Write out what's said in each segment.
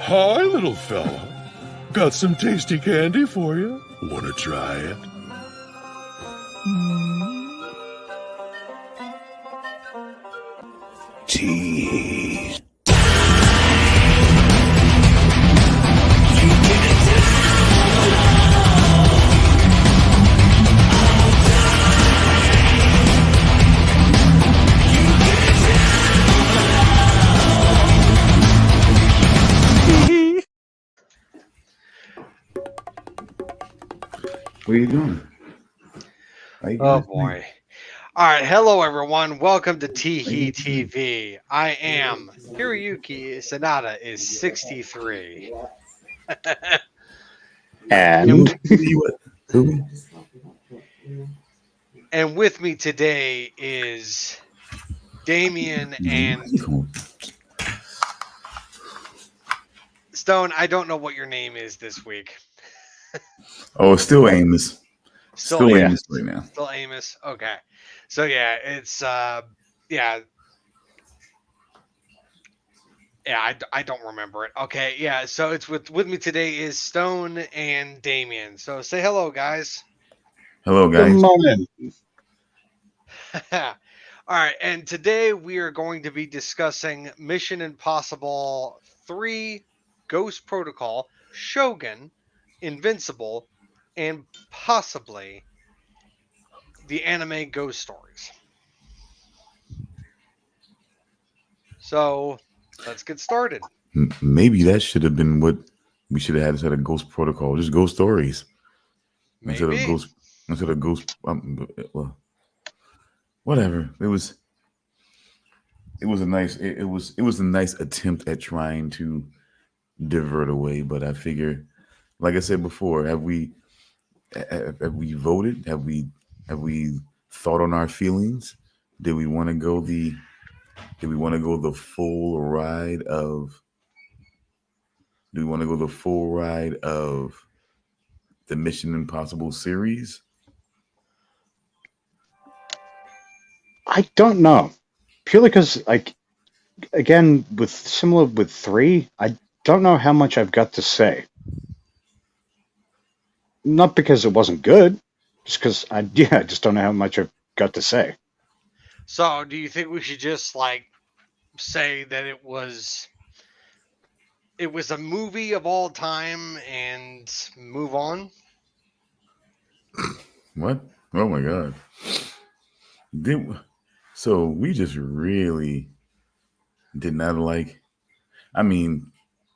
Hi, little fella. Got some tasty candy for you. Wanna try it? Tea. What are you doing? Oh boy. All right, hello everyone. Welcome to TEE TV. I am Hiroyuki Sanada is 63. And And with me today is Damian and Stone. I don't know what your name is this week. Oh, it's still Amos. Still Amos right now. Still Amos. Okay. So yeah, it's Yeah, I don't remember it. Okay, yeah. So it's with me today is Stone and Damian. So say hello, guys. Hello, guys. Good morning. All right, and today we are going to be discussing Mission Impossible 3, Ghost Protocol, Shogun, Invincible, and possibly the anime Ghost Stories. So let's get started. Maybe that should have been what we should have had instead of Ghost Protocol. Just Ghost Stories. Maybe. Instead of Ghost. Well, whatever. It was a nice attempt at trying to divert away, but I figure, like I said before, have we voted? Have we thought on our feelings? Did we want to go the full ride of? Do we want to go the full ride of the Mission Impossible series? I don't know. Purely because, like, again, similar with 3, I don't know how much I've got to say. Not because it wasn't good, just because I just don't know how much I've got to say. So, do you think we should just say that it was a movie of all time and move on? What? Oh my God! So we just really did not like. I mean,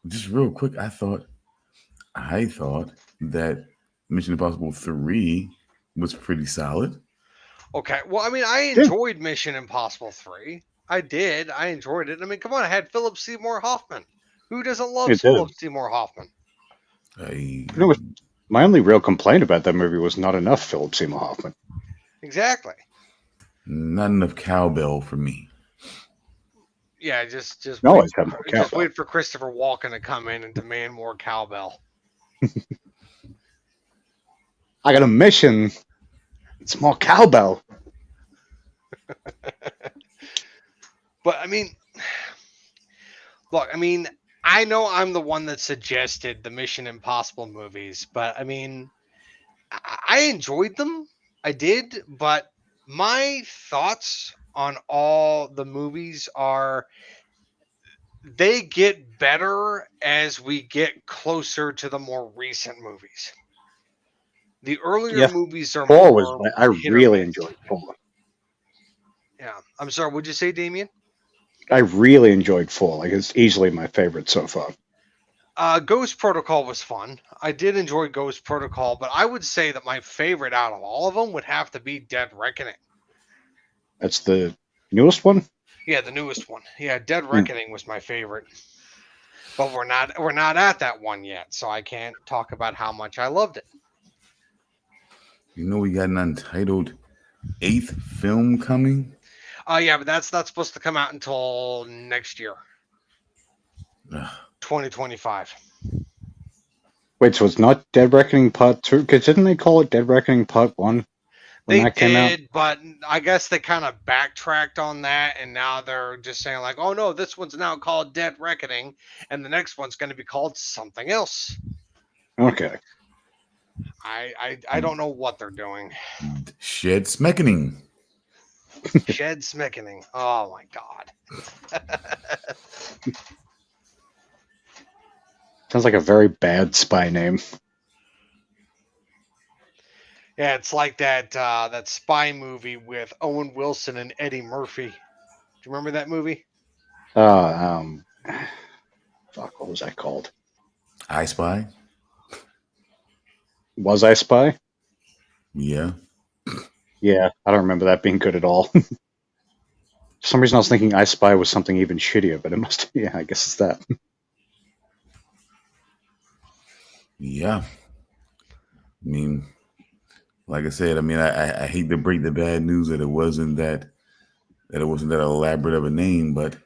just real quick, I thought that Mission Impossible 3 was pretty solid. Okay. Well, I mean, I enjoyed Mission Impossible 3. I did. I enjoyed it. I mean, come on, I had Philip Seymour Hoffman. Who doesn't love Philip Seymour Hoffman? My only real complaint about that movie was not enough Philip Seymour Hoffman. Exactly. Not enough cowbell for me. Yeah, just wait for Christopher Walken to come in and demand more cowbell. I got a mission. It's more cowbell. But I mean, look, I mean, I know I'm the one that suggested the Mission Impossible movies, but I mean, I enjoyed them. I did, but my thoughts on all the movies are they get better as we get closer to the more recent movies. The earlier movies are more. I really enjoyed 4. Yeah, I'm sorry. What'd you say, Damian? I really enjoyed 4. Like, it's easily my favorite so far. Ghost Protocol was fun. I did enjoy Ghost Protocol, but I would say that my favorite out of all of them would have to be Dead Reckoning. That's the newest one? Yeah, the newest one. Yeah, Dead Reckoning was my favorite. But we're not at that one yet, so I can't talk about how much I loved it. You know, we got an untitled 8th film coming. Yeah, but that's not supposed to come out until next year. 2025. Wait, so it's not Dead Reckoning Part 2? Because didn't they call it Dead Reckoning Part 1? when They that came out? did, but I guess they kind of backtracked on that, and now they're just saying like, "Oh no, this one's now called Dead Reckoning, and the next one's going to be called something else." Okay. I don't know what they're doing. Shed Smeckening. Shed Smickening. Oh my god. Sounds like a very bad spy name. Yeah, it's like that spy movie with Owen Wilson and Eddie Murphy. Do you remember that movie? Uh, fuck, what was that called? I Spy. Was I Spy? Yeah. Yeah, I don't remember that being good at all. For some reason, I was thinking I Spy was something even shittier, but it must. Yeah, I guess it's that. Yeah. I mean, like I said, I mean, I hate to break the bad news that it wasn't that elaborate of a name, but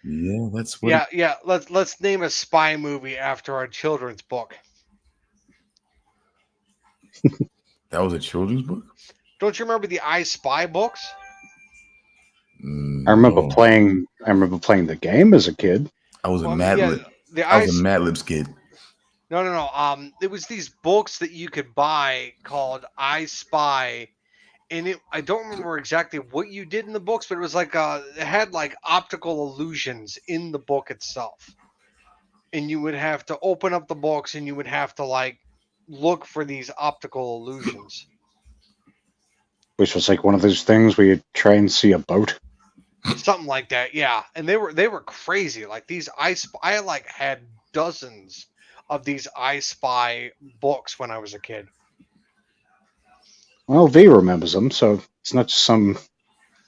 yeah, that's what. Yeah. Let's name a spy movie after a children's book. That was a children's book. Don't you remember the I Spy books? I remember No. playing. I remember playing the game as a kid. I was a Well, Mad yeah, Lib. the I I was a Mad Libs kid. No. It was these books that you could buy called I Spy, and I don't remember exactly what you did in the books, but it was like it had like optical illusions in the book itself, and you would have to open up the books and you would have to like look for these optical illusions. Which was like one of those things where you try and see a boat. Something like that, yeah. And they were crazy. Like these I like had dozens of these I Spy books when I was a kid. Well, V remembers them, so it's not just some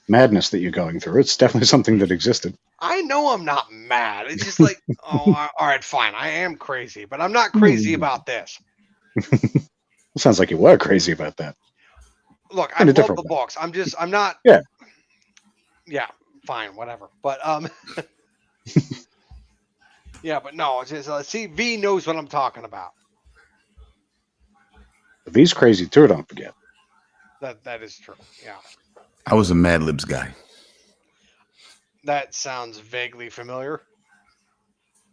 madness that you're going through. It's definitely something that existed. I know I'm not mad. It's just like, oh, all right, fine. I am crazy, but I'm not crazy about this. It sounds like you were crazy about that. Look, I In a love different the way. books. I'm not. Yeah. Yeah, fine, whatever. But yeah, but no. It's just see, V knows what I'm talking about. V's crazy too. Don't forget. That is true. Yeah, I was a Mad Libs guy. that sounds vaguely familiar.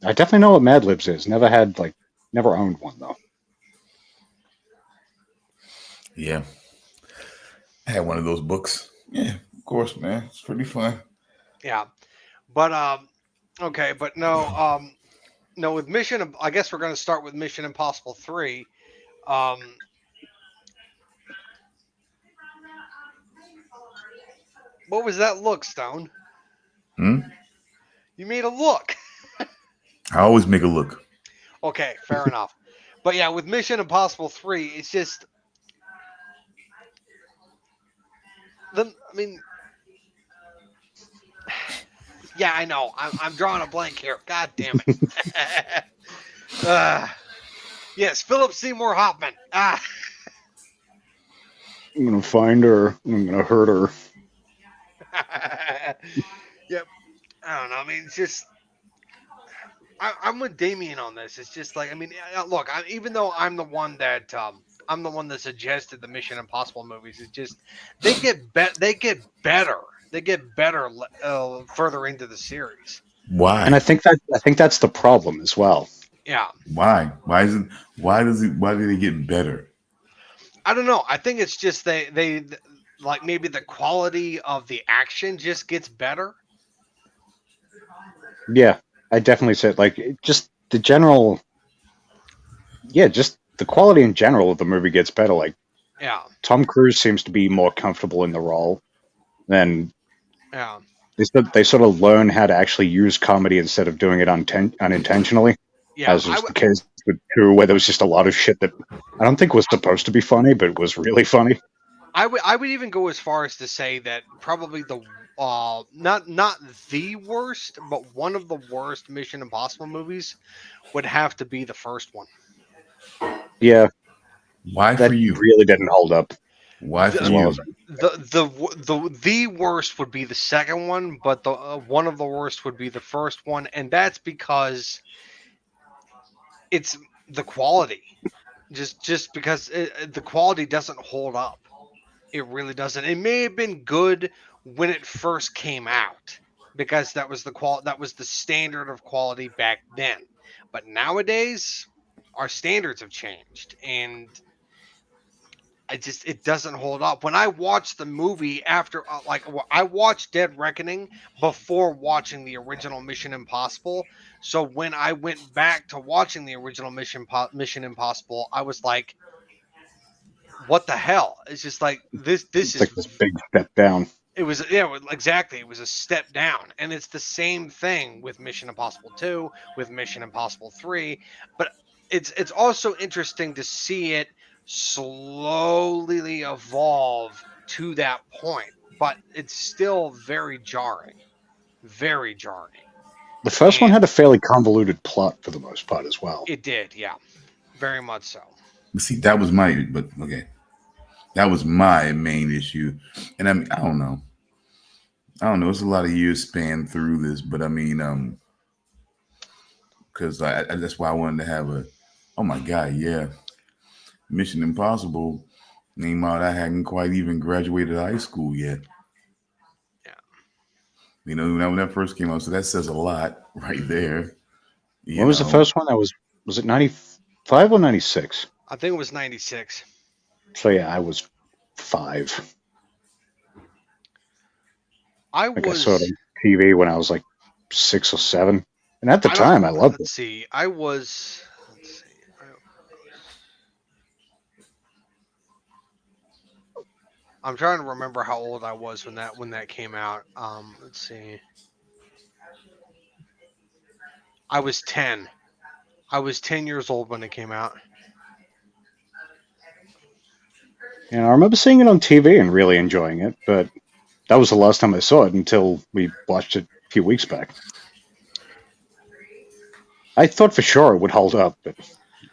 I definitely know what Mad Libs is. Never owned one though. Yeah. I had one of those books. Yeah, of course, man. It's pretty fun. Yeah, but okay, but no, no. With Mission, I guess we're going to start with Mission Impossible 3. What was that look, Stone? Hmm? You made a look. I always make a look. Okay, fair enough. But yeah, with Mission Impossible 3, it's just I mean, yeah, I know. I'm drawing a blank here. God damn it. Yes, Philip Seymour Hoffman. Ah. I'm gonna find her. I'm gonna hurt her. Yep. I don't know. I mean, it's just I'm with Damian on this. It's just like, I mean, look, even though I'm the one that suggested the Mission Impossible movies, it's just they get better. They get better further into the series. Why? And I think that's the problem as well. Yeah. Why? Why do they get better? I don't know. I think it's just they like maybe the quality of the action just gets better. Yeah, I definitely said just the general. Yeah, just the quality in general of the movie gets better. Like Yeah. Tom Cruise seems to be more comfortable in the role. Then Yeah. they sort of learn how to actually use comedy instead of doing it unintentionally. Yeah. As was the case with 2, where there was just a lot of shit that I don't think was supposed to be funny, but it was really funny. I would even go as far as to say that probably the not the worst, but one of the worst Mission Impossible movies would have to be the first one. Yeah, Why that for you? really didn't hold up. Why for as well you? as The worst would be the second one, but the one of the worst would be the first one, and that's because it's the quality. Just because the quality doesn't hold up. It really doesn't. It may have been good when it first came out because that was the standard of quality back then. But nowadays, our standards have changed, and it doesn't hold up. When I watched the movie after, I watched Dead Reckoning before watching the original Mission Impossible. So when I went back to watching the original Mission Impossible, I was like, what the hell? It's just like this It's is like this big step down. it was, yeah, exactly. It was a step down, and it's the same thing with Mission Impossible 2, with Mission Impossible 3, but it's also interesting to see it slowly evolve to that point, but it's still very jarring, very jarring. The first one And had a fairly convoluted plot for the most part as well. it did, yeah, very much so. But see, that was my that was my main issue, and I mean, I don't know. It's a lot of years spanned through this, but I mean, because that's why I wanted to have a. Oh my God, yeah, Mission Impossible. Meanwhile, I hadn't quite even graduated high school yet. Yeah. You know, when that first came out, so that says a lot right there. You What was the know, first one? That was it 95 or 96? I think it was 96. So yeah, I was 5. I Like I saw it was on TV when I was like 6 or 7, and at the I don't time I loved it. let's see. Let's see. I'm trying to remember how old I was when that came out. Let's see. I was 10. I was 10 years old when it came out. And I remember seeing it on TV and really enjoying it, but that was the last time I saw it until we watched it a few weeks back. I thought for sure it would hold up, but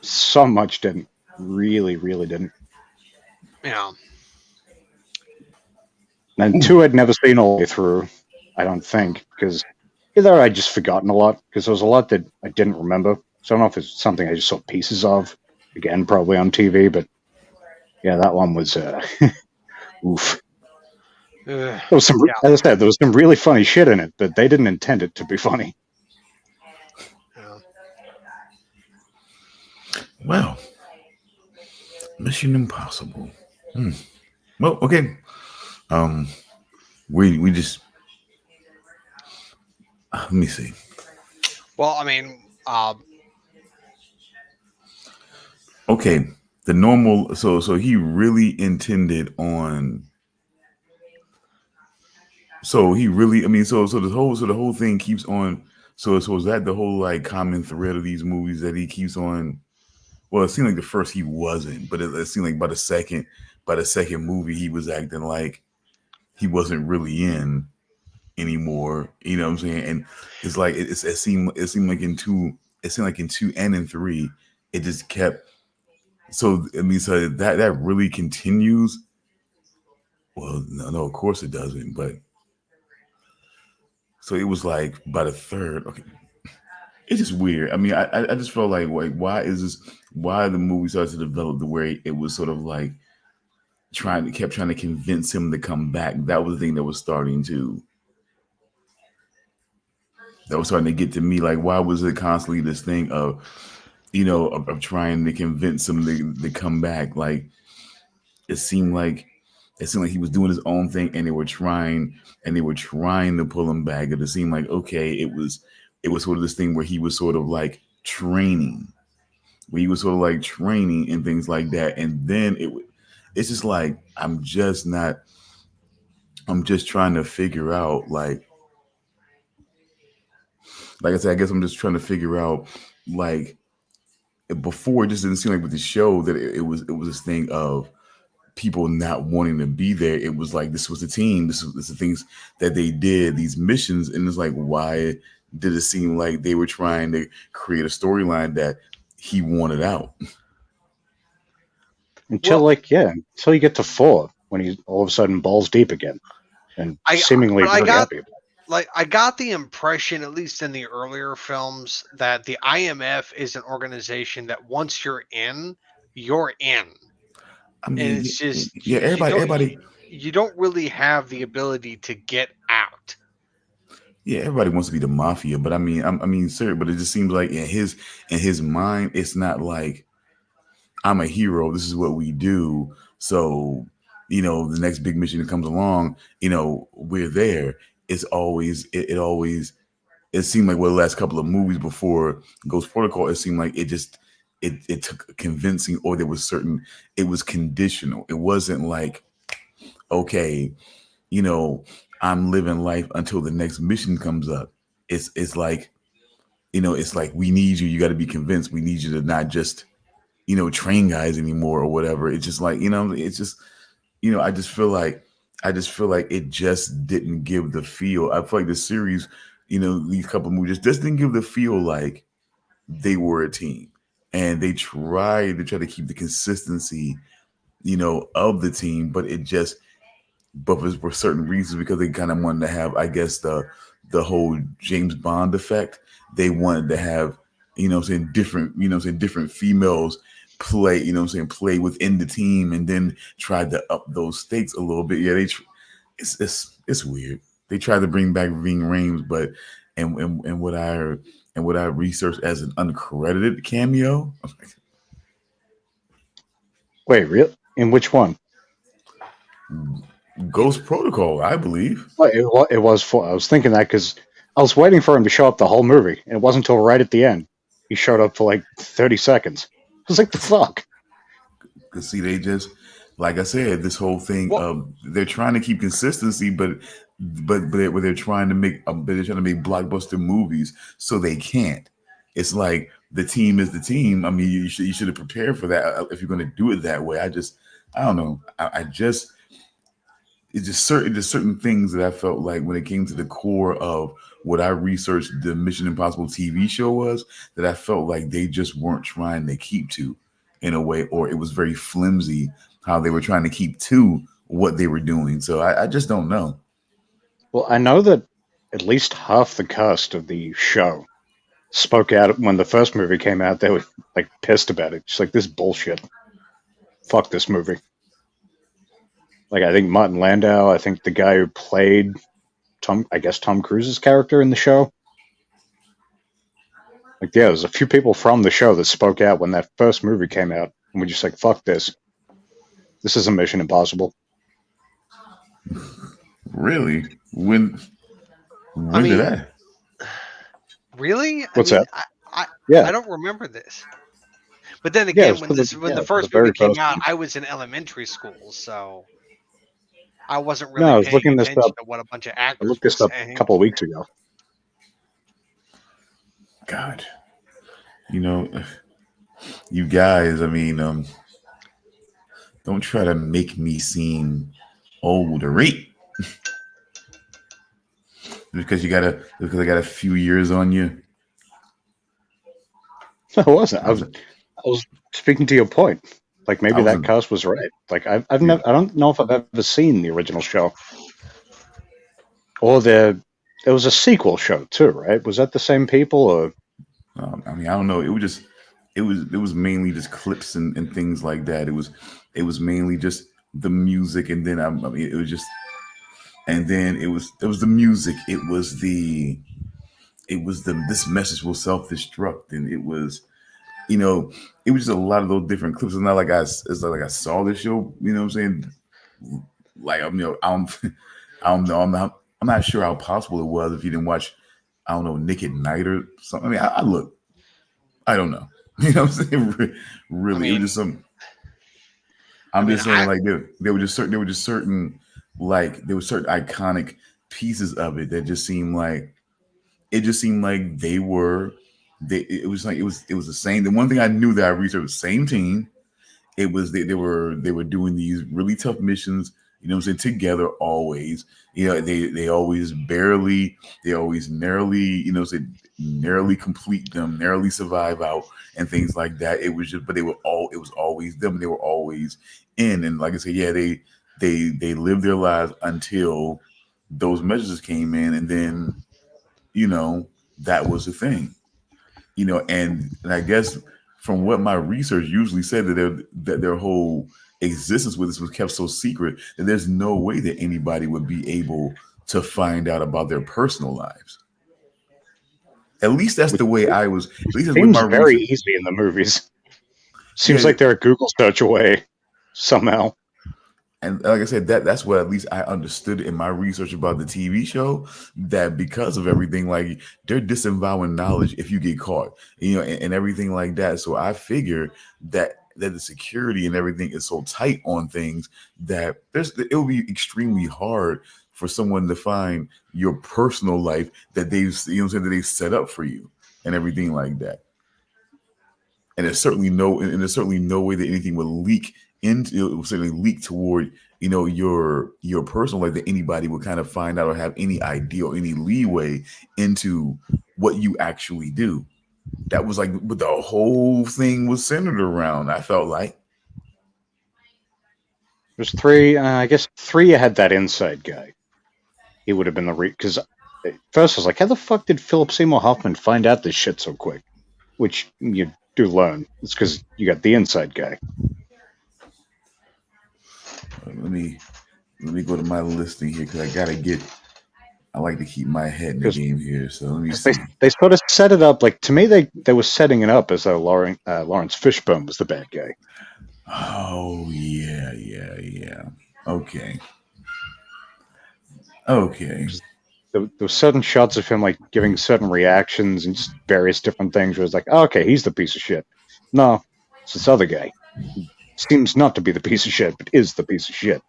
so much didn't. Really, really didn't. Yeah. And 2 I'd never seen all the way through, I don't think, because either I'd just forgotten a lot, because there was a lot that I didn't remember. So I don't know if it's something I just saw pieces of, again, probably on TV, but yeah, that one was, oof. There was some, Yeah. as I said, there was some really funny shit in it, but they didn't intend it to be funny. Yeah. well, Mission Impossible. Well, okay. We just let me see. Well, I mean, Okay, the normal. So he really intended on. So he really. I mean, so the whole thing keeps on. So is that the whole like common thread of these movies that he keeps on? Well, it seemed like the first he wasn't, but it seemed like by the second movie he was acting like he wasn't really in anymore. You know what I'm saying? And it's like it seemed like in 2, it seemed like in 2 and in 3, it just kept. So I mean, so that really continues. Well, no, of course it doesn't. But so it was like by the third. Okay, it's just weird. I mean, I just felt like why is this? Why the movie started to develop the way it was sort of like kept trying to convince him to come back. That was the thing that was starting to get to me. Like, why was it constantly this thing of, of trying to convince him to come back? Like, it seemed like he was doing his own thing, and they were trying to pull him back. And it seemed like, okay, it was sort of this thing where he was sort of like training, and things like that. And then it's just like I'm just trying to figure out like I said, I guess I'm just trying to figure out like before it just didn't seem like with the show that it was this thing of people not wanting to be there. It was like this was the team, this was the things that they did, these missions, and it's like why did it seem like they were trying to create a storyline that he wanted out? Until you get to 4, when he's all of a sudden balls deep again, and seemingly really happy. I got the impression, at least in the earlier films, that the IMF is an organization that once you're in, you're in. I mean, and it's just yeah, everybody. you don't really have the ability to get out. Yeah, everybody wants to be the mafia, but I mean, sir, but it just seems like in his mind, it's not like I'm a hero. This is what we do. So, the next big mission that comes along, we're there. It's always it always it seemed like the last couple of movies before Ghost Protocol, it seemed like it took convincing, or it was conditional. It wasn't like, okay, I'm living life until the next mission comes up. It's like, it's like, we need you. You got to be convinced. We need you to not just, train guys anymore or whatever. It's just like, it's just, I just feel like it just didn't give the feel. I feel like the series, these couple movies just didn't give the feel like they were a team. And they tried to keep the consistency, of the team, but for certain reasons, because they kind of wanted to have, I guess, the whole James Bond effect. They wanted to have, different females play, play within the team, and then tried to up those stakes a little bit. Yeah, it's weird. They tried to bring back Ving Rhames, but and what I researched as an uncredited cameo. Wait, real? In which one? Ghost Protocol, I believe. Well, it was for. I was thinking that because I was waiting for him to show up the whole movie, and it wasn't until right at the end he showed up for like 30 seconds. I was like, the fuck? Because see, they just, like I said, this whole thing. They're trying to keep consistency, but they're trying to make blockbuster movies, so they can't. It's like the team is the team. I mean, you should have prepared for that if you're going to do it that way. I don't know. It's just certain things that I felt like when it came to the core of what I researched the Mission Impossible TV show was, that I felt like they just weren't trying to keep to, in a way, or it was very flimsy how they were trying to keep to what they were doing. So I just don't know. Well, I know that at least half the cast of the show spoke out when the first movie came out. They were like pissed about it. Just like, this bullshit. Fuck this movie. Like, I think Martin Landau, I think the guy who played Tom Cruise's character in the show. Like, yeah, there's a few people from the show that spoke out when that first movie came out, and we're just like, fuck this. This isn't Mission Impossible. Really? When did that? Really? What's that? I don't remember this. But then again, when the first movie came out, I was in elementary school, so I wasn't really I was paying looking this attention up. to what a bunch of I actors looked this were up saying. a couple of weeks ago. God, you guys. I mean, don't try to make me seem old or eight because I got a few years on you. No, it wasn't. I was speaking to your point. Like, maybe that cast was right. Like, I've never. I don't know if I've ever seen the original show. Or there was a sequel show too, right? Was that the same people, or? I mean, I don't know. It was mainly just clips and things like that. It was mainly just the music, and then it was the music. It was this message will self-destruct, and it was just a lot of those different clips. It's not like I saw the show. You know what I'm saying? Like, I don't know. I'm not sure how possible it was if you didn't watch, I don't know, Nick at Night or something. I mean, I don't know. You know what I'm saying? Really, it was just some. I'm just saying, like, there were just certain iconic pieces of it that just seemed like they were. It was the same. The one thing I knew that I researched, the same team. It was they were doing these really tough missions, together always. They always narrowly complete them, narrowly survive out and things like that. It was always them. They were always in. And like I said, yeah, they lived their lives until those messages came in, and then, that was the thing. And I guess from what my research usually said, that their whole existence with this was kept so secret that there's no way that anybody would be able to find out about their personal lives. At least that's the way I was. At least that's with Seems my very research. easy in the movies. Seems Yeah, like they're a Google search away somehow. and like I said, that's what at least I understood in my research about the TV show. That because of everything, like they're disavowing knowledge if you get caught, and everything like that. So I figure that the security and everything is so tight on things that it will be extremely hard for someone to find your personal life that that they set up for you and everything like that. And there's certainly no way that anything would leak into it will certainly leak toward your personal life that anybody would kind of find out or have any idea or any leeway into what you actually do. That was like what the whole thing was centered around. I felt like There's three. I guess three. You had that inside guy. He would have been the because at first I was like, how the fuck did Philip Seymour Hoffman find out this shit so quick? Which you do learn. It's because you got the inside guy. let me go to my listing here because I like to keep my head in the game here. So let me see. They sort of set it up like to me. They were setting it up as though Lawrence Fishburne was the bad guy. Oh yeah. Okay. There were certain shots of him like giving certain reactions and just various different things. Where it's like, oh, okay, he's the piece of shit. No, it's this other guy. He seems not to be the piece of shit, but is the piece of shit.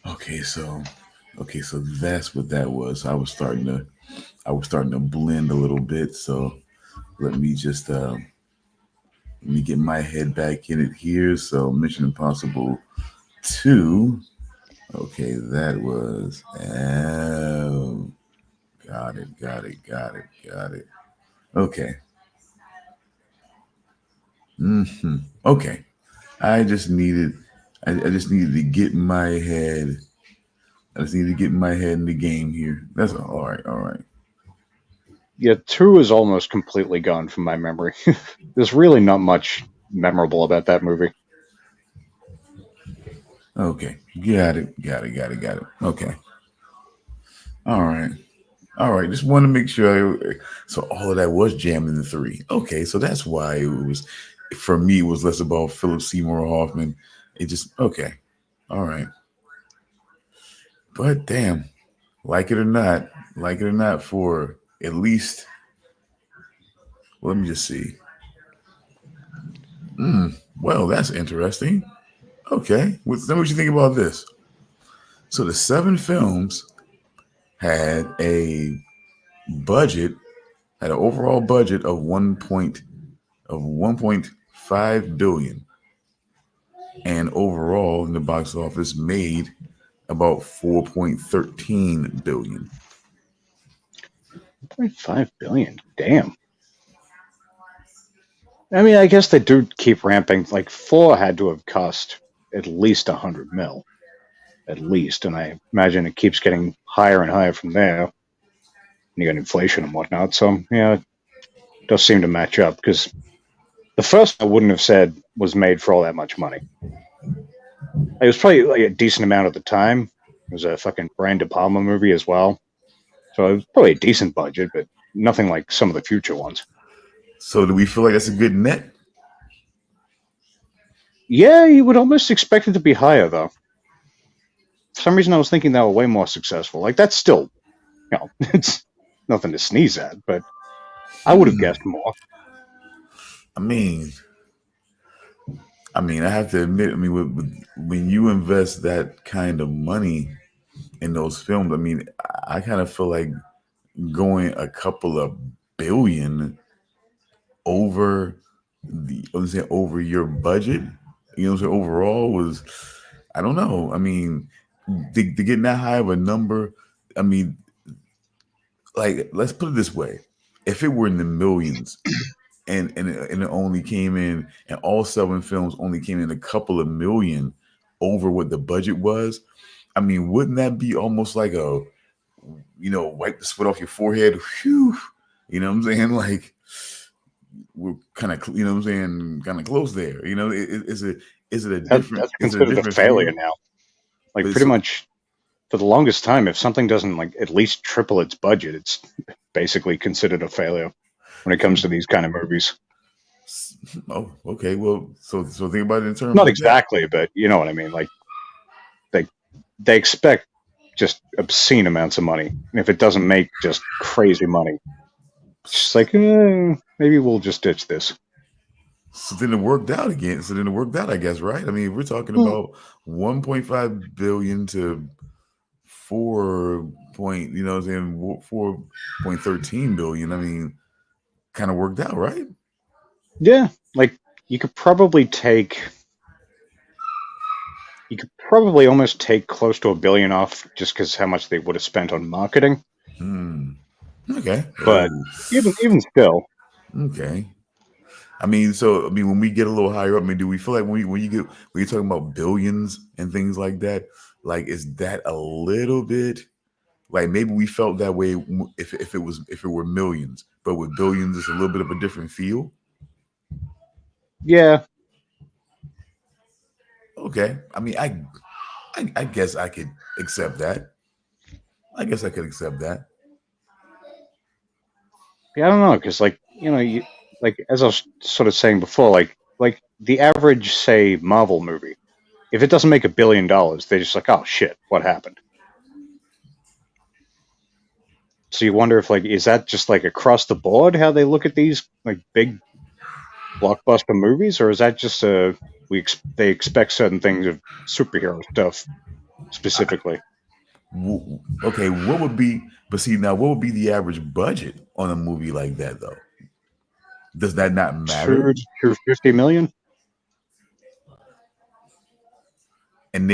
Okay, so that's what that was. I was starting to blend a little bit. So let me just let me get my head back in it here. So Mission Impossible 2. Okay, that was got it. Okay. Okay. I just needed to get my head. I just need to get my head in the game here. That's all right. Yeah, 2 is almost completely gone from my memory. There's really not much memorable about that movie. Okay, got it. Okay, all right. Just want to make sure. So all of that was jammed in the 3. Okay, so that's why it was. For me, it was less about Philip Seymour Hoffman. It just okay. All right. But damn, like it or not, for at least. Well, let me just see. Well, that's interesting. Okay, tell me what you think about this. So the 7 films had an overall budget of 1.5 billion, and overall in the box office made about 4.13 billion. 1.5 billion. Damn. I mean, I guess they do keep ramping. Like 4 had to have cost at least 100 mil, at least, and I imagine it keeps getting higher and higher from there. And you got inflation and whatnot, so yeah, it does seem to match up. Because the first I wouldn't have said was made for all that much money. It was probably like a decent amount at the time. It was a fucking Brian De Palma movie as well, so it was probably a decent budget, but nothing like some of the future ones. So do we feel like that's a good net? Yeah, you would almost expect it to be higher, though. For some reason, I was thinking they were way more successful. Like, that's still, it's nothing to sneeze at, but I would have guessed more. I mean, I have to admit, when you invest that kind of money in those films, I kind of feel like going a couple of billion over over your budget, overall was, I don't know. To get that high of a number, like, let's put it this way. If it were in the millions and it only came in, and all 7 films only came in a couple of million over what the budget was, wouldn't that be almost like a, wipe the sweat off your forehead? Whew, you know what I'm saying? Like, we're kind of, kind of close there. is it a different? That's Is it a considered a different failure feel? now. Like But pretty so, much for the longest time, if something doesn't like at least triple its budget, it's basically considered a failure when it comes to these kind of movies. oh, okay. Well, so think about it in terms Not of that. exactly, but you know what I mean. Like they they expect just obscene amounts of money, and if it doesn't make just crazy money, it's just like maybe we'll just ditch this. So then it worked out again. So then it worked out, I guess, right? I mean, we're talking Well, about 1.5 billion to 4 point, you know what I'm saying, 4.13 billion. I mean, kind of worked out, right? yeah, like you could probably take. You could probably almost take close to $1 billion off just because how much they would have spent on marketing. Hmm. Okay. But Oh, even still, okay. I mean, so I mean, when we get a little higher up, I mean, do we feel like when you're talking about billions and things like that, like is that a little bit like maybe we felt that way if it were millions, but with billions, it's a little bit of a different feel. yeah, Okay. I mean, I guess I could accept that. I guess I could accept that. yeah, I don't know because like as I was sort of saying before, like the average say Marvel movie, if it doesn't make $1 billion, they're just like, oh shit, what happened? So you wonder if like is that just like across the board how they look at these like big blockbuster movies, or is that just they expect certain things of superhero stuff specifically? Okay, what would be? But see, now what would be the average budget on a movie like that, though? Does that not matter? 250 million? And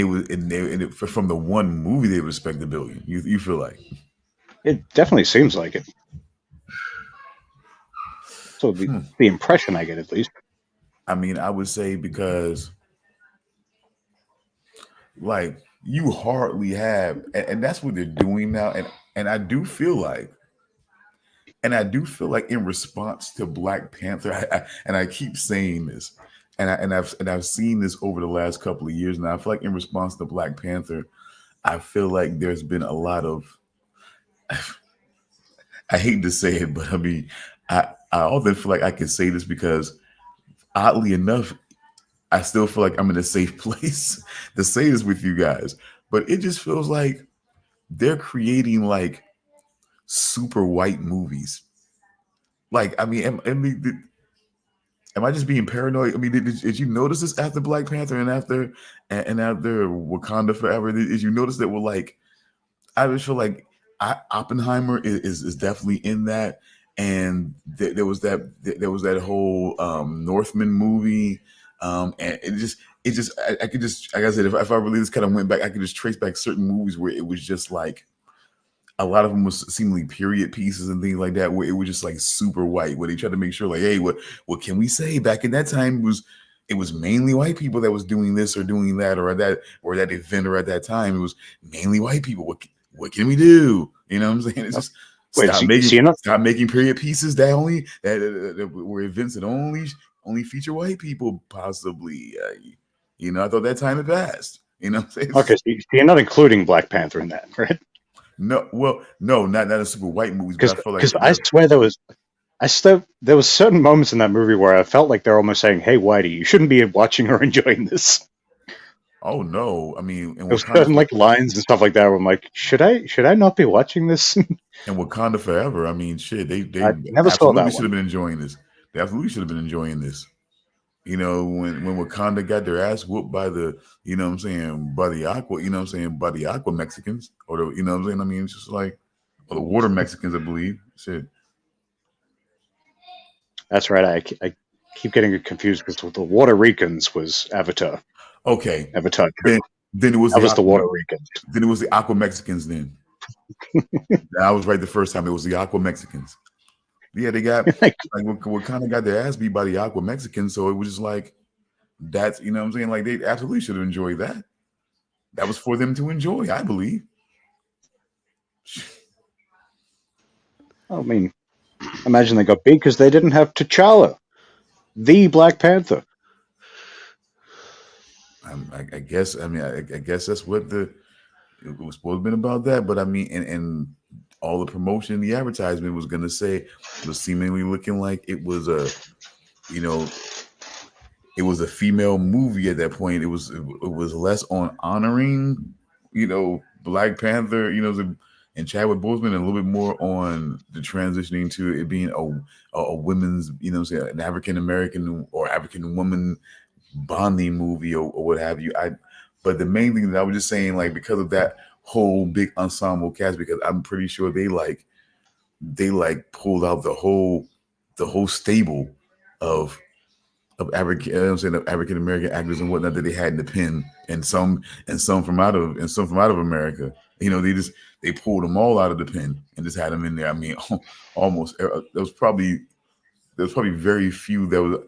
from the one movie they respect $1 billion. You feel like? It definitely seems like it. So Hmm. the impression I get, at least. I mean, I would say because like you hardly have, and that's what they're doing now, and I do feel like. And I do feel like in response to Black Panther, and I keep saying this, and I've seen this over the last couple of years now. I feel like in response to Black Panther, I feel like there's been a lot of I hate to say it, but I mean I often feel like I can say this because oddly enough, I still feel like I'm in a safe place to say this with you guys. But it just feels like they're creating like super white movies. Like, I mean, am I just being paranoid? I mean, did you notice this after Black Panther and after Wakanda Forever? Did you notice that we're like, I just feel like Oppenheimer is definitely in that, and there was that whole Northman movie, and I could just like I said, if I really just kind of went back, I could just trace back certain movies where it was just like a lot of them was seemingly period pieces and things like that, where it was just like super white, where they tried to make sure, like, hey, what can we say? Back in that time, it was mainly white people that was doing this or doing that or that event or at that time, it was mainly white people. What can we do? You know what I'm saying? It's just Wait, stop making period pieces that were events that only feature white people, possibly. You know, I thought that time had passed. You know what I'm saying? okay, so you're not including Black Panther in that, right? No, well, no, not a super white movies, but I feel like Because I swear there was certain moments in that movie where I felt like they're almost saying, "Hey, Whitey, you shouldn't be watching or enjoying this." oh no, I mean, There was certain like lines and stuff like that where I'm like, should I not be watching this? and Wakanda Forever. I mean, shit, they I never saw that absolutely should have one. been enjoying this. They absolutely should have been enjoying this. You know, when Wakanda got their ass whooped by the, you know what I'm saying, by the Aqua, you know what I'm saying, by the Aqua Mexicans, or the, you know what I'm saying. I mean, it's just like, or the Water Mexicans, I believe. Shit. That's right. I keep getting it confused because the Water Ricans was Avatar. Okay. Avatar 2. Then it was That was the Water Ricans. Then it was the Aqua Mexicans. Then I was right the first time. It was the Aqua Mexicans. Yeah, they got like what kind of got their ass beat by the Aqua Mexicans. So it was just like that's, you know what I'm saying? Like they absolutely should have enjoyed that. That was for them to enjoy, I believe. I mean, imagine they got beat because they didn't have T'Challa, the Black Panther. I guess. I mean, I guess that's what it was supposed to have been about that. But I mean, and all the promotion, the advertisement was going to say was seemingly looking like it was a, you know, it was a female movie at that point. It was less on honoring, Black Panther, and Chadwick Boseman, and a little bit more on the transitioning to it being a women's, an African American or African woman bonding movie or what have you. But the main thing that I was just saying, like, because of that whole big ensemble cast, because I'm pretty sure they pulled out the whole stable of African, of African American actors and whatnot that they had in the pen, and some from out of America. They pulled them all out of the pen and just had them in there. I mean, almost there was probably very few that was.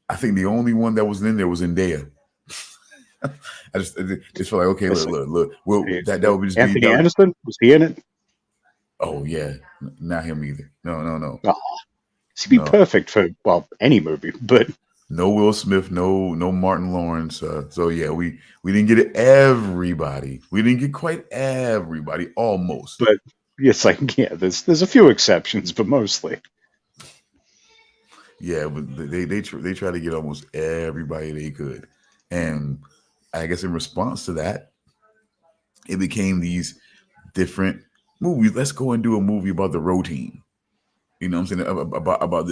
I think the only one that was in there was Zendaya. I just feel like, okay, look. Well, that would just Anthony be Anderson, was he in it? Oh yeah, not him either. No. Oh, he'd be perfect for any movie, but no Will Smith, no Martin Lawrence. So yeah, we didn't get everybody. We didn't get quite everybody, almost. But it's like, there's a few exceptions, but mostly. Yeah, but they try to get almost everybody they could, and I guess in response to that, it became these different movies. Let's go and do a movie about the row team. You know what I'm saying?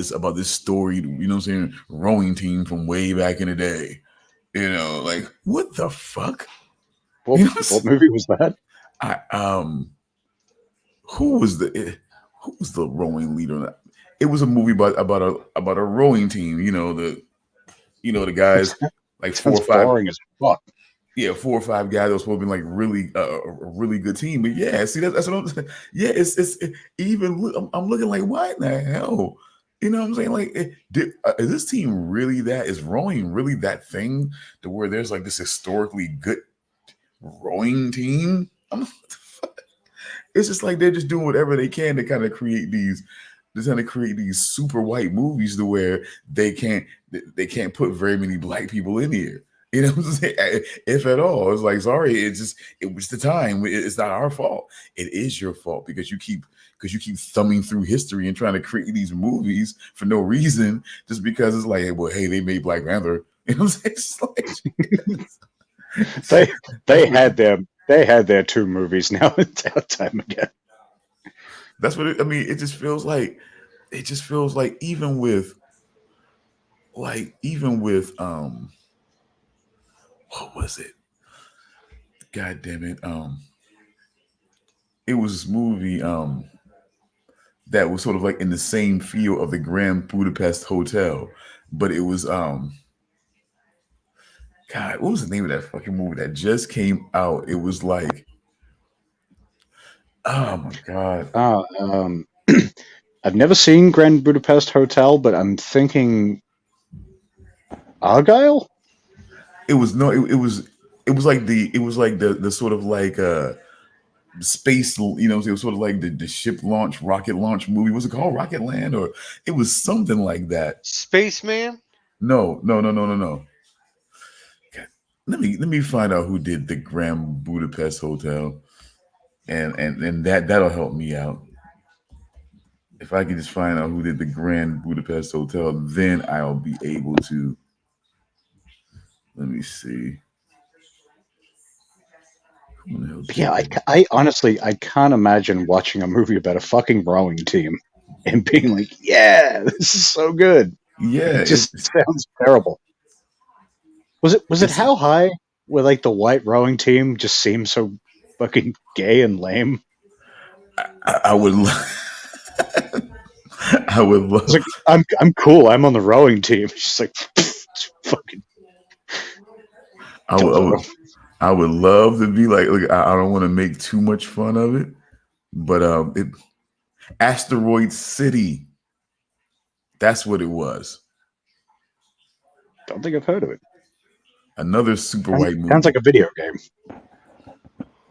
About this story, you know what I'm saying? Rowing team from way back in the day. Like, what the fuck? What movie was that? Who was the rowing leader? It was a movie about a rowing team. The guys like 4 or 5. Boring as fuck. Yeah, 4 or 5 guys that was supposed to be like really a really good team. But yeah, see that's what I'm saying. Yeah, it's even I'm looking like, what in the hell? You know what I'm saying? Like, is this team really that? Is rowing really that thing to where there's like this historically good rowing team? It's just like they're just doing whatever they can to kind of create these. They're trying to create these super white movies to where they can't put very many Black people in here. You know what I'm saying? If at all. It's like, sorry, it was the time. It's not our fault. It is your fault because you keep thumbing through history and trying to create these movies for no reason, just because it's like, well, hey, they made Black Panther. You know what I'm saying? It's like, they had their 2 movies. Now it's time again. That's what it just feels like. It just feels like even with what was it? God damn it. It was this movie that was sort of like in the same feel of the Grand Budapest Hotel, but it was God, what was the name of that fucking movie that just came out? It was like, oh my God. I've never seen Grand Budapest Hotel, but I'm thinking Argyle? It was like the sort of like space, it was sort of like the ship launch, rocket launch movie. Was it called Rocket Land, or it was something like that? Spaceman? No. God, let me find out who did the Grand Budapest Hotel, and that'll help me out. If I can just find out who did the Grand Budapest Hotel, then I'll be able to. Let me see. Yeah, I honestly, I can't imagine watching a movie about a fucking rowing team and being like, yeah, this is so good. Yeah, it just sounds terrible. Was it How High, where like the white rowing team just seems so fucking gay and lame? I would I would love. Like, I'm cool. I'm on the rowing team. It's just like fucking. I would love to be like, look, I don't want to make too much fun of it, but Asteroid City. That's what it was. Don't think I've heard of it. Another super white movie. Sounds like a video game.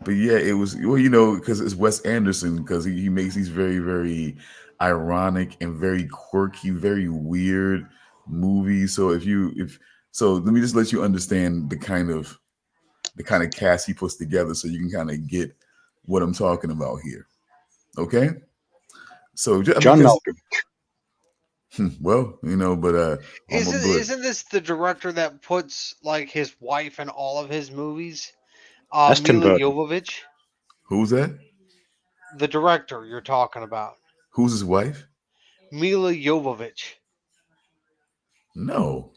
But yeah, it was, because it's Wes Anderson, because he makes these very, very ironic and very quirky, very weird movies. So so let me just let you understand the kind of the kind of cast he puts together, so you can kind of get what I'm talking about here. Okay, so John Malkovich. well, but Isn't this the director that puts like his wife in all of his movies? That's Tim Mila Burton. Jovovich, who's that? the director you're talking about. Who's his wife? Mila Jovovich. No,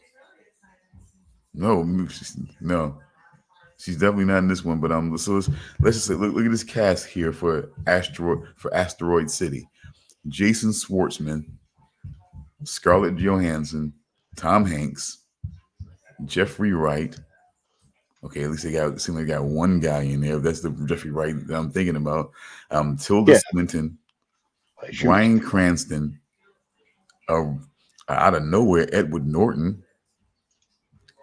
no. She's definitely not in this one. But so let's just say look at this cast here for Asteroid City: Jason Schwartzman, Scarlett Johansson, Tom Hanks, Jeffrey Wright. Okay, at least it seems like they got one guy in there. That's the Jeffrey Wright that I'm thinking about. Tilda Swinton, Bryan Cranston, out of nowhere, Edward Norton,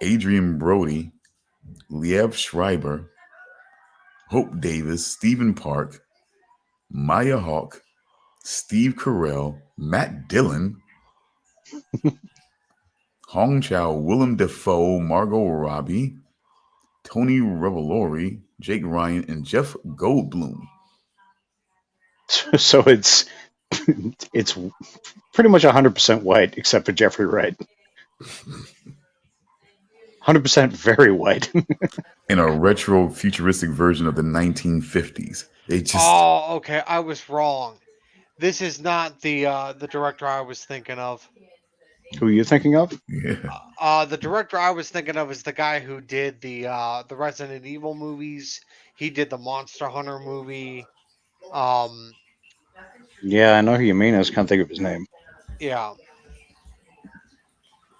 Adrian Brody, Liev Schreiber, Hope Davis, Stephen Park, Maya Hawke, Steve Carell, Matt Dillon, Hong Chow, Willem Dafoe, Margot Robbie, Tony Revolori, Jake Ryan, and Jeff Goldblum. So it's pretty much 100% white, except for Jeffrey Wright. 100% very white. In a retro futuristic version of the 1950s. Oh, okay. I was wrong. This is not the director I was thinking of. Who are you thinking of? Yeah. The director I was thinking of is the guy who did the Resident Evil movies. He did the Monster Hunter movie. Yeah, I know who you mean. I just can't think of his name. Yeah.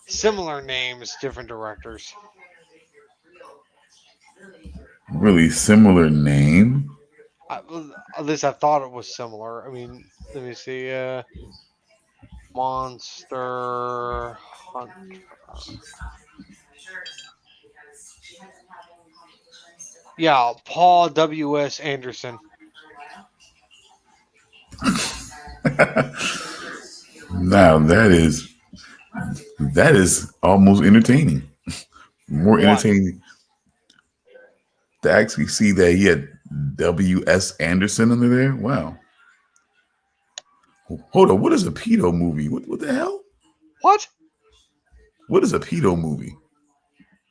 Similar names, different directors. Really similar name. At least I thought it was similar. I mean, let me see. Monster Hunter. Yeah, Paul W.S. Anderson. Now that is almost entertaining. More entertaining to actually see that he had W.S. Anderson under there. Wow. Hold on. What is a pedo movie? What the hell? What? What is a pedo movie?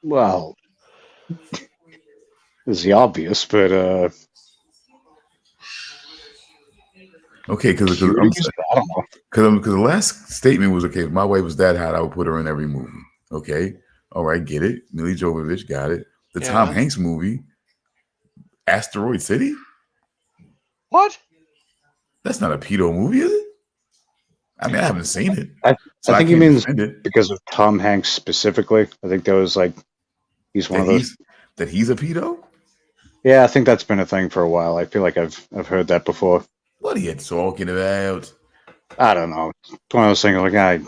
Well, this is the obvious, but okay, because the last statement was, okay, if my wife was that hot, I would put her in every movie. Okay, all right, get it. Mila Jovovich, got it. The Tom Hanks movie, Asteroid City. What? That's not a pedo movie, is it? I mean, I haven't seen it. I think he means because of Tom Hanks specifically. I think there was like he's one of those that he's a pedo. Yeah, I think that's been a thing for a while. I feel like I've heard that before. What are you talking about? I don't know. It's one of those things like I'm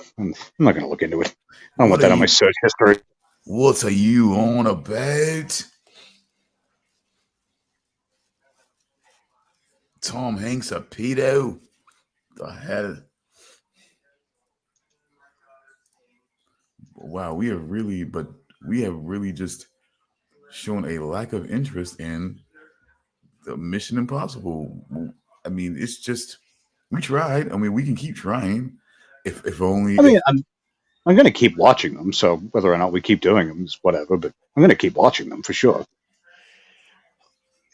not going to look into it. I don't want that on my search history. What are you on about? Tom Hanks a pedo? The hell? Wow, we have really just shown a lack of interest in the Mission Impossible. I mean, it's just we tried. I mean, we can keep trying. If only. I mean, I'm going to keep watching them. So whether or not we keep doing them is whatever. But I'm going to keep watching them for sure.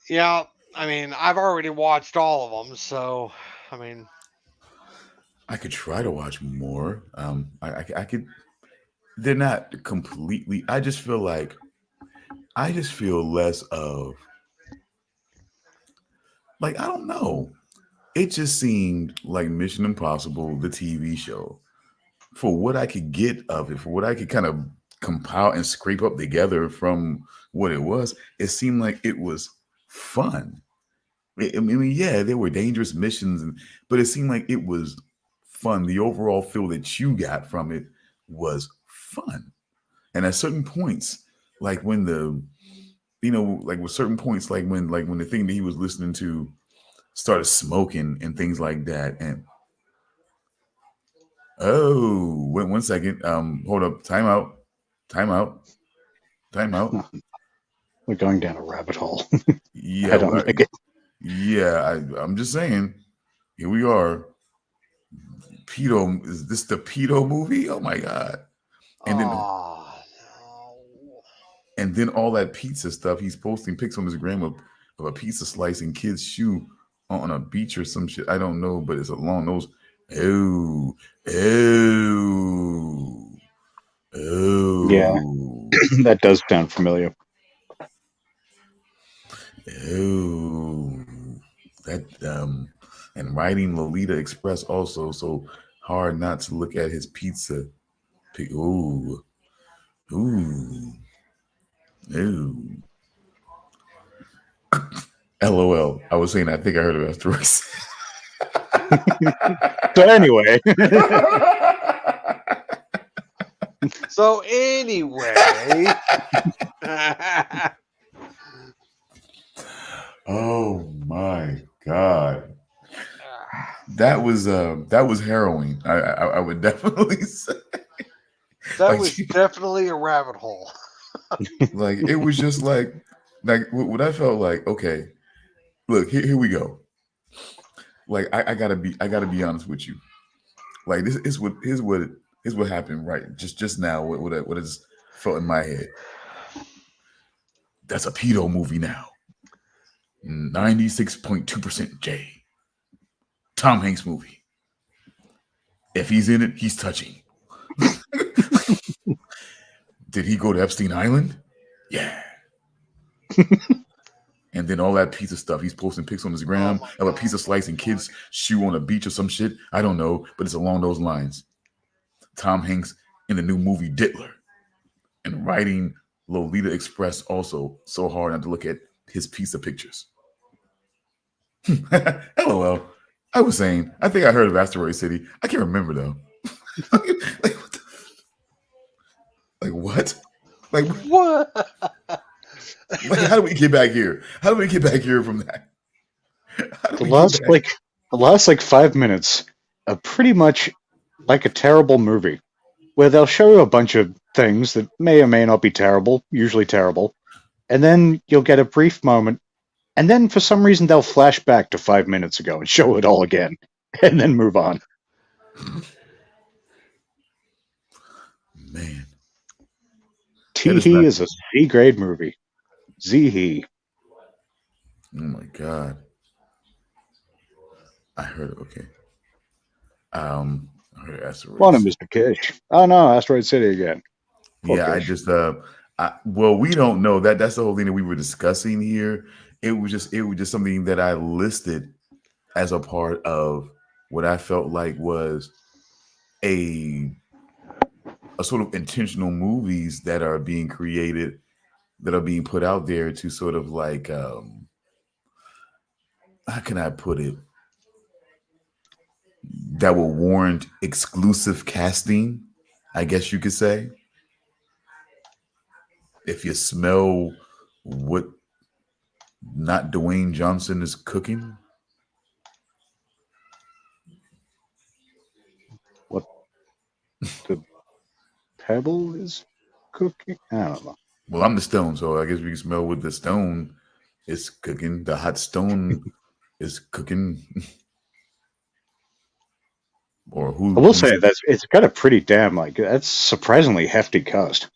Yeah, I mean, I've already watched all of them, so I mean, I could try to watch more. I could. They're not completely. I just feel less of. Like, I don't know. It just seemed like Mission Impossible, the TV show, for what I could get of it, for what I could kind of compile and scrape up together from what it was, it seemed like it was fun. I mean, yeah, there were dangerous missions, but it seemed like it was fun. The overall feel that you got from it was fun. And at certain points, like when with certain points, like when the thing that he was listening to started smoking and things like that. And wait 1 second. Hold up. Time out. We're going down a rabbit hole. Yeah, I don't like it. I'm just saying. Here we are. Pedo, is this the pedo movie? Oh my god! And then Oh, no. and then all that pizza stuff. He's posting pics on his gram of a pizza slice in kid's shoe on a beach or some shit. I don't know, but it's along those. Oh, oh, Yeah, oh, that does sound familiar. oh. That and riding Lolita Express also. So hard not to look at his pizza. Ooh, ooh, ooh. LOL. I was saying I think I heard of asteroids. So anyway, So anyway, Oh my god, that was harrowing. I would definitely say that like was definitely a rabbit hole. like it was just like what I felt like. Okay, look here we go. Like I gotta be honest with you. Like this is here's what happened right just now. What I just felt in my head. That's a pedo movie now. 96.2% J. Tom Hanks movie. If he's in it, he's touching. Did he go to Epstein Island? Yeah. And then all that pizza stuff. He's posting pics on his gram of a pizza slice and kids' shoe on a beach or some shit. I don't know, but it's along those lines. Tom Hanks in the new movie Dittler. And writing Lolita Express also so hard not to look at his pizza pictures. LOL. I was saying, I think I heard of Asteroid City. I can't remember though. Like what? Like What? Like, how do we get back here? How do we get back here from that? the last 5 minutes are pretty much like a terrible movie, where they'll show you a bunch of things that may or may not be terrible, usually terrible, and then you'll get a brief moment, and then for some reason they'll flash back to 5 minutes ago and show it all again, and then move on. Man. TEE is a C-grade movie. Z-HE. Oh my god. I heard it. Okay. I heard Asteroid. Morning, Mr. Kish. Oh no, Asteroid City again. Poor Yeah, Kish. I just well, we don't know that. That's the whole thing that we were discussing here. It was just something that I listed as a part of what I felt like was a sort of intentional movies that are being created, that are being put out there to sort of like how can I put it, that will warrant exclusive casting, I guess you could say. If you smell what not Dwayne Johnson is cooking. What the pebble is cooking? I don't know. Well, I'm the stone, so I guess we can smell what the stone is cooking. The hot stone is cooking. Or who? I will say that it's got a pretty damn that's surprisingly hefty cast.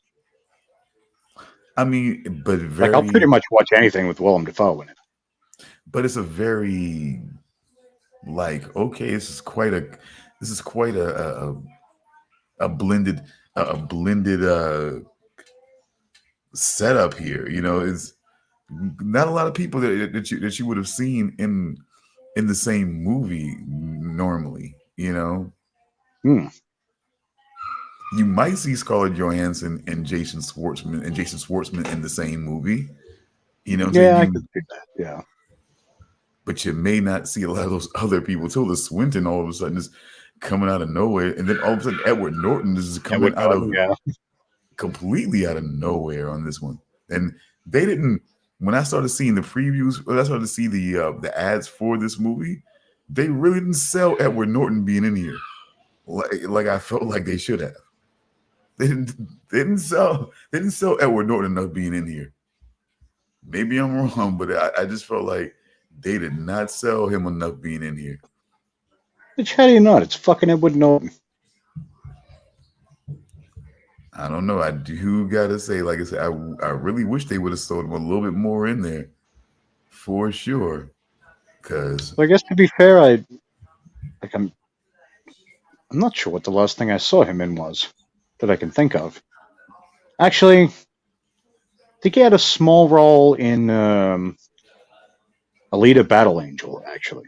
I mean, but very. Like I'll pretty much watch anything with Willem Dafoe in it. But it's a very okay. This is quite a blended setup here. You know, it's not a lot of people that you would have seen in the same movie normally. You know. You might see Scarlett Johansson and Jason Schwartzman in the same movie. You know, yeah, I could see that. Yeah, but you may not see a lot of those other people. Tilda Swinton all of a sudden is coming out of nowhere, and then all of a sudden Edward Norton is coming completely out of nowhere on this one. And they didn't. When I started seeing the previews, when I started to see the ads for this movie, they really didn't sell Edward Norton being in here like I felt like they should have. They didn't sell Edward Norton enough being in here. Maybe I'm wrong, but I just felt like they did not sell him enough being in here. Which, how do you not? It's fucking Edward Norton. I don't know. I do gotta say, like I said, I really wish they would have sold him a little bit more in there, for sure. Because So I guess to be fair, I'm not sure what the last thing I saw him in was that I can think of. Actually, I think he had a small role in Alita Battle Angel, actually.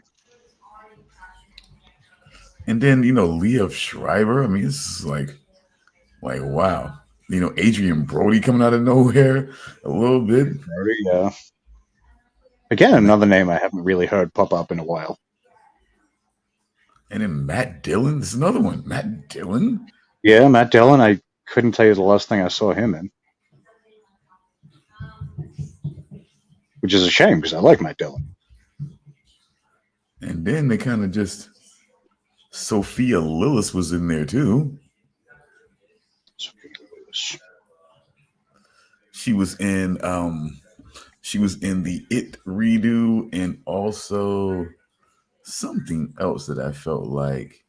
and then Liev Schreiber. I mean, it's like wow. Adrian Brody coming out of nowhere a little bit. Yeah. Again, another name I haven't really heard pop up in a while. And then Matt Dillon. This is another one. Matt Dillon. Yeah, Matt Dillon. I couldn't tell you the last thing I saw him in. Which is a shame because I like Matt Dillon. And then they kind of just Sophia Lillis was in there too. She was in the It redo and also something else that I felt like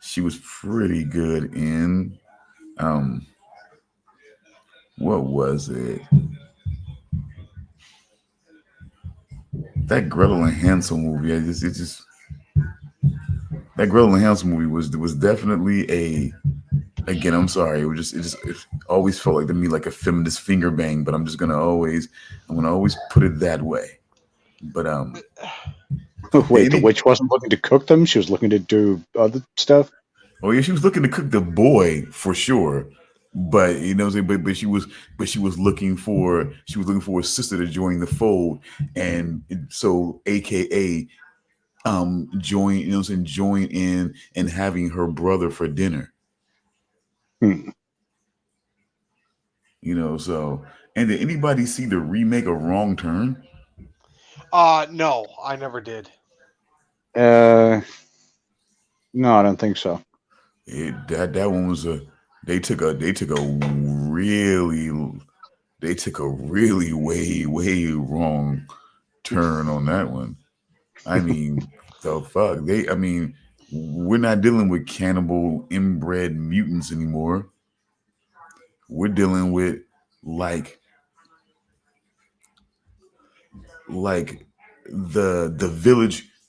she was pretty good in. What was it? That Gretel and Hansel movie. That Gretel and Hansel movie was definitely a. Again, I'm sorry. It always felt like to me like a feminist finger bang, but I'm gonna always put it that way. But Wait, the witch wasn't looking to cook them; she was looking to do other stuff. Oh yeah, she was looking to cook the boy for sure. But but she was looking for a sister to join the fold, and so AKA join in and having her brother for dinner. So, and did anybody see the remake of Wrong Turn? No, I never did. No, I don't think so. That one was they took a really way wrong turn on that one. I mean, the fuck we're not dealing with cannibal inbred mutants anymore. We're dealing with like the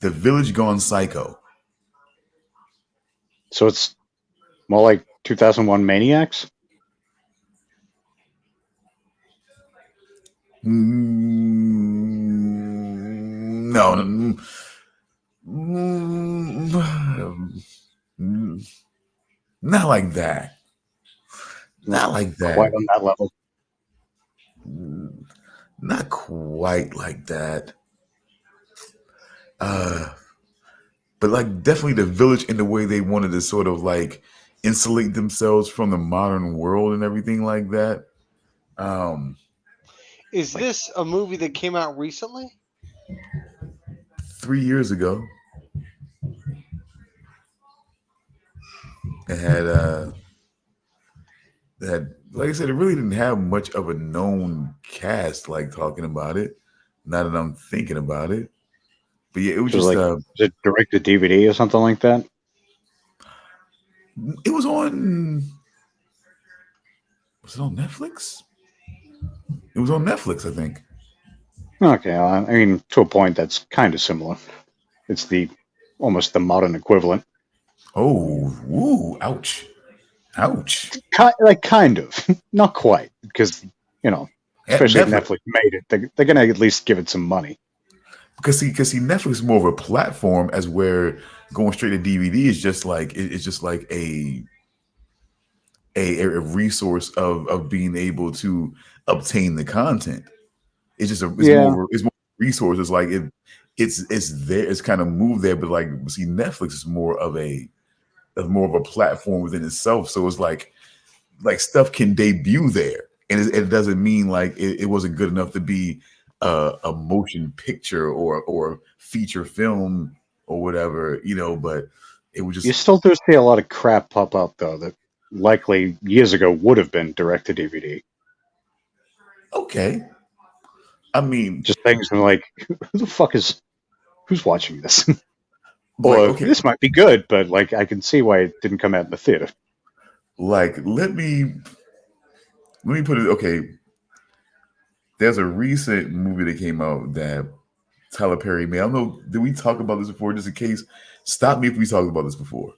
village gone psycho. So it's more like 2001 Maniacs? No. Not like that. Not like that. Quite on that level. Not quite like that. But like definitely the village in the way they wanted to sort of like insulate themselves from the modern world and everything like that. Is this a movie that came out recently? 3 years ago. It had like I said, it really didn't have much of a known cast like talking about it. Now that I'm thinking about it. But yeah, it was just was it direct to DVD or something like that? It was on. Was it on Netflix? It was on Netflix, I think. Okay, I mean, to a point, that's kind of similar. It's almost the modern equivalent. Oh, woo! Ouch! Kind of, not quite, because especially if Netflix made it, they're gonna at least give it some money. Because see, Netflix is more of a platform, as where going straight to DVD is just like it's just like a resource of being able to obtain the content. It's just more resources. Like it's there. It's kind of moved there, but like see, Netflix is more of a platform within itself. So it's like stuff can debut there, and it doesn't mean like it wasn't good enough to be a motion picture or feature film or whatever, but it was just. You still do see a lot of crap pop up though that likely years ago would have been direct to DVD. Okay. I mean, Just things like, who the fuck is who's watching this? like, Or okay, this might be good, but like I can see why it didn't come out in the theater. like let me put it. Okay, there's a recent movie that came out that Tyler Perry made. I don't know. Did we talk about this before? Just in case, stop me if we talked about this before.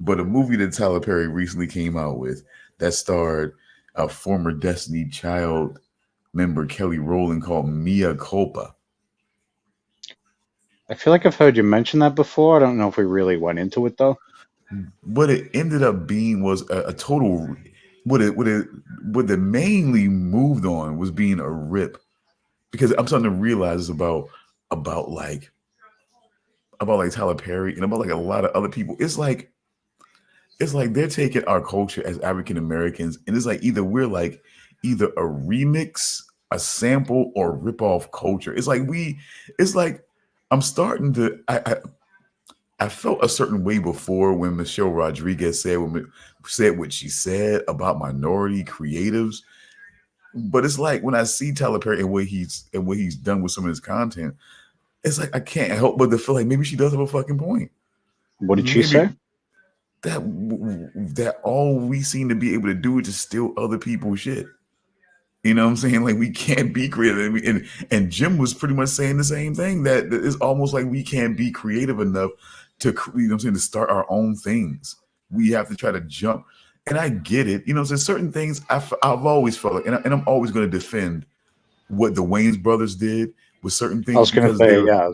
But a movie that Tyler Perry recently came out with that starred a former Destiny Child member, Kelly Rowland, called Mea Culpa. I feel like I've heard you mention that before. I don't know if we really went into it though. What it ended up being was a total. What it mainly moved on was being a rip, because I'm starting to realize about like Tyler Perry and about like a lot of other people. It's like they're taking our culture as African Americans, and it's like either a remix, a sample, or rip off culture. It's like I'm starting to I felt a certain way before when Michelle Rodriguez said what she said about minority creatives. But it's like when I see Tyler Perry and what he's done with some of his content, it's like I can't help but to feel like maybe she does have a fucking point. What did she Maybe say? that all we seem to be able to do is just steal other people's shit. You know what I'm saying? Like we can't be creative. And Jim was pretty much saying the same thing, that it's almost like we can't be creative enough to, you know what I'm saying, to start our own things. We have to try to jump. And I get it. You know, there's certain things I've always felt like, and I'm always going to defend what the Wayans brothers did with certain I was things going to because say, yeah,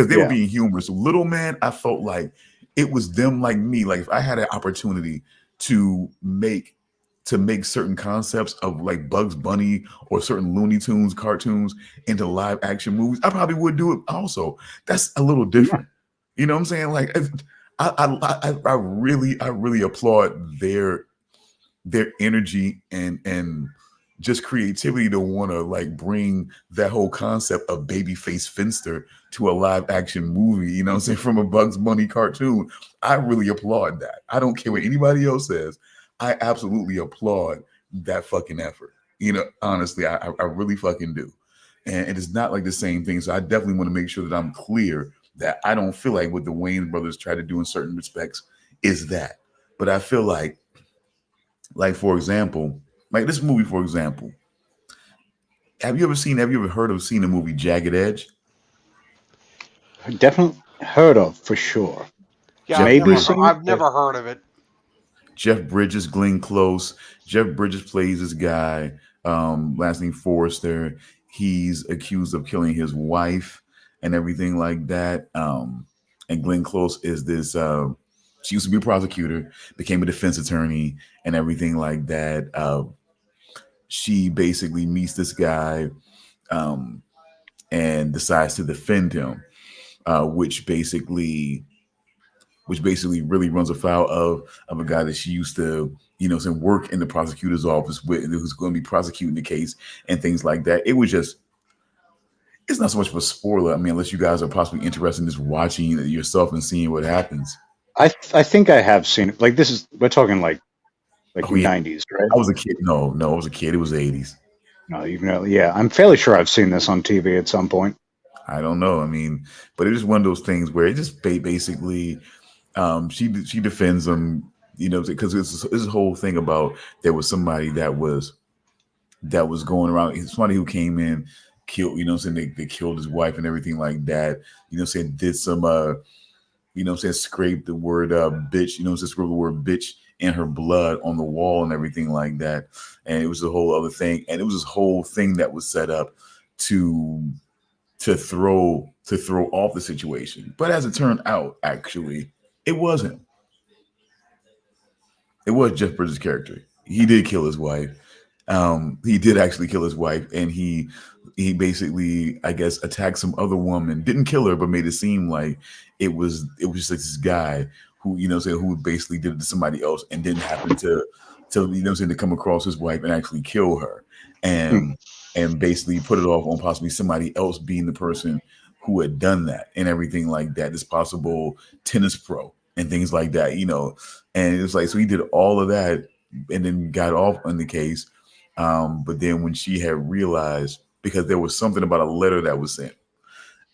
they were yeah. being humorous. Little Man, I felt like it was them like me. Like if I had an opportunity to make certain concepts of like Bugs Bunny or certain Looney Tunes cartoons into live action movies, I probably would do it also. That's a little different. You know what I'm saying? Like I really applaud their energy and just creativity to want to like bring that whole concept of babyface Finster to a live action movie, you know what I'm saying, from a Bugs Bunny cartoon. I really applaud that. I don't care what anybody else says. I absolutely applaud that fucking effort. You know, honestly, I really fucking do. And it is not like the same thing. So I definitely want to make sure that I'm clear that I don't feel like what the Wayans brothers try to do in certain respects is that. But I feel like for example, like this movie, for example, have you ever heard of seen the movie Jagged Edge? Definitely heard of for sure. Yeah, Jeff Bridges, I've never heard of it. Jeff Bridges, Glenn Close. Jeff Bridges plays this guy, last name Forrester. He's accused of killing his wife and everything like that. And Glenn Close is this. She used to be a prosecutor, became a defense attorney, and everything like that. She basically meets this guy and decides to defend him, which basically really runs afoul of a guy that she used to, you know, work in the prosecutor's office with, and who's going to be prosecuting the case and things like that. It's not so much of a spoiler. I mean, unless you guys are possibly interested in just watching it yourself and seeing what happens. I think I have seen it. Like we're talking like Oh, yeah. 90s, right? I was a kid. No, I was a kid. It was 80s. No, yeah, I'm fairly sure I've seen this on TV at some point. I don't know. I mean, but it's just one of those things where it just basically, she defends him, you know, because it's this whole thing about there was somebody that was going around. It's somebody who came in, killed, you know what I'm saying, they killed his wife and everything like that. You know what I'm saying, did some you know what I'm saying, scraped the word bitch, you know what I'm saying, scraped the word bitch in her blood on the wall and everything like that. And it was a whole other thing. And it was this whole thing that was set up to throw off the situation. But as it turned out, actually, it wasn't. It was Jeff Bridges' character. He did kill his wife. He did actually kill his wife, and he basically, I guess, attacked some other woman. Didn't kill her, but made it seem like it was just like this guy who, you know, who basically did it to somebody else and didn't happen to you know, to come across his wife and actually kill her, and basically put it off on possibly somebody else being the person who had done that and everything like that. This possible tennis pro and things like that, you know. And it was like, so he did all of that and then got off on the case. But then when she had realized, because there was something about a letter that was sent,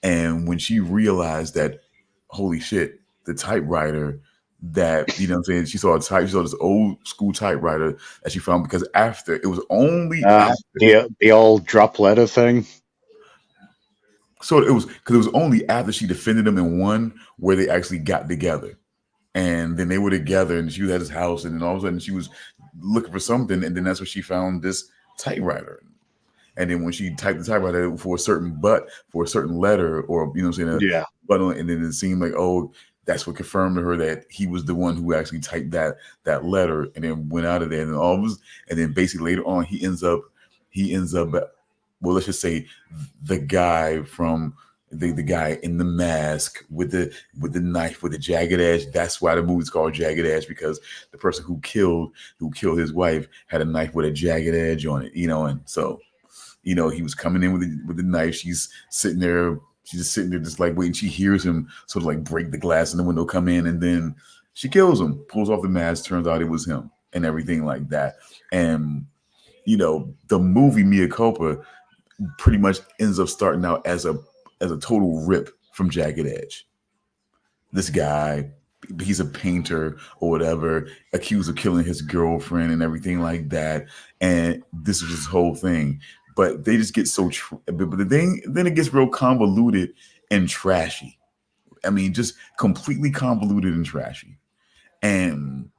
and when she realized that, holy shit, the typewriter that, you know what I'm saying, she saw this old school typewriter that she found, because after it was only after, the old drop letter thing. so it was because it was only after she defended him in one where they actually got together. And then they were together, and she was at his house, and then all of a sudden she was looking for something, and then that's when she found this typewriter. And then when she typed the typewriter for a certain letter, or, you know what I'm saying, Yeah. button, and then it seemed like, oh, that's what confirmed to her that he was the one who actually typed that letter, and then went out of there. And then basically later on he ends up, well, let's just say the guy from the guy in the mask with the knife with the jagged edge. That's why the movie's called Jagged Edge, because the person who killed his wife had a knife with a jagged edge on it, you know. And so, you know, he was coming in with the knife. She's just sitting there just like waiting. She hears him sort of like break the glass in the window, come in, and then she kills him, pulls off the mask, turns out it was him, and everything like that. And, you know, the movie Mea Culpa pretty much ends up starting out as a total rip from Jagged Edge. This guy, he's a painter or whatever, accused of killing his girlfriend and everything like that. And this is his whole thing. But they just get so, but then it gets real convoluted and trashy. I mean, just completely convoluted and trashy, and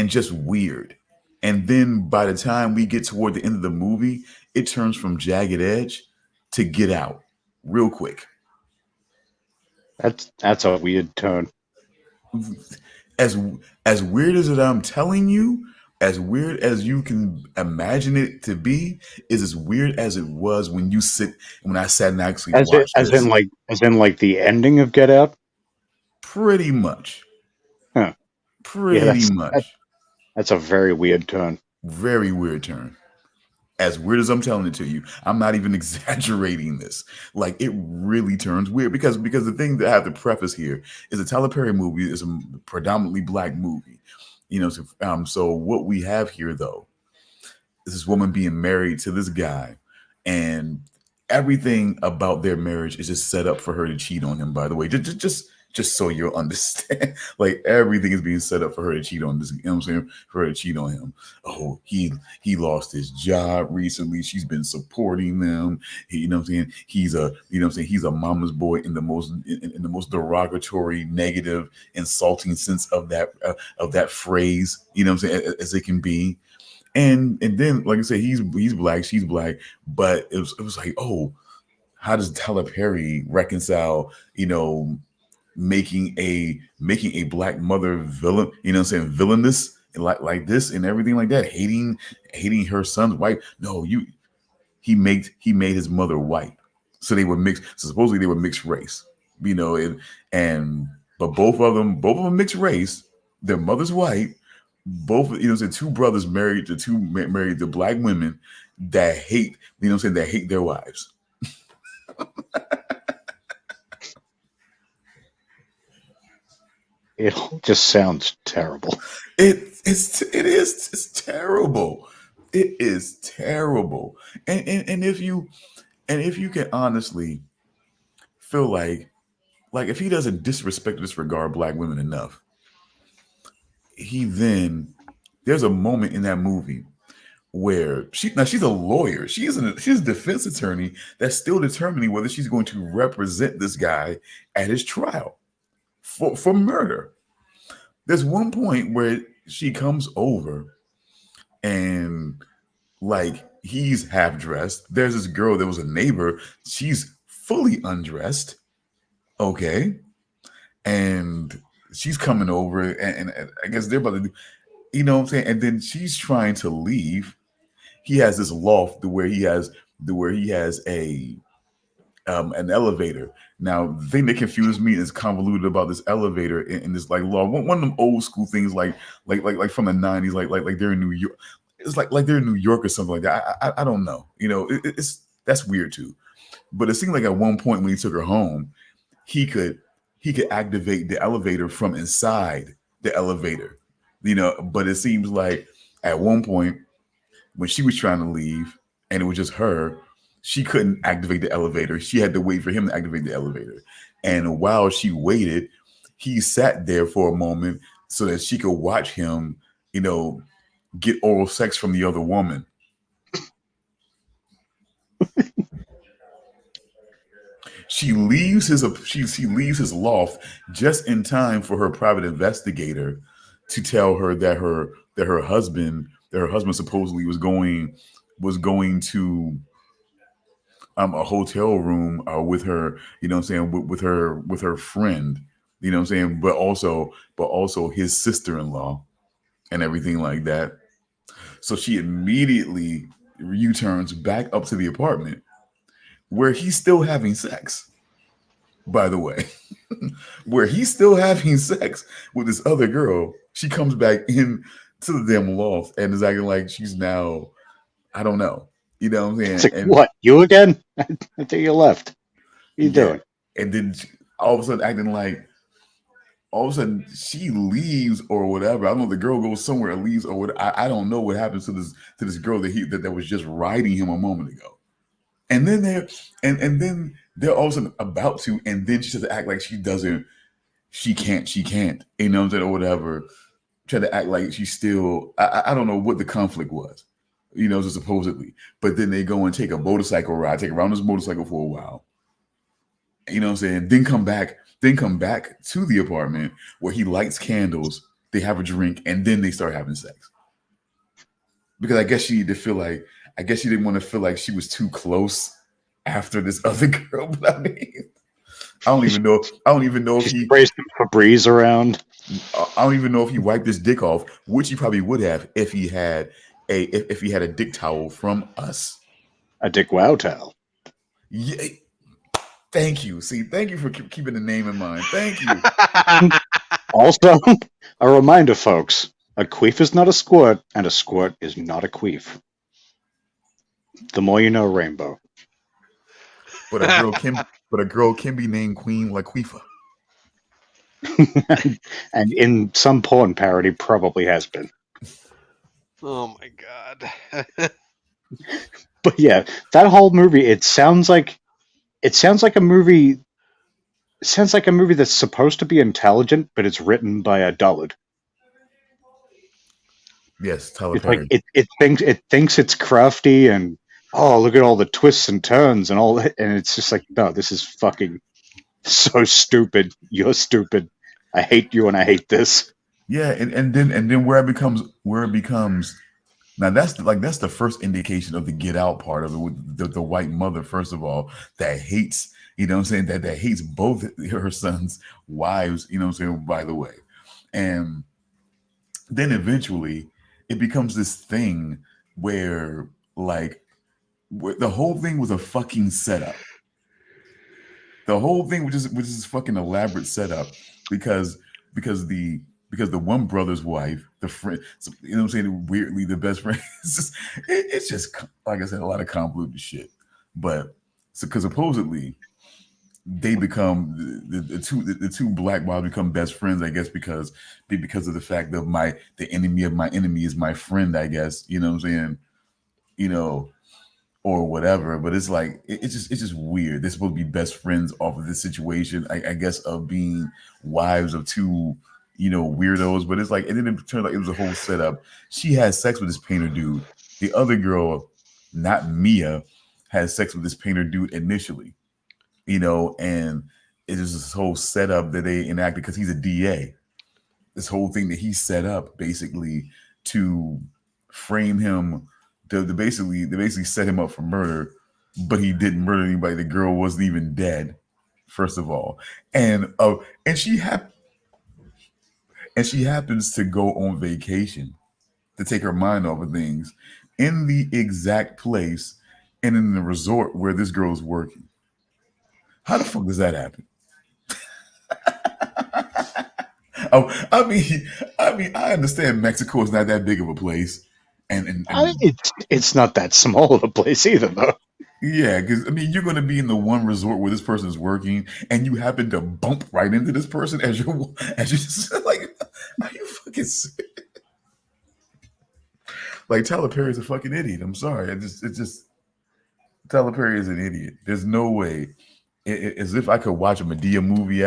just weird. And then by the time we get toward the end of the movie, it turns from Jagged Edge to Get Out real quick. That's a weird turn. As weird as it, I'm telling you, as weird as you can imagine it to be, is as weird as it was when I sat and actually watched this. As in like the ending of Get Out. Pretty much. Huh. Pretty much. That's a very weird turn. Very weird turn. As weird as I'm telling it to you, I'm not even exaggerating this. Like, it really turns weird, because the thing that I have to preface here is a Tyler Perry movie is a predominantly black movie. You know, so what we have here, though, is this woman being married to this guy, and everything about their marriage is just set up for her to cheat on him, by the way. Just so you'll understand, like, everything is being set up for her to cheat on this. You know what I'm saying? For her to cheat on him. Oh, he lost his job recently. She's been supporting them. You know what I'm saying? He's a mama's boy in the most derogatory, negative, insulting sense of that phrase. You know what I'm saying? As it can be. And then, like I said, he's black, she's black, but it was like, oh, how does Tyler Perry reconcile, you know, making a black mother villain, you know what I'm saying, villainous like this and everything like that, hating her son's wife? No, he made his mother white, so they were mixed. So supposedly they were mixed race, you know, but both of them mixed race. Their mother's white. Both, you know, the two brothers married to black women that hate, you know what I'm saying, that hate their wives. It just sounds terrible. It's terrible. It is terrible. And if you can honestly feel like if he doesn't disrespect or disregard black women enough, there's a moment in that movie where she's a lawyer. She's a defense attorney that's still determining whether she's going to represent this guy at his trial for murder. There's one point where she comes over and, like, he's half dressed. There's this girl that was a neighbor. She's fully undressed. Okay. And she's coming over, and I guess they're about to do, you know what I'm saying? And then she's trying to leave. He has this loft where he has an elevator. Now, the thing that confuses me is convoluted about this elevator in this, like, law. One of them old school things, like from the 90s, like they're in New York. It's like they're in New York or something like that. I don't know. You know, that's weird too. But it seemed like at one point when he took her home, he could activate the elevator from inside the elevator. But it seems like at one point when she was trying to leave and it was just her, she couldn't activate the elevator. She had to wait for him to activate the elevator. And while she waited, he sat there for a moment so that she could watch him, get oral sex from the other woman. She leaves his loft just in time for her private investigator to tell her that her husband supposedly was going to a hotel room with her, with her friend, but also his sister-in-law and everything like that. So she immediately U-turns back up to the apartment where he's still having sex, by the way. Where he's still having sex with this other girl. She comes back in to the damn loft and is acting like she's now, I don't know. You know what I'm saying? It's like, what, you again? I think you left. What you doing? And then all of a sudden she leaves or whatever. I don't know, the girl goes somewhere and leaves or what. I don't know what happens to this girl that was just riding him a moment ago. And then they're all of a sudden about to, and then she has to act like she can't, or whatever. Try to act like she's still, I don't know what the conflict was, supposedly. But then they go and take a motorcycle ride, take around this motorcycle for a while. Then come back to the apartment where he lights candles, they have a drink, and then they start having sex. Because I guess she didn't want to feel like she was too close after this other girl. But I mean, I don't even know if he sprayed some Febreze around. I don't even know if he wiped his dick off, which he probably would have if he had a dick towel from us. A dick wow towel. Yeah. Thank you. See, thank you for keeping the name in mind. Thank you. Also, a reminder, folks: a queef is not a squirt, and a squirt is not a queef. The more you know, Rainbow. But a girl can be named Queen Laquifa. And in some porn parody, probably has been. Oh my god! But yeah, that whole movie, it sounds like a movie. It sounds like a movie that's supposed to be intelligent, but it's written by a dullard. Yes, Tyler It's Perry. like it thinks it's crafty and look at all the twists and turns and all that, and it's just like, no, this is fucking so stupid. You're stupid. I hate you and I hate this. Yeah, and then where it becomes now that's the first indication of the Get Out part of it with the white mother, first of all, that hates, that hates both her sons' wives, by the way. And then eventually it becomes this thing where the whole thing was a fucking setup. The whole thing, which is fucking elaborate setup, because the one brother's wife, the friend, weirdly the best friend, it's just like I said, a lot of convoluted shit. But because supposedly they become the two black wives become best friends, I guess, because of the fact that the enemy of my enemy is my friend, I guess, or whatever. But it's like it's just weird. They're supposed to be best friends off of this situation, I guess, of being wives of two weirdos. But it's like, and then it turned out it was a whole setup. She has sex with this painter dude. The other girl, not Mia, has sex with this painter dude initially, and it is this whole setup that they enacted because he's a DA. This whole thing that he set up basically to frame him. They basically set him up for murder, but he didn't murder anybody. The girl wasn't even dead, first of all, and she happens to go on vacation to take her mind off of things in the exact place and in the resort where this girl is working. How the fuck does that happen? I mean, I understand Mexico is not that big of a place. And it's not that small of a place either, though. Yeah, because you're going to be in the one resort where this person is working, and you happen to bump right into this person as you're just like, are you fucking sick? Like Tyler Perry's a fucking idiot. I'm sorry. It's just Tyler Perry is an idiot. There's no way. As if I could watch a Medea movie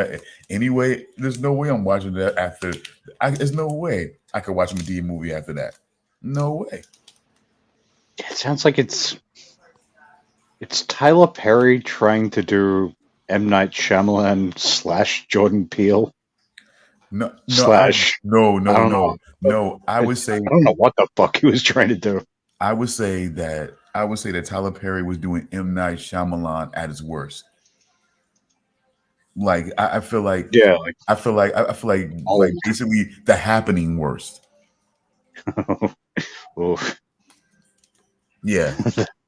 anyway. There's no way I'm watching that after. There's no way I could watch a Medea movie after that. No way. It sounds like it's Tyler Perry trying to do M. Night Shyamalan / Jordan Peele. No, Slash. No. I would say I don't know what the fuck he was trying to do. I would say that Tyler Perry was doing M. Night Shyamalan at his worst. Like I feel like I feel like basically The Happening worst. Oof. Yeah.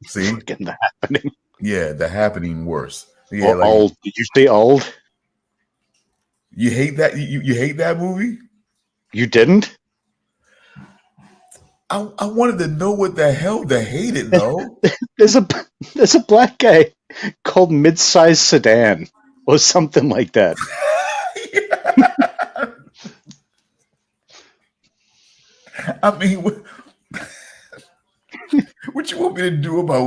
See? Fucking The Happening. Yeah, The Happening worst. Yeah, Old. Did you say Old? You hate that? You hate that movie? You didn't? I wanted to know what the hell to hate it though. There's a black guy called Midsize Sedan or something like that. I mean, what you want me to do about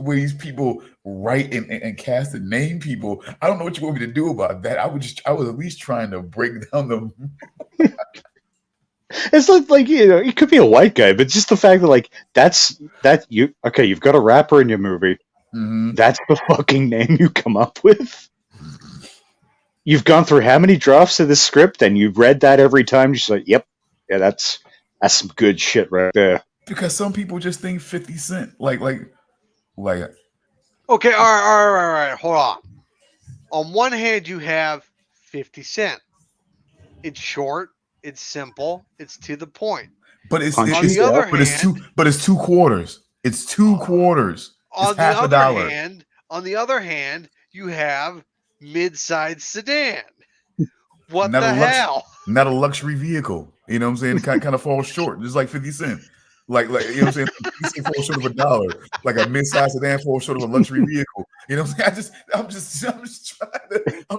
where these people write and cast and name people? I don't know what you want me to do about that. I was at least trying to break down the. It's like it could be a white guy, but just the fact that you've got a rapper in your movie. Mm-hmm. That's the fucking name you come up with. You've gone through how many drafts of this script, and you've read that every time. You're just like, yep, yeah, that's some good shit right there. Because some people just think 50 Cent, like. Okay, all right. Hold on. On one hand, you have 50 Cent. It's short. It's simple. It's to the point. But it's on the other hand, it's 2 quarters. It's 2 quarters. On the other hand, you have mid-size sedan. What the hell? Not a luxury vehicle. You know what I'm saying? It kind of falls short, just like 50 Cent. Like you know what I'm saying? 50 Cent falls short of $1. Like a mid-size sedan falls short of a luxury vehicle. You know what I'm saying? I'm just trying to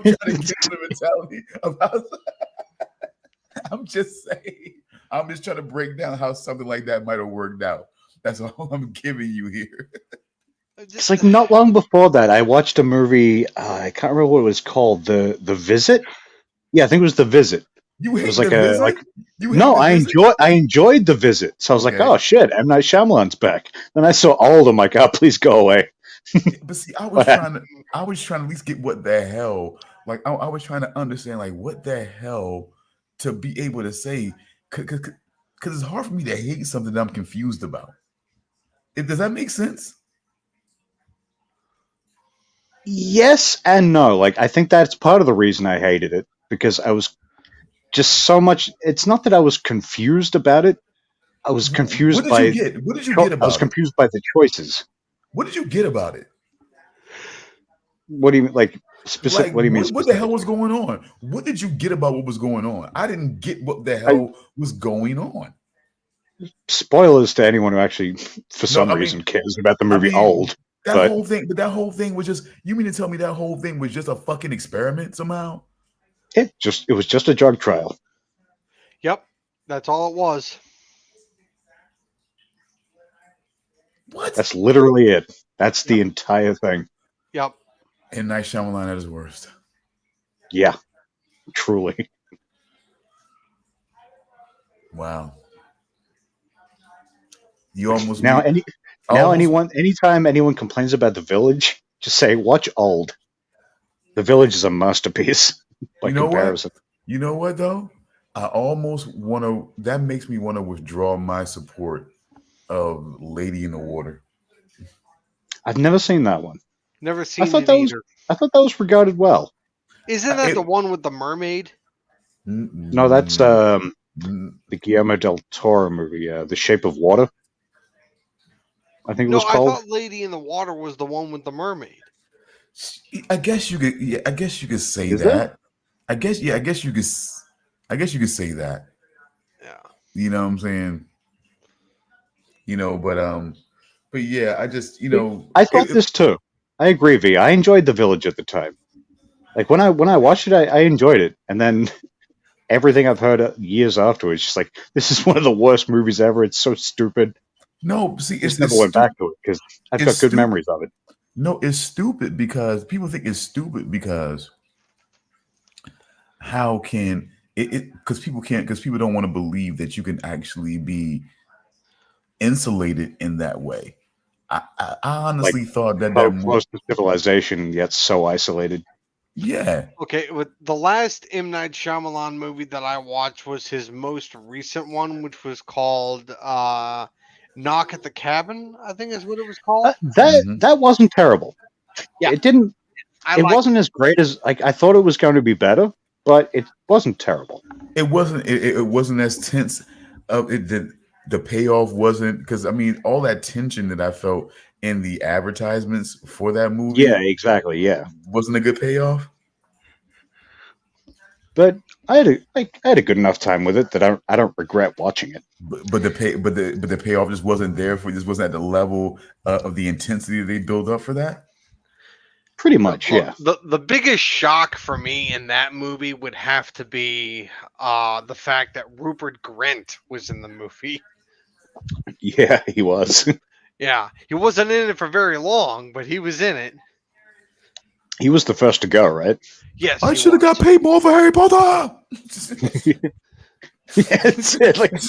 get the mentality of how. I'm just trying to break down how something like that might have worked out. That's all I'm giving you here. It's like not long before that, I watched a movie. I can't remember what it was called. The Visit. Yeah, I think it was The Visit. You hate it was like The Visit? I enjoyed The Visit. So I was like, oh shit, M. Night Shyamalan's back. Then I saw Old. I'm like, oh, please go away. But see, I was trying to at least get what the hell. Like I was trying to understand, like what the hell to be able to say, because it's hard for me to hate something that I'm confused about. Does that make sense? Yes and no. Like, I think that's part of the reason I hated it, because I was just so much. It's not that I was confused about it. I was confused What did you get about it? I was confused by the choices. What did you get about it? What do you mean, like? What do you mean? What the hell was going on? What did you get about what was going on? I didn't get what the hell was going on. Spoilers to anyone who actually, for some reason, cares about the movie Old. That whole thing was just. You mean to tell me that whole thing was just a fucking experiment somehow? It was just a drug trial. Yep, that's all it was. What? That's literally it. That's the entire thing. Yep. And Night Shyamalan at his worst. Yeah, truly. Wow. You almost anytime anyone complains about The Village, just say watch Old. The Village is a masterpiece by comparison. You know what though? I almost want to. That makes me want to withdraw my support of Lady in the Water. I've never seen that one. Never seen I thought it either. I thought that was regarded well. Isn't that the one with the mermaid? No, that's the Guillermo del Toro movie, The Shape of Water. I think it was called. I thought Lady in the Water was the one with the mermaid. I guess you could. Yeah, I guess you could say Is that. it? I guess you could. I guess you could say that. Yeah. You know what I'm saying? But yeah, I just I thought this too. I agree, V. I enjoyed The Village at the time. Like when I watched it, I enjoyed it, and then everything I've heard years afterwards, just like, this is one of the worst movies ever. It's so stupid. No, see, Just never went back to it because I've got good memories of it. No, it's stupid because people think it's stupid because how can it? Because people can't. Because people don't want to believe that you can actually be insulated in that way. I honestly thought that so close to civilization, yet so isolated. Yeah. Okay, with the last M. Night Shyamalan movie that I watched was his most recent one, which was called Knock at the Cabin, I think is what it was called. That wasn't terrible. Yeah. It didn't. It wasn't as great as I thought it was going to be better, but it wasn't terrible. It wasn't. It wasn't as tense. The payoff wasn't, because I mean all that tension that I felt in the advertisements for that movie. Yeah, exactly. Yeah, wasn't a good payoff. But I had a good enough time with it that I don't regret watching it. But the payoff just wasn't there for. Just wasn't at the level of the intensity they build up for that. Pretty much, yeah. The biggest shock for me in that movie would have to be the fact that Rupert Grint was in the movie. Yeah, he was. Yeah, he wasn't in it for very long, but he was in it. He was the first to go, right? Yes. I should have got paid more for Harry Potter. Yeah, it's it. Like,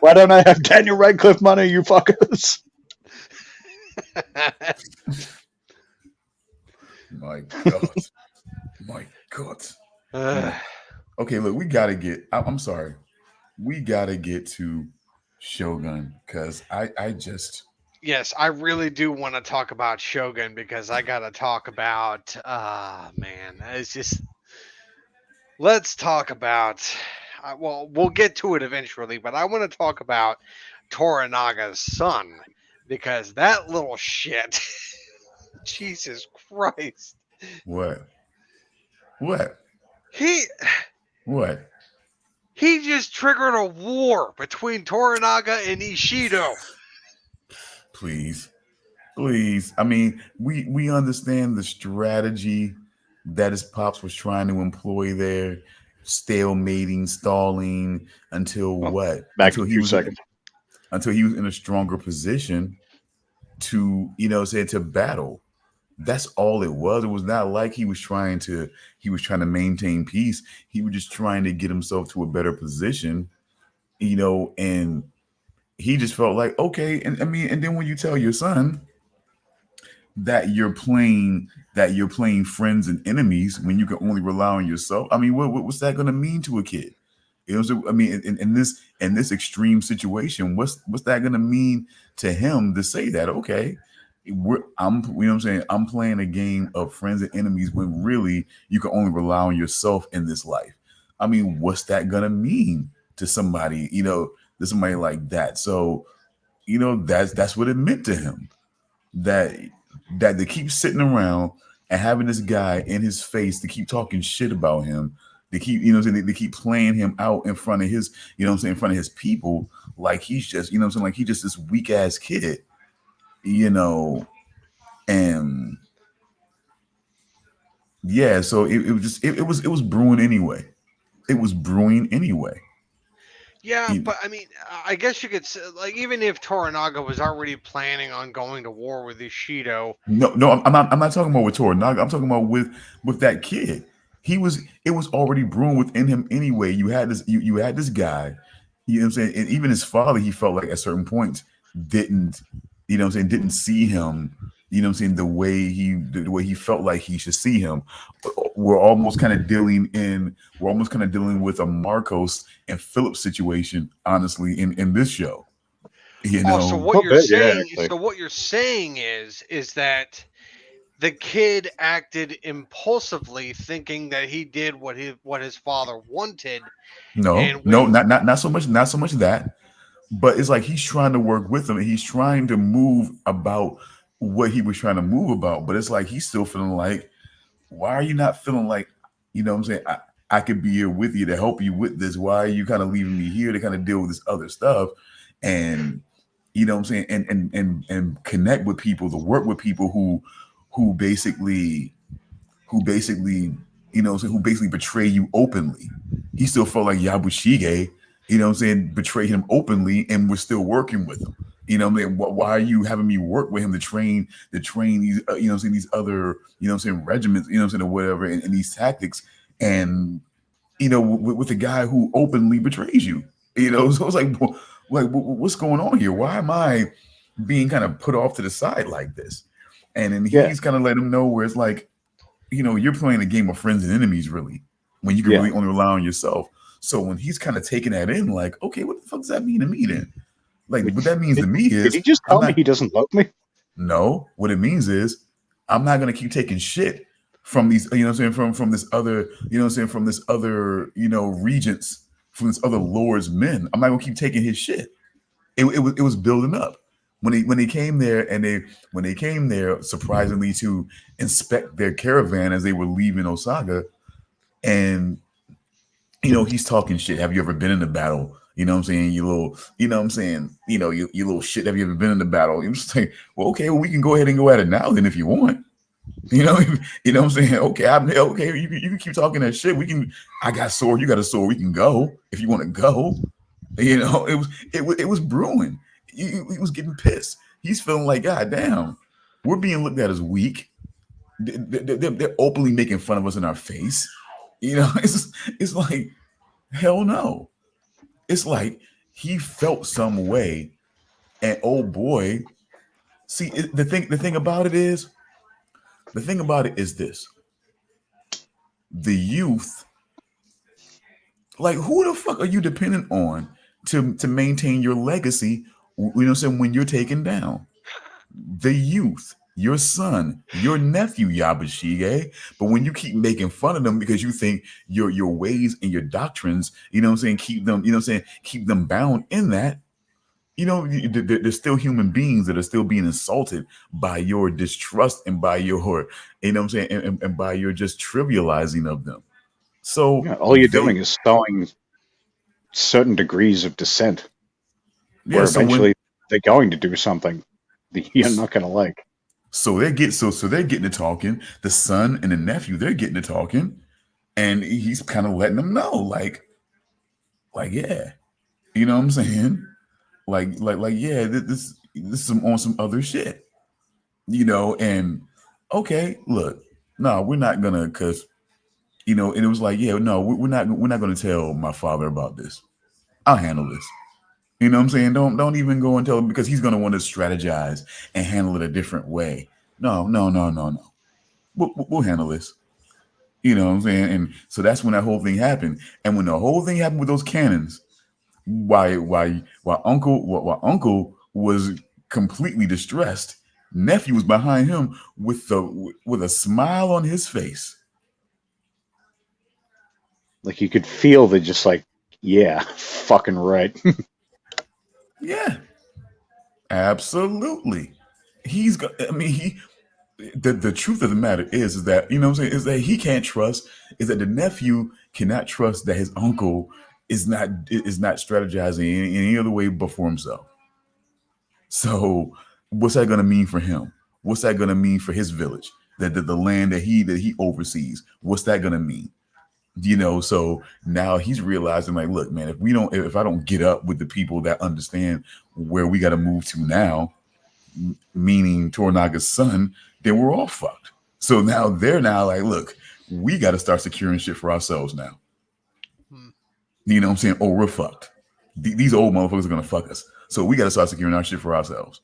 why don't I have Daniel Radcliffe money, you fuckers? My God. My God. Okay, look, we got to get, I'm sorry. We got to get to Shogun because I just. Yes, I really do want to talk about Shogun because I got to talk about, man, it's just, let's talk about, well, we'll get to it eventually, but I want to talk about Toranaga's son because that little shit, Jesus Christ. What? He just triggered a war between Toranaga and Ishido. Please. I mean, we understand the strategy that his pops was trying to employ there, stalemating, stalling until what? Back in a few seconds. Until he was in a stronger position to, to battle. That's all it was. It was not like he was trying to maintain peace. He was just trying to get himself to a better position, and he just felt like, okay. And I mean, and then when you tell your son that you're playing friends and enemies when you can only rely on yourself, I mean, what's that going to mean to a kid? I mean, in this extreme situation, what's that going to mean to him to say that? Okay, I'm playing a game of friends and enemies when really you can only rely on yourself in this life. I mean, what's that going to mean to somebody? To somebody like that. So, that's what it meant to him. That they keep sitting around and having this guy in his face to keep talking shit about him. They keep, they keep playing him out in front of his, in front of his people, like he's just, like he's just this weak ass kid, and yeah. So it was brewing anyway. It was brewing anyway. Yeah, but I mean, I guess you could say, like, even if Toranaga was already planning on going to war with Ishido. No, I'm not talking about with Toranaga. I'm talking about with that kid. It was already brewing within him anyway. You had this guy, and even his father, he felt like at certain points didn't see him, the way he felt like he should see him. We're almost kind of dealing with a Marcos and Philip situation, honestly, in this show. So what you're saying is that the kid acted impulsively, thinking that he did what his father wanted. Not so much that, but it's like he's trying to work with him and he's trying to move about what he was trying to move about, but it's like he's still feeling like, why are you not feeling like, I could be here with you to help you with this? Why are you kind of leaving me here to kind of deal with this other stuff? And and connect with people, to work with people who basically betray you openly. he still felt like Yabushige, you know what I'm saying, betrayed him openly, and we're still working with him. You know what I mean? Why are you having me work with him to train these, you know what I'm saying, these other, you know what I'm saying, regiments, you know what I'm saying, or whatever, and these tactics, and, you know, with a guy who openly betrays you, you know? So it's like, what's going on here? Why am I being kind of put off to the side like this? And then he's kind of letting him know where it's like, you know, you're playing a game of friends and enemies, really, when you can really only rely on yourself. So when he's kind of taking that in, like, okay, what the fuck does that mean to me then? Like, what that means to me is, did he just tell me he doesn't love me? No, what it means is, I'm not gonna keep taking shit from these, you know what I'm saying, from this other, you know what I'm saying, from this other, you know, regents, from this other lord's men. I'm not gonna keep taking his shit. It was building up. When they came there, and when they came there surprisingly to inspect their caravan as they were leaving Osaka, and you know, he's talking shit. Have you ever been in a battle? You know what I'm saying? You little, you know what I'm saying? You know, you little shit. Have you ever been in a battle? I'm just like, well, okay, well, we can go ahead and go at it now then if you want. You know what I'm saying? Okay, okay, you can keep talking that shit. We can, I got a sword, you got a sword, we can go if you want to go. You know, it was brewing. He was getting pissed. He's feeling like, God damn, we're being looked at as weak. They're openly making fun of us in our face. You know, it's like, hell no. It's like he felt some way, and oh boy, see, the thing about it is this: the youth, like, who the fuck are you dependent on to maintain your legacy? You know what I'm saying? When you're taken down, the youth, your son, your nephew, Yabushige. But when you keep making fun of them because you think your ways and your doctrines, you know what I'm saying, keep them, you know what I'm saying, keep them bound in that, you know, there's still human beings that are still being insulted by your distrust and by your, you know what I'm saying, and by your just trivializing of them. So all you're doing is sowing certain degrees of dissent. Where eventually they're going to do something that you're not going to like. So they're getting to talking. The son and the nephew, they're getting to talking, and he's kind of letting them know, like, yeah, you know what I'm saying, like, yeah, this is on some other shit, you know, and okay, look, no, we're not gonna, cause, you know, and it was like, yeah, no, we're not gonna tell my father about this. I'll handle this. You know what I'm saying? Don't even go and tell him, because he's going to want to strategize and handle it a different way. No. We'll handle this. You know what I'm saying? And so that's when that whole thing happened. And when the whole thing happened with those cannons, why uncle was completely distressed, nephew was behind him with a smile on his face. Like, you could feel the just like, yeah, fucking right. Yeah, absolutely. He's got, I mean, the truth of the matter is that, you know what I'm saying, is that he can't trust, is that the nephew cannot trust that his uncle is not strategizing in any other way but for himself. So what's that going to mean for him? What's that going to mean for his village, that the land that he oversees? What's that going to mean? You know, so now he's realizing, like, look, man, if I don't get up with the people that understand where we got to move to now, meaning Toranaga's son, then we're all fucked. So now they're like, look, we got to start securing shit for ourselves now. You know what I'm saying? Oh, we're fucked. These old motherfuckers are going to fuck us. So we got to start securing our shit for ourselves.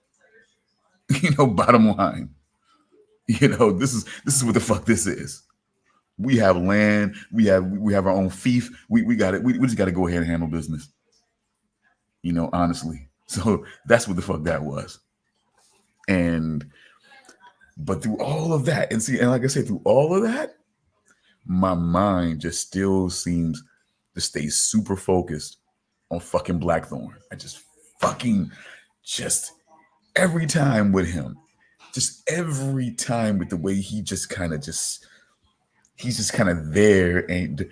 You know, bottom line, you know, this is what the fuck this is. We have land. We have our own fief. We got it. We just got to go ahead and handle business. You know, honestly. So that's what the fuck that was. But through all of that, and like I said, through all of that, my mind just still seems to stay super focused on fucking Blackthorn. I just every time with him, just every time with the way he just kind of he's just kind of there, and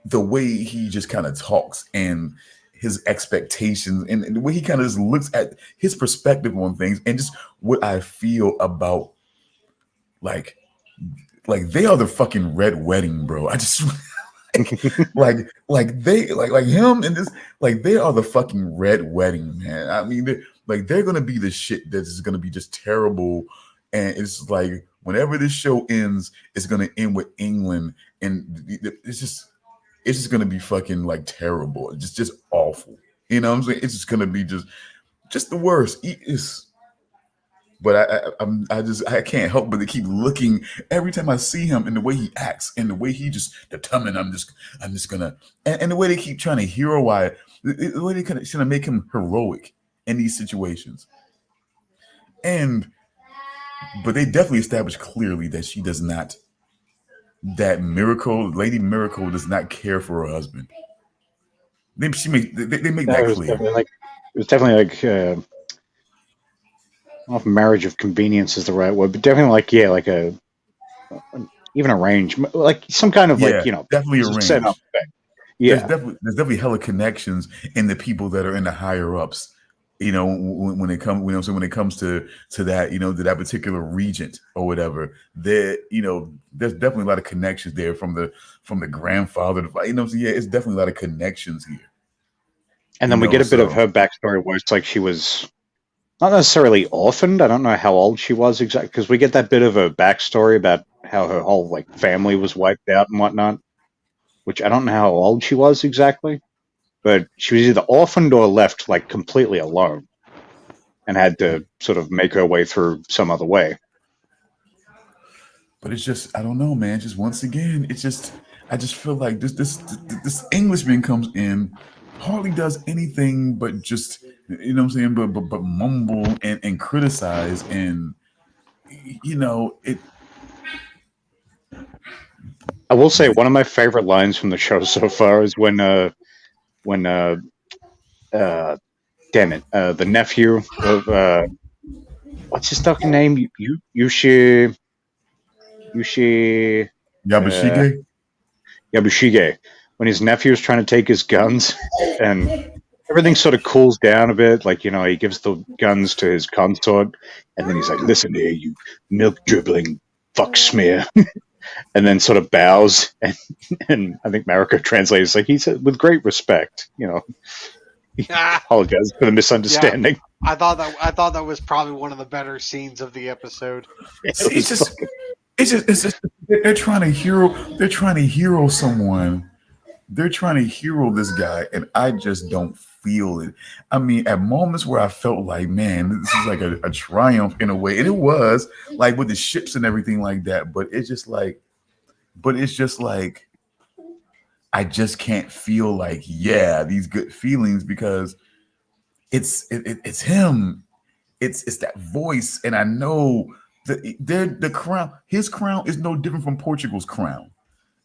the way he just kind of talks and his expectations and the way he kind of just looks at his perspective on things, and just what I feel about like they are the fucking red wedding, bro. I just like him and this, like they are the fucking red wedding, man. I mean, they're gonna be the shit that is gonna be just terrible, and it's like whenever this show ends, it's gonna end with England, and it's just gonna be fucking like terrible, just awful. You know what I'm saying? It's just gonna be just the worst. But I can't help but to keep looking every time I see him and the way he acts and the way he just determined I'm just gonna and the way they keep trying to heroize the way they kind of trying to make him heroic in these situations. But they definitely established clearly that Lady Miracle does not care for her husband. They make that clear. It was definitely like I don't know if marriage of convenience is the right word, but definitely like even arranged, like some kind of definitely arranged. Set up thing. Yeah, there's definitely hella connections in the people that are in the higher ups. When it comes to that, to that particular regent or whatever, there's definitely a lot of connections there from the grandfather. It's definitely a lot of connections here. And then we get a bit of her backstory where it's like she was not necessarily orphaned. I don't know how old she was exactly, because we get that bit of a backstory about how her whole family was wiped out and whatnot, which I don't know how old she was exactly, but she was either orphaned or left completely alone and had to sort of make her way through some other way. But it's just, I don't know, man. Just once again, I just feel like this Englishman comes in, hardly does anything but just, you know what I'm saying, but mumble and criticize, and it. I will say one of my favorite lines from the show so far is when the nephew of what's his fucking name? Yushi Yabushige. When his nephew is trying to take his guns, and everything sort of cools down a bit, he gives the guns to his consort, and then he's like, "Listen here, you milk dribbling fuck smear," and then sort of bows, and I think Mariko translates he said with great respect, he apologizes for the misunderstanding. Yeah, I thought that was probably one of the better scenes of the episode. It's just they're trying to hero someone. They're trying to hero this guy, and I just don't feel it. I mean, at moments where I felt like, man, this is like a triumph in a way, and it was with the ships and everything like that. But it's just like, I just can't feel these good feelings, because it's him, it's that voice, and I know that the crown. His crown is no different from Portugal's crown.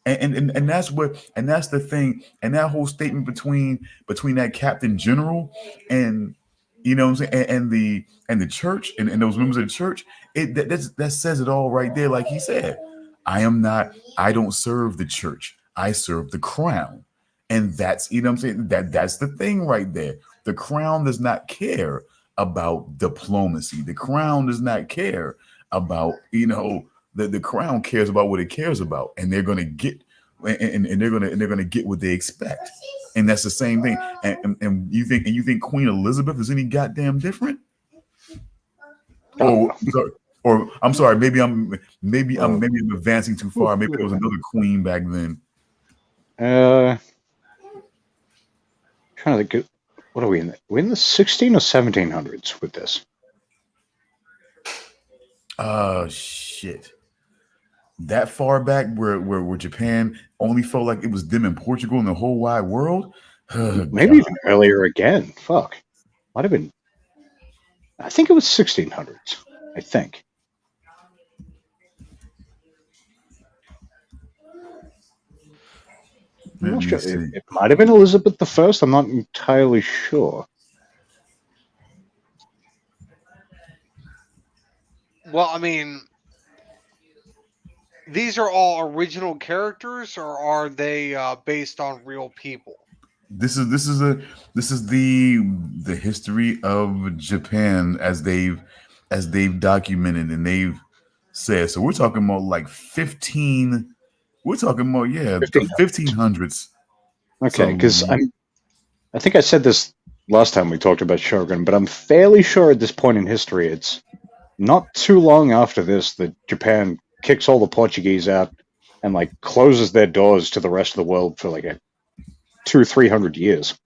And that's the thing, and that whole statement between that Captain General and what I'm saying, and the church and those members of the church, that says it all right there. Like he said, I don't serve the church, I serve the crown. And that's what I'm saying, that's the thing right there. The crown does not care about diplomacy. The crown does not care about the crown cares about what it cares about, and they're gonna get and they're gonna get what they expect, and that's the same thing. And you think Queen Elizabeth is any goddamn different? Or I'm sorry, maybe I'm advancing too far. Maybe there was another queen back then. Trying to think, what are we in? We're in the 16 or 1700s with this. Shit. That far back where Japan only felt like it was them in Portugal in the whole wide world? Maybe even earlier again. Fuck. Might have been. I think it was 1600s. I think. I'm not sure. It might have been Elizabeth I. I'm not entirely sure. Well, I mean, these are all original characters, or are they based on real people? This is the history of Japan as they've documented and they've said. So we're talking about 15 We're talking more, yeah, the 1500s. Okay, because I think I said this last time we talked about Shogun, but I'm fairly sure at this point in history, it's not too long after this that Japan kicks all the Portuguese out and like closes their doors to the rest of the world for like 200-300 years.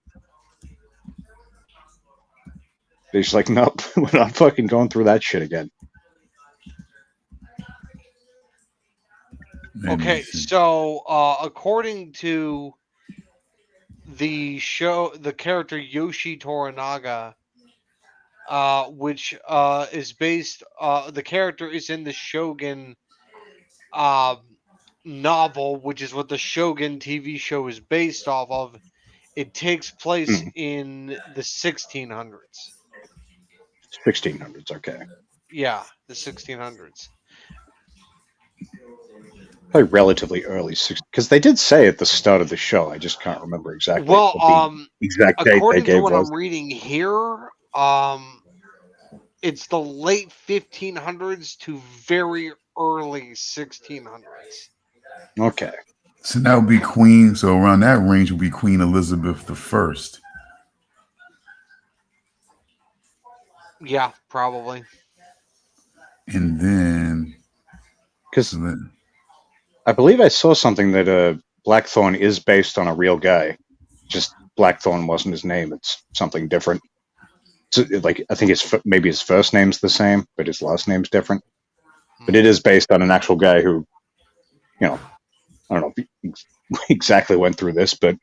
They're just like, nope, we're not fucking going through that shit again. Okay, so according to the character Yoshi Toranaga, which is based, the character is in the Shogun novel, which is what the Shogun TV show is based off of. It takes place in the 1600s. 1600s, okay. Yeah, the 1600s. Probably relatively early, because they did say at the start of the show. I just can't remember exactly. Well, what the exact date according they gave to what was. I'm reading here, it's the late 1500s to very early 1600s. Okay. So that would be Queen. So around that range would be Queen Elizabeth I. Yeah, probably. And then, Because I believe I saw something that Blackthorn is based on a real guy. Just Blackthorn wasn't his name; it's something different. So, like I think maybe his first name's the same, but his last name's different. But it is based on an actual guy who, you know, I don't know if he exactly went through this, but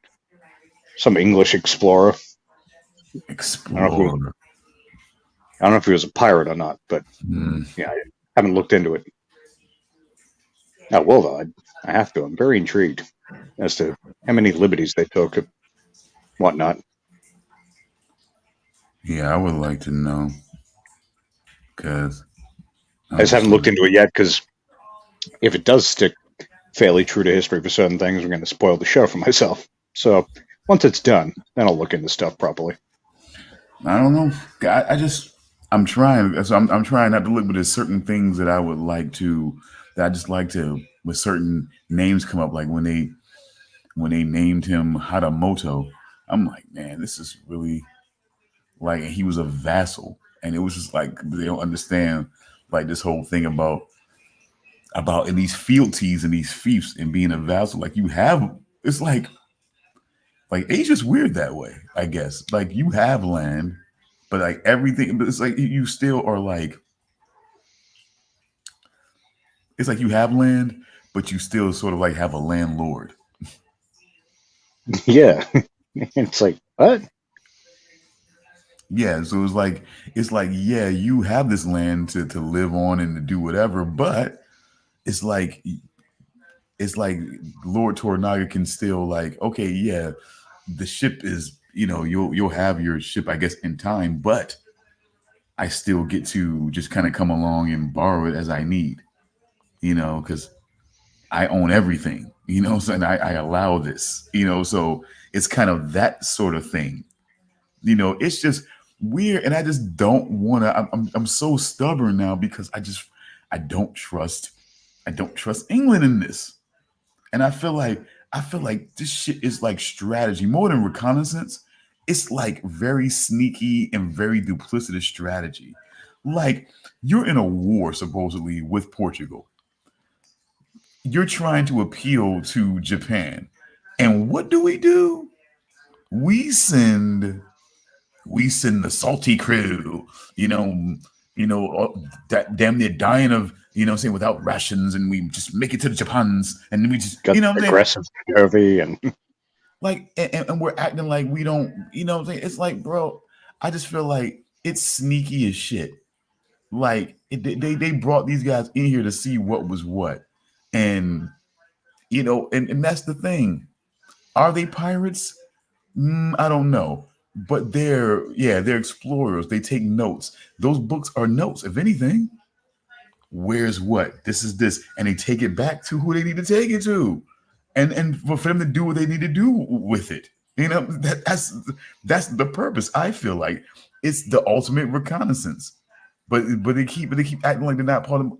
some English explorer. I don't know if he was a pirate or not, but yeah, I haven't looked into it. Oh, well, though, I have to. I'm very intrigued as to how many liberties they took and whatnot. Yeah, I would like to know. Because I just haven't looked into it yet, because if it does stick fairly true to history for certain things, I'm going to spoil the show for myself. So once it's done, then I'll look into stuff properly. I don't know. I'm trying. So I'm trying not to look, but there's certain things that I would like to, that I just like to, with certain names come up, like when they named him Hadamoto, I'm like, man, this is really like, he was a vassal, and it was just like, they don't understand like this whole thing about in these fealties and these fiefs and being a vassal. Like you have, it's like Asia's weird that way, I guess. Like you have land, but like everything, but it's like you still are like, it's like you have land, but you still sort of like have a landlord. Yeah. It's like, what? Yeah, so it's like, yeah, you have this land to live on and to do whatever, but it's like Lord Toranaga can still like, okay, yeah, the ship is, you'll have your ship, I guess, in time, but I still get to just kind of come along and borrow it as I need, because I own everything, so and I allow this, so it's kind of that sort of thing. It's just weird, and I just don't want to. I'm so stubborn now because I don't trust England in this, and I feel like this shit is like strategy more than reconnaissance. It's like very sneaky and very duplicitous strategy. Like you're in a war supposedly with Portugal. You're trying to appeal to Japan, and what do? We send the salty crew, that damn near dying of, saying without rations, and we just make it to the Japans, and then we just, got aggressive, nervy, and like, and we're acting like we don't, it's like, bro, I just feel like it's sneaky as shit. Like they brought these guys in here to see what was what, and and that's the thing. Are they pirates? I don't know. But they're explorers. They take notes. Those books are notes. If anything, where's what? This is this. And they take it back to who they need to take it to. And for them to do what they need to do with it. That's the purpose. I feel like it's the ultimate reconnaissance. But they keep acting like they're not part of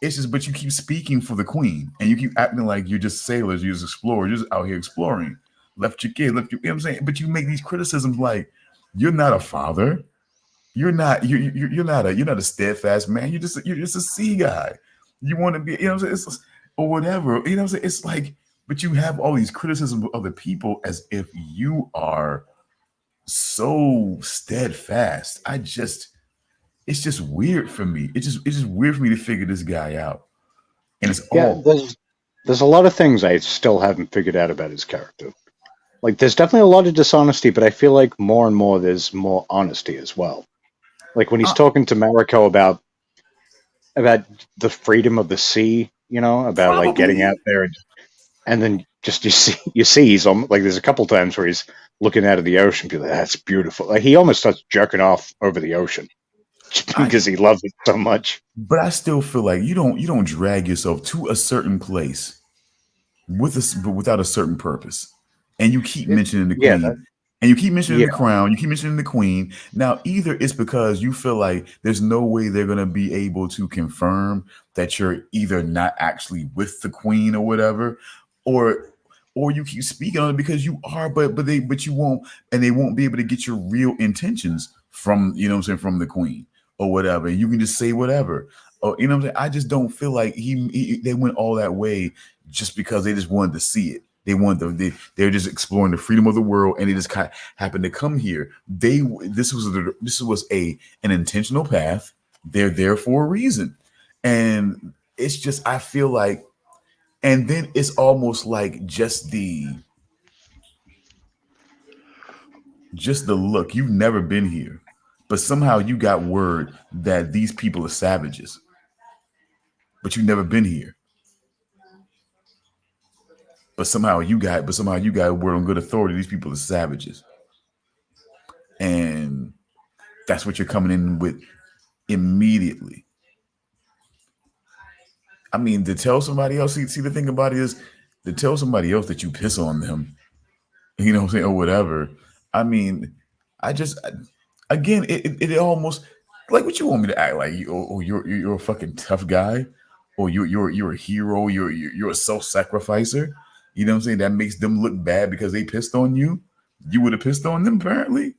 it's just, but you keep speaking for the queen, and you keep acting like you're just sailors, you're just explorers, you're just out here exploring. Left your kid, left your, you know what I'm saying? But you make these criticisms like you're not a father, you're not you're not a steadfast man. You're just a sea guy. You want to be, you know what I'm saying? Or whatever, you know what I'm saying? It's like, but you have all these criticisms of other people as if you are so steadfast. It's just weird for me. It's just weird for me to figure this guy out. And it's all there's a lot of things I still haven't figured out about his character. Like, there's definitely a lot of dishonesty, but I feel like more and more there's more honesty as well. Like when he's talking to Mariko about the freedom of the sea, you know, about like getting out there, and then just you see he's like, there's a couple times where he's looking out of the ocean, be like, that's beautiful. Like he almost starts jerking off over the ocean because he loves it so much. But I still feel like you don't drag yourself to a certain place without a certain purpose. And you keep mentioning the queen, and you keep mentioning the crown, you keep mentioning the queen. Now, either it's because you feel like there's no way they're gonna be able to confirm that you're either not actually with the queen or whatever, or you keep speaking on it because you are, but you won't, and they won't be able to get your real intentions from, you know what I'm saying, from the queen or whatever. You can just say whatever. Or, you know what I'm saying? I just don't feel like they went all that way just because they just wanted to see it. They're just exploring the freedom of the world, and they just kind of happened to come here. This was an intentional path. They're there for a reason, and it's just, I feel like, and then it's almost like just the look. You've never been here, but somehow you got word that these people are savages, but you've never been here. But somehow you got word on good authority. These people are savages, and that's what you're coming in with immediately. I mean, to tell somebody else. See, the thing about it is, to tell somebody else that you piss on them, you know what I'm saying, or whatever. I mean, again, it almost like, what you want me to act like? You're a fucking tough guy, or you're a hero. You're a self-sacrificer. You know what I'm saying? That makes them look bad because they pissed on you. You would have pissed on them, apparently.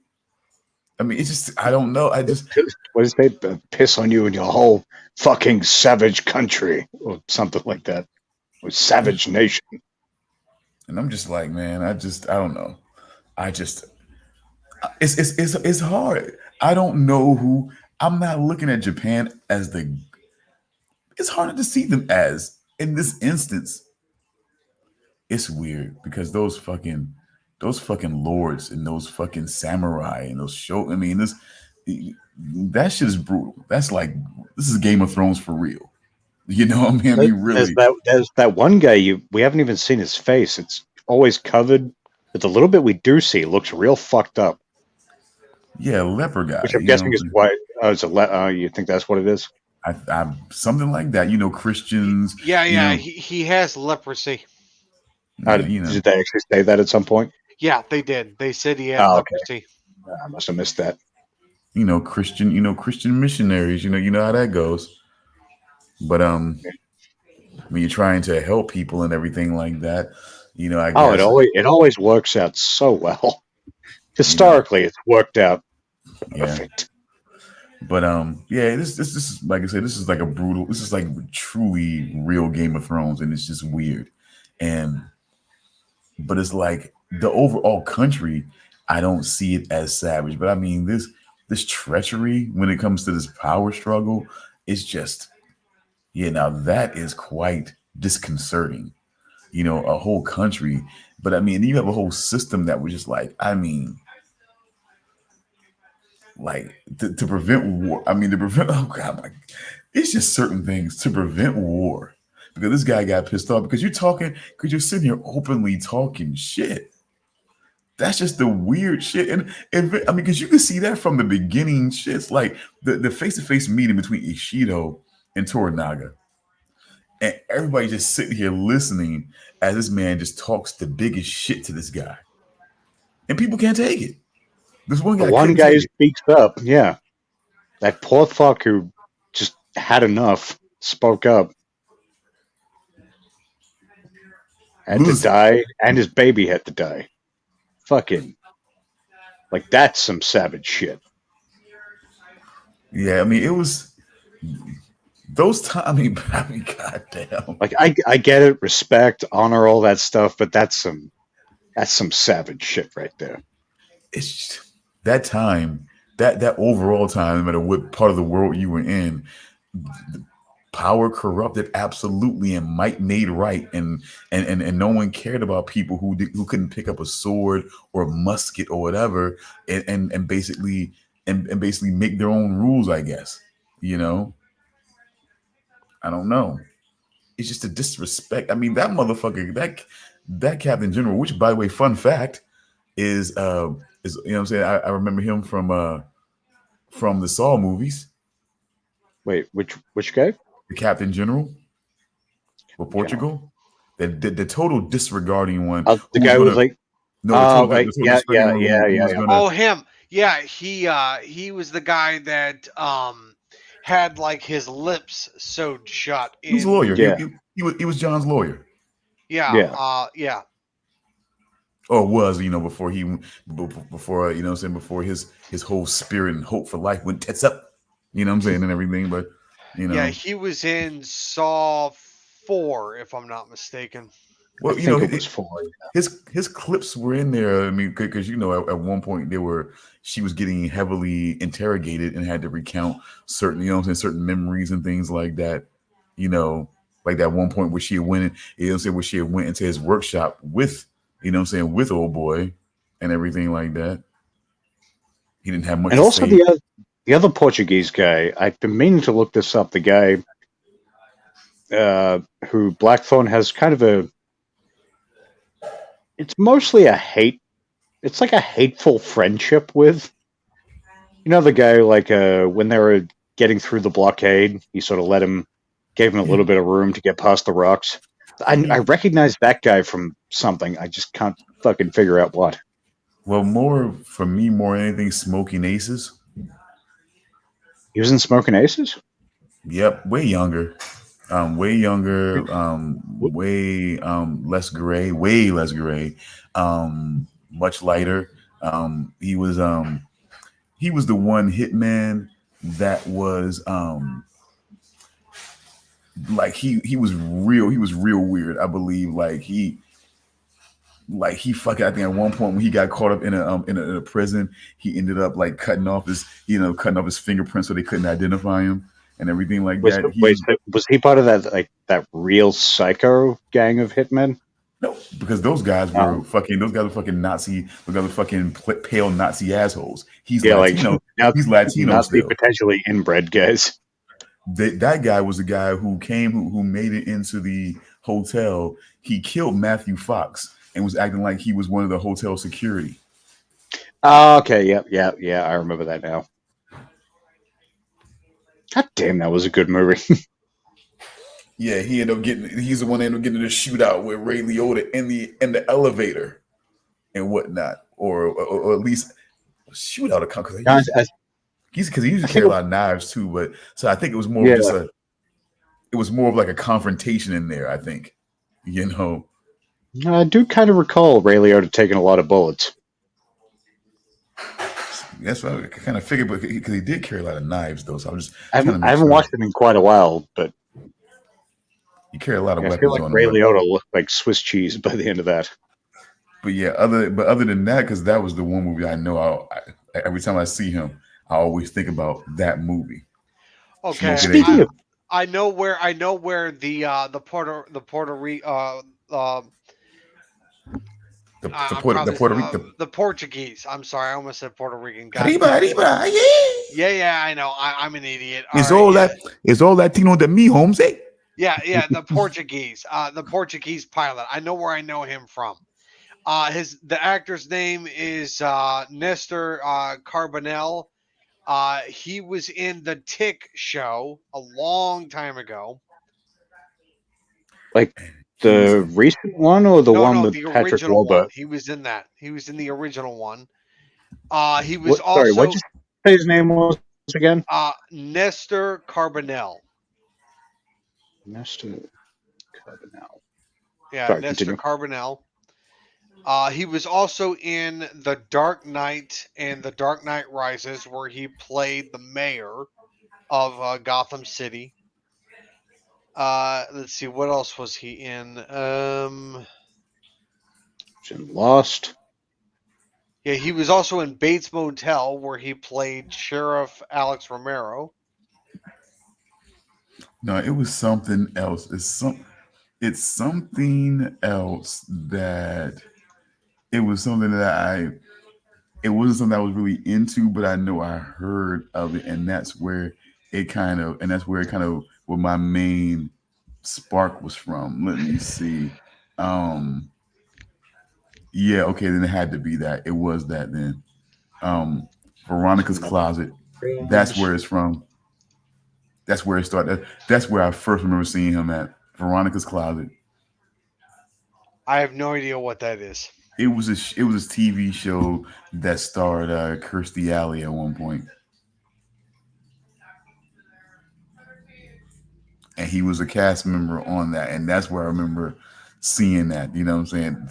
I mean, it's just, I don't know. What is they piss on you in your whole fucking savage country or something like that, or savage nation. And I'm just like, man, I don't know. It's hard. I don't know who. I'm not looking at Japan as it's harder to see them as in this instance. It's weird because those fucking lords and those fucking samurai and those show. I mean, that shit is brutal. That's like, this is Game of Thrones for real. You know what I mean? Really. There's that one guy we haven't even seen his face. It's always covered, but the little bit we do see looks real fucked up. Yeah, leper guy. Which I'm guessing is why. You think that's what it is? I something like that. You know, Christians. Yeah. He has leprosy. Did they actually say that at some point? Yeah, they did. They said he had leprosy. Okay. I must have missed that. Christian missionaries. You know how that goes. But when you're trying to help people and everything like that, I guess. It always works out so well. Historically, it's worked out perfect. But this is, like I said, this is like a brutal. This is like truly real Game of Thrones, and it's just weird. But it's like the overall country, I don't see it as savage. But I mean, this treachery when it comes to this power struggle is just, now that is quite disconcerting. A whole country. But I mean, you have a whole system that was just like, I mean, like to prevent war. I mean, it's just certain things to prevent war. Because this guy got pissed off because you're sitting here openly talking shit. That's just the weird shit. And I mean, because you can see that from the beginning shits, like the face-to-face meeting between Ishido and Toranaga. And everybody just sitting here listening as this man just talks the biggest shit to this guy. And people can't take it. This one guy speaks up, yeah. That poor fuck who just had enough, spoke up. Had to Lose- die, and his baby had to die. Fucking, like, that's some savage shit. Yeah, I mean, it was those times. I mean, goddamn. Like, I get it, respect, honor, all that stuff, but that's some savage shit right there. It's just, that time, that overall time, no matter what part of the world you were in, power corrupted absolutely, and might made right, and no one cared about people who couldn't pick up a sword or a musket or whatever, and basically make their own rules, I guess. You know, I don't know. It's just a disrespect. I mean, that motherfucker, that Captain General, which, by the way, fun fact, is you know what I'm saying? I remember him from the Saw movies. Wait, which guy? The Captain General for Portugal. The total disregarding one. The guy was like, the total yeah. Oh, him. Yeah, he was the guy that had like his lips sewed shut. He was a lawyer. Yeah. He was John's lawyer. Yeah. Or was, you know, before you know what I'm saying, before his whole spirit and hope for life went tits up, you know what I'm saying, and everything. But you know, Yeah, he was in Saw 4, if I'm not mistaken. well, I you know, think it was 4. his clips were in there. I mean, because you know, at one point she was getting heavily interrogated and had to recount certain, you know what I'm saying, certain memories and things like that. You know, like that one point where she went, you know what I'm saying, where she went into his workshop with, you know what I'm saying, with old boy and everything like that. He didn't have much And to also say. the other Portuguese guy, I've been meaning to look this up. The guy who Blackthorn has kind of it's mostly it's like a hateful friendship with. You know, the guy, like, when they were getting through the blockade, he sort of gave him a little bit of room to get past the rocks. I recognize that guy from something. I just can't fucking figure out what. Well, more than anything, Smoking Aces. He was in Smoking Aces? Yep, way younger, way less gray, much lighter. He was the one hitman that was like he was real weird. I believe he fucking, I think at one point when he got caught up in a prison, he ended up like cutting off his fingerprints so they couldn't identify him and everything like that. Was he part of that real psycho gang of hitmen? No, because those guys were fucking Nazi. Those guys were fucking pale Nazi assholes. He's Latino. He's Latino Nazi, still. potentially inbred guys. That guy was the guy who made it into the hotel. He killed Matthew Fox and was acting like he was one of the hotel security. Oh, okay. Yeah. I remember that now. God damn, that was a good movie. Yeah, he's the one that ended up getting in a shootout with Ray Liotta in the elevator and whatnot, or at least shootout a because he used to carry a lot of knives too. But so I think it was more of just it was more of like a confrontation in there. I think, you know. I do kind of recall Ray Liotta taking a lot of bullets. That's what I kind of figured, but because he did carry a lot of knives, though. So I haven't watched it in quite a while, but he carried a lot of weapons. I feel like on Ray him. Liotta looked like Swiss cheese by the end of that. But yeah, other than that, because that was the one movie I know. Every time I see him, I always think about that movie. Okay, Speaking of, I know where the Portuguese. I'm sorry, I almost said Puerto Rican. Arriba, yeah. Yeah, I know. I'm an idiot. It's all Latino to me, Holmes. Eh? Yeah, the Portuguese. The Portuguese pilot. I know where I know him from. The actor's name is Nestor Carbonell. He was in the Tick show a long time ago. Like the recent one or the one with Patrick Warburton? He was in that. He was in the original one. He Sorry, was also. what did you say his name was again? Nestor Carbonell. Nestor Carbonell. Yeah, Sorry, Nestor continue. Carbonell. He was also in The Dark Knight and The Dark Knight Rises, where he played the mayor of Gotham City. Let's see, what else was he in? Lost. Yeah, he was also in Bates Motel, where he played Sheriff Alex Romero. No, it was something else. It's something else that it was something that it wasn't something I was really into, but I know I heard of it, and that's where where my main spark was from. Let me see. Yeah, okay, then it had to be that. It was that then. Veronica's Closet. That's where it's from. That's where it started. That's where I first remember seeing him at. Veronica's Closet. I have no idea what that is. It was a TV show that starred Kirstie Alley at one point, and he was a cast member on that, and that's where I remember seeing that. You know what I'm saying?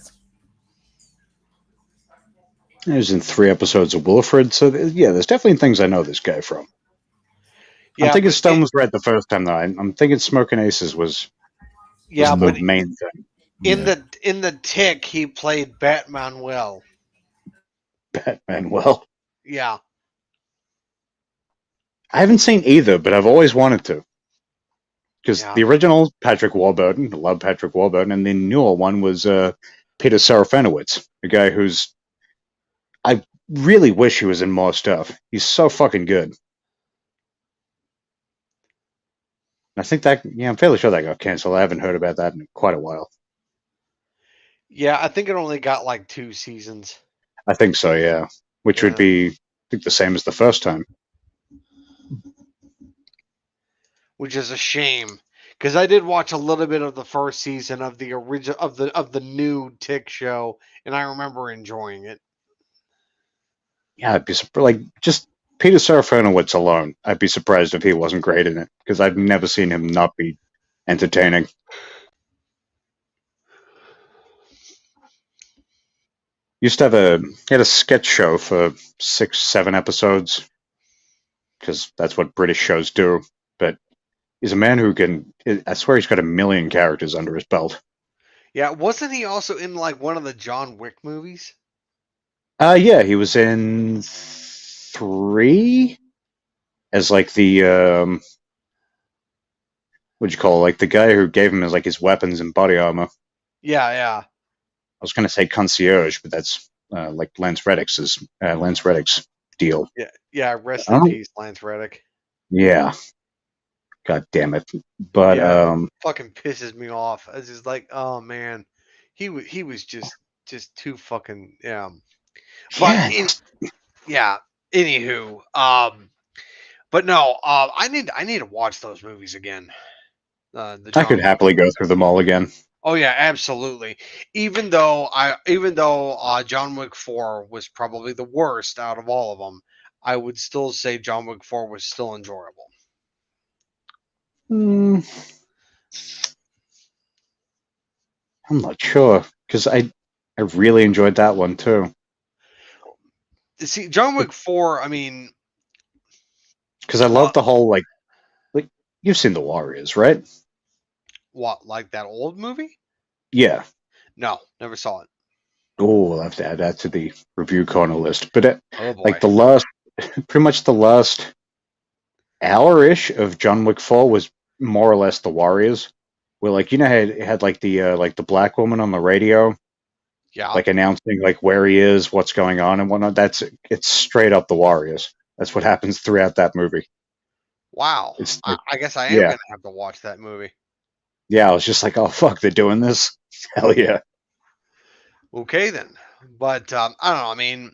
He was in 3 episodes of Wilfred, so yeah, there's definitely things I know this guy from. Yeah, I'm thinking Stone was right the first time, though. I'm thinking Smoking Aces was the main thing. In the Tick, he played Batman well. Batman, well. Yeah. I haven't seen either, but I've always wanted to. Because the original, Patrick Warburton, I love Patrick Warburton, and the newer one was Peter Serafinowicz, a guy who's... I really wish he was in more stuff. He's so fucking good. I think that, I'm fairly sure that got canceled. I haven't heard about that in quite a while. Yeah, I think it only got like 2 seasons. I think so, yeah. Which would be, I think, the same as the first time. Which is a shame, because I did watch a little bit of the first season of the original of the new Tick show, and I remember enjoying it. Yeah, I'd be surprised. Like, just Peter Serafinowicz alone, I'd be surprised if he wasn't great in it, because I've never seen him not be entertaining. Used to have he had a sketch show for 6, 7 episodes, because that's what British shows do. But he's a man who I swear he's got 1,000,000 characters under his belt. Yeah, wasn't he also in like one of the John Wick movies? Yeah, he was in 3 as like the what'd you call it? Like the guy who gave him his weapons and body armor. Yeah. I was going to say concierge, but that's like Lance Reddick's deal. Yeah. Rest in peace, Lance Reddick. Yeah. God damn it! But fucking pisses me off. It's just like, oh man, he was just too fucking But anywho, but no, I need to watch those movies again. I could happily go through them all again. Oh yeah, absolutely. Even though John Wick 4 was probably the worst out of all of them, I would still say John Wick 4 was still enjoyable. I'm not sure, because I really enjoyed that one too. See, John Wick 4, I mean, because I love the whole like you've seen The Warriors, right? What, like that old movie? Yeah. No, never saw it. Oh, I'll have to add that to the review corner list. But like pretty much the last hour-ish of John Wick 4 was more or less The Warriors, where like how it had like the black woman on the radio, like announcing like where he is, what's going on, and whatnot. It's straight up The Warriors. That's what happens throughout that movie. Wow. I guess I am gonna have to watch that movie. Yeah, I was just like, oh fuck, they're doing this? Hell yeah. Okay then. But I don't know, I mean,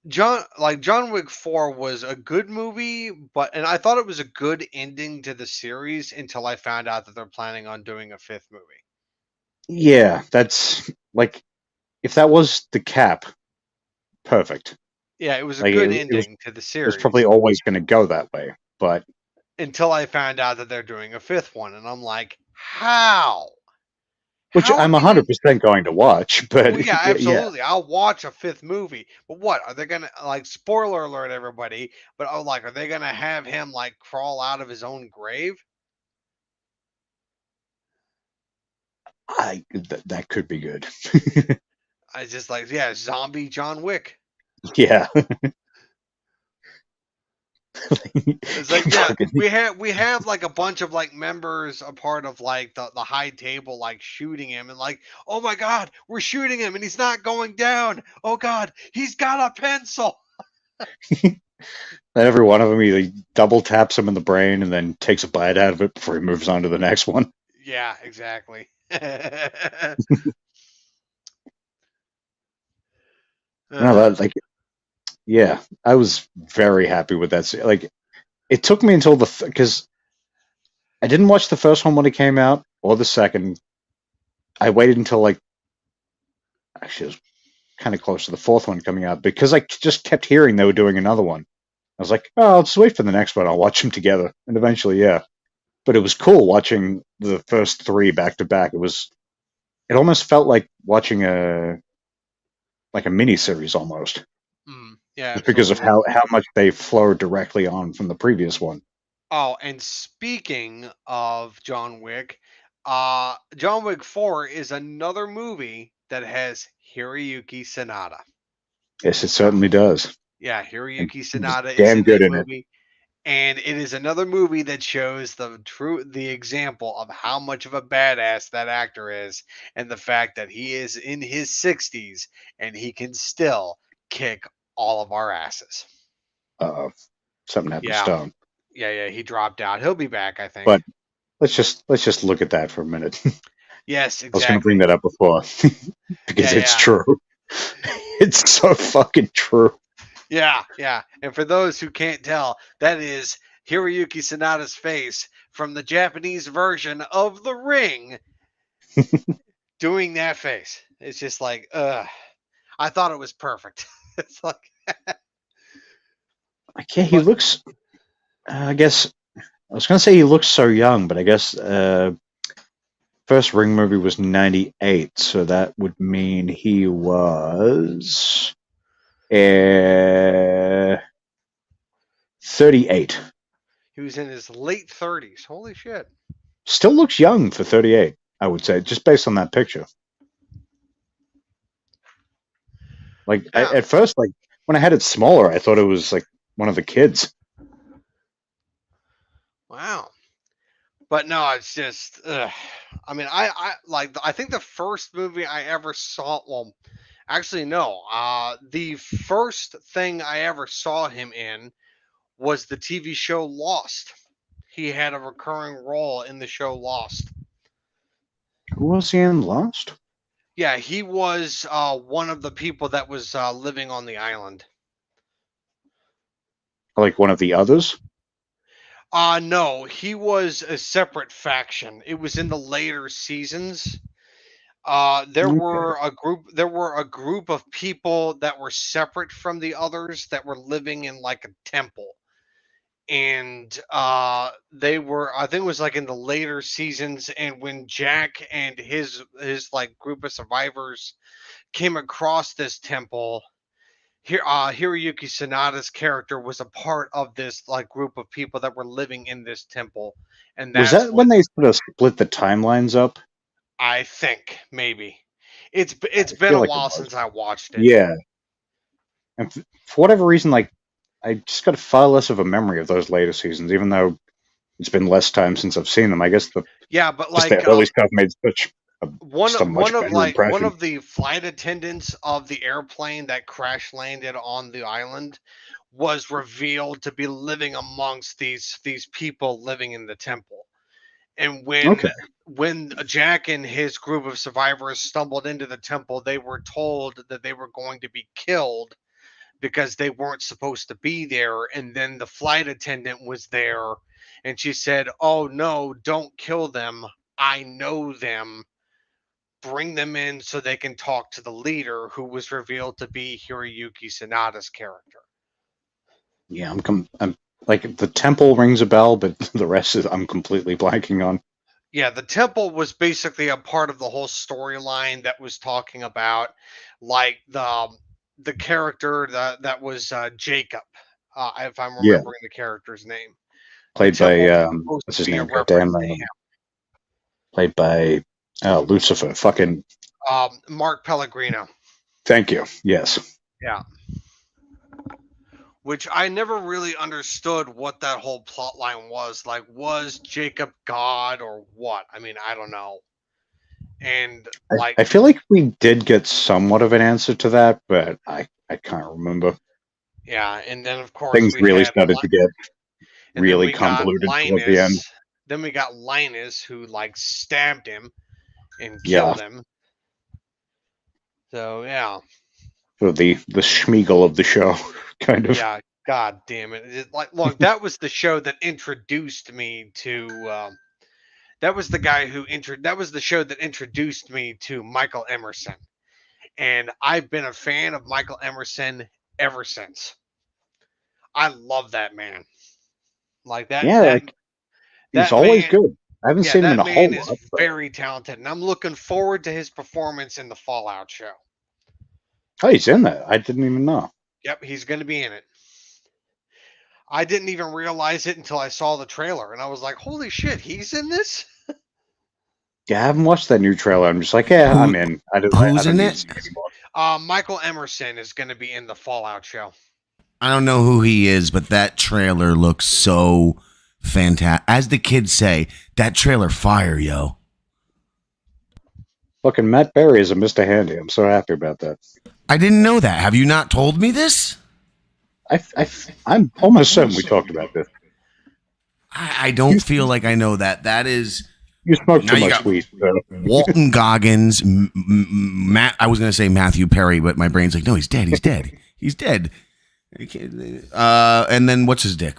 John Wick 4 was a good movie, and I thought it was a good ending to the series until I found out that they're planning on doing a 5th movie. Yeah, that's like, if that was the cap, perfect. Yeah, it was a good ending to the series. It was probably always going to go that way, but until I found out that they're doing a fifth one, and I'm like, how? Which How I'm can you? 100% going to watch, Well, but yeah, yeah, absolutely. I'll watch a fifth movie, but what are they gonna like? Spoiler alert, everybody! But oh, like, are they gonna have him like crawl out of his own grave? that could be good. I just like, yeah, zombie John Wick. Yeah. It's like, yeah, Fucking- we have like a bunch of like members, a part of like the high table, like shooting him, and like, oh my god, we're shooting him, and he's not going down. Oh god, he's got a pencil. And every one of them either double taps him in the brain and then takes a bite out of it before he moves on to the next one. Yeah, exactly. No, Uh, that like, yeah, I was very happy with that. Like, it took me until because I didn't watch the first one when it came out or the second. I waited until like actually it was kind of close to the fourth one coming out because I just kept hearing they were doing another one. I was like, oh, I'll just wait for the next one. I'll watch them together, and eventually, yeah. But it was cool watching the first three back to back. It almost felt like watching a mini series almost, yeah, just because of absolutely. how much they flow directly on from the previous one. Oh, and speaking of John Wick, John Wick 4 is another movie that has Hiroyuki Sanada. Yes, it certainly does. Yeah, And Hiroyuki he was Sanada is damn in good that in it. movie, and it is another movie that shows the example of how much of a badass that actor is, and the fact that he is in his 60s and he can still kick all of our asses. Something happened to Yeah, Stone. yeah, he dropped out. He'll be back, I think. But let's just look at that for a minute. I Yes, was going to bring exactly. that up before because it's Yeah, true. It's so fucking true. yeah. And for those who can't tell, that is Hiroyuki Sanada's face from the Japanese version of The Ring doing that face. It's just like, I thought it was perfect. It's like, Like, yeah, he but looks. I guess I was going to say he looks so young, but I guess first Ring movie was '98, so that would mean he was 38. he was in his late 30s. Holy shit. Still looks young for 38, I would say, just based on that picture. Like Yeah. at first, like when I had it smaller, I thought it was like one of the kids. Wow. But no, it's just, I mean, I think the first movie I ever saw, well, actually, no. The first thing I ever saw him in was the TV show Lost. He had a recurring role in the show Lost. Who was he in Lost? Yeah, he was one of the people that was living on the island. Like one of the others? No, he was a separate faction. It was in the later seasons. There Okay. were a group of people that were separate from the others that were living in like a temple. And they were, I think it was like in the later seasons, and when Jack and his like group of survivors came across this temple, here Hiroyuki Sanada's character was a part of this like group of people that were living in this temple, and Was that's that what when they sort of split the timelines up? I think maybe. It's I been feel a like it while was. since I watched it. Yeah. And for whatever reason, like I just got far less of a memory of those later seasons, even though it's been less time since I've seen them. I guess Yeah, but just the like early stuff made just a much better one impression. of the flight attendants of the airplane that crash landed on the island was revealed to be living amongst these people living in the temple. And Okay. when Jack and his group of survivors stumbled into the temple, they were told that they were going to be killed because they weren't supposed to be there. And then the flight attendant was there, and she said, "Oh no, don't kill them. I know them. Bring them in so they can talk to the leader," who was revealed to be Hiroyuki Sanada's character. Yeah, I'm Like the temple rings a bell, but the rest is I'm completely blanking on. Yeah, the temple was basically a part of the whole storyline that was talking about like the character that was Jacob, if I'm Yeah. remembering the character's name. Played The temple by was supposed what's to his be a name? reference Goddamn. to him. Played by Lucifer. Fucking. Mark Pellegrino. Thank you. Yes. Yeah. Which I never really understood what that whole plot line was. Like, was Jacob God or what? I mean, I don't know. And like, I feel like we did get somewhat of an answer to that, but I can't remember. yeah, and then of course Things we really had started to get and then really we got convoluted toward the end. Linus. Then we got Linus who like stabbed him and Yeah. killed him. So yeah. So the Schmiegel of the show, kind of. Yeah, god damn it. Like, look, that was the show that introduced me to that was the guy who that was the show that introduced me to Michael Emerson. And I've been a fan of Michael Emerson ever since. I love that man. Like that. Yeah, that, he's that always man, good. I haven't seen him in that a whole man is lot. But... very talented, and I'm looking forward to his performance in the Fallout show. Oh, he's in that. I didn't even know. Yep, he's going to be in it. I didn't even realize it until I saw the trailer, and I was like, "Holy shit, he's in this!" Yeah, I haven't watched that new trailer. I'm just like, yeah, I'm in. Who's in it? Michael Emerson is going to be in the Fallout show. I don't know who he is, but that trailer looks so fantastic. As the kids say, that trailer fire, yo. Fucking Matt Berry is a Mr. Handy. I'm so happy about that. I didn't know that. Have you not told me this? I'm almost certain we talked about this. I don't feel like I know that. That is... You smoke Now too you much got weed. So. Walton Goggins, Matt. I was going to say Matthew Perry, but my brain's like, no, he's dead. He's dead. He's dead. And then what's his dick?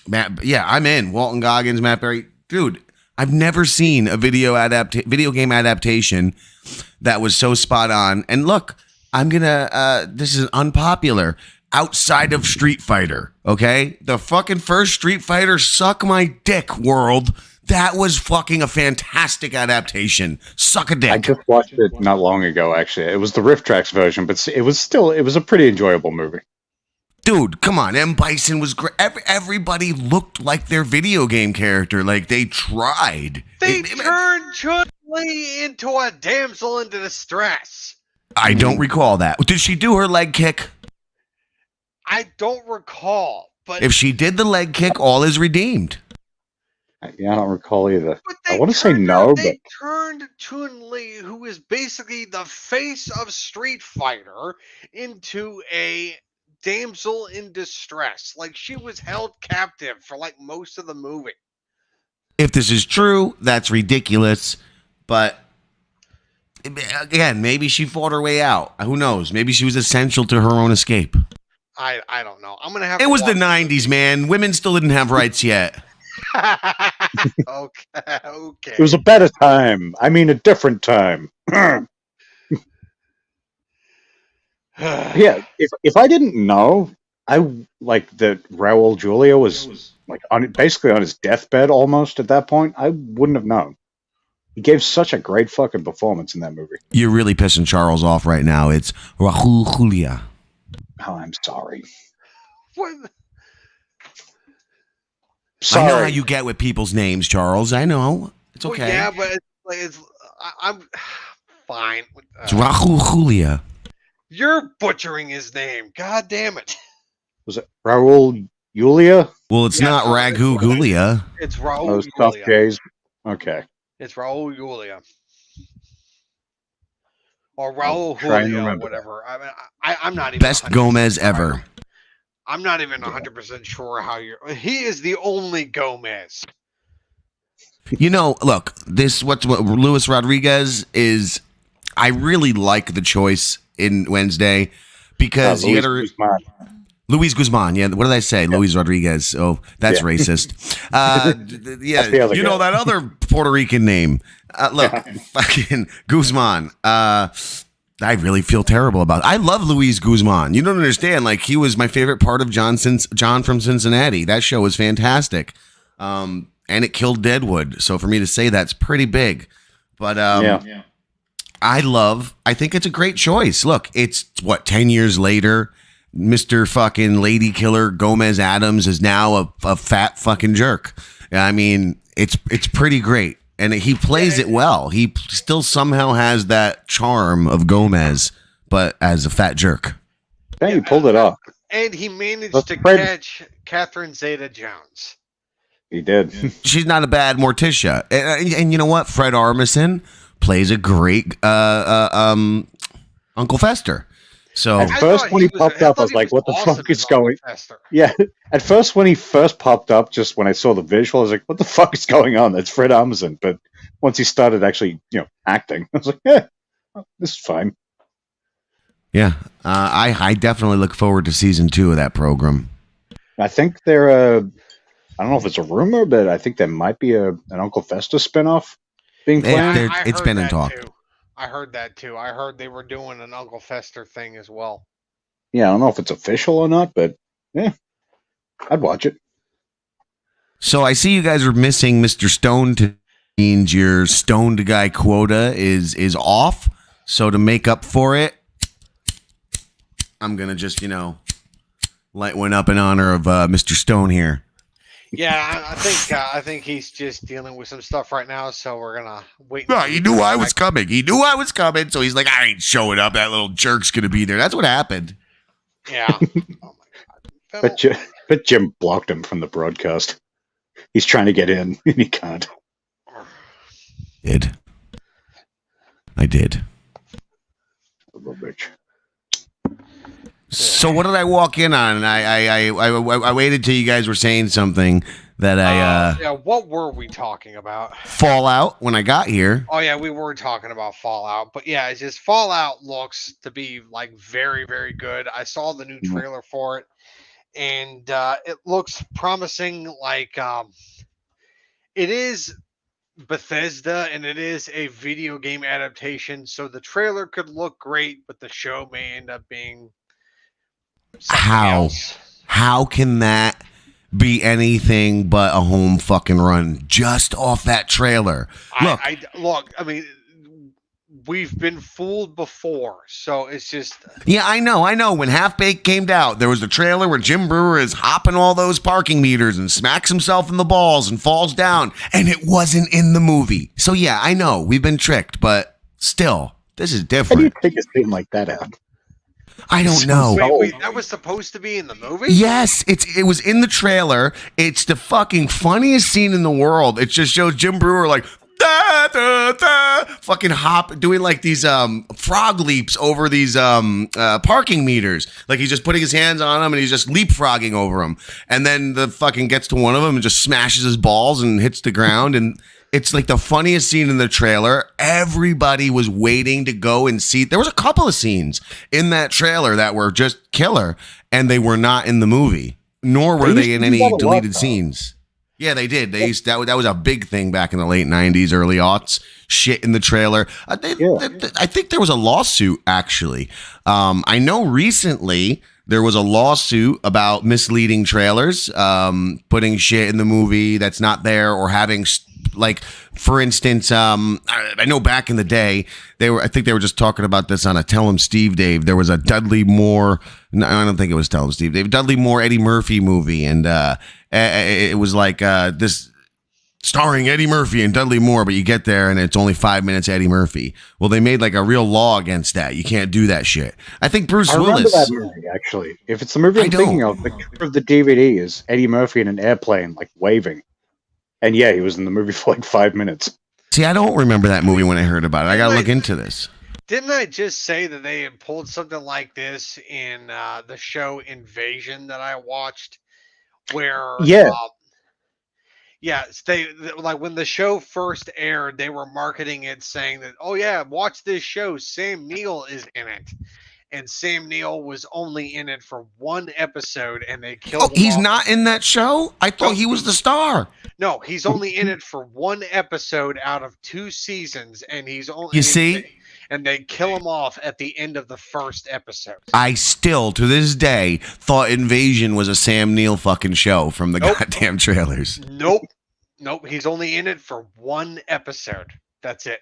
Matt. Yeah, I'm in. Walton Goggins, Matt Perry. Dude, I've never seen a video game adaptation that was so spot on. And look, I'm gonna. This is unpopular. Outside of Street Fighter, okay? The fucking first Street Fighter, suck my dick, world. That was fucking a fantastic adaptation. Suck a dick. I just watched it not long ago, actually. It was the Rift Tracks version, but it was a pretty enjoyable movie. Dude, come on. M. Bison was great. Everybody looked like their video game character. Like, they tried. They turned Chun-Li into a damsel in distress. I don't recall that. Did she do her leg kick? I don't recall, but if she did the leg kick, all is redeemed. Yeah, I don't recall either. I want to say no, but they turned Chun-Li, who is basically the face of Street Fighter, into a damsel in distress. Like, she was held captive for like most of the movie. If this is true, that's ridiculous. But again, maybe she fought her way out. Who knows? Maybe she was essential to her own escape. I don't know. I'm gonna have. It was the 90s, man. Women still didn't have rights yet. Okay. It was a better time. I mean, a different time. Yeah, if I didn't know, I like that Raul Julia was like basically on his deathbed almost at that point. I wouldn't have known. He gave such a great fucking performance in that movie. You're really pissing Charles off right now. It's Raul Julia. Oh, I'm sorry. What? Sorry. I know how you get with people's names, Charles. I know. It's okay. Well, yeah, but I'm fine. It's Raul Julia. You're butchering his name. God damn it. Was it Raul Julia? Well, it's not Ragu Julia. It's Raul Those tough Julia. J's. Okay. It's Raul Julia. Or Raul Julia, Julia, whatever. I mean, I'm not even Best Gomez ever. I'm not even 100% sure how you're. He is the only Gomez. You know, look, what Luis Rodriguez is. I really like the choice in Wednesday because Luis Guzman. Yeah, what did I say? Luis Rodriguez. Oh, that's racist. Yeah, you know that other Puerto Rican name. Look, fucking Guzman. I really feel terrible about it. I love Luis Guzman. You don't understand. Like, he was my favorite part of John from Cincinnati. That show was fantastic. And it killed Deadwood. So for me to say that's pretty big. But I think it's a great choice. Look, it's 10 years later. Mr. fucking lady killer Gomez Adams is now a fat fucking jerk. I mean, it's pretty great. And he plays it well. He still somehow has that charm of Gomez, but as a fat jerk. Yeah, he pulled it off. And he managed to catch Catherine Zeta-Jones. He did. She's not a bad Morticia. And you know what? Fred Armisen plays a great Uncle Fester. So at first, when he popped up, I was like, "What the fuck is going?" Yeah. At first, when he first popped up, just when I saw the visual, I was like, "What the fuck is going on?" That's Fred Armisen. But once he started actually, acting, I was like, "Yeah, this is fine." Yeah, I definitely look forward to season 2 of that program. I think they're. I don't know if it's a rumor, but I think there might be an Uncle Fester spinoff being planned. It's been in talk. I heard that too. I heard they were doing an Uncle Fester thing as well. Yeah, I don't know if it's official or not, but yeah, I'd watch it. So I see you guys are missing Mr. Stone. Means your stoned guy quota is off. So to make up for it, I'm gonna just light one up in honor of Mr. Stone here. Yeah, I think he's just dealing with some stuff right now, so we're gonna wait. No, he knew I was coming. He knew I was coming, so he's like, I ain't showing up. That little jerk's gonna be there. That's what happened. Yeah. Oh my God. But Jim blocked him from the broadcast. He's trying to get in, and he can't. I did. Little bitch. So what did I walk in on? I waited till you guys were saying something that yeah, what were we talking about? Fallout when I got here. Oh yeah, we were talking about Fallout, but yeah, it's just Fallout looks to be like very, very good. I saw the new trailer for it, and it looks promising. Like it is Bethesda, and it is a video game adaptation, so the trailer could look great, but the show may end up being How can that be anything but a home fucking run just off that trailer? Look, I mean, we've been fooled before, so it's just. Yeah, I know. When Half Baked came out, there was a trailer where Jim Brewer is hopping all those parking meters and smacks himself in the balls and falls down, and it wasn't in the movie. So yeah, I know we've been tricked, but still, this is different. How do you take a scene like that out? I don't know. Wait, that was supposed to be in the movie? Yes, it was in the trailer. It's the fucking funniest scene in the world. It just shows Jim Brewer like da, da, da, fucking doing like these frog leaps over these parking meters. Like he's just putting his hands on them and he's just leapfrogging over them. And then the fucking gets to one of them and just smashes his balls and hits the ground. And it's like the funniest scene in the trailer. Everybody was waiting to go and see. There was a couple of scenes in that trailer that were just killer, and they were not in the movie, nor were they in any deleted scenes. Yeah, they did. That was a big thing back in the late 90s, early aughts. Shit in the trailer. I think there was a lawsuit, actually. I know recently there was a lawsuit about misleading trailers, putting shit in the movie that's not there, or having, like, for instance, I know back in the day, I think they were just talking about this on a Tell 'em Steve Dave. There was a Dudley Moore, no, I don't think it was Tell 'em Steve Dave, Dudley Moore, Eddie Murphy movie, and it was like this starring Eddie Murphy and Dudley Moore, but you get there and it's only 5 minutes Eddie Murphy. Well, they made like a real law against that. You can't do that shit. I think Bruce Willis. I remember that movie, actually. If it's the movie I'm thinking of, the cover of the DVD is Eddie Murphy in an airplane, like waving. And yeah, he was in the movie for like 5 minutes. See, I don't remember that movie when I heard about it. I got to look into this. Didn't I just say that they had pulled something like this in the show Invasion that I watched? Where they like when the show first aired, they were marketing it saying that, oh yeah, watch this show, Sam Neill is in it. And Sam Neill was only in it for one episode, and they killed him. He's not in that show? I thought he was the star. No, he's only in it for one episode out of 2 seasons, and he's only. You see? and they kill him off at the end of the first episode. I still, to this day, thought Invasion was a Sam Neill fucking show from the goddamn trailers. Nope. He's only in it for one episode. That's it.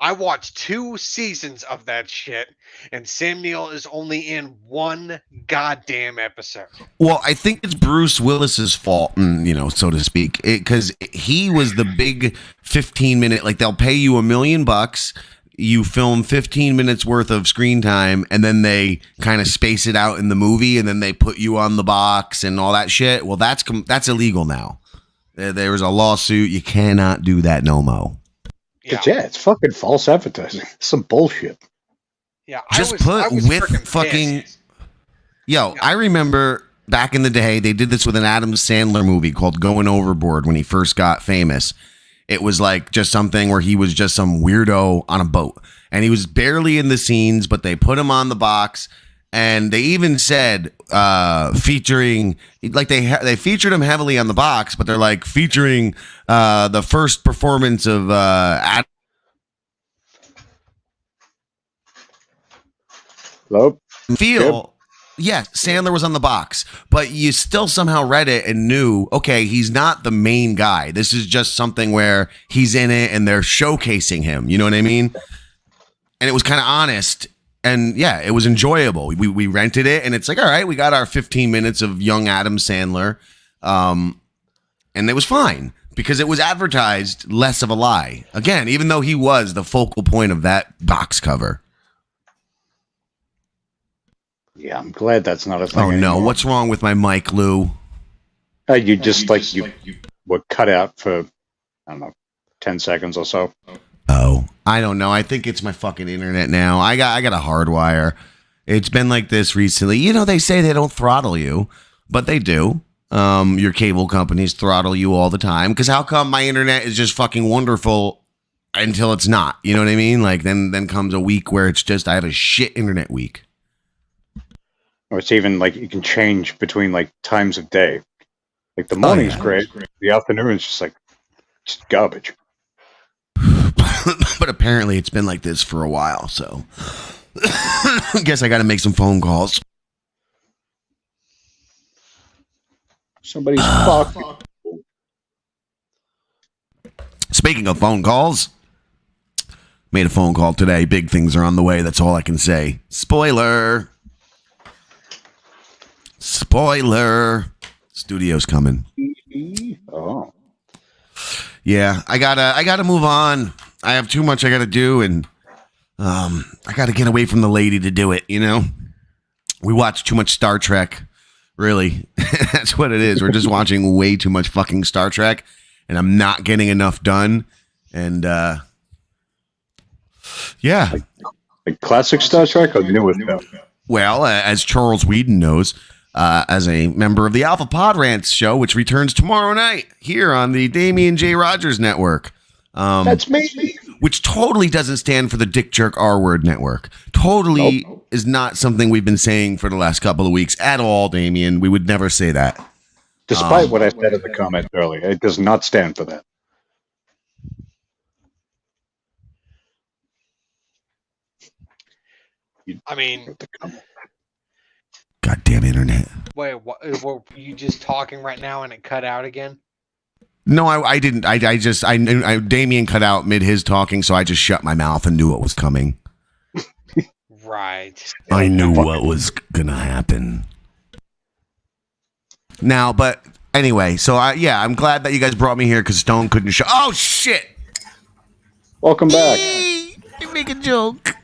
I watched 2 seasons of that shit, and Sam Neill is only in one goddamn episode. Well, I think it's Bruce Willis's fault, so to speak, because he was the big 15-minute. Like, they'll pay you $1 million, you film 15 minutes worth of screen time, and then they kind of space it out in the movie, and then they put you on the box and all that shit. Well, that's illegal now. There was a lawsuit. You cannot do that no mo. Yeah, it's fucking false advertising. It's some bullshit. Yeah, Just put with fucking. pissed. Yo, I remember back in the day, they did this with an Adam Sandler movie called Going Overboard when he first got famous. It was like just something where he was just some weirdo on a boat, and he was barely in the scenes, but they put him on the box, and they even said featuring, like they featured him heavily on the box, but they're like featuring the first performance of Adam. Hello? Feel. Yeah, Sandler was on the box, but you still somehow read it and knew, okay, he's not the main guy. This is just something where he's in it and they're showcasing him. You know what I mean? And it was kind of honest. And yeah, it was enjoyable. We rented it, and it's like, all right, we got our 15 minutes of young Adam Sandler. And it was fine because it was advertised less of a lie. Again, even though he was the focal point of that box cover. Yeah, I'm glad that's not a thing. Oh, no. anymore. What's wrong with my mic, Lou? You were cut out for, I don't know, 10 seconds or so. Oh, I don't know. I think it's my fucking internet now. I got a hardwire. It's been like this recently. You know, they say they don't throttle you, but they do. Your cable companies throttle you all the time. Because how come my internet is just fucking wonderful until it's not? You know what I mean? Like then comes a week where it's just I have a shit internet week. Or it's even like you can change between like times of day. Like the morning's great. The afternoon is just garbage. But apparently it's been like this for a while, so I guess I got to make some phone calls. Somebody's fucked. Speaking of phone calls, made a phone call today. Big things are on the way. That's all I can say. Spoiler. Studio's coming. Oh. Yeah, I gotta move on. I have too much I gotta do, and I gotta get away from the lady to do it. You know, we watch too much Star Trek. Really, that's what it is. We're just watching way too much fucking Star Trek, and I'm not getting enough done. And yeah, Like classic Star Trek or newer stuff? well, as Charles Whedon knows, as a member of the Alpha Pod Rants show, which returns tomorrow night here on the Damian J. Rogers Network. That's me. Which totally doesn't stand for the Dick Jerk R Word Network. Totally is not something we've been saying for the last couple of weeks at all, Damian. We would never say that. Despite what I said in the comment earlier, it does not stand for that. I mean, Goddamn internet. wait, what, were you just talking right now and it cut out again? No, I didn't. I Damian cut out mid his talking, so I just shut my mouth and knew what was coming. Right. I knew what was gonna happen. Now, but anyway, so I'm glad that you guys brought me here because Stone couldn't show. Oh shit! Welcome back. You make a joke.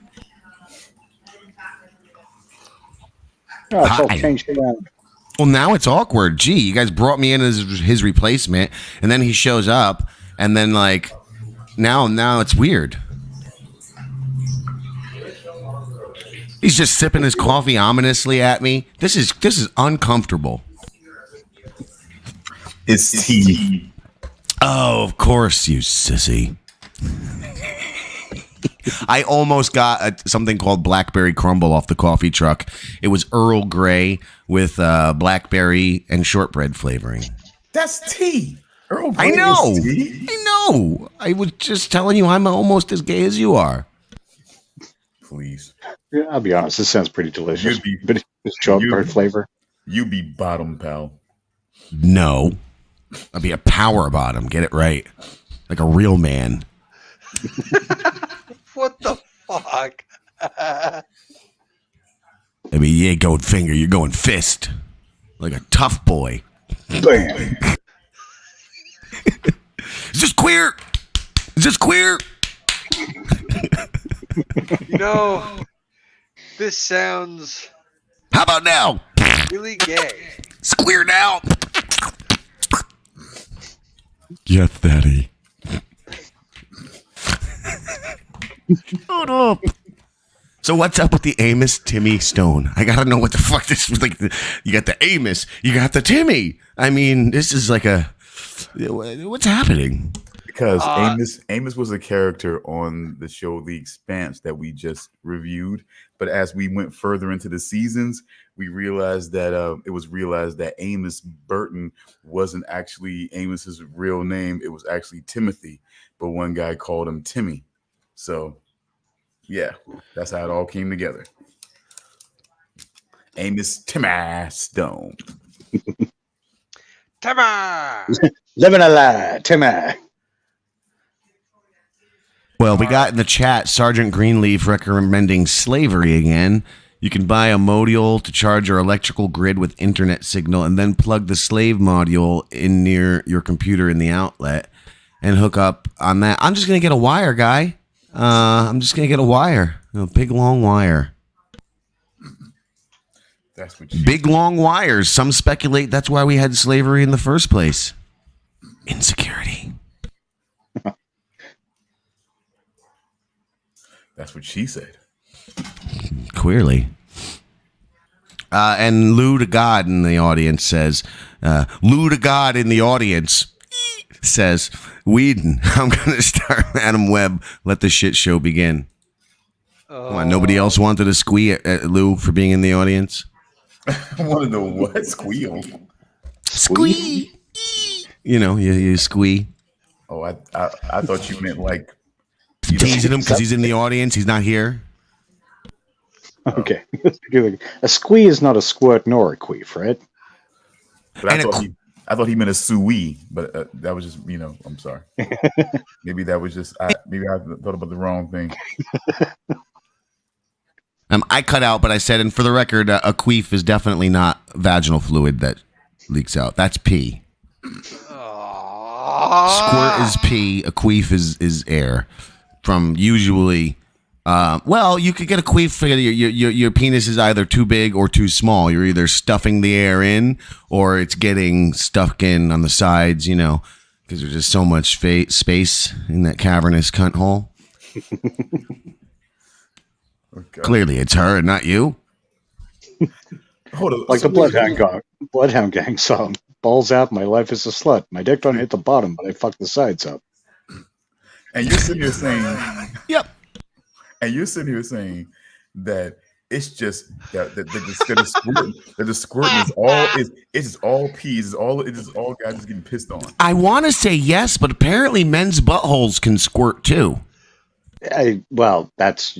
Oh, it's all Hi. changed around. Well, now it's awkward. Gee, you guys brought me in as his replacement, and then he shows up, and then like now it's weird. He's just sipping his coffee ominously at me. This is uncomfortable. It's tea. Oh, of course, you sissy. I almost got something called Blackberry Crumble off the coffee truck. It was Earl Grey with blackberry and shortbread flavoring. That's tea. Earl Grey I know. is tea. I know. I was just telling you I'm almost as gay as you are. please. Yeah, I'll be honest. This sounds pretty delicious. You'd be- But it's chalkboard flavor. You be bottom, pal. No. I'll be a power bottom. Get it right. Like a real man. What the fuck? I mean, you ain't going finger, you're going fist. Like a tough boy. Bam. Is this queer? Is this queer? You know, this sounds How about now? really gay. It's queer now. Yes, Daddy. Shut up. So what's up with the Amos Timmy Stone? I gotta know what the fuck this was like. You got the Amos, you got the Timmy. I mean, this is like a what's happening? Because Amos was a character on the show The Expanse that we just reviewed. But as we went further into the seasons, we realized that it was realized that Amos Burton wasn't actually Amos's real name. It was actually Timothy, but one guy called him Timmy. So, yeah, that's how it all came together. Amos Timmy Stone. Timmer! Living a lie, Timmy. Well, we got in the chat Sergeant Greenleaf recommending slavery again. You can buy a module to charge your electrical grid with internet signal and then plug the slave module in near your computer in the outlet and hook up on that. I'm just going to get a wire, guy. I'm just going to get a wire. A big, long wire. That's what Big, long wires. Some speculate that's why we had slavery in the first place. Insecurity. That's what she said. Clearly. And Lou to God in the audience says, Lou to God in the audience says, Whedon, I'm going to start Madam Web. Let the shit show begin. Come on, nobody else wanted to squee at Lou for being in the audience? I want to know what? Squeal. Squee! You know, you squee. Oh, I thought you meant like... Teasing him because he's in the audience. He's not here. Okay. A squee is not a squirt nor a queef, right? But I thought he meant a suey, but that was just, I'm sorry. Maybe that was just, maybe I thought about the wrong thing. I cut out, but I said, and for the record, a queef is definitely not vaginal fluid that leaks out. That's pee. Squirt is pee. A queef is air. From usually, you could get a queef. Your penis is either too big or too small. You're either stuffing the air in or it's getting stuck in on the sides, because there's just so much space in that cavernous cunt hole. Okay. Clearly, it's her and not you. Hold on. Like the Bloodhound Gang song. Balls out, my life is a slut. My dick don't hit the bottom, but I fuck the sides up. And you're sitting here saying, "Yep." And you're sitting here saying that it's just that the squirting is all it's all peas. It is all guys just getting pissed on. I want to say yes, but apparently men's buttholes can squirt too. Well, that's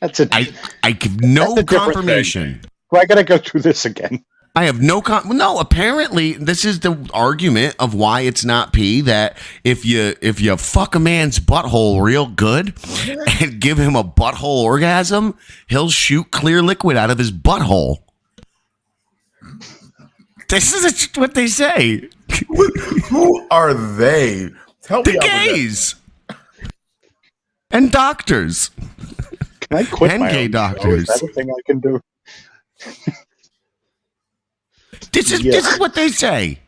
that's I give no confirmation. Well, I gotta go through this again. I have no apparently this is the argument of why it's not pee, that if you fuck a man's butthole real good and give him a butthole orgasm, he'll shoot clear liquid out of his butthole. This is what they say. Who are they? Tell me. The gays and doctors. Can I quit and my gay own doctors? Is that a thing I can do? This is what they say.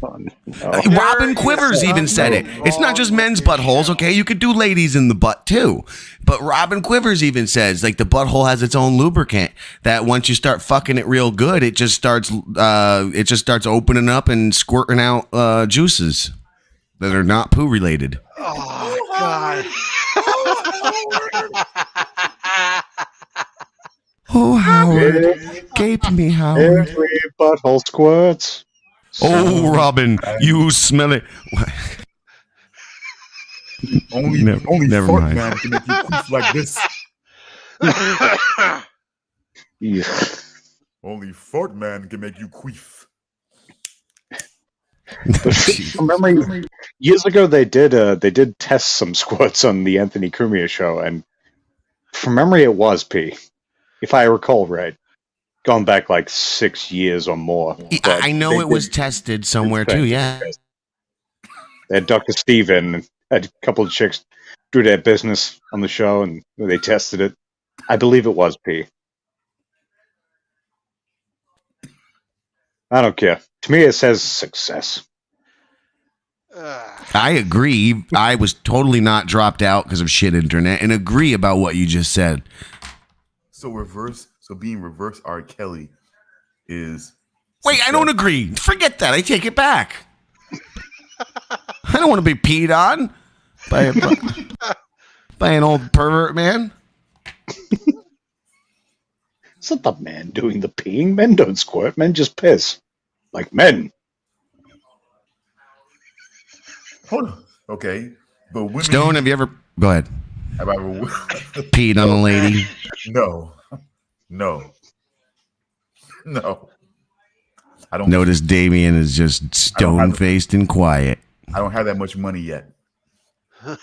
Robin Quivers even said it. It's not just men's buttholes, okay? You could do ladies in the butt too. But Robin Quivers even says, like, the butthole has its own lubricant, that once you start fucking it real good, it just starts opening up and squirting out juices that are not poo related. Oh God. Oh, Howard. Gape me, Howard. Every butthole squirts. Oh, Robin, you smell it. Only never fart mind. man can make you queef like this. Yeah. Only fart man can make you queef. From memory, years ago they did test some squirts on the Anthony Cumia show, and from memory it was pee, if I recall right. Gone back like 6 years or more. but I know they it was did- tested somewhere too. Yeah. They had Dr. Steven, had a couple of chicks do their business on the show, and they tested it. I believe it was pee. I don't care. To me, it says success. I agree. I was totally not dropped out because of shit internet, and agree about what you just said. So being reverse R. Kelly is. Wait, I don't agree. Forget that. I take it back. I don't want to be peed on by an old pervert man. It's not the man doing the peeing. Men don't squirt. Men just piss. Like men. Hold on. Okay, but women. Stone, have you ever? Go ahead. Have I ever? Peed on a lady? No. I don't. Notice Damian is just stone faced and quiet. I don't have that much money yet. You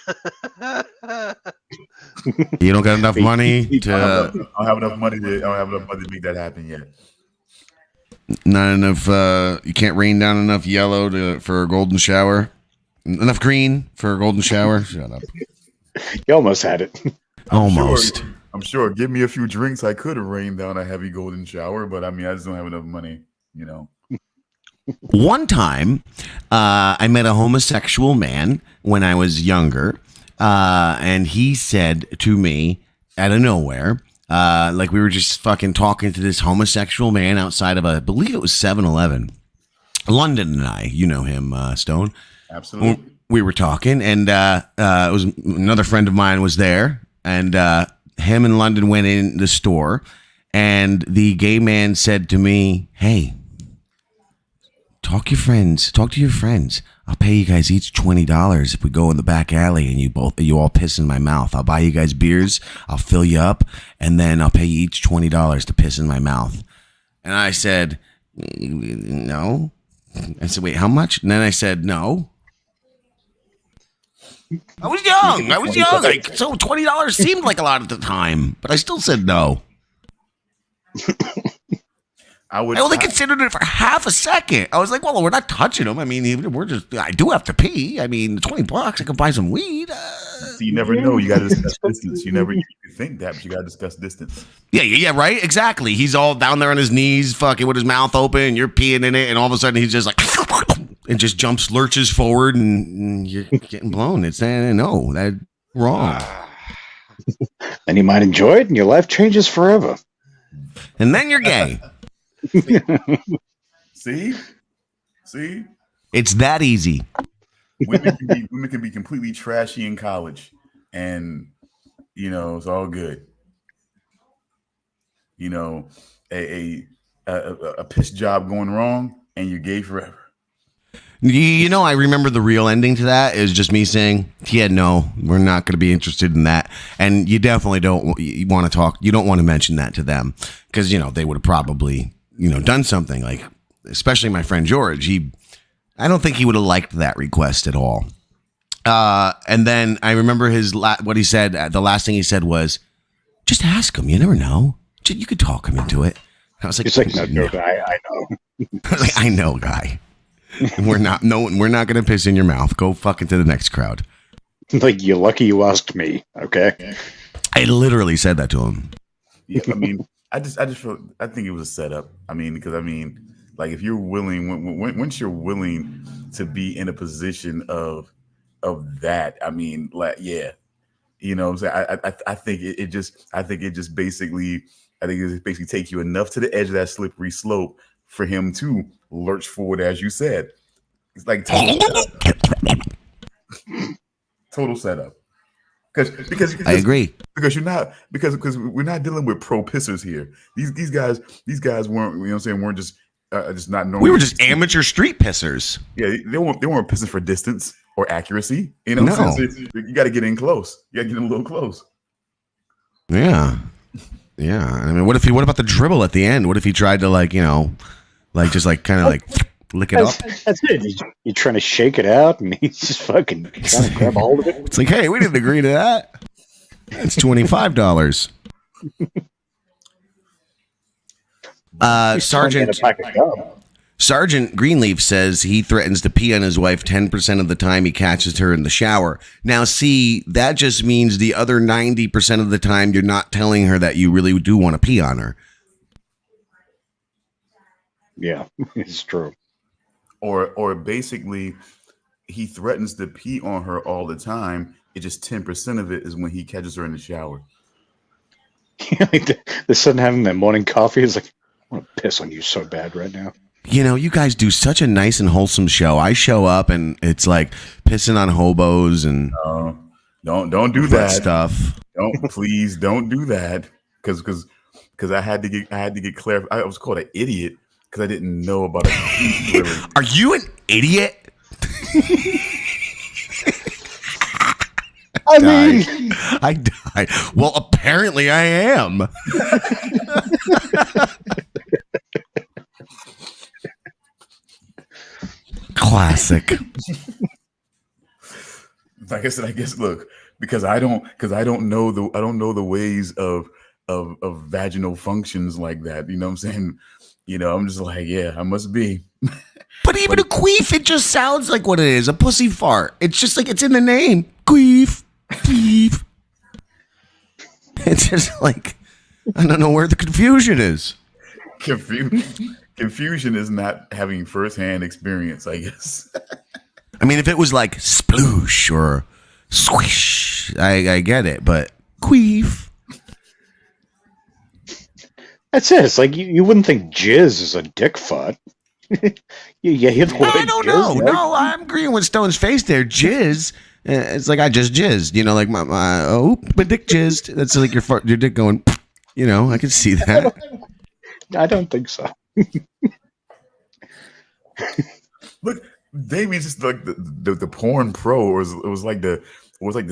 don't got enough money I to. don't have enough money to make that happen yet. Not enough. You can't rain down enough yellow for a golden shower. Enough green for a golden shower. Shut up. You almost had it. Almost. I'm sure. Give me a few drinks, I could have rained down a heavy golden shower, but I mean, I just don't have enough money. You know. One time, I met a homosexual man when I was younger, and he said to me out of nowhere, like we were just fucking talking to this homosexual man outside of I believe it was 7-Eleven. London and I, you know him, Stone. Absolutely. We were talking, and it was another friend of mine was there, and him and London went in the store, and the gay man said to me, "Hey, talk to your friends. I'll pay you guys each $20 if we go in the back alley and you all piss in my mouth. I'll buy you guys beers, I'll fill you up, and then I'll pay you each $20 to piss in my mouth." And I said, "No." I said, "Wait, how much?" And then I said, "No." I was young. Like, so $20 seemed like a lot at the time, but I still said no. I only considered it for half a second. I was like, well, we're not touching them. I mean, I do have to pee. I mean, $20, I can buy some weed. So you never know. You got to discuss distance. You think that, but you got to discuss distance. Yeah, right? Exactly. He's all down there on his knees, fucking with his mouth open, and you're peeing in it, and all of a sudden he's just like, and just lurches forward, and you're getting blown. It's no, that's wrong. And you might enjoy it, and your life changes forever. And then you're gay. See, it's that easy. women can be completely trashy in college, and it's all good. A piss job going wrong, and you're gay forever. I remember the real ending to that is just me saying, yeah, no, we're not going to be interested in that. And you definitely don't want to talk. You don't want to mention that to them because, they would have probably, done something like, especially my friend George. I don't think he would have liked that request at all. And then I remember what he said. The last thing he said was, just ask him. You never know. You could talk him into it. I was like, it's like, no, guy, I know. I was like, I know, guy. We're not going to piss in your mouth. Go fucking to the next crowd. Like, you're lucky you asked me. Okay. I literally said that to him. Yeah, I mean, I think it was a setup. I mean, because like if you're willing, once you're willing to be in a position of that, I mean, like, yeah, I think it just basically take you enough to the edge of that slippery slope for him to lurch forward, as you said. It's like total setup. Because I agree. Because we're not dealing with pro pissers here. These guys weren't, weren't just not normal. We were just amateur street pissers. Yeah, they weren't pissing for distance. or accuracy. You know what I'm saying? So you got to get in close. You got to get in a little close. Yeah. Yeah. I mean, what about the dribble at the end? What if he tried to just kind of lick it up? That's it. You're trying to shake it out, and he's just fucking trying to grab a hold of it. It's like, hey, we didn't agree to that. It's $25. Sergeant Greenleaf says he threatens to pee on his wife 10% of the time he catches her in the shower. Now, see, that just means the other 90% of the time you're not telling her that you really do want to pee on her. Yeah, it's true. Or basically, he threatens to pee on her all the time. It just 10% of it is when he catches her in the shower. They're sitting having their morning coffee. He's like, I want to piss on you so bad right now. You know, you guys do such a nice and wholesome show. I show up and it's like pissing on hobos and don't do that stuff. Please don't do that because I had to get clear. I was called an idiot because I didn't know about it. Really. Are you an idiot? I died. Well, apparently I am. Classic. Like I said, I guess look, because I don't know the ways of vaginal functions like that. You know what I'm saying? You know, I'm just like, yeah, I must be. But even a queef, it just sounds like what it is, a pussy fart. It's just like it's in the name. Queef. Queef. It's just like, I don't know where the confusion is. Confusion is not having firsthand experience, I guess. I mean, if it was like sploosh or squish, I get it, but queef. That's it. It's like you wouldn't think jizz is a dick fart. you hear the word I don't jizz, know. right? No, I'm agreeing with Stone's face there. Jizz. It's like I just jizzed. You know, like my dick jizzed. That's like your dick going. You know, I can see that. I don't think so. Look, Damien's just like the porn pro, or it was like the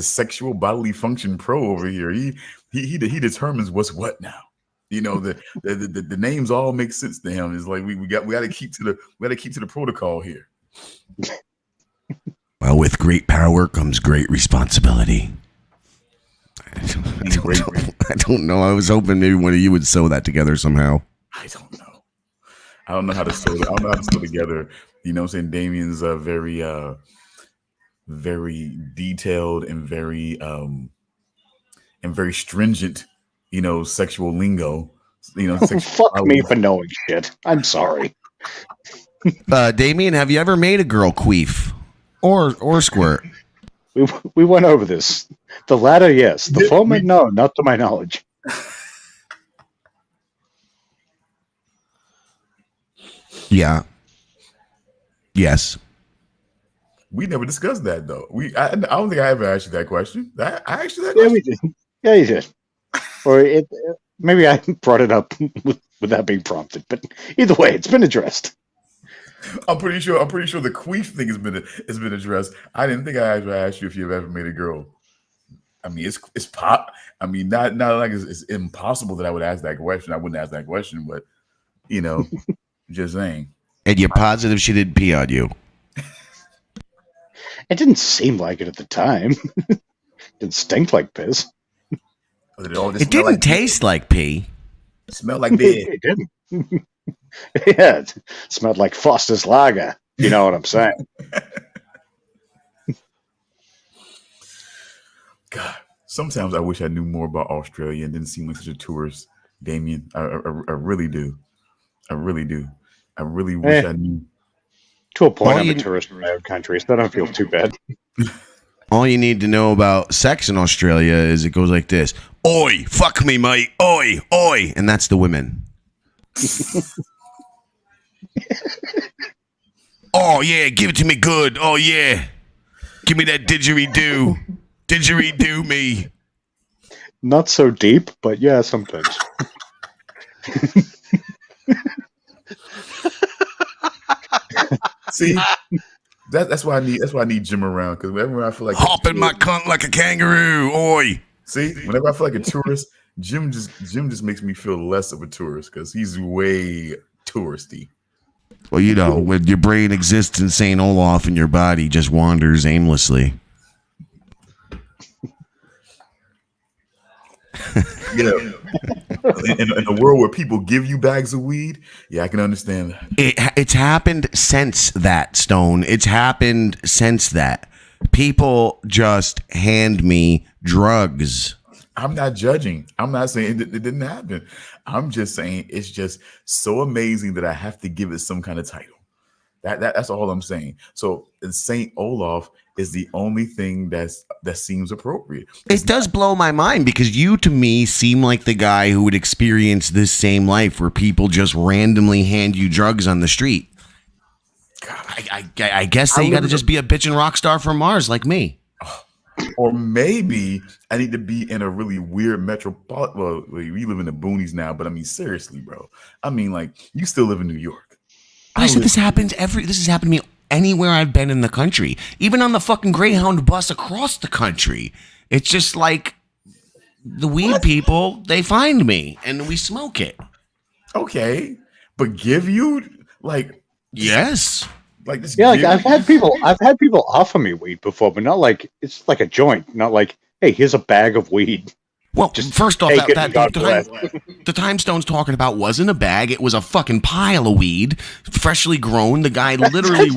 sexual bodily function pro over here. He determines what's what now. You know, the names all make sense to him. It's like we got to keep to the protocol here. Well, with great power comes great responsibility. I don't know. I was hoping maybe one of you would sew that together somehow. I don't know how to sew. I don't know how to sew together. You know what I'm saying? Damien's very detailed and very stringent, you know, sexual lingo. You know, fuck me for knowing shit. I'm sorry. Damian, have you ever made a girl queef or squirt? We went over this. The latter, yes. The former, no, not to my knowledge. Yeah. Yes. We never discussed that though. I don't think I ever asked you that question. I asked you that question. Yeah, we did. Yeah, you did. Or maybe I brought it up without being prompted. But either way, it's been addressed. I'm pretty sure the queef thing has been addressed. I didn't think I ever asked you if you've ever made a girl. I mean, it's pop. I mean, not like it's impossible that I would ask that question. I wouldn't ask that question, but you know, just saying. And you're positive she didn't pee on you? It didn't seem like it at the time. It didn't stink like piss. It didn't taste like pee. It smelled like beer. It didn't. Yeah, it smelled like Foster's Lager. You know what I'm saying? God, sometimes I wish I knew more about Australia and didn't seem like such a tourist, Damian. I really do. I really do. I really wish I knew. To a point, I'm a tourist in my own country, so I don't feel too bad. All you need to know about sex in Australia is it goes like this. Oi, fuck me, mate. Oi, oi. And that's the women. Oh, yeah, give it to me good. Oh, yeah. Give me that didgeridoo. Didgeridoo me. Not so deep, but yeah, sometimes. See, That's why I need Jim around, because whenever I feel like hop in my cunt like a kangaroo, oi. See, whenever I feel like a tourist, Jim just makes me feel less of a tourist because he's way touristy. Well, you know, when your brain exists in St. Olaf and your body just wanders aimlessly. Yeah. In a world where people give you bags of weed, yeah, I can understand that. It's happened since that, Stone. It's happened since that. People just hand me drugs. I'm not judging. I'm not saying it didn't happen. I'm just saying it's just so amazing that I have to give it some kind of title. That's all I'm saying. So Saint Olaf is the only thing that seems appropriate. It does blow my mind because you, to me, seem like the guy who would experience this same life where people just randomly hand you drugs on the street. God, I guess you got to just be a bitchin' rock star from Mars like me. Or maybe I need to be in a really weird metropolitan. Well, we live in the boonies now, but I mean, seriously, bro. I mean, like, you still live in New York. I said this happens this has happened to me anywhere I've been in the country, even on the fucking Greyhound bus across the country. It's just like the weed people, they find me and we smoke it. Okay, but give you like yes, like this. Yeah, like I've had people offer me weed before, but not like it's like a joint, not like, hey, here's a bag of weed. Well, Just first off, the time Stone's talking about wasn't a bag. It was a fucking pile of weed, freshly grown. The guy literally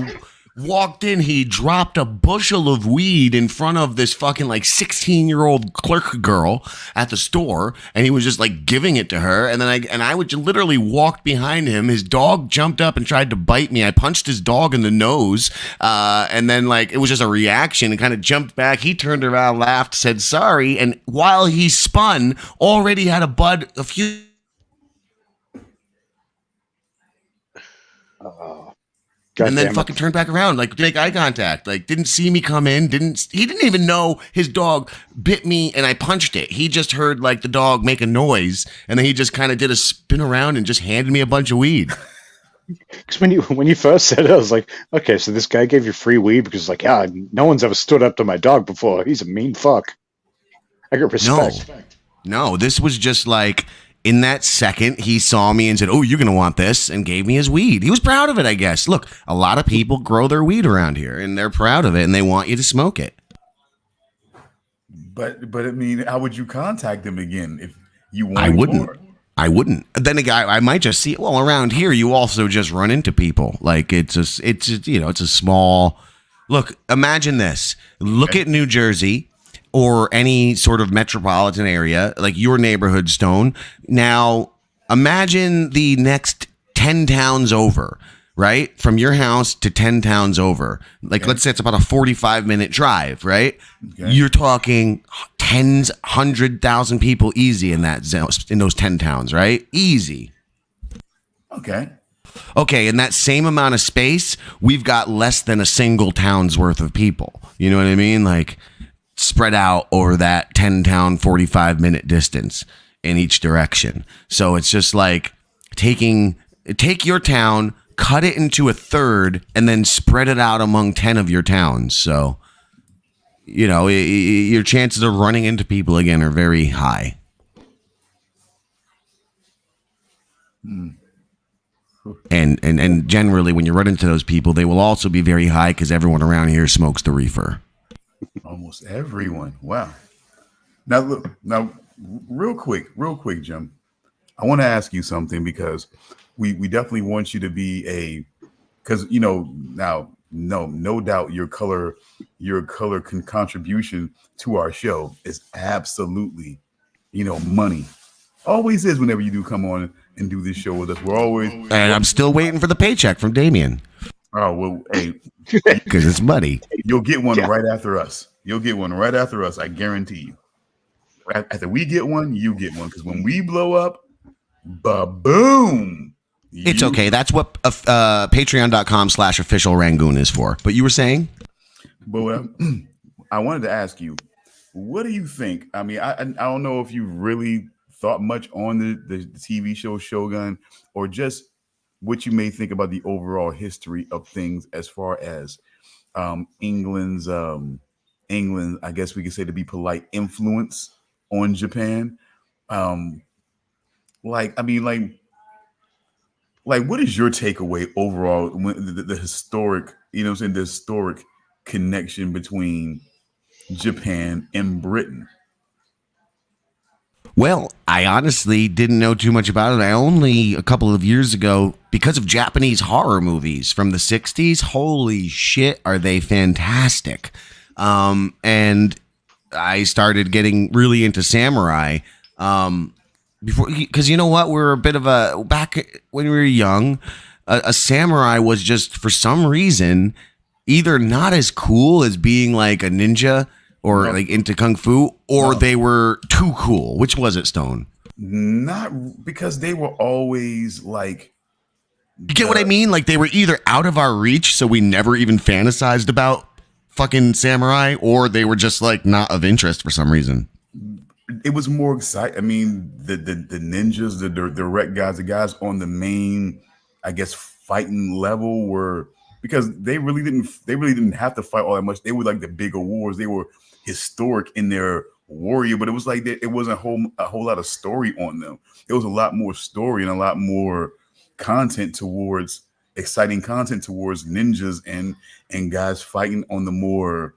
walked in. He dropped a bushel of weed in front of this fucking like 16-year-old clerk girl at the store, and he was just like giving it to her. And then I would literally walk behind him. His dog jumped up and tried to bite me. I punched his dog in the nose, and then like it was just a reaction and kind of jumped back. He turned around, laughed, said sorry, and while he spun, already had a few. And then fucking turned back around, like make eye contact, like didn't see me come in, he didn't even know his dog bit me and I punched it. He just heard like the dog make a noise and then he just kind of did a spin around and just handed me a bunch of weed. Because when you first said it, I was like, okay, so this guy gave you free weed because like, yeah, no one's ever stood up to my dog before. He's a mean fuck. I get respect. No, this was just like, in that second, he saw me and said, oh, you're going to want this, and gave me his weed. He was proud of it, I guess. Look, a lot of people grow their weed around here, and they're proud of it, and they want you to smoke it. But I mean, how would you contact them again if you wanted I wouldn't. more? I wouldn't. Then again, I might just see, well, around here, you also just run into people. Like, it's a small, look, imagine this. Look at New Jersey. Or any sort of metropolitan area, like your neighborhood, Stone. Now, imagine the next 10 towns over, right? From your house to 10 towns over. Like, let's say it's about a 45-minute drive, right? Okay. You're talking tens, 100,000 people easy in those 10 towns, right? Easy. Okay, in that same amount of space, we've got less than a single town's worth of people. You know what I mean? Like, spread out over that 10-town 45-minute distance in each direction. So it's just like take your town, cut it into a third, and then spread it out among 10 of your towns. So, you know, your chances of running into people again are very high. And generally, when you run into those people, they will also be very high because everyone around here smokes the reefer. Almost everyone. Wow. Now look, real quick, Jim. I want to ask you something because we definitely want you to be because you know now no doubt your color contribution to our show is absolutely money. Always is whenever you do come on and do this show with us. We're always and I'm still waiting for the paycheck from Damian. Oh, well, hey. Because it's money. You'll get one right after us. I guarantee you. After we get one, you get one. Because when we blow up, ba-boom. It's okay. That's what patreon.com/official Rangoon is for. But you were saying? But I wanted to ask you, what do you think? I mean, I don't know if you really thought much on the TV show Shogun or just what you may think about the overall history of things as far as England's England, I guess we could say, to be polite, influence on Japan. Um, like, I mean, like, what is your takeaway overall when the historic, you know what I'm saying, the historic connection between Japan and Britain? Well, I honestly didn't know too much about it. I only a couple of years ago, because of Japanese horror movies from the 60s, holy shit, are they fantastic. And I started getting really into samurai before, because you know what? We're a bit of a, back when we were young, a samurai was just, for some reason, either not as cool as being like a ninja or like into kung fu, or they were too cool. Which was it, Stone? Not because they were always like, you get what I mean? Like they were either out of our reach, so we never even fantasized about fucking samurai, or they were just like not of interest for some reason. it was more exciting. I mean, the ninjas, the direct guys, the guys on the main, I guess, fighting level were, because they really didn't have to fight all that much. They were like the bigger wars. They were historic in their warrior, but it was like it wasn't a whole lot of story on them. There was a lot more story and a lot more content towards exciting content towards ninjas and guys fighting on the more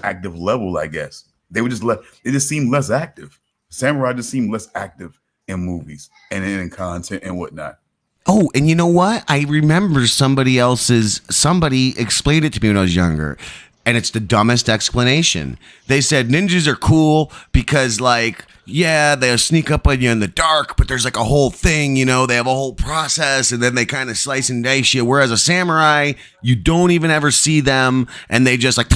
active level, I guess. They just seemed less active. Samurai just seemed less active in movies and in content and whatnot. Oh, and you know what? I remember somebody explained it to me when I was younger, and it's the dumbest explanation. They said ninjas are cool because, like, yeah, they'll sneak up on you in the dark, but there's like a whole thing, you know, they have a whole process, and then they kind of slice and dice you. Whereas a samurai, you don't even ever see them, and they just like,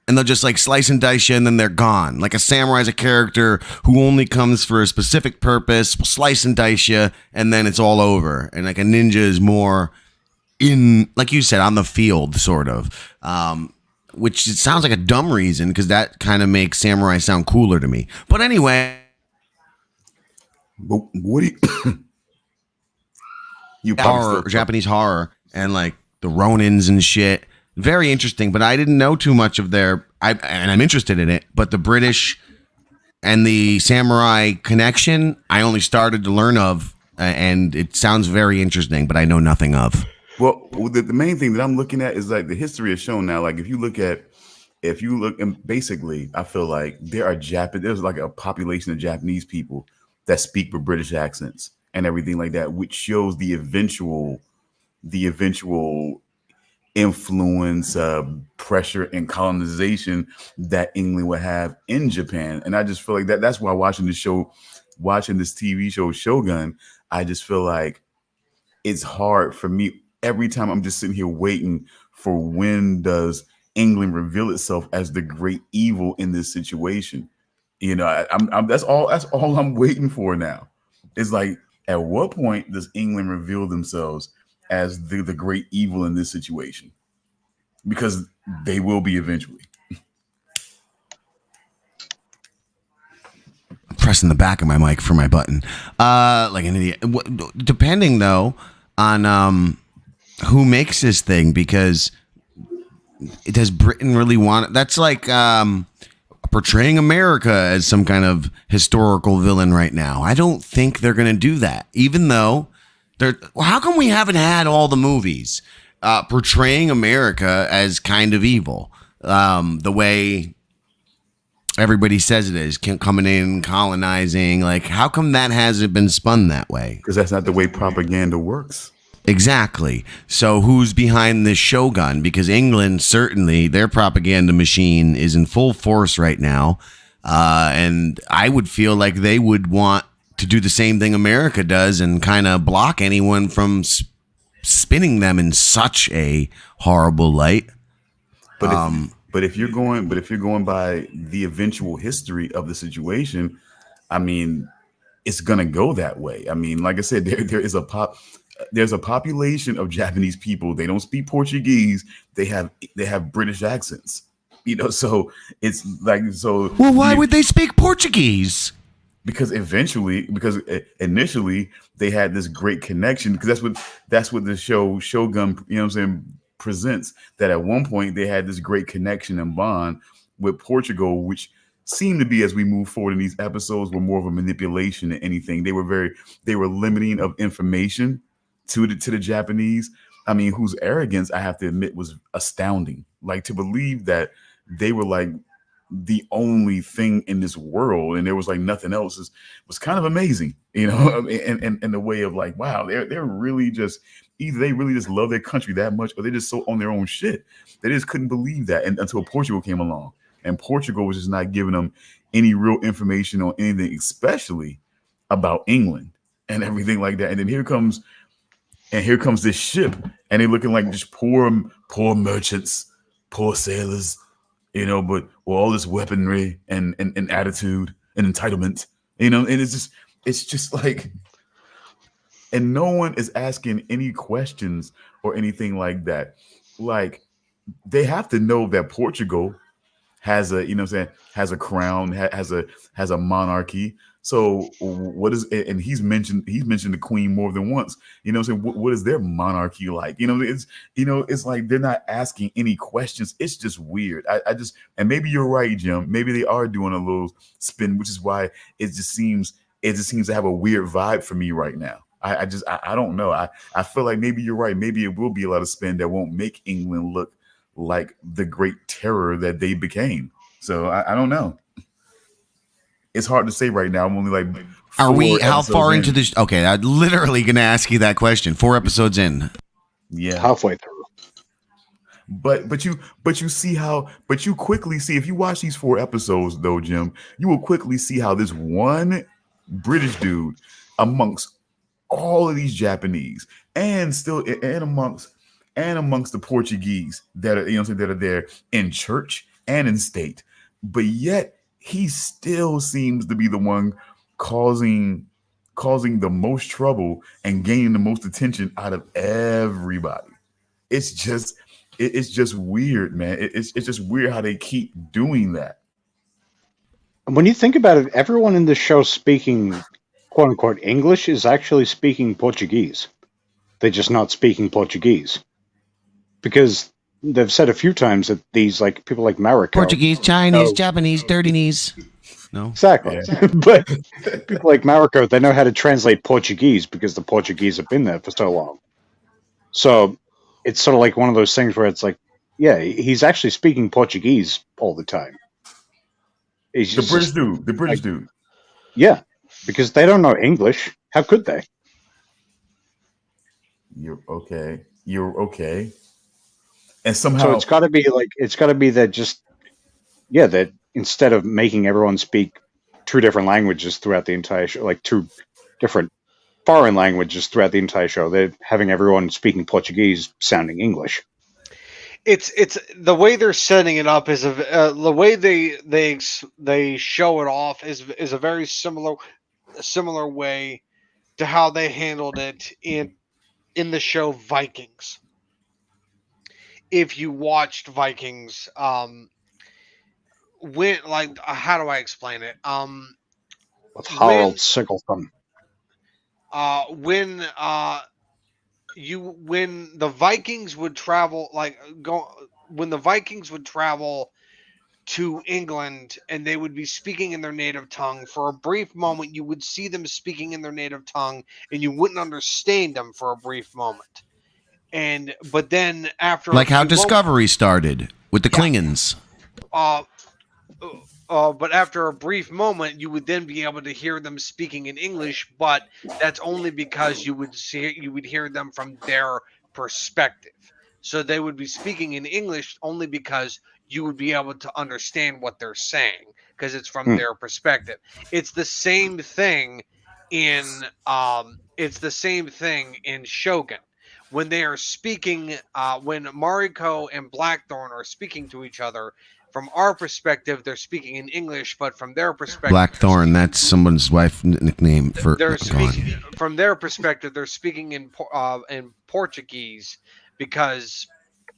and they'll just like slice and dice you, and then they're gone. Like a samurai is a character who only comes for a specific purpose, will slice and dice you, and then it's all over. And like a ninja is more in, like you said, on the field, sort of. Which it sounds like a dumb reason, because that kind of makes samurai sound cooler to me. But anyway. But what do you Japanese horror and like the Ronins and shit. Very interesting, but I didn't know too much of and I'm interested in it, but the British and the samurai connection, I only started to learn of, and it sounds very interesting, but I know nothing of. Well, the main thing that I'm looking at is like the history is shown now. Like if you look, and basically, I feel like there's like a population of Japanese people that speak with British accents and everything like that, which shows the eventual influence, pressure, and colonization that England would have in Japan. And I just feel like that's why watching this TV show Shogun, I just feel like it's hard for me. Every time I'm just sitting here waiting for when does England reveal itself as the great evil in this situation. You know, that's all I'm waiting for now. It's like, at what point does England reveal themselves as the great evil in this situation? Because they will be eventually. I'm pressing the back of my mic for my button. Like an idiot. Depending though on who makes this thing, because does Britain really want it? That's like portraying America as some kind of historical villain right now. I don't think they're going to do that, even though how come we haven't had all the movies portraying America as kind of evil, the way everybody says it is, coming in, colonizing? Like, how come that hasn't been spun that way? Because that's not the way propaganda works. Exactly. So who's behind this Shogun? Because England, certainly, their propaganda machine is in full force right now. And I would feel like they would want to do the same thing America does and kind of block anyone from spinning them in such a horrible light. But if you're going by the eventual history of the situation, I mean, it's gonna go that way. I mean, like I said, there's a population of Japanese people. They don't speak Portuguese. They have British accents. You know, so it's like, so. Well, why would they speak Portuguese? Because initially they had this great connection, because that's what the show Shogun, you know what I'm saying, presents that at one point they had this great connection and bond with Portugal, which seemed to be, as we move forward in these episodes, were more of a manipulation than anything. They were limiting of information to the Japanese. I mean, whose arrogance, I have to admit, was astounding. Like, to believe that they were like the only thing in this world and there was like nothing else was kind of amazing, you know, and the way of like, wow, they're really just, either they really just love their country that much or they're just so on their own shit. They just couldn't believe that until Portugal came along. And Portugal was just not giving them any real information on anything, especially about England and everything like that. And then here comes this ship, and they're looking like just poor merchants, poor sailors, you know, but with all this weaponry and attitude and entitlement, you know, and it's just like, and no one is asking any questions or anything like that. Like, they have to know that Portugal has a, you know what I'm saying, has a crown, has a monarchy. So what is, and he's mentioned the queen more than once, you know what I'm saying? What is their monarchy like? You know, it's like they're not asking any questions. It's just weird. And maybe you're right, Jim. Maybe they are doing a little spin, which is why it just seems to have a weird vibe for me right now. I don't know. I feel like maybe you're right. Maybe it will be a lot of spin that won't make England look like the great terror that they became. So I don't know. It's hard to say right now. I'm only like, are we how far into this? Okay, I'm literally going to ask you that question. 4 episodes in. Yeah, halfway through. But you quickly see, if you watch these 4 episodes though, Jim, you will quickly see how this one British dude amongst all of these Japanese and amongst the Portuguese that are, you know, that are there in church and in state, but yet he still seems to be the one causing the most trouble and gaining the most attention out of everybody. It's just weird, man. It's just weird how they keep doing that. When you think about it, everyone in this show speaking quote unquote English is actually speaking Portuguese. They're just not speaking Portuguese. Because they've said a few times that these, like, people like Mariko, Portuguese, Chinese, Japanese, dirty knees. No, exactly. Yeah. But people like Mariko, they know how to translate Portuguese because the Portuguese have been there for so long. So it's sort of like one of those things where it's like, yeah, he's actually speaking Portuguese all the time. The British dude. Yeah, because they don't know English. How could they? You're okay. And somehow, so it's got to be that just, yeah, that instead of making everyone speak 2 different languages throughout the entire show, like 2 different foreign languages throughout the entire show, they're having everyone speaking Portuguese sounding English. It's the way they're setting it up is the way they show it off is a very similar way to how they handled it in the show Vikings. If you watched Vikings, when, like, how do I explain it? With Harold Sigelton. When the Vikings would travel, when the Vikings would travel to England and they would be speaking in their native tongue, for a brief moment you would see them speaking in their native tongue and you wouldn't understand them for a brief moment. But then after, like how Discovery started with the Klingons. But after a brief moment, you would then be able to hear them speaking in English, but that's only because you would hear them from their perspective. So they would be speaking in English only because you would be able to understand what they're saying because it's from their perspective. It's the same thing in Shogun. When they are speaking, when Mariko and Blackthorn are speaking to each other, from our perspective, they're speaking in English, but from their perspective, Blackthorn, that's someone's wife nickname for. From their perspective, they're speaking in Portuguese because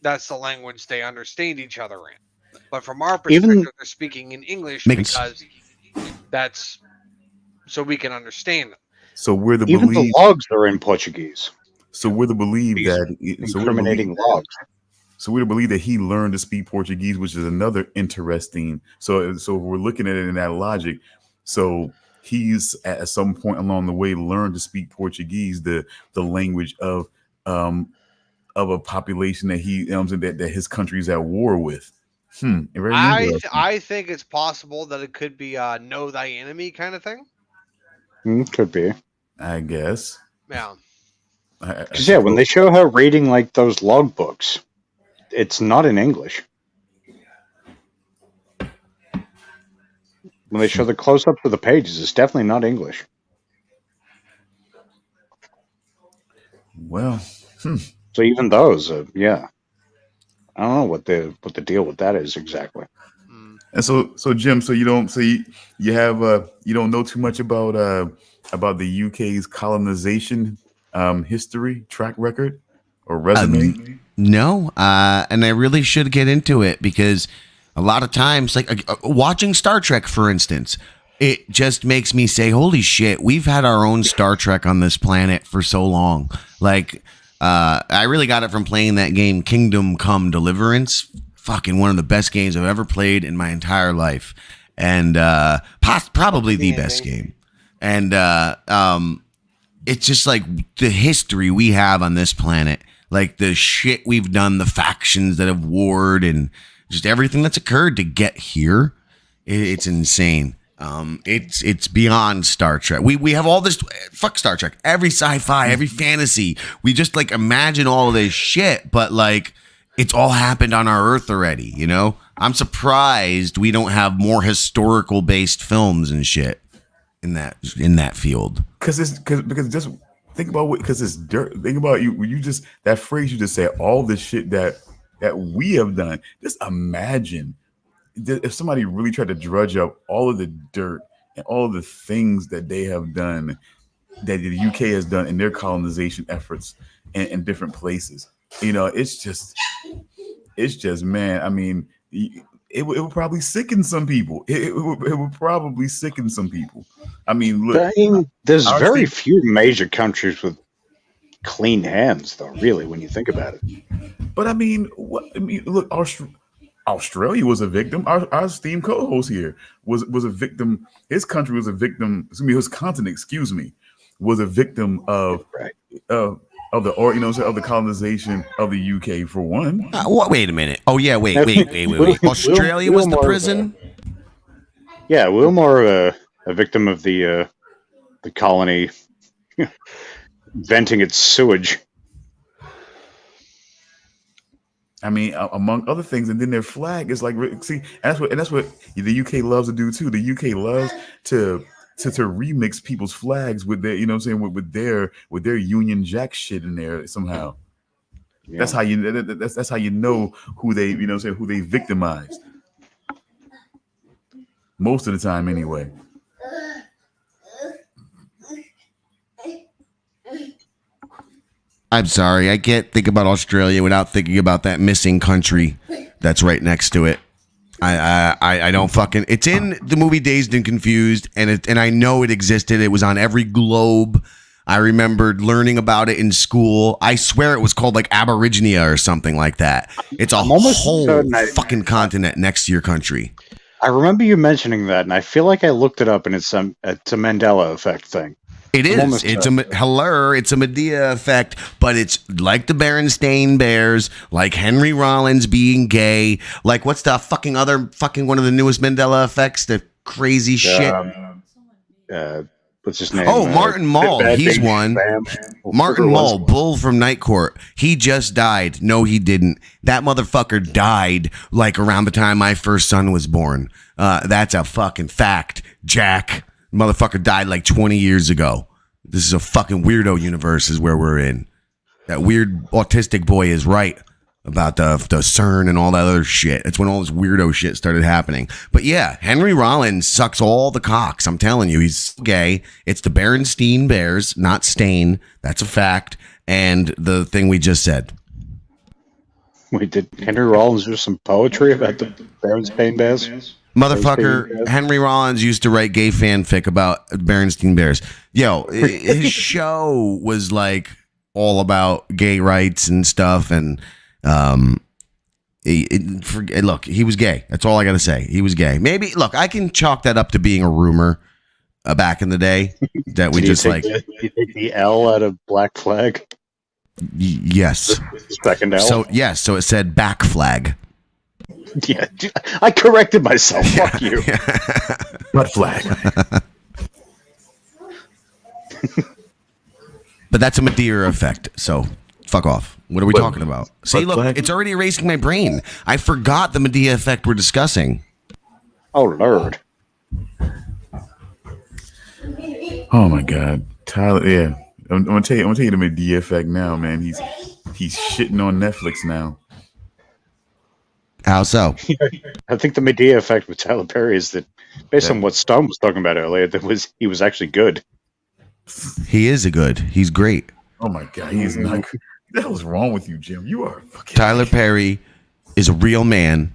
that's the language they understand each other in. But from our perspective, they're speaking in English because that's so we can understand them. So we're the even the logs are in Portuguese. So we're the believe that incriminating logs. So we believe that he learned to speak Portuguese, which is another interesting. So if we're looking at it in that logic. So he's at some point along the way learned to speak Portuguese, the language of a population that that his country's at war with. Very interesting. I think it's possible that it could be know thy enemy kind of thing. Could be. I guess. Yeah. Because when they show her reading like those logbooks, it's not in English. When they show the close-ups of the pages, it's definitely not English. Well, so even those, yeah, I don't know what the deal with that is exactly. And so Jim, so you don't you have you don't know too much about the UK's colonization history track record or resume. No, and I really should get into it because a lot of times, like watching Star Trek, for instance, it just makes me say, holy shit, we've had our own Star Trek on this planet for so long. Like, I really got it from playing that game, Kingdom Come Deliverance. Fucking one of the best games I've ever played in my entire life. And probably the best game. And it's just like the history we have on this planet. Like the shit we've done, the factions that have warred, and just everything that's occurred to get here. It's insane. It's beyond Star Trek. We have all this, fuck Star Trek, every sci-fi, every fantasy. We just like imagine all of this shit, but like it's all happened on our Earth already, you know? I'm surprised we don't have more historical based films and shit in that field. Because just think about because it's dirt. Think about you just that phrase you just said, all the shit that we have done. Just imagine if somebody really tried to drudge up all of the dirt and all of the things that they have done, that the UK has done in their colonization efforts in different places. You know, it's just, man. I mean, it would probably sicken some people. It would probably sicken some people. I mean, look, there's very few major countries with clean hands, though. Really, when you think about it. But I mean, look, Australia was a victim. Our esteemed co-host here was a victim. His country was a victim. His continent, was a victim of of the colonization of the UK for one. Wait a minute. Oh yeah, wait. Australia was the prison. Yeah, we were more of a victim of the colony venting its sewage. I mean, among other things, and then their flag is like, see, that's what the UK loves to do too. The UK loves to remix people's flags with their, with their Union Jack shit in there somehow. Yeah. That's how that's how you know who they, who they victimized. Most of the time, anyway. I'm sorry, I can't think about Australia without thinking about that missing country that's right next to it. I don't fucking. It's in the movie Dazed and Confused, and I know it existed. It was on every globe. I remembered learning about it in school. I swear it was called like Aborigenia or something like that. It's a whole fucking continent next to your country. I remember you mentioning that, and I feel like I looked it up, and it's a Mandela effect thing. It is. It's a Medea effect, but it's like the Berenstain Bears, like Henry Rollins being gay, like what's the fucking other fucking one of the newest Mandela effects? The crazy shit. What's his name? Oh, Martin Mull. He's one. Martin Mull, Bull from Night Court. He just died. No, he didn't. That motherfucker died like around the time my first son was born. That's a fucking fact, Jack. Motherfucker died like 20 years ago. This is a fucking weirdo universe is where we're in. That weird autistic boy is right about the CERN and all that other shit. It's when all this weirdo shit started happening. But yeah, Henry Rollins sucks all the cocks. I'm telling you, he's gay. It's the Berenstain Bears, not Stain. That's a fact. And the thing we just said. Wait, did Henry Rollins do some poetry about the Berenstain Bears? Motherfucker, Henry Rollins used to write gay fanfic about Berenstain Bears. Yo, his show was like all about gay rights and stuff, and Look, he was gay. That's all I got to say. He was gay. Maybe, look, I can chalk that up to being a rumor back in the day that we just like. Do you take the L out of Black Flag? Yes. The second L? So, yes. So it said back flag. Yeah. I corrected myself. Fuck you. Butt flag. But that's a Madeira effect. So fuck off. What are we talking about? See, look, flag? it's already erasing my brain. I forgot the Medea effect we're discussing. Oh, Lord. Oh my God, Tyler. Yeah, I'm gonna tell you the Medea effect now, man. He's shitting on Netflix now. How so? I think the Medea effect with Tyler Perry is that, based on what Stone was talking about earlier, he was actually good. He is He's great. Oh my God, he is not good. What the hell's wrong with you, Jim? You are fucking. Tyler Perry is a real man,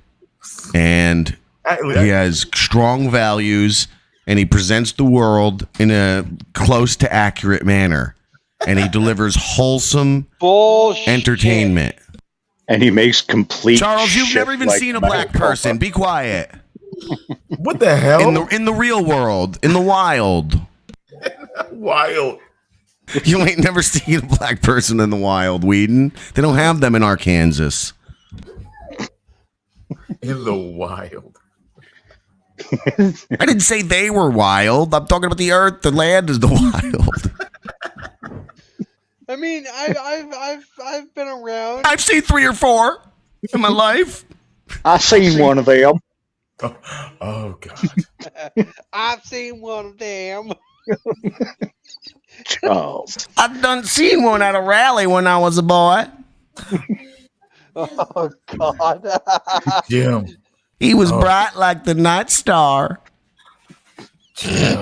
and he has strong values, and he presents the world in a close to accurate manner, and he delivers wholesome Bullshit. entertainment. And he makes complete. Charles, you've shit never even like seen a Michael black person. Be quiet. What the hell? In the real world, in the wild. Wild. You ain't never seen a black person in the wild, Whedon. They don't have them in Arkansas. In the wild. I didn't say they were wild. I'm talking about the earth. The land is the wild. I mean, I've been around. I've seen 3 or 4 in my life. I seen one of them. Oh God. I've seen one of them. Charles. I've done seen one at a rally when I was a boy. Oh God. Jim. He was bright like the night star. Jim.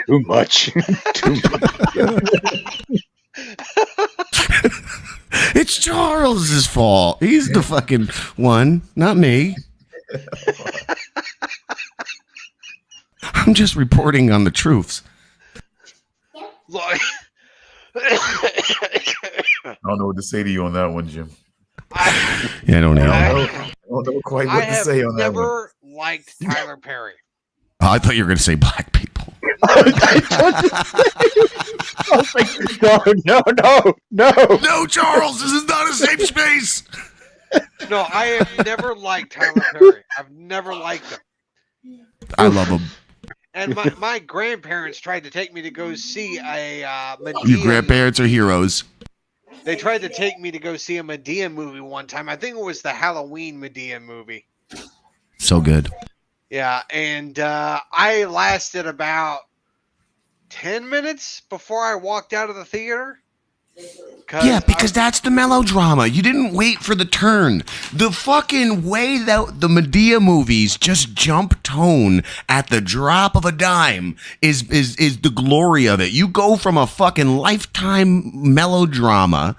Too much. Too much. It's Charles's fault. He's the fucking one, not me. I'm just reporting on the truths. Look. I don't know what to say to you on that one, Jim. I don't know. I don't know quite what to say on that one. I have never liked Tyler Perry. Oh, I thought you were going to say black people. No. No, Charles, this is not a safe space. No, I have never liked Tyler Perry. I've never liked him. I love him. And my grandparents tried to take me to go see a Medea. Your grandparents are heroes. They tried to take me to go see a Medea movie one time. I think it was the Halloween Medea movie. So good. Yeah, and I lasted about 10 minutes before I walked out of the theater. Yeah, because that's the melodrama. You didn't wait for the turn. The fucking way that the Medea movies just jump tone at the drop of a dime is the glory of it. You go from a fucking Lifetime melodrama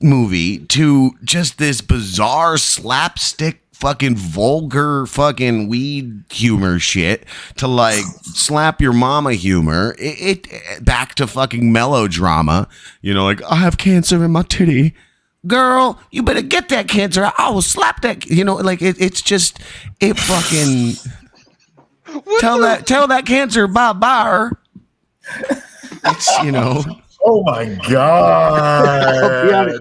movie to just this bizarre slapstick fucking vulgar fucking weed humor shit to like slap your mama humor. It back to fucking melodrama. You know, like, I have cancer in my titty. Girl, you better get that cancer. I will slap that. You know, like it's just it fucking tell that cancer bye. It's, you know. Oh my God.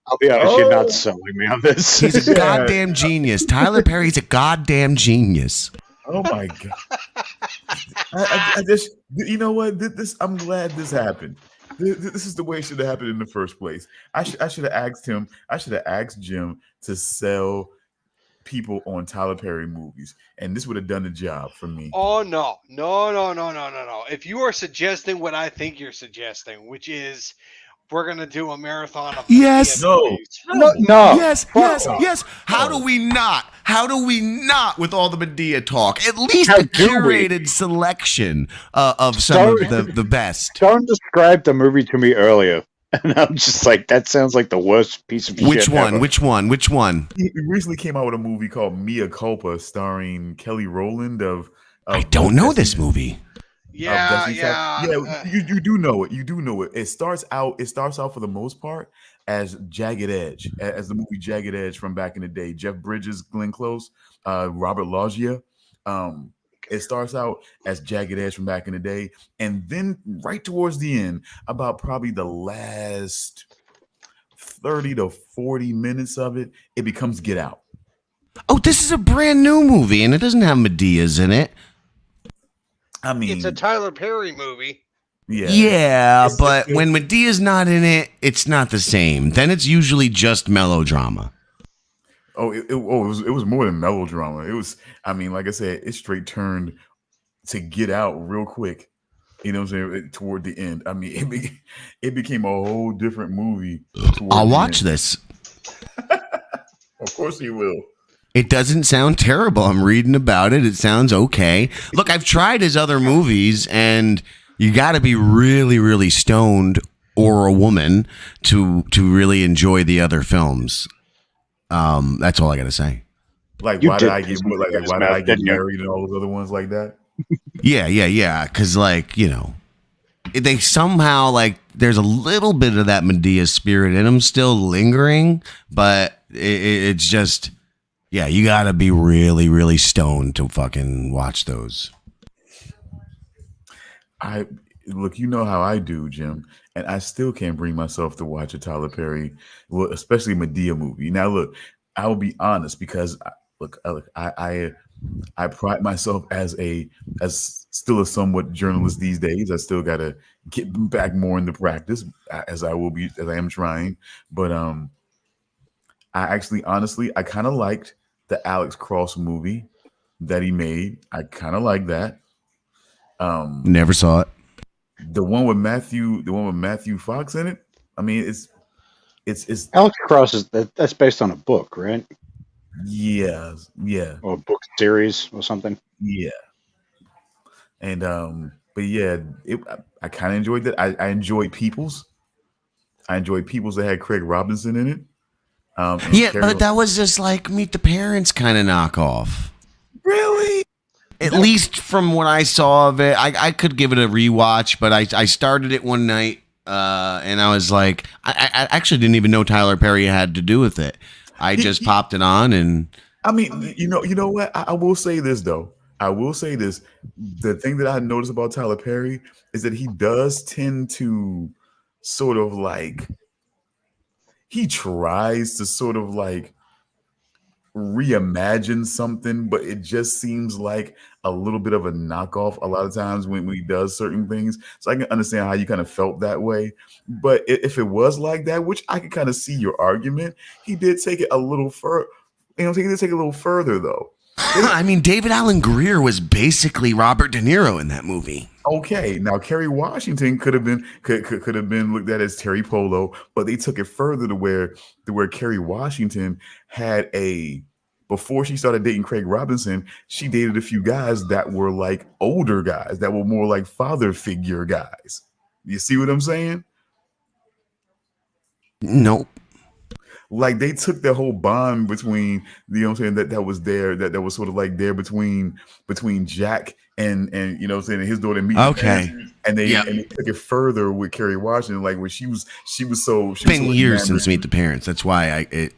I'll be honest, you're not selling me on this. He's a goddamn genius. Tyler Perry's a goddamn genius. Oh my God. I just, you know what? I'm glad this happened. This is the way it should have happened in the first place. I should have asked him. I should have asked Jim to sell people on Tyler Perry movies, and this would have done the job for me. Oh no. If you are suggesting what I think you're suggesting, which is we're gonna do a marathon of Yes. No. Yes. How do we not? With all the Medea talk, at least How a do we? curated selection of some of the best. Don't describe the movie to me earlier. And I'm just like, that sounds like the worst piece of Which shit one? ever. Which one? He recently came out with a movie called Mea Culpa, starring Kelly Rowland of I don't know this movie. Yeah, Destiny's Child. yeah. Yeah, you do know it. You do know it. It starts out for the most part as Jagged Edge, as the movie Jagged Edge from back in the day. Jeff Bridges, Glenn Close, Robert Loggia. It starts out as Jagged Edge from back in the day, and then right towards the end, about probably the last 30 to 40 minutes of it, it becomes Get Out. Oh, this is a brand new movie, and it doesn't have Medea's in it. I mean, It's a Tyler Perry movie. Yeah, It's but still- when Medea's not in it, it's not the same. Then it's usually just melodrama. it was more than melodrama. It was, I mean, like I said, it straight turned to Get Out real quick. You know what I'm saying? Toward the end. I mean, it became a whole different movie. I'll watch this. Of course he will. It doesn't sound terrible. I'm reading about it. It sounds okay. Look, I've tried his other movies, and you got to be really, really stoned or a woman to really enjoy the other films. That's all I got to say. Like, You why did did I get something like like why that, did I get didn't you? married and all those other ones like that? Yeah. Because, they somehow, there's a little bit of that Medea spirit in them still lingering, but it's just, yeah, you got to be really, really stoned to fucking watch those. Look, you know how I do, Jim, and I still can't bring myself to watch a Tyler Perry, well, especially Medea movie. Now, look, I will be honest because, I pride myself as still a somewhat journalist these days. I still got to get back more into practice as I am trying. But I actually, honestly, I kind of liked the Alex Cross movie that he made. I kind of like that. Never saw it. The one with Matthew Fox in it. I mean, it's Alex Cross that's based on a book, right? yeah. Or a book series or something. Yeah. And but yeah, I kind of enjoyed that. I enjoyed Peoples. I enjoyed Peoples that had Craig Robinson in it. And Yeah, Carrie- but that was just like Meet the Parents kind of knockoff. really. At least from what I saw of it, I could give it a rewatch, but I started it one night and I was like, I actually didn't even know Tyler Perry had to do with it. I just popped it on and I mean, you know what? I will say this though. I will say this. The thing that I noticed about Tyler Perry is that he does tend to sort of he tries to sort of reimagine something, but it just seems like a little bit of a knockoff a lot of times when he does certain things. So I can understand how you kind of felt that way. But if it was like that, which I can kind of see your argument, he did take it a little further. He did take it a little further though. I mean, David Alan Grier was basically Robert De Niro in that movie. Okay, now Kerry Washington could have been looked at as Terry Polo, but they took it further to where Kerry Washington had before she started dating Craig Robinson, she dated a few guys that were like older guys that were more like father figure guys. You see what I'm saying? Nope. Like they took the whole bond between, you know what I'm saying, that was there, that was sort of like there between Jack and you know what I'm saying, and his daughter Meet. Okay. And they took it further with Kerry Washington, like when she was so It's been years enamored. since Meet the Parents. That's why it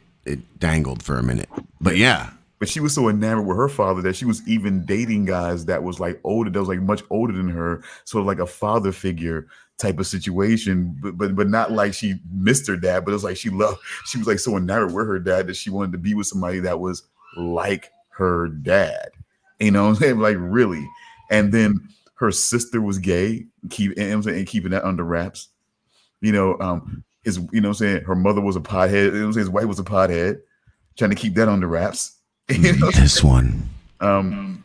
dangled for a minute. But yeah. But she was so enamored with her father that she was even dating guys that was like older, that was like much older than her, sort of like a father figure type of situation, but not like she missed her dad, but it was like she was like so enamored with her dad that she wanted to be with somebody that was like her dad. You know what I'm saying? Like really. And then her sister was gay, keeping that under wraps. You know, you know what I'm saying, her mother was a pothead, you know what I'm saying, his wife was a pothead, trying to keep that under wraps. You know? This one.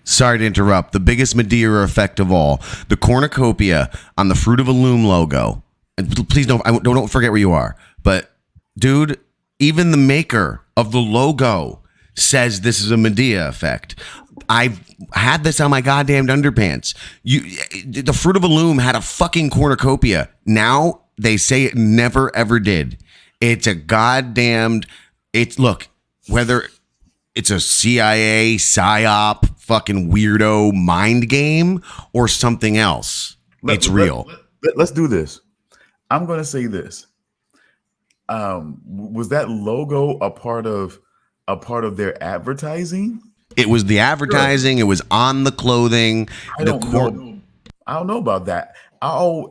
Sorry to interrupt. The biggest Madeira effect of all, the cornucopia on the Fruit of a Loom logo. And please don't forget where you are. But dude, even the maker of the logo says this is a Medea effect. I've had this on my goddamned underpants. The Fruit of a Loom had a fucking cornucopia. Now they say it never ever did. It's a goddamned. Look, whether it's a CIA psyop fucking weirdo mind game or something else. It's real. Let's do this. I'm going to say this. Was that logo a part of their advertising? It was the advertising. It was on the clothing. I don't know about that. I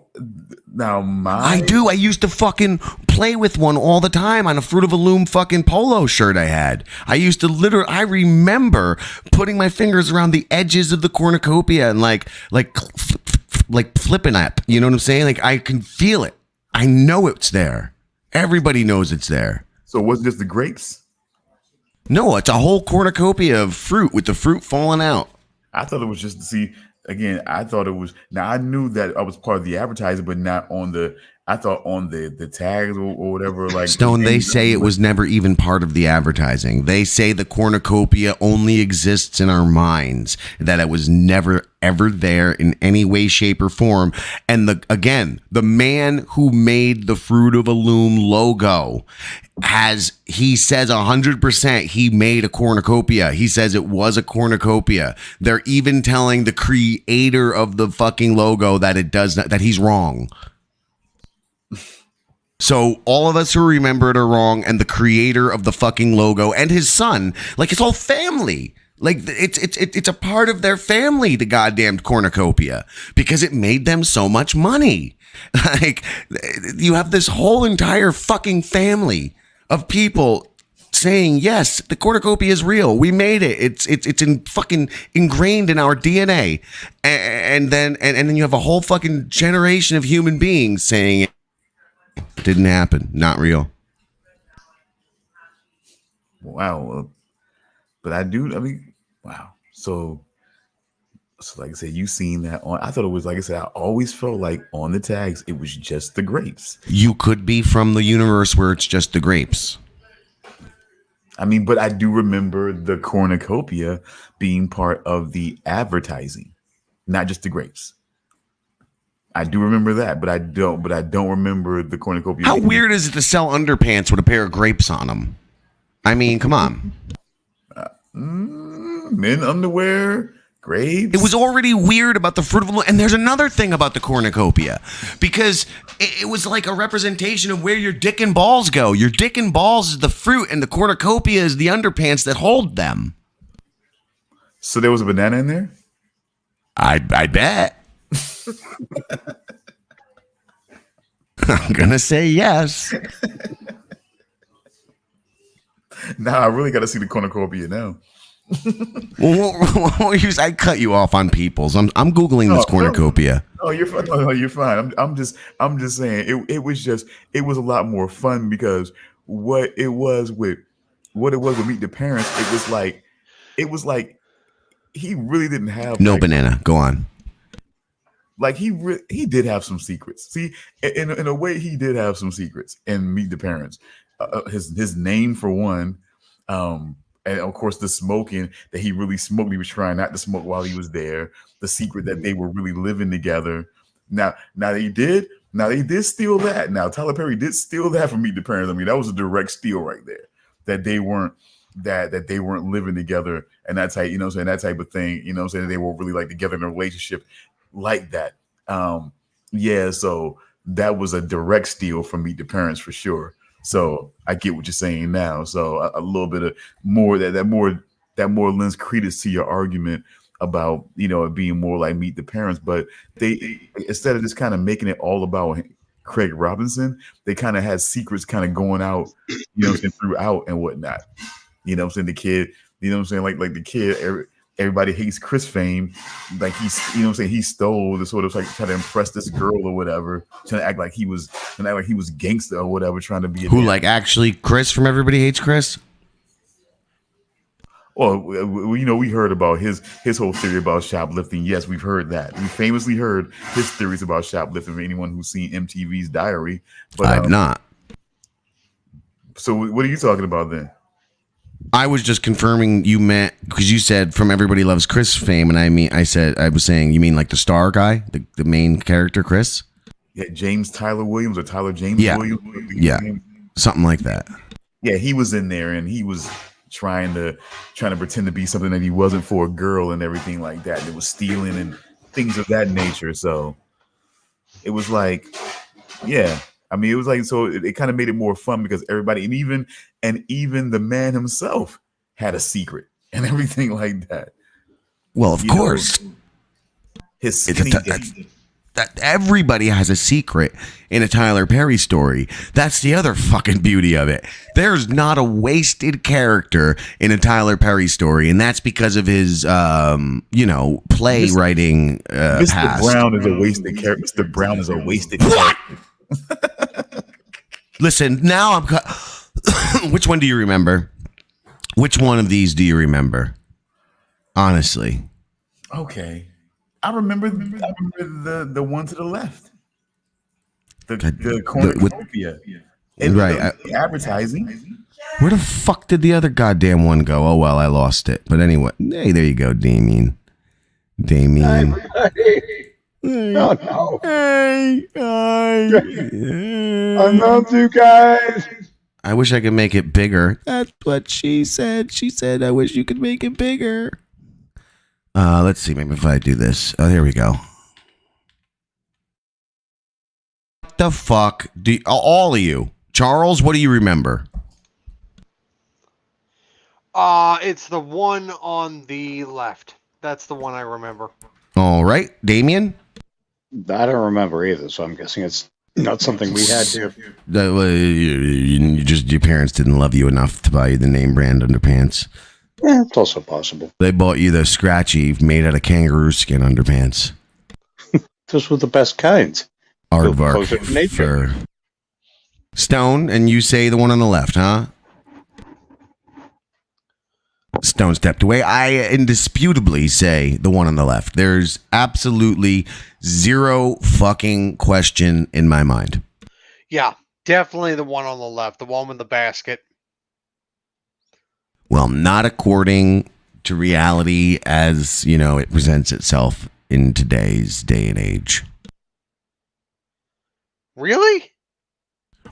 do. I used to fucking play with one all the time on a Fruit of the Loom fucking polo shirt I had. I used to I remember putting my fingers around the edges of the cornucopia and like flipping up. You know what I'm saying? Like I can feel it. I know it's there. Everybody knows it's there. So was it just the grapes? No, it's a whole cornucopia of fruit with the fruit falling out. I thought it was just to see. Again, I thought it was. Now I knew that I was part of the advertising, but not on the. I thought on the tags or whatever. Like Stone, they say it was never even part of the advertising. They say the cornucopia only exists in our minds. That it was never ever there in any way, shape, or form. And the man who made the Fruit of a Loom logo he says 100% he made a cornucopia. He says it was a cornucopia. They're even telling the creator of the fucking logo that it does not, that he's wrong. So all of us who remember it are wrong, and the creator of the fucking logo and his son, like it's all family. Like it's a part of their family, the goddamn cornucopia, because it made them so much money. Like you have this whole entire fucking family of people saying, yes, the cornucopia is real. We made it. It's fucking ingrained in our DNA. And then you have a whole fucking generation of human beings saying it didn't happen. Not real. Wow. But I mean, wow. So like I said, you seen that on, I thought it was, like I said, I always felt like on the tags, it was just the grapes. You could be from the universe where it's just the grapes. I mean, but I do remember the cornucopia being part of the advertising, not just the grapes. I do remember that, but I don't remember the cornucopia. How weird is it to sell underpants with a pair of grapes on them? I mean, come on. Men underwear, grapes. It was already weird about the Fruit of the Loom. And there's another thing about the cornucopia, because it was like a representation of where your dick and balls go. Your dick and balls is the fruit, and the cornucopia is the underpants that hold them. So there was a banana in there? I bet. I'm gonna say yes. Now I really got to see the cornucopia now. I cut you off on Peoples. I'm googling this cornucopia. Oh, you're fine. No, you're fine. I'm just saying it was a lot more fun, because what it was with Meet the Parents, it was like he really didn't have no banana. Go on. Like he did have some secrets. See, in a way, he did have some secrets in Meet the Parents. His name for one, and of course the smoking that he really smoked. He was trying not to smoke while he was there. The secret that they were really living together. Now they did steal that. Now Tyler Perry did steal that from Meet the Parents. I mean, that was a direct steal right there. That they weren't living together and that type, that type of thing. They were really like together in a relationship like that. Yeah, so that was a direct steal from Meet the Parents for sure. So I get what you're saying now. So a little bit of more that more lends credence to your argument about it being more like Meet the Parents. But they, instead of just kind of making it all about Craig Robinson, they kind of had secrets kind of going out, throughout and whatnot. The kid, like the kid. Everybody hates Chris fame, like he stole to sort of like try to impress this girl or whatever, trying to act like he was gangster or whatever, trying to be actually Chris from Everybody Hates Chris. Well, we heard about his whole theory about shoplifting. Yes, we've heard that. We famously heard his theories about shoplifting from anyone who's seen MTV's Diary. But I've not. So what are you talking about then? I was just confirming you meant, because you said from Everybody Loves Chris fame, and I was saying you mean like the star guy, the main character, Chris? Yeah, James Tyler Williams or Tyler James Williams. Yeah, something like that. Yeah, he was in there, and he was trying to pretend to be something that he wasn't for a girl and everything like that. It was stealing and things of that nature. So it was like, yeah. I mean, it was like, so it kind of made it more fun because everybody, and even the man himself had a secret and everything like that. Well, of course. His that everybody has a secret in a Tyler Perry story. That's the other fucking beauty of it. There's not a wasted character in a Tyler Perry story, and that's because of his, playwriting Mr. past. Brown is a wasted character. Mr. Brown is a wasted character. Listen, now which one do you remember? Which one of these do you remember? Honestly. Okay. I remember the one to the left. The cornucopia. Right. The advertising. Where the fuck did the other goddamn one go? Oh, well, I lost it. But anyway, hey, there you go, Damian. Oh, no. Hey. I love you guys. I wish I could make it bigger. That's what she said. She said, I wish you could make it bigger. Let's see, maybe if I do this. Oh, there we go. What the fuck do all of you? Charles, what do you remember? It's the one on the left. That's the one I remember. All right, Damian? I don't remember either, so I'm guessing it's not something we had here. Your parents didn't love you enough to buy you the name brand underpants. Yeah, it's also possible. They bought you the scratchy made out of kangaroo skin underpants. Those were the best kinds. Aardvark fur. Stone, and you say the one on the left, huh? Stone stepped away. I indisputably say the one on the left. There's absolutely zero fucking question in my mind. Yeah, definitely the one on the left. The one with the basket. Well, not according to reality as, it presents itself in today's day and age. Really?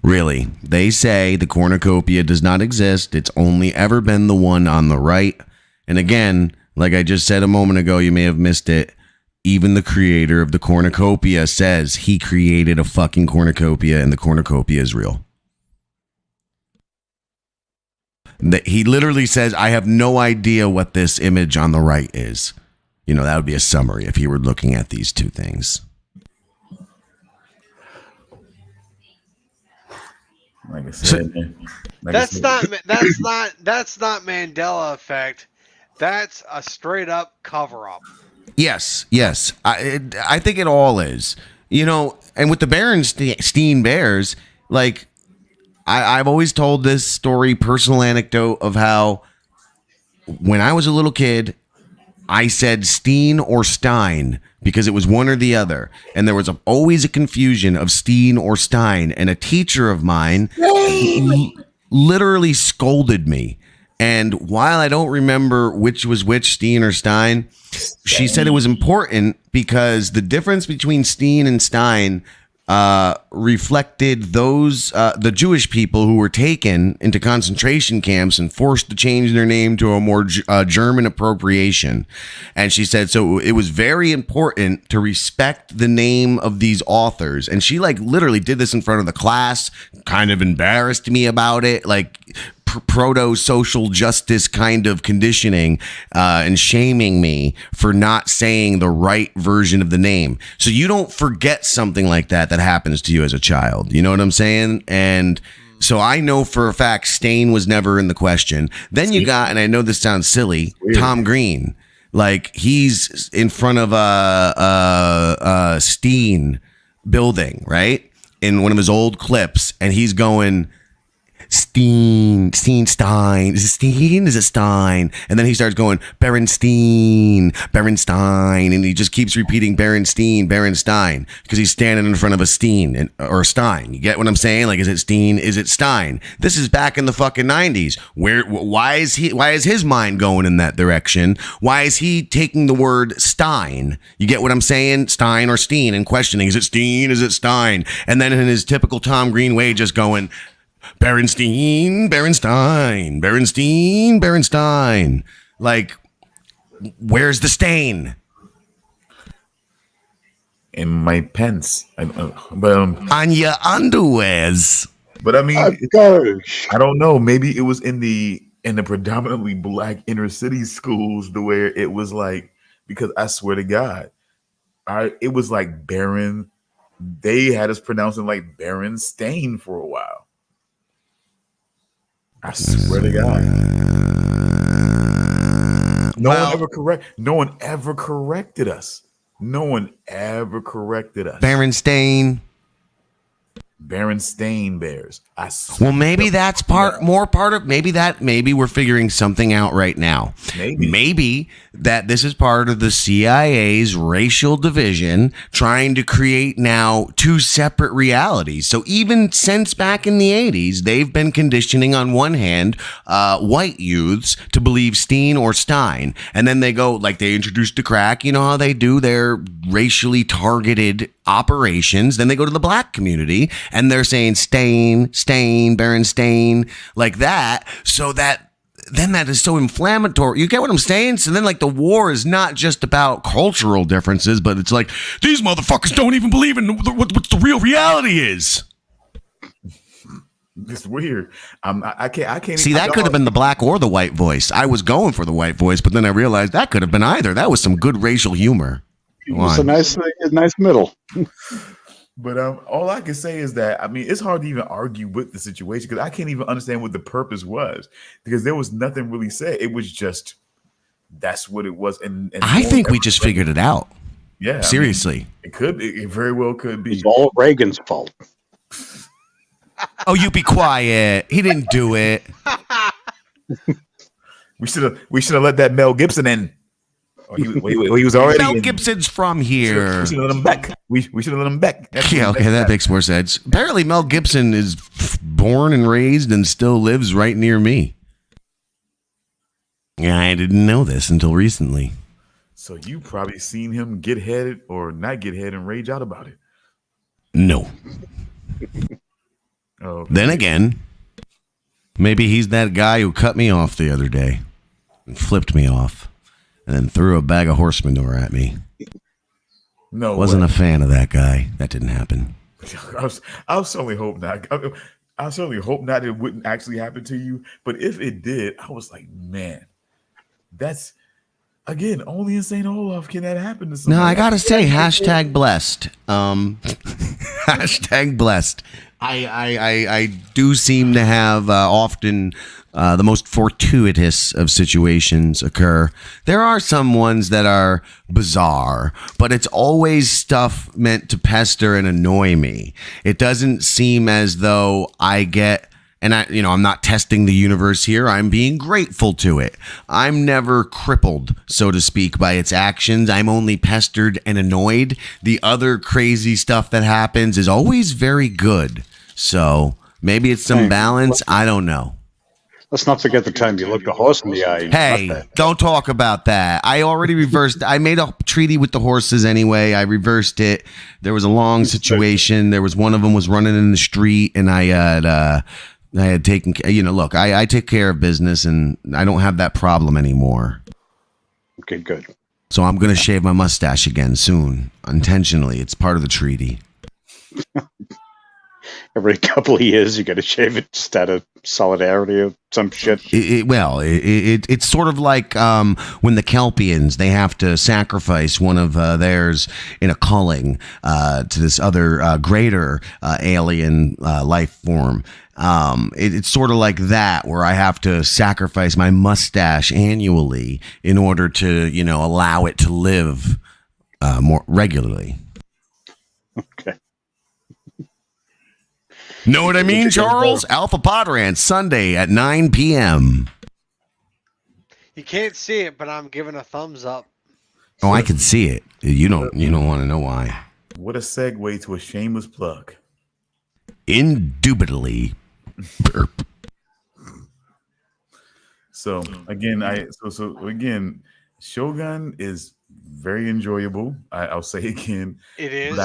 Really. They say the cornucopia does not exist. It's only ever been the one on the right. And again, like I just said a moment ago, you may have missed it. Even the creator of the cornucopia says he created a fucking cornucopia and the cornucopia is real. He literally says, I have no idea what this image on the right is. That would be a summary if you were looking at these two things. Like I said, that's not Mandela effect. That's a straight up cover up. Yes. I think it all is. And with the Berenstein Bears, like I've always told this story, personal anecdote of how when I was a little kid, I said Steen or Stein because it was one or the other. And there was always a confusion of Steen or Stein. And a teacher of mine literally scolded me. And while I don't remember which was which, Steen or Stein, she said it was important because the difference between Steen and Stein reflected the Jewish people who were taken into concentration camps and forced to change their name to a more German appropriation. And she said, so it was very important to respect the name of these authors. And she literally did this in front of the class, kind of embarrassed me about it, proto-social justice kind of conditioning and shaming me for not saying the right version of the name. So you don't forget something like that happens to you as a child. You know what I'm saying? And so I know for a fact Stain was never in the question. Then you got, and I know this sounds silly, Tom Green. He's in front of a Steen building, right? In one of his old clips, and he's going, Stein. Is it Steen? Is it Stein? And then he starts going, Berenstein. And he just keeps repeating Berenstein because he's standing in front of a Steen or a Stein. You get what I'm saying? Is it Steen? Is it Stein? This is back in the fucking 90s. Why is his mind going in that direction? Why is he taking the word Stein? You get what I'm saying? Stein or Steen and questioning, is it Steen? Is it Stein? And then in his typical Tom Green way, just going, Berenstein. Like, where's the stain? In my pants. On your underwears. But I mean, gosh. I don't know. Maybe it was in the predominantly black inner city schools, the where it was like, because I swear to God, it was like Baron. They had us pronouncing like Berenstain for a while. I swear to God. No one ever corrected us. No one ever corrected us. Berenstain Bears. Well, maybe that's maybe we're figuring something out right now. Maybe that this is part of the CIA's racial division trying to create now two separate realities. So even since back in the 80s, they've been conditioning on one hand white youths to believe Steen or Stein. And then they go, like they introduced the crack, you know how they do their racially targeted operations. Then they go to the black community and they're saying Stain, Berenstain, like that. So that then that is so inflammatory. You get what I'm saying? So then like the war is not just about cultural differences, but it's like these motherfuckers don't even believe in what the real reality is. It's weird. I can't see. That could have been the black or the white voice. I was going for the white voice, but then I realized that could have been either. That was some good racial humor. It's a nice middle. But all I can say is that, I mean, it's hard to even argue with the situation because I can't even understand what the purpose was because there was nothing really said. It was just, that's what it was. And I think we just figured it out. Yeah. Seriously. I mean, it very well could be. It's all Reagan's fault. Oh, you be quiet. He didn't do it. We should have let that Mel Gibson in. Oh, he was already Mel Gibson's from here. We should have let him back. We should have let him back. Yeah, okay, that makes more sense. Apparently, Mel Gibson is born and raised and still lives right near me. Yeah, I didn't know this until recently. So you probably seen him get headed or not get headed and rage out about it. No. Oh. Then again, maybe he's that guy who cut me off the other day and flipped me off. And then threw a bag of horse manure at me. No, wasn't a fan of that guy. That didn't happen. I certainly hope not. I certainly hope not. It wouldn't actually happen to you. But if it did, I was like, man, that's again only in St. Olaf can that happen to somebody. No, I gotta say, hashtag blessed. Hashtag blessed. I do seem to have often. The most fortuitous of situations occur. There are some ones that are bizarre, but it's always stuff meant to pester and annoy me. It doesn't seem as though I get, and I'm not testing the universe here. I'm being grateful to it. I'm never crippled, so to speak, by its actions. I'm only pestered and annoyed. The other crazy stuff that happens is always very good. So maybe it's some balance. I don't know. Let's not forget the time you looked a horse in the eye. Hey, don't talk about that. I already reversed. I made a treaty with the horses anyway. I reversed it. There was a long situation. There was one of them was running in the street, and I had taken. Look, I take care of business, and I don't have that problem anymore. Okay, good. So I'm gonna shave my mustache again soon, intentionally. It's part of the treaty. Every couple of years, you got to shave it just out of solidarity or some shit. It's sort of like when the Kelpians, they have to sacrifice one of theirs in a culling to this other greater alien life form. It's sort of like that, where I have to sacrifice my mustache annually in order to, allow it to live more regularly. Okay. Know what I mean, Charles? Alpha Podrant, Sunday at 9 p.m. You can't see it, but I'm giving a thumbs up. Oh, I can see it. You don't want to know why. What a segue to a shameless plug. Indubitably. Burp. So again, Shogun is very enjoyable. I'll say again. It is.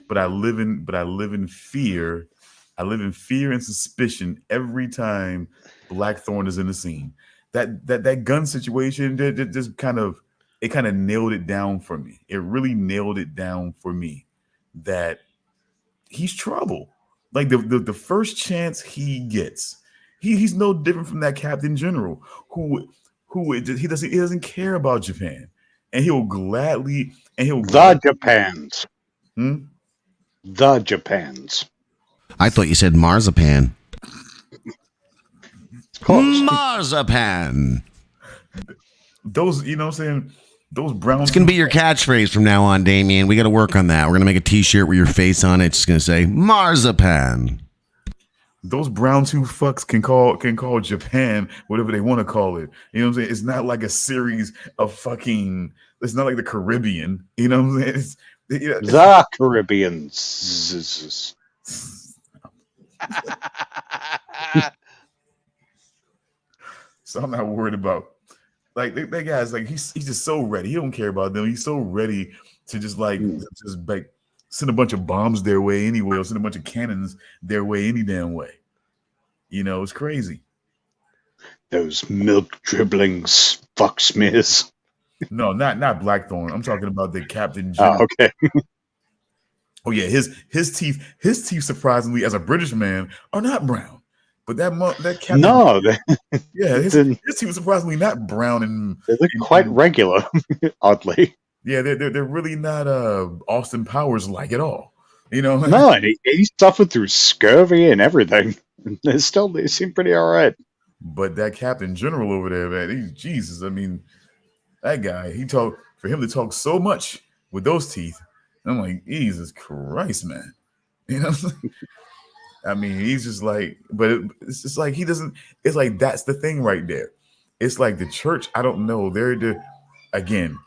But I live in fear I live in fear and suspicion every time Blackthorn is in the scene. That gun situation just kind of nailed it down for me. It really nailed it down for me that he's trouble. Like the first chance he gets, he's no different from that Captain General who he doesn't care about Japan, and he'll gladly The Japans. Hmm? The Japans. I thought you said marzipan. Close. Marzipan. Those, you know what I'm saying? Those brown. It's going to be your catchphrase from now on, Damian. We got to work on that. We're going to make a t-shirt with your face on it. It's just going to say marzipan. Those brown two fucks can call Japan whatever they want to call it. You know what I'm saying? It's not like a series of fucking. It's not like the Caribbean. You know what I'm saying? The Caribbeans. So I'm not worried about like that guy's like he's just so ready. He don't care about them. He's so ready to just send a bunch of bombs their way anyway, or send a bunch of cannons their way any damn way. You know, it's crazy. Those milk dribbling fuck smears. No, not Blackthorn. I'm talking about the Captain General. Oh, okay. Oh yeah, his teeth surprisingly, as a British man, are not brown. But that Captain, No, yeah, his teeth was surprisingly not brown, and they look quite regular. Oddly, yeah, they're really not Austin Powers like at all. You know, no, and he suffered through scurvy and everything. They seem pretty all right. But that Captain General over there, man, Jesus, I mean, that guy, for him to talk so much with those teeth, I'm like, Jesus Christ, man. You know, I mean, he's just like, but it's just like it's like that's the thing right there. It's like the church, I don't know. Again,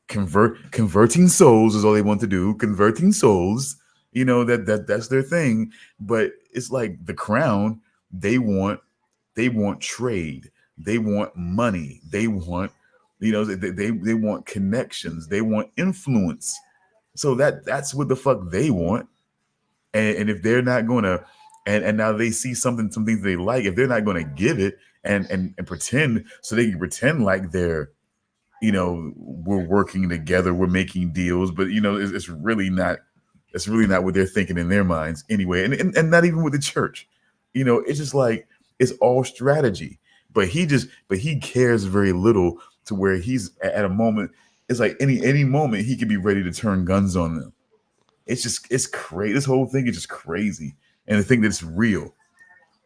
converting souls is all they want to do. Converting souls, you know, that's their thing. But it's like the crown, they want trade, they want money, they want, you know, they want connections, they want influence. So that's what the fuck they want. And if they're not gonna, and now they see some things they like, if they're not gonna give it and pretend, so they can pretend like they're, you know, we're working together, we're making deals, but you know, it's really not what they're thinking in their minds anyway. And not even with the church, you know, it's just like it's all strategy. But he cares very little to where he's at a moment. It's like any moment he could be ready to turn guns on them. It's crazy. This whole thing is just crazy. And the thing that's real,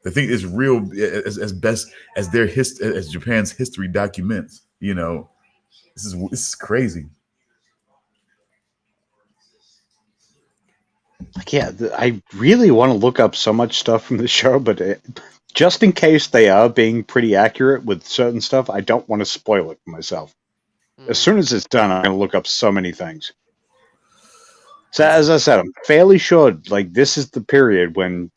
as best as as Japan's history documents. You know, this is crazy. Yeah, I really want to look up so much stuff from the show, but just in case they are being pretty accurate with certain stuff, I don't want to spoil it for myself. As soon as it's done, I'm going to look up so many things. So as I said, I'm fairly sure, like, this is the period when,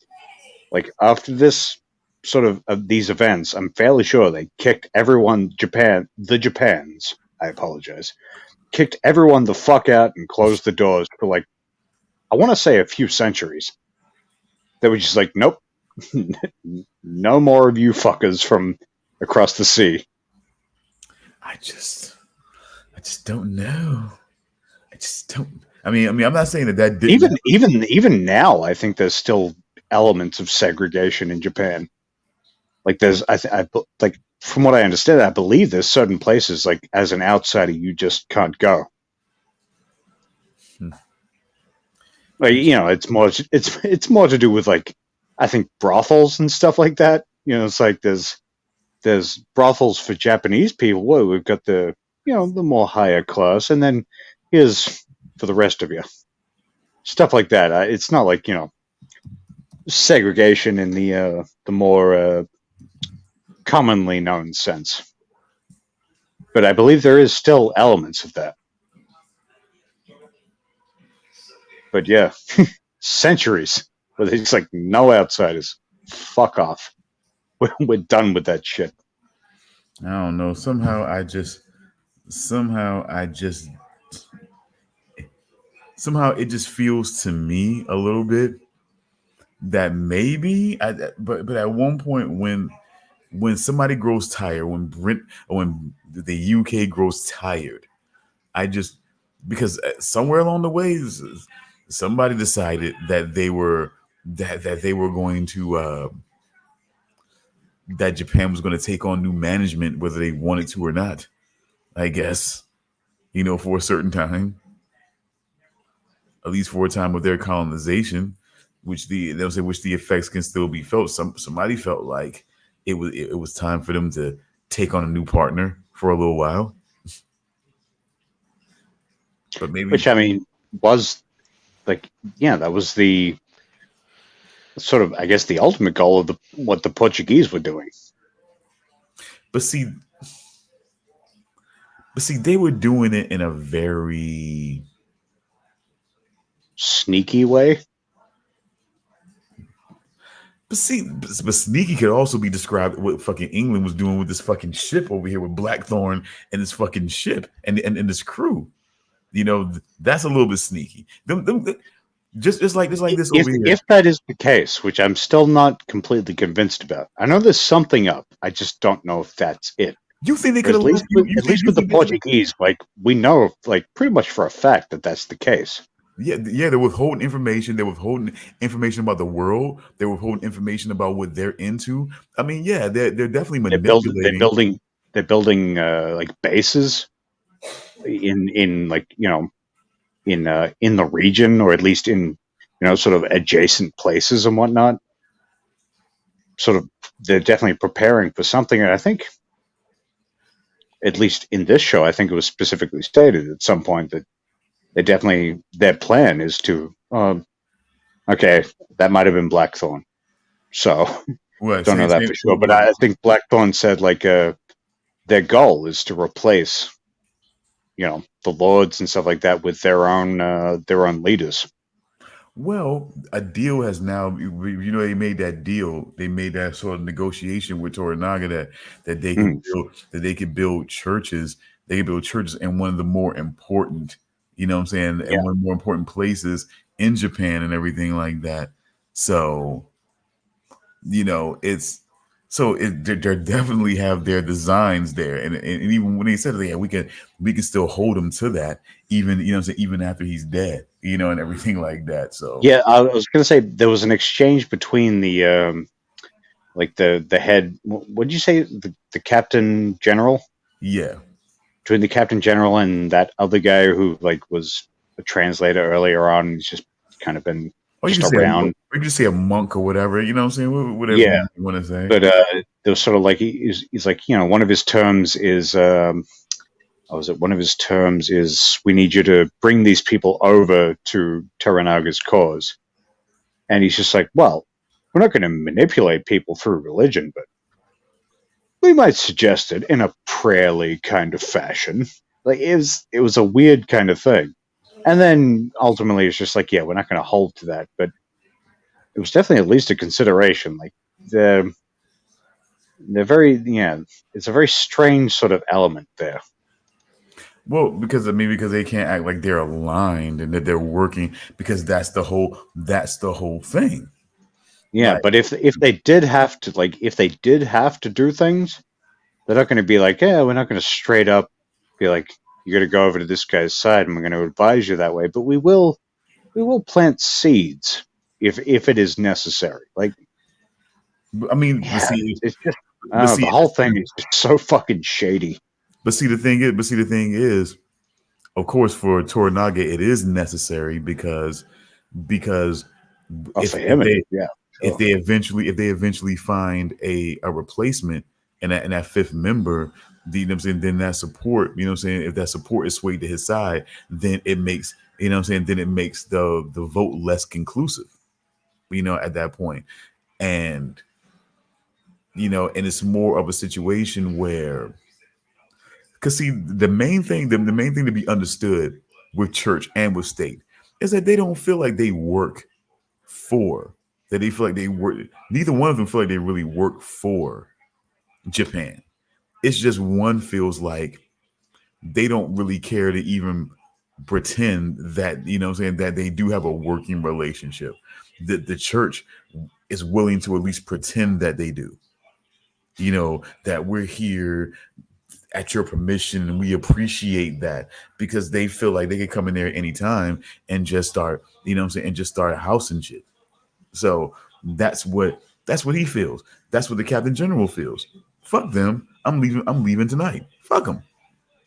like, after this sort of these events, I'm fairly sure they kicked everyone, the Japans, I apologize, kicked everyone the fuck out and closed the doors for, like, I want to say a few centuries. They were just like, nope, no more of you fuckers from across the sea. I just don't know. I just don't. I mean, I'm not saying that didn't. Even now, I think there's still elements of segregation in Japan. Like there's, like from what I understand, I believe there's certain places like as an outsider you just can't go. Like, you know, it's more to do with like I think brothels and stuff like that. You know, it's like there's brothels for Japanese people. Whoa, we've got the, you know, the more higher class, and then here's for the rest of you. Stuff like that. It's not like, you know, segregation in the more commonly known sense. But I believe there is still elements of that. But yeah, centuries where there's like no outsiders. Fuck off. We're done with that shit. I don't know. Somehow it just feels to me a little bit that maybe, but at one point when somebody grows tired, when the UK grows tired, I just because somewhere along the way, somebody decided that they were going to that Japan was going to take on new management, whether they wanted to or not. I guess, for a certain time, at least for a time of their colonization, which the effects can still be felt. Somebody felt like it was time for them to take on a new partner for a little while. But maybe, which I mean was like, yeah, that was the sort of, I guess, the ultimate goal of what the Portuguese were doing. But see, they were doing it in a very sneaky way. But sneaky could also be described what fucking England was doing with this fucking ship over here with Blackthorn and this fucking ship and this crew. That's a little bit sneaky. Just like this over here. If that is the case, which I'm still not completely convinced about, I know there's something up. I just don't know if that's it. You think they could at least with the Portuguese, like we know, like pretty much for a fact that that's the case. Yeah, they're withholding information. They're withholding information about the world. They're withholding information about what they're into. I mean, yeah, they're definitely manipulating. They're building like bases in like in the region, or at least in sort of adjacent places and whatnot. Sort of, they're definitely preparing for something. And I think, at least in this show, I think it was specifically stated at some point that their plan is to, okay, that might have been Blackthorn. So, don't know that for sure. But I think Blackthorn said, like, their goal is to replace, the lords and stuff like that with their own leaders. Well, a deal has now, they made that deal. They made that sort of negotiation with Toranaga that they could build churches. They could build churches in one of the more important, and one of the more important places in Japan and everything like that. So, they definitely have their designs there, and even when they said, yeah, we can still hold him to that, even even after he's dead, and everything like that. So yeah, I was gonna say there was an exchange between the like the head. What did you say? The Captain General? Yeah, between the Captain General and that other guy who like was a translator earlier on. He's just kind of been just around. We just say a monk or whatever, whatever you want to say. But there was sort of like he's like, one of his terms is one of his terms is we need you to bring these people over to Toranaga's cause. And he's just like, well, we're not going to manipulate people through religion, but we might suggest it in a prayerly kind of fashion. Like it was a weird kind of thing. And then ultimately it's just like, yeah, we're not going to hold to that, but it was definitely at least a consideration. Like they're very, it's a very strange sort of element there. Well, because they can't act like they're aligned and that they're working, because that's the whole thing. Yeah, but if they did have to do things, they're not going to be like, yeah, we're not going to straight up be like, you're going to go over to this guy's side and we're going to advise you that way. But we will plant seeds if it is necessary. Like, I mean, it's just the whole thing is just so fucking shady. But see, the thing is, of course, for Toranaga, it is necessary because if they eventually find a replacement and that fifth member, then that support, if that support is swayed to his side, then it makes, then it makes the vote less conclusive, at that point. And, and it's more of a situation where, because see, the main thing to be understood with church and with state is that they don't feel like they work for, that they feel like they work, neither one of them feel like they really work for Japan. It's just one feels like they don't really care to even pretend that, that they do have a working relationship. the church is willing to at least pretend that they do. You know, that we're here at your permission, and we appreciate that, because they feel like they could come in there anytime and just start, you know what I'm saying, and just start housing shit. So that's what he feels. That's what the Captain General feels. Fuck them. I'm leaving tonight. Fuck them.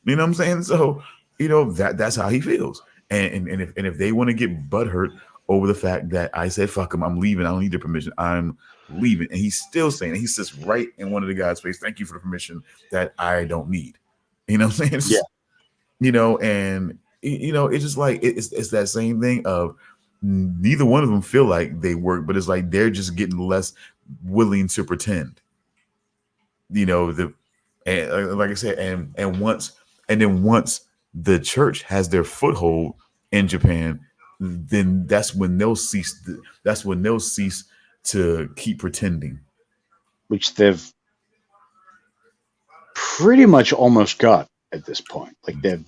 You know what I'm saying? So, you know, that's how he feels. And if they want to get butthurt over the fact that I said fuck him, I'm leaving, I don't need their permission, I'm leaving, and he's still saying it. He sits right in one of the guys' face, thank you for the permission that I don't need. You know what I'm saying? Yeah. You know, and you know, it's just like it's that same thing of neither one of them feel like they work, but it's like they're just getting less willing to pretend. You know, and like I said, and once the church has their foothold in Japan, then that's when they'll cease to keep pretending, which they've pretty much almost got at this point. Like they're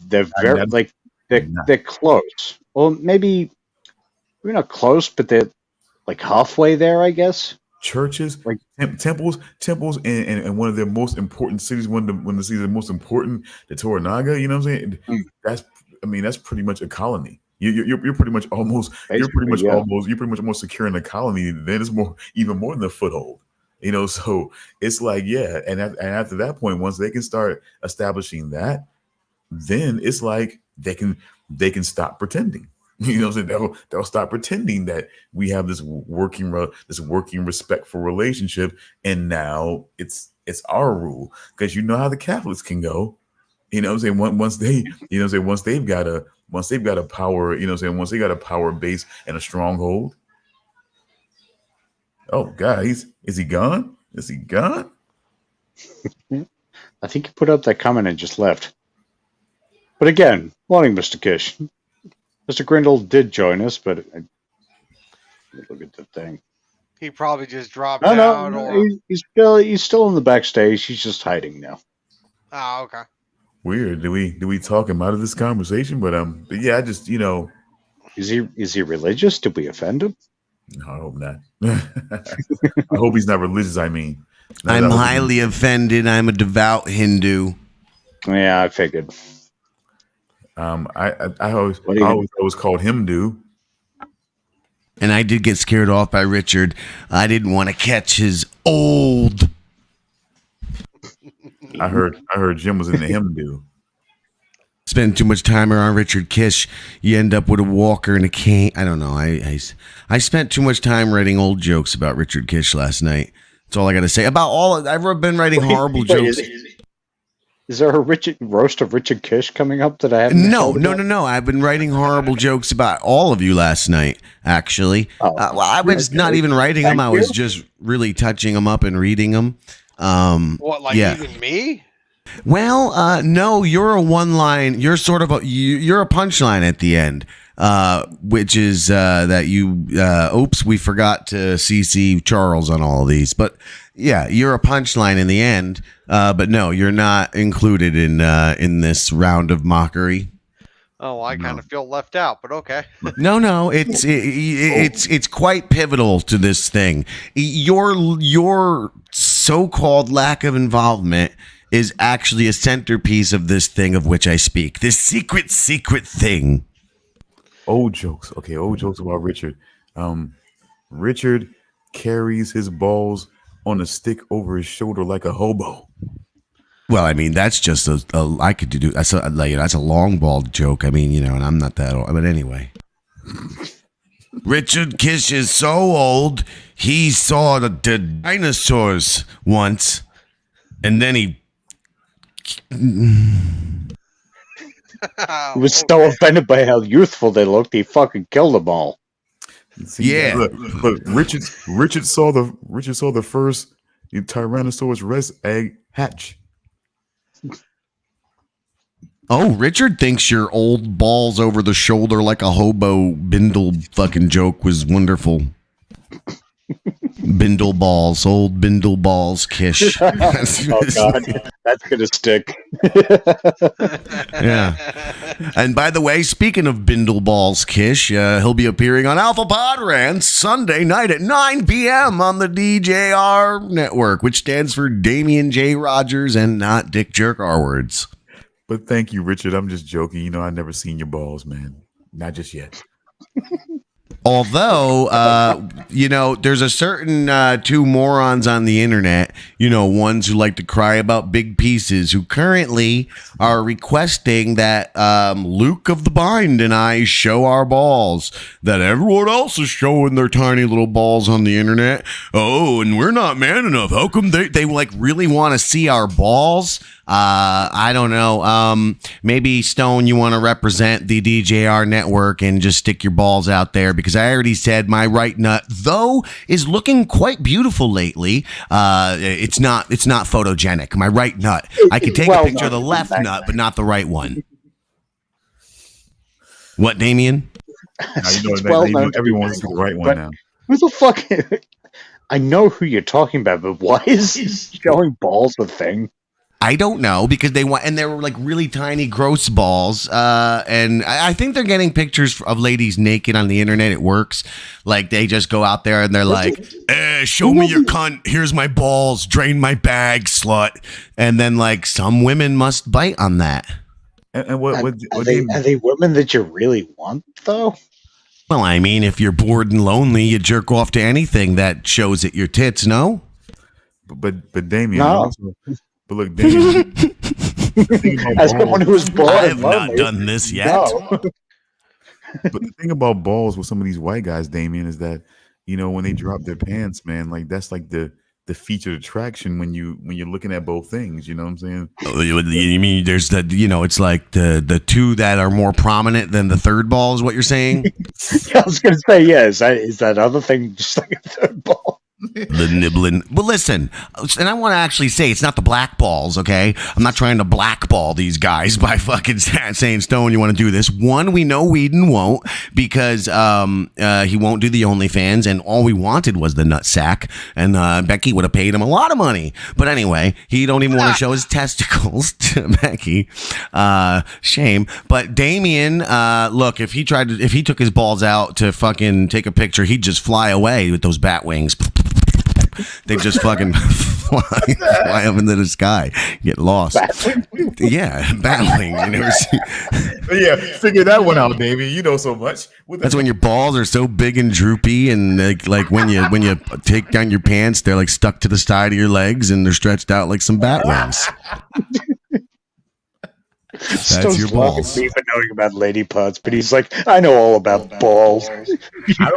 very they're close. Well, maybe we're not close, but they're like halfway there, I guess. Churches, like temples, and one of their most important cities, one of the cities that are most important, the Toranaga. You know what I'm saying? That's pretty much a colony. You're pretty much almost almost securing a colony. Then it's even more than a foothold. You know, so it's like, yeah, and after that point, once they can start establishing that, then it's like they can stop pretending. You know what I'm saying? They'll stop pretending that we have this working respectful relationship, and now it's our rule, because you know how the Catholics can go. You know what I'm saying? Once they've got a power, you know what I'm saying, once they got a power base and a stronghold. Oh God, is he gone? Is he gone? I think he put up that comment and just left. But again, morning, Mr. Kish. Mr. Grindle did join us, but look at the thing. He probably just dropped out. No, he's still in the backstage. He's just hiding now. Oh, okay. Weird. Do we talk him out of this conversation? But yeah, I just, you know. Is he religious? Did we offend him? No, I hope not. I hope he's not religious. I mean, I'm highly offended. I'm a devout Hindu. Yeah, I figured. I always called him do. And I did get scared off by Richard. I didn't want to catch his old. I heard Jim was in the him do. Spend too much time around Richard Kish, you end up with a walker and a cane. I don't know. I spent too much time writing old jokes about Richard Kish last night. That's all I got to say. I've been writing horrible jokes. Is there a roast of Richard Kish coming up that I haven't? No. I've been writing horrible jokes about all of you last night, actually. I was not even writing them. I was just really touching them up and reading them. Even me? Well, no, you're a one-line. You're sort of you're a punchline at the end, which is that you. Oops, we forgot to CC Charles on all of these, but yeah, you're a punchline in the end. But no, you're not included in this round of mockery. Oh, I kind of feel left out, but okay. No, it's quite pivotal to this thing. Your so-called lack of involvement is actually a centerpiece of this thing of which I speak. This secret thing. Old jokes. Okay, old jokes about Richard. Richard carries his balls on a stick over his shoulder like a hobo. Well, I mean, that's just I could do that's a long balled joke. I mean, and I'm not that old, but anyway. Richard Kish is so old, he saw the dinosaurs once, and then he was so offended by how youthful they looked, he fucking killed them all. See, yeah, look, Richard saw the first Tyrannosaurus Rex egg hatch. Oh, Richard thinks your old balls over the shoulder like a hobo bindle fucking joke was wonderful. Bindle balls, old Bindle balls, Kish. Oh God, that's gonna stick. Yeah. And by the way, speaking of Bindle balls, Kish, he'll be appearing on Alpha Pod Rants Sunday night at 9 p.m. on the DJR network, which stands for Damian J. Rogers and not Dick Jerk R words. But thank you, Richard. I'm just joking. You know, I've never seen your balls, man. Not just yet. Although, there's a certain two morons on the internet, ones who like to cry about big pieces, who currently are requesting that Luke of the Bind and I show our balls, that everyone else is showing their tiny little balls on the internet. Oh, and we're not man enough. How come they like really want to see our balls? I don't know. Maybe Stone, you want to represent the DJR network and just stick your balls out there, because I already said my right nut, though, is looking quite beautiful lately. It's not photogenic. My right nut. I can take a picture of the left nut, but not the right one. What, Damian? Now, you know everyone wants to see the right one now. Who the fuck? I know who you're talking about, but why is showing balls a thing? I don't know, because they want, and they were like really tiny, gross balls. And I think they're getting pictures of ladies naked on the internet. It works. Like they just go out there and they're like, show me your cunt. Here's my balls. Drain my bag, slut. And then like some women must bite on that. And what are they women that you really want, though? Well, I mean, if you're bored and lonely, you jerk off to anything that shows at your tits, no? But Damian, no. Also, but look, Damian, as someone who was bored, I have not done this yet. No. But the thing about balls with some of these white guys, Damian, is that when they drop their pants, man, like that's like the featured attraction when you're looking at both things. You know what I'm saying? Oh, you mean there's the it's like the two that are more prominent than the third ball is what you're saying? I was gonna say, yeah. Is that other thing just like a third ball? The nibbling. But listen, and I want to actually say it's not the black balls, okay? I'm not trying to blackball these guys by fucking saying, Stone, you want to do this. One, we know Whedon won't, because he won't do the OnlyFans, and all we wanted was the nutsack, and Becky would have paid him a lot of money. But anyway, he don't even want to show his testicles to Becky. Shame. But Damian, look, if he took his balls out to fucking take a picture, he'd just fly away with those bat wings. They just fucking fly up into the sky, get lost. Yeah, bat wings. You never see. Yeah, figure that one out, baby. You know so much. That's when your balls are so big and droopy, and like when you take down your pants, they're like stuck to the side of your legs, and they're stretched out like some bat wings. That's your balls. Me for knowing about lady parts, but he's like, I know all about balls. I had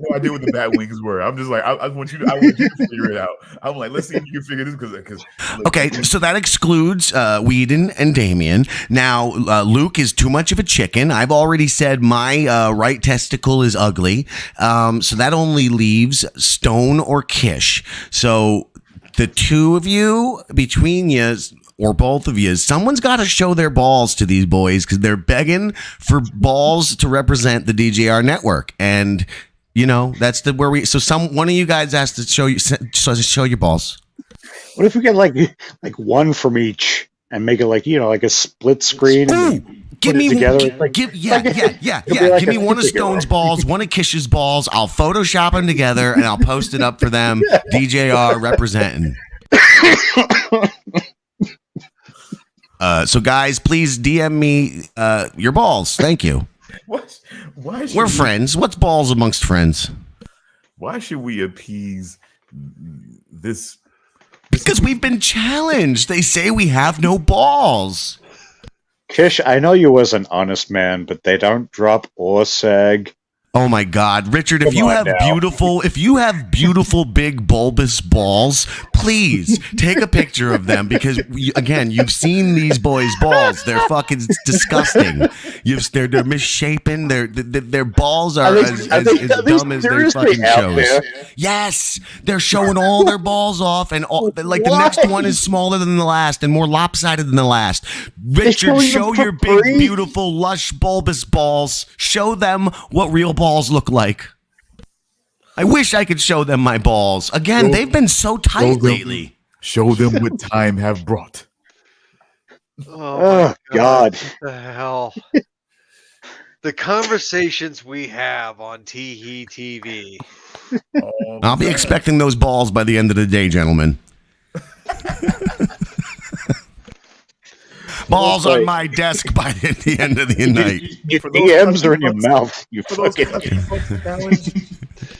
no idea what the bat wings were. I'm just like, I want you to figure it out. I'm like, let's see if you can figure this because. Okay, so that excludes Whedon and Damian. Now, Luke is too much of a chicken. I've already said my right testicle is ugly. So that only leaves Stone or Kish. So the two of you, between you, or both of you, someone's got to show their balls to these boys, because they're begging for balls to represent the DJR network. And that's one of you guys has to show your balls. What if we get like one from each and make it like a split screen? Ooh, give me give me one of Stone's balls, one of Kish's balls. I'll Photoshop them together and I'll post it up for them. DJR representing. So guys, please DM me your balls. Thank you. We're friends. What's balls amongst friends? Why should we appease this? Because we've been challenged. They say we have no balls. Kish, I know you was an honest man, but they don't drop or sag. Oh my God, Richard! If you have beautiful big bulbous balls, please take a picture of them, because again, you've seen these boys' balls. They're fucking disgusting. They're misshapen. Their balls are as dumb as their fucking shows. Yes, they're showing all their balls off, and the next one is smaller than the last and more lopsided than the last. Richard, show your big, beautiful, lush, bulbous balls. Show them what real balls look like. I wish I could show them my balls. Again, they've been so tight lately. Show them what time have brought. Oh my God. What the hell? The conversations we have on TEE TV. I'll be expecting those balls by the end of the day, gentlemen. Balls on my desk by the end of the night. Your DMs are in your mouth. You fucking.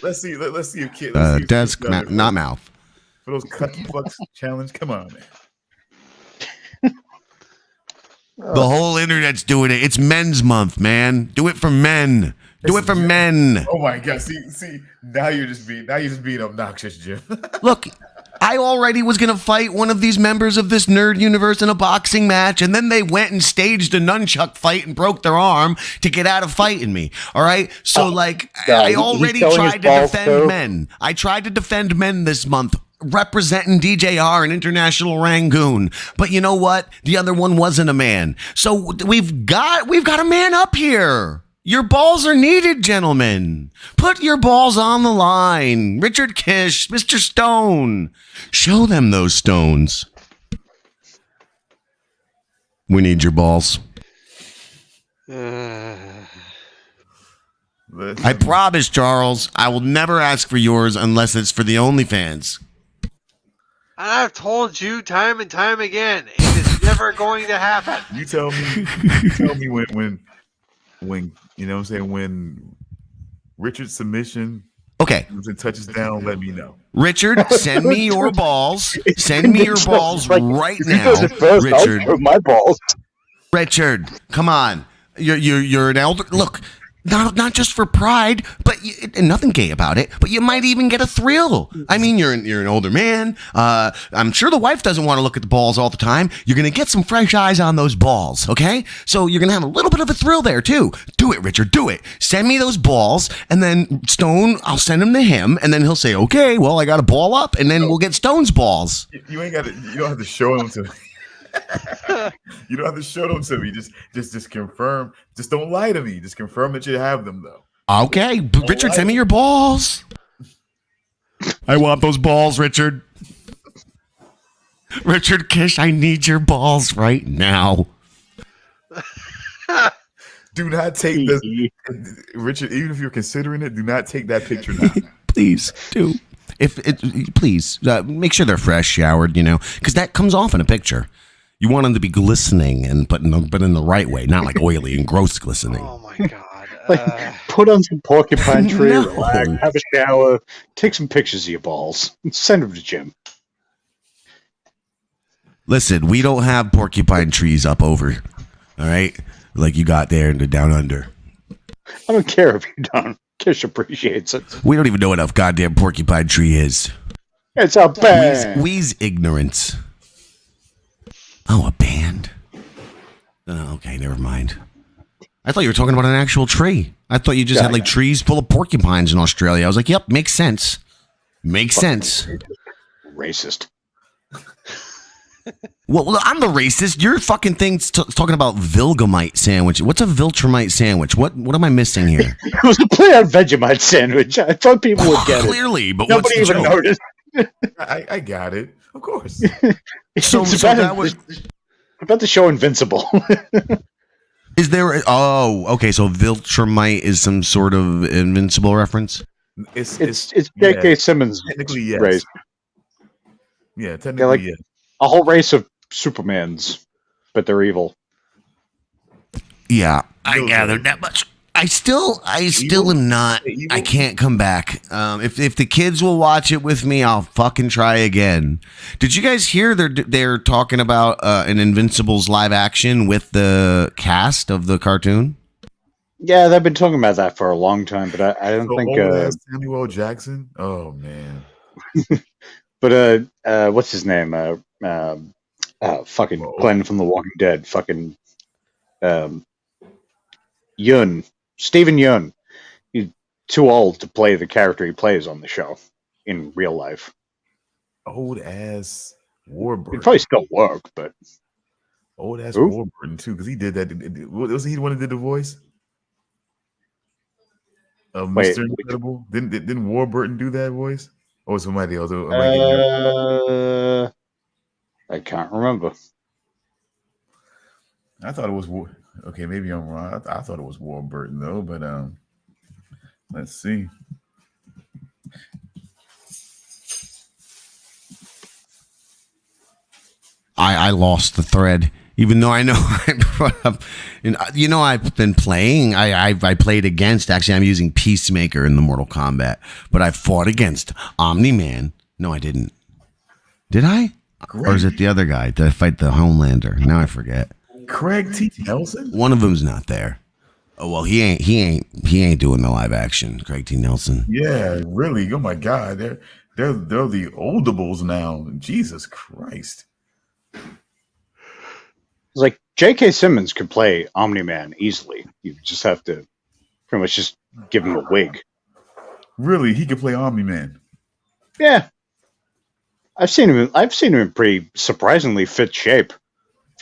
Let's see your kid. Desk, not mouth. For those Cucky Bucks challenge, come on, man. The whole internet's doing it. It's Men's Month, man. Do it for men. Do it for men. Oh my God! See, now you're just being obnoxious, Jim. Look, I already was gonna fight one of these members of this nerd universe in a boxing match, and then they went and staged a nunchuck fight and broke their arm to get out of fighting me. All right, so I already tried to defend men. I tried to defend men this month, representing DJR and International Rangoon. But you know what? The other one wasn't a man. So we've got a man up here. Your balls are needed, gentlemen. Put your balls on the line. Richard Kish, Mr. Stone. Show them those stones. We need your balls. I promise, Charles, I will never ask for yours unless it's for the OnlyFans. I've told you time and time again, it is never going to happen. You tell me when you know what I'm saying, when Richard's submission touches down, let me know. Richard, send me your balls. Send me your balls right now. Richard, my balls. Richard, come on. You're an elder. Look, not just for pride, but and nothing gay about it. But you might even get a thrill. I mean, you're an older man. I'm sure the wife doesn't want to look at the balls all the time. You're gonna get some fresh eyes on those balls, okay? So you're gonna have a little bit of a thrill there too. Do it, Richard. Do it. Send me those balls, and then Stone, I'll send them to him, and then he'll say, "Okay, well, I got a ball up," and then we'll get Stone's balls. You ain't got to. You don't have to show them to me. You don't have to show them to me. Just confirm. Just don't lie to me. Just confirm that you have them, though. Okay, Richard, send me your balls. I want those balls, Richard. Richard Kish, I need your balls right now. Do not take this, Richard. Even if you're considering it, do not take that picture now. Please do. Please make sure they're fresh, showered. Because that comes off in a picture. You want them to be glistening, but in the right way, not like oily and gross glistening. Oh my God! Put on some porcupine tree, relax, have a shower, take some pictures of your balls, and send them to Jim. Listen, we don't have porcupine trees up over, all right, like you got there in the down under. I don't care if you don't. Kish appreciates it. We don't even know what a goddamn porcupine tree is. It's a band. We's ignorance. Oh, a band? Oh, okay, never mind. I thought you were talking about an actual tree. I thought you just had like trees full of porcupines in Australia. I was like, yep, makes sense. Makes sense. Racist. Well, I'm the racist. Your fucking thing's talking about Vilgamite sandwich. What's a Viltramite sandwich? What am I missing here? It was a play on Vegemite sandwich. I thought people would get clearly, but nobody what's the even joke? noticed. I got it. Of course. So that was about the show Invincible. Is there? Okay. So Viltramite is some sort of Invincible reference. It's J.K. Simmons' technically, yes. race. Yeah, technically, yes. A whole race of Supermans, but they're evil. Yeah, I gathered that much. I still am not. I can't come back. If the kids will watch it with me, I'll fucking try again. Did you guys hear they're talking about an Invincibles live action with the cast of the cartoon? Yeah, they've been talking about that for a long time, but I don't think Samuel Jackson. Oh man. But what's his name? Fucking Glenn from The Walking Dead. Fucking Stephen Yeun. He's too old to play the character he plays on the show in real life. Old ass Warburton. He'd probably still work, but old ass Warburton too, because he did that. Was he the one that did the voice? Wait, Mr. Incredible? Didn't Warburton do that voice? Or somebody else? I can't remember. I thought it was okay. Maybe I'm wrong. I thought it was Warburton though. But let's see. I lost the thread, even though I know I brought up. I've been playing. I played against. Actually, I'm using Peacemaker in the Mortal Kombat, but I fought against Omni-Man. No, I didn't. Did I? Great. Or is it the other guy? Did I fight the Homelander? Now I forget. Craig T. Nelson. One of them's not there. Oh well, he ain't doing the live action. Craig T. Nelson. Yeah, really. Oh my God, they're the oldables now. Jesus Christ. It's like J.K. Simmons could play Omni-Man easily. You just have to pretty much just give him a wig. Really, he could play Omni-Man. Yeah, I've seen him in pretty surprisingly fit shape.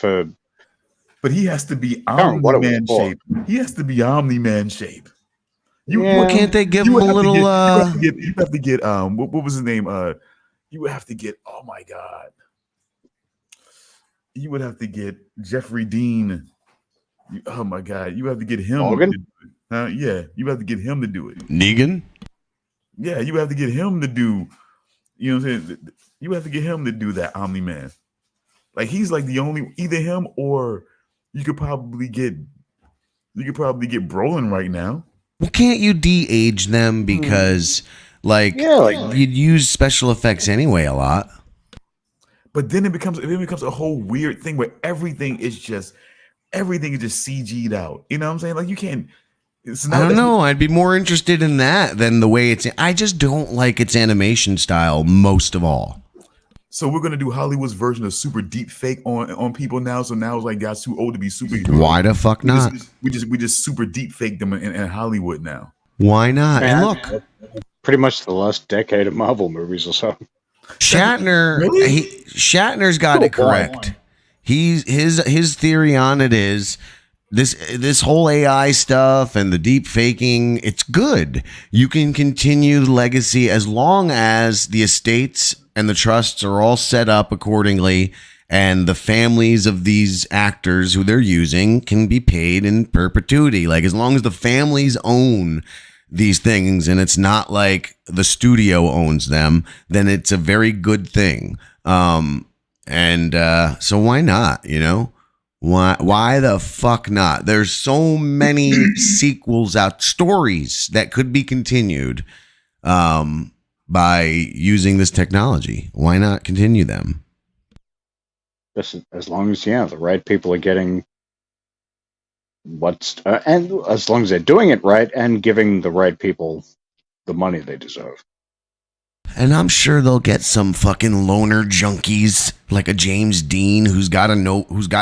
But he has to be don't know what it was Omni-Man for. shape. He has to be Omni-Man shape. Yeah. Can't they give him a little? You have to get what was his name? You would have to get. Oh my God. You would have to get Jeffrey Dean. Oh my God. You have to get him. Morgan? Yeah, you have to get him to do it. Negan? Yeah, you have to get him to do, you know what I'm saying? You have to get him to do that Omni-Man. Like he's like the only, either him or you could probably get Brolin right now. Well, can't you de-age them because you'd use special effects anyway a lot? But then it becomes a whole weird thing where everything is just CG'd out. You know what I'm saying? Like you can't. I don't know. I'd be more interested in that than the way it's. I just don't like its animation style most of all. So we're gonna do Hollywood's version of super deep fake on people now. So now it's like guys too old to be super. Why the fuck not? We just super deep fake them in Hollywood now. Why not? Man, And look, pretty much the last decade of Marvel movies or so. Shatner. Really? Shatner's got it correct. His theory on it is this whole AI stuff and the deep faking. It's good. You can continue the legacy as long as the estates and the trusts are all set up accordingly, and the families of these actors who they're using can be paid in perpetuity. Like as long as the families own these things and it's not like the studio owns them, then it's a very good thing. So why not? Why the fuck not? There's so many sequels out, stories that could be continued by using this technology. Why not continue them? As long as the right people are getting and as long as they're doing it right and giving the right people the money they deserve. And I'm sure they'll get some fucking loner junkies like a James Dean who's got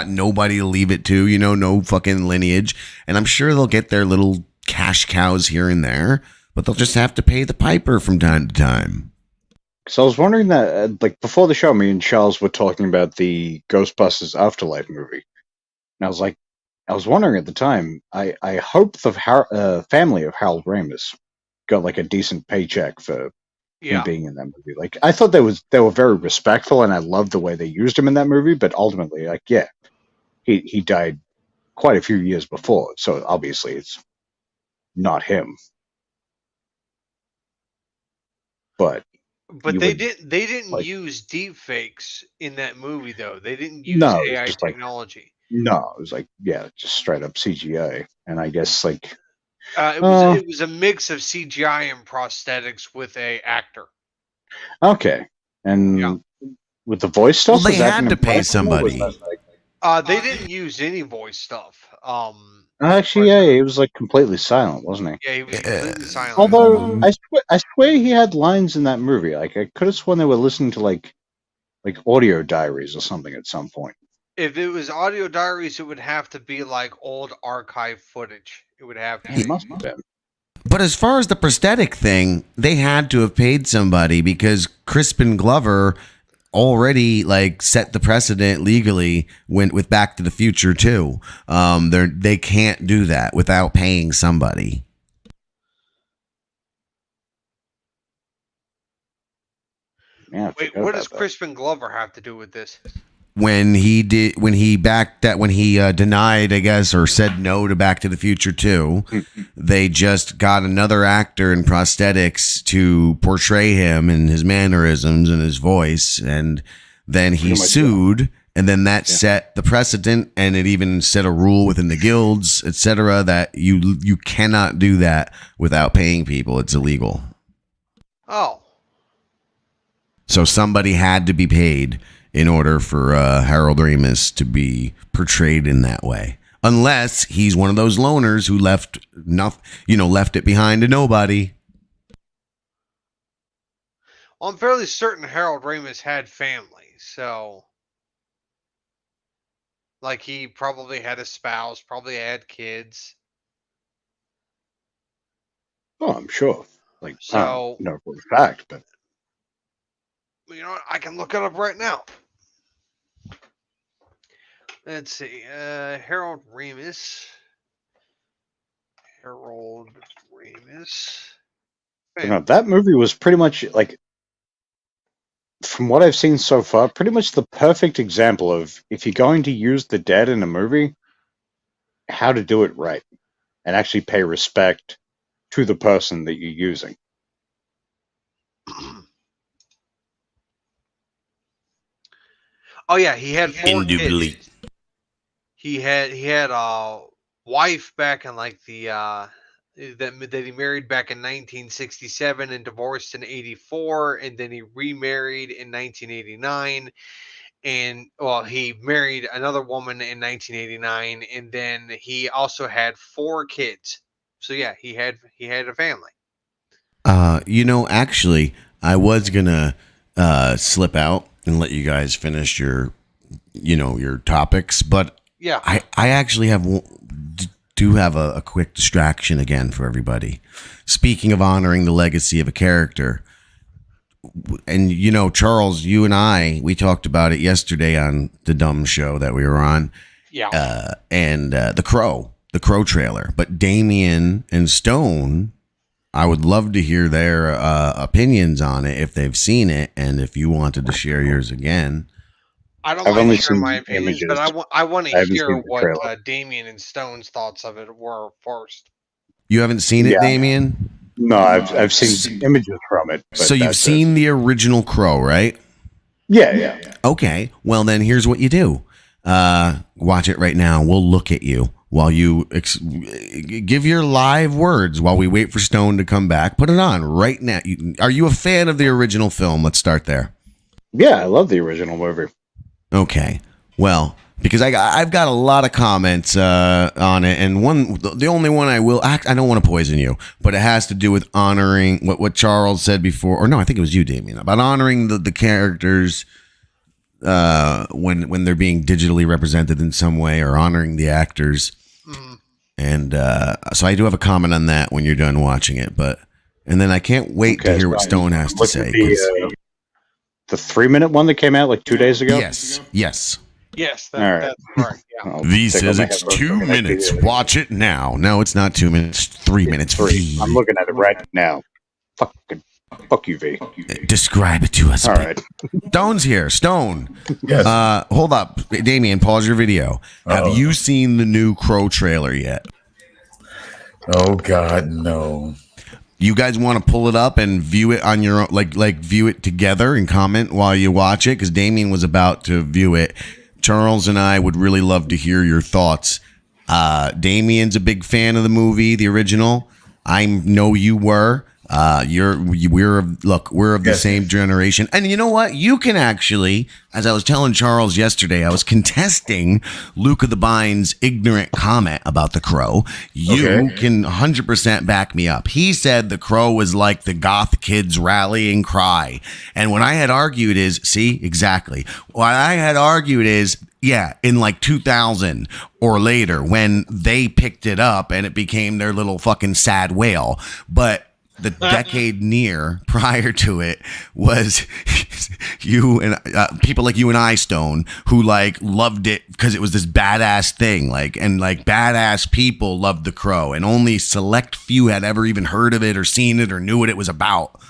nobody to leave it to, no fucking lineage. And I'm sure they'll get their little cash cows here and there, but they'll just have to pay the piper from time to time. So I was wondering that, before the show, me and Charles were talking about the Ghostbusters Afterlife movie. And I was wondering at the time, I hope the family of Harold Ramis got like a decent paycheck for him being in that movie. Like I thought they were very respectful, and I loved the way they used him in that movie. But ultimately, he died quite a few years before, so obviously it's not him. But they didn't use deep fakes in that movie though. They didn't use AI technology. No, it was just straight up CGI, and I guess it was a mix of CGI and prosthetics with a actor. Okay, and with the voice stuff, well, they had to pay somebody. They didn't use any voice stuff. Actually, he was completely silent, wasn't he? Yeah, he was completely silent. Although I swear he had lines in that movie. I could have sworn they were listening to like audio diaries or something at some point. If it was audio diaries, it would have to be like old archive footage. It would have to. It must have been. But as far as the prosthetic thing, they had to have paid somebody because Crispin Glover already set the precedent legally with Back to the Future too. They can't do that without paying somebody. Yeah. I Wait, forgot what about does that. Crispin Glover have to do with this? When he denied, I guess, or said no to Back to the Future 2, they just got another actor in prosthetics to portray him and his mannerisms and his voice, and then he Pretty much, sued, and then that Yeah. set the precedent, and it even set a rule within the guilds, etc., that you cannot do that without paying people. It's illegal. Oh, So somebody had to be paid in order for Harold Ramis to be portrayed in that way, unless he's one of those loners who left it behind to nobody. well, I'm fairly certain Harold Ramis had family, so like he probably had a spouse, probably had kids. Oh, I'm sure. Like, I So don't know for a fact, but you know what? I can look it up right now. Let's see. Harold Ramis. you know, that movie was pretty much like, from what I've seen so far, pretty much the perfect example of if you're going to use the dead in a movie, how to do it right and actually pay respect to the person that you're using. Oh yeah, he had 4 Indubitably. kids. He had a wife back in like the that he married back in 1967 and divorced in 84, and then he remarried in 1989, and well, he married another woman in 1989, and then he also had 4 kids. So yeah, he had a family. Actually, I was gonna slip out and let you guys finish your topics, but Yeah. I actually do have a quick distraction again for everybody. Speaking of honoring the legacy of a character, and Charles, you and we talked about it yesterday on the dumb show that we were on. Yeah. And the Crow trailer. But Damian and Stone, I would love to hear their opinions on it if they've seen it, and if you wanted to share yours again. I don't I've mind only sharing seen my opinions, but images. I want I to haven't hear seen the what trailer. Damian and Stone's thoughts of it were first. You haven't seen it, Yeah. Damian? No, I've seen images from it. But So you've that's it. seen the original Crow, right? Yeah. Okay. Well, then here's what you do. Watch it right now. We'll look at you while you give your live words while we wait for Stone to come back. Put it on right now. Are you a fan of the original film? Let's start there. Yeah, I love the original movie. Okay. Well, because I've got a lot of comments on it, and the only one I don't want to poison you, but it has to do with honoring what Charles said before, or no, I think it was you, Damian, about honoring the characters when they're being digitally represented in some way, or honoring the actors. And so I do have a comment on that when you're done watching it, and then I can't wait to hear what Stone has to say. The 3-minute one that came out like 2 days ago? Yes. Yes, All right. that's correct. Yeah. I'll V take says off my it's headphones 2 for the next minutes. video. Watch it now. No, it's not 2 minutes. 3 minutes. 3. V. I'm looking at it right now. Fuck you, V. Describe it to us. All right. Stone's here. Stone. Yes. Hold up. Damian, pause your video. Have you seen the new Crow trailer yet? Oh God, no. You guys want to pull it up and view it on your own, like view it together and comment while you watch it? Because Damian was about to view it. Charles and I would really love to hear your thoughts. Damian's a big fan of the movie, the original. I know you were. We're of the same generation, and you know what? You can actually, as I was telling Charles yesterday, I was contesting Luca the Bine's ignorant comment about the Crow. You can 100% back me up. He said the Crow was like the goth kids rallying cry, and what I had argued is, yeah, in like 2000 or later when they picked it up and it became their little fucking sad whale, but the decade prior to it was you and people like you and I, Stone, who like loved it because it was this badass thing, and badass people loved the Crow, and only select few had ever even heard of it or seen it or knew what it was about.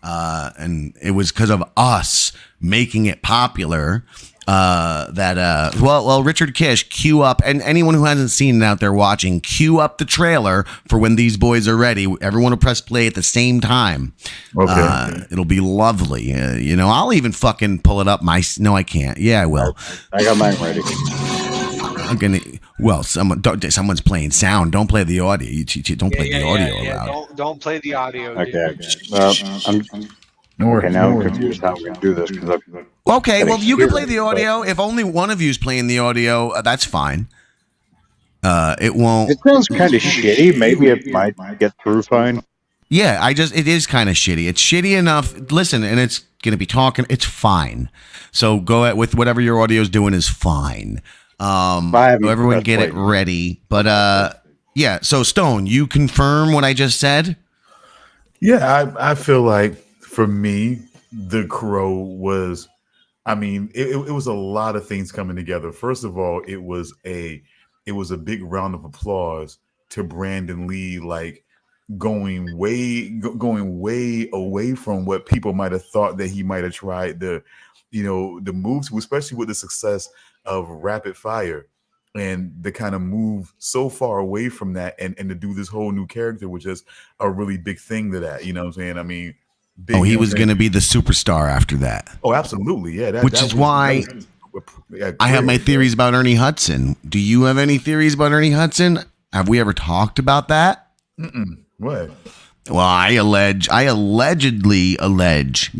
and it was because of us making it popular. Well, Richard Kish, cue up, and anyone who hasn't seen it out there watching, cue up the trailer for when these boys are ready. Everyone will press play at the same time. Okay. It'll be lovely. I'll even fucking pull it up. No, I can't. Yeah, I will. I got mine ready. I'm gonna. Well, someone's playing sound. Don't play the audio. You don't play the audio loud. Don't play the audio. Okay. Okay, now I'm confused how we do this. Okay, well, you can play the audio. If only one of you is playing the audio, that's fine. It won't. It sounds kind of shitty. Maybe it might get through fine. Yeah, it is kind of shitty. It's shitty enough. Listen, and it's going to be talking. It's fine. So go at with whatever your audio is doing is fine. Everyone get it ready. But yeah. So Stone, you confirm what I just said? Yeah, I feel like for me, The Crow was. I mean, it was a lot of things coming together. First of all, it was a big round of applause to Brandon Lee, like going way away from what people might have thought that he might have tried the moves, especially with the success of Rapid Fire, and the kind of move so far away from that and to do this whole new character was just a really big thing to that. You know what I'm saying? I mean. He was going to be the superstar after that. Oh, absolutely. Yeah. Which is why I have my theories about Ernie Hudson. Do you have any theories about Ernie Hudson? Have we ever talked about that? What? Well, I allegedly allege,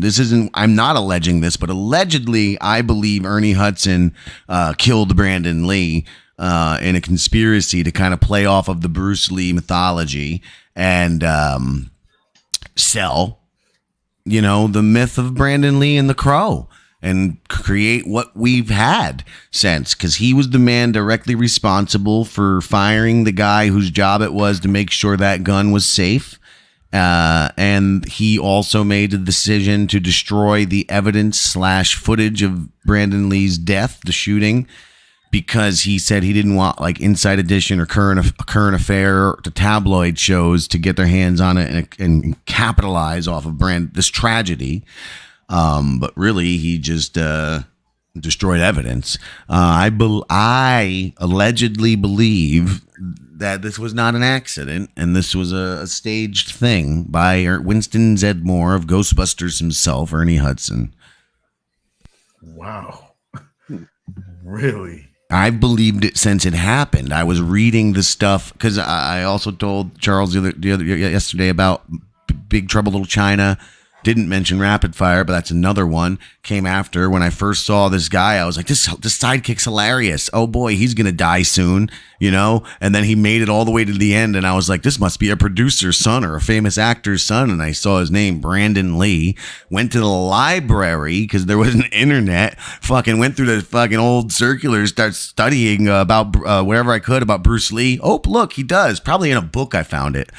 I'm not alleging this, but allegedly I believe Ernie Hudson killed Brandon Lee in a conspiracy to kind of play off of the Bruce Lee mythology and sell the myth of Brandon Lee and the Crow and create what we've had since, because he was the man directly responsible for firing the guy whose job it was to make sure that gun was safe. And he also made the decision to destroy the evidence / footage of Brandon Lee's death, the shooting, because he said he didn't want like Inside Edition or current affair to tabloid shows to get their hands on it and capitalize off of this tragedy. But really, he just destroyed evidence. I allegedly believe that this was not an accident, and this was a staged thing by Winston Zedmore of Ghostbusters himself, Ernie Hudson. Wow. Really? I believed it since it happened. I was reading the stuff because I also told Charles yesterday about Big Trouble Little China. Didn't mention Rapid Fire, but that's another one. Came after when I first saw this guy. I was like, this sidekick's hilarious. Oh boy, he's gonna die soon, And then he made it all the way to the end, and I was like, this must be a producer's son or a famous actor's son. And I saw his name, Brandon Lee. Went to the library because there was an internet. Fucking went through the fucking old circulars, start studying about whatever I could about Bruce Lee. Oh, look, he does. Probably in a book I found it.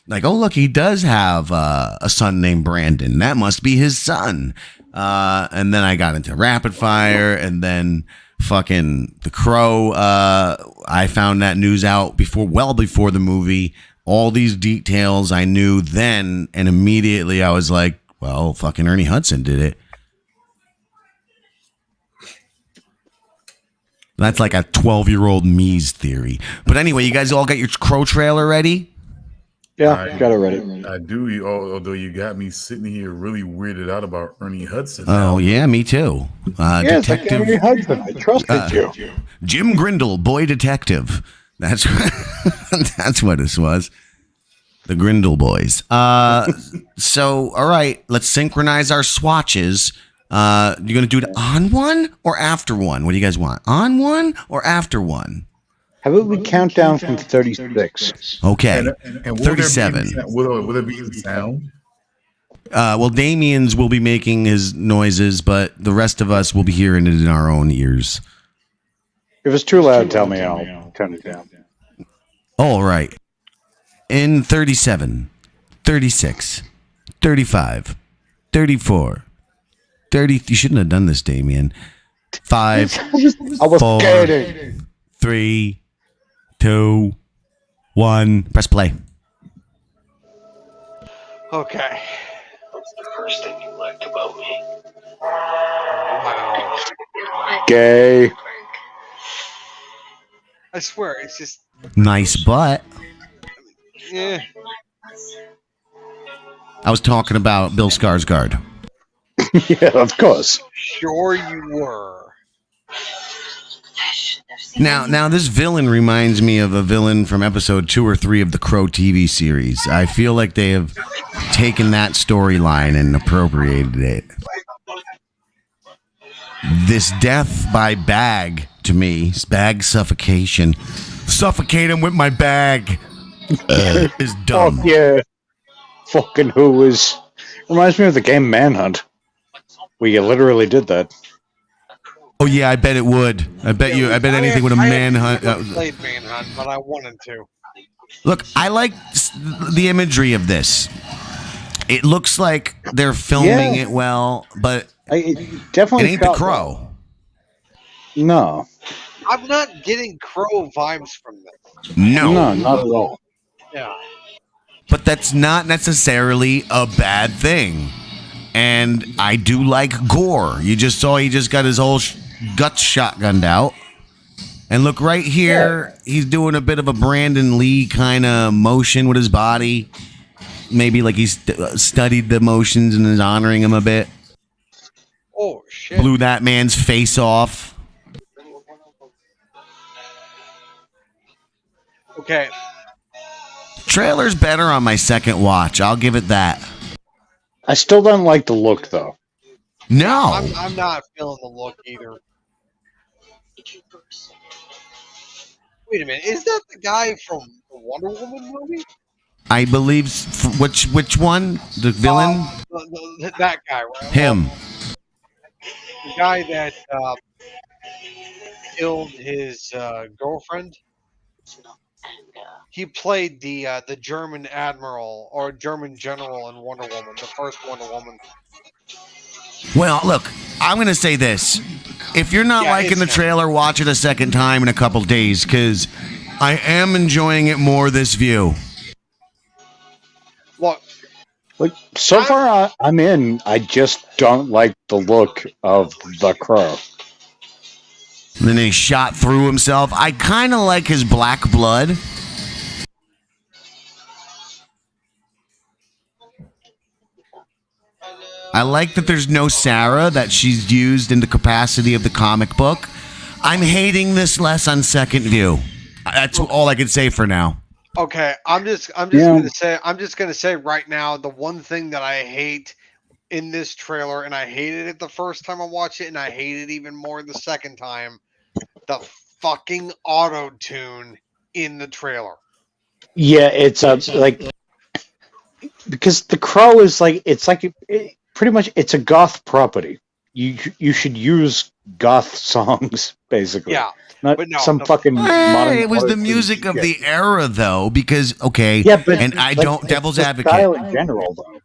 Like, oh, look, he does have a son named Brandon. That must be his son. And then I got into Rapid Fire and then fucking The Crow. I found that news out well before the movie. All these details I knew then. And immediately I was like, well, fucking Ernie Hudson did it. That's like a 12-year-old me's theory. But anyway, you guys all got your Crow trailer ready? Yeah, got it ready. I do, although you got me sitting here really weirded out about Ernie Hudson. Oh, yeah, me too. Detective Ernie Hudson. I trusted you. Jim Grindle, boy detective. That's what this was. The Grindle boys. So, all right, let's synchronize our swatches. You're going to do it on one or after one? What do you guys want? On one or after one? How about we count down from 36? Okay. And 37. Will there be a sound? Well, Damian's will be making his noises, but the rest of us will be hearing it in our own ears. If it's too loud, tell me. I'll turn it down. All right. In 37, 36, 35, 34, 30. You shouldn't have done this, Damian. 5, I was 4, kidding. 3, 2, 1. Press play. Okay. the first thing you liked about me. Wow. Gay. I swear, it's just Nice butt. yeah. I was talking about Bill Skarsgård. Yeah, of course. Sure you were. Now this villain reminds me of a villain from episode 2 or 3 of the Crow TV series. I feel like they have taken that storyline and appropriated it. This death by bag, to me, bag suffocation. Suffocate him with my bag is dumb. Oh, yeah. Fucking who is... Reminds me of the game Manhunt, where you literally did that. Oh yeah, I bet it would. I bet anything with a manhunt. I played Manhunt, but I wanted to. Look, I like the imagery of this. It looks like they're filming it well, but It definitely it ain't the felt- Crow. No. I'm not getting Crow vibes from this. No, No, not at all. Yeah. but that's not necessarily a bad thing. And I do like gore. You just saw he just got his whole guts shotgunned out. And look right here, he's doing a bit of a Brandon Lee kind of motion with his body. Maybe like he's studied the motions and is honoring him a bit. Oh shit. Blew that man's face off. Okay. Trailer's better on my second watch. I'll give it that. I still don't like the look, though. No. I'm not feeling the look either. Wait a minute, is that the guy from the Wonder Woman movie? I believe which one? The villain? That guy, right? Him. The guy that killed his girlfriend. He played the German admiral or German general in Wonder Woman, the first Wonder Woman. Well, look, I'm going to say this. If you're not liking the trailer, watch it a second time in a couple days, because I am enjoying it more this view. Look, Like, so far, I'm in. I just don't like the look of the Crow. And then he shot through himself. I kind of like his black blood. I like that there's no Sarah, that she's used in the capacity of the comic book. I'm hating this less on second view. That's all I can say for now. okay, I'm just gonna say right now, the one thing that I hate in this trailer, and I hated it the first time I watched it, and I hate it even more the second time, the fucking auto tune in the trailer. Yeah, it's like because the Crow is like pretty much it's a goth property. You should use goth songs basically. Yeah, not but no, some the- fucking. modern It was the auto-tune music of shit. the era, though, because, okay, Yeah, but and I like, don't, it's devil's the advocate. style in general, though.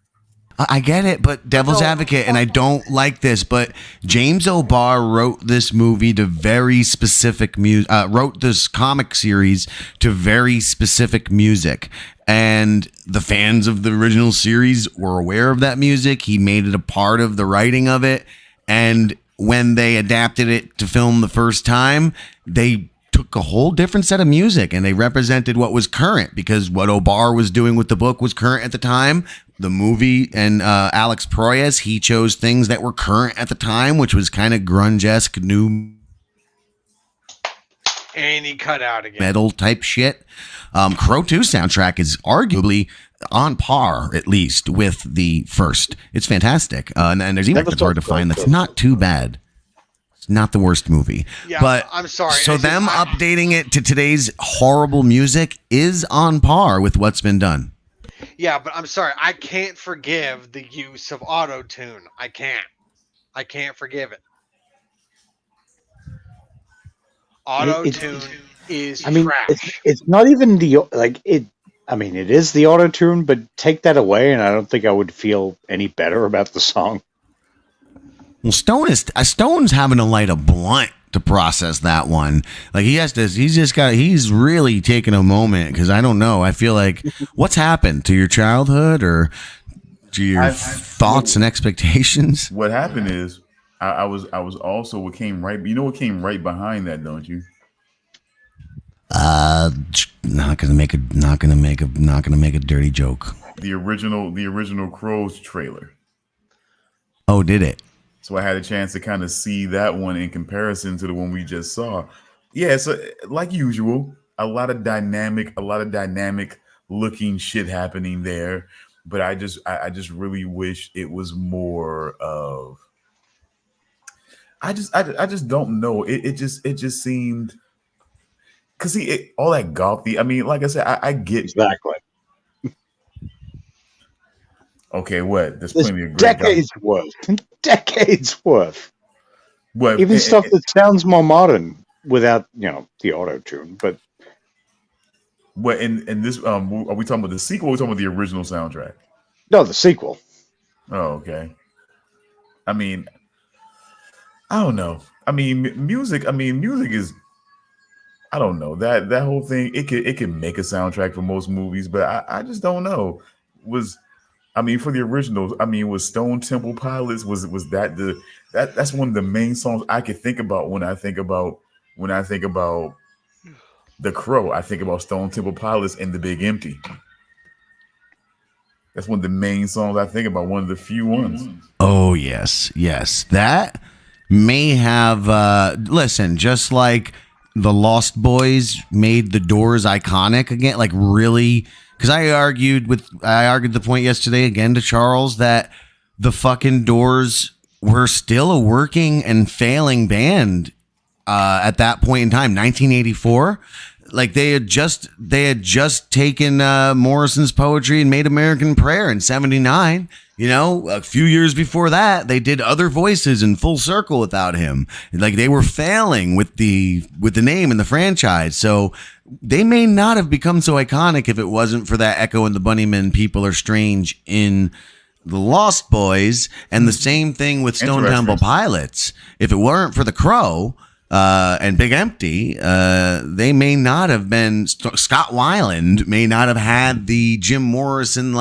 I get it, but devil's advocate, and I don't like this, but James O'Barr wrote this movie to very specific music, wrote this comic series to very specific music. And the fans of the original series were aware of that music. He made it a part of the writing of it. And when they adapted it to film the first time, they took a whole different set of music and they represented what was current, because what O'Barr was doing with the book was current at the time. The movie and Alex Proyas, he chose things that were current at the time, which was kind of grunge-esque, new And he cut out again. metal type shit. Crow 2 soundtrack is arguably on par, at least, with the first. It's fantastic. And there's even that's hard to find that's not too bad. It's not the worst movie. Yeah, but I'm sorry. So It's them just- updating it to today's horrible music is on par with what's been done. Yeah, but I'm sorry. I can't forgive the use of auto tune. I can't forgive it. Auto tune is I mean, trash. it's not even the like it. I mean, it is the auto tune, but take that away, and I don't think I would feel any better about the song. Well, Stone's having to light a blunt to process that one. Like he's really taking a moment, because I don't know. I feel like what's happened to your childhood, or Your thoughts and expectations. What happened is I was also what came right. You know what came right behind that, don't you? Not gonna make a dirty joke. The original Crows trailer. Oh, did it? So I had a chance to kind of see that one in comparison to the one we just saw. Yeah, so like usual, a lot of dynamic looking shit happening there. But I just really wish it was more of. I just don't know. It just seemed. Cause see, all that gothy. I mean, like I said, I get Exactly. Okay, what? There's There's plenty of great decades worth. Decades worth. What? Even stuff that sounds more modern without, the auto tune. But What in this? Are we talking about the sequel? Or are we talking about the original soundtrack? no, the sequel. Oh, okay. I mean, I don't know. I mean, music is. I don't know that whole thing. It could make a soundtrack for most movies, but I just don't know. For the originals, was Stone Temple Pilots was that that's one of the main songs I could think about when I think about The Crow. I think about Stone Temple Pilots and The Big Empty. That's one of the main songs I think about. One of the few ones. Oh yes. That may have. Listen, just like the Lost Boys made the Doors iconic again, like really. Because I argued the point yesterday again to Charles that the fucking Doors were still a working and failing band at that point in time, 1984. Like they had just taken Morrison's poetry and made American Prayer in 79. A few years before that, they did Other Voices in Full Circle without him. Like they were failing with the name and the franchise. So they may not have become so iconic if it wasn't for that Echo and the Bunnymen, People Are Strange in the Lost Boys, and the same thing with Stone Temple Pilots. If it weren't for The Crow and Big Empty, they may not have been. Scott Weiland may not have had the Jim Morrison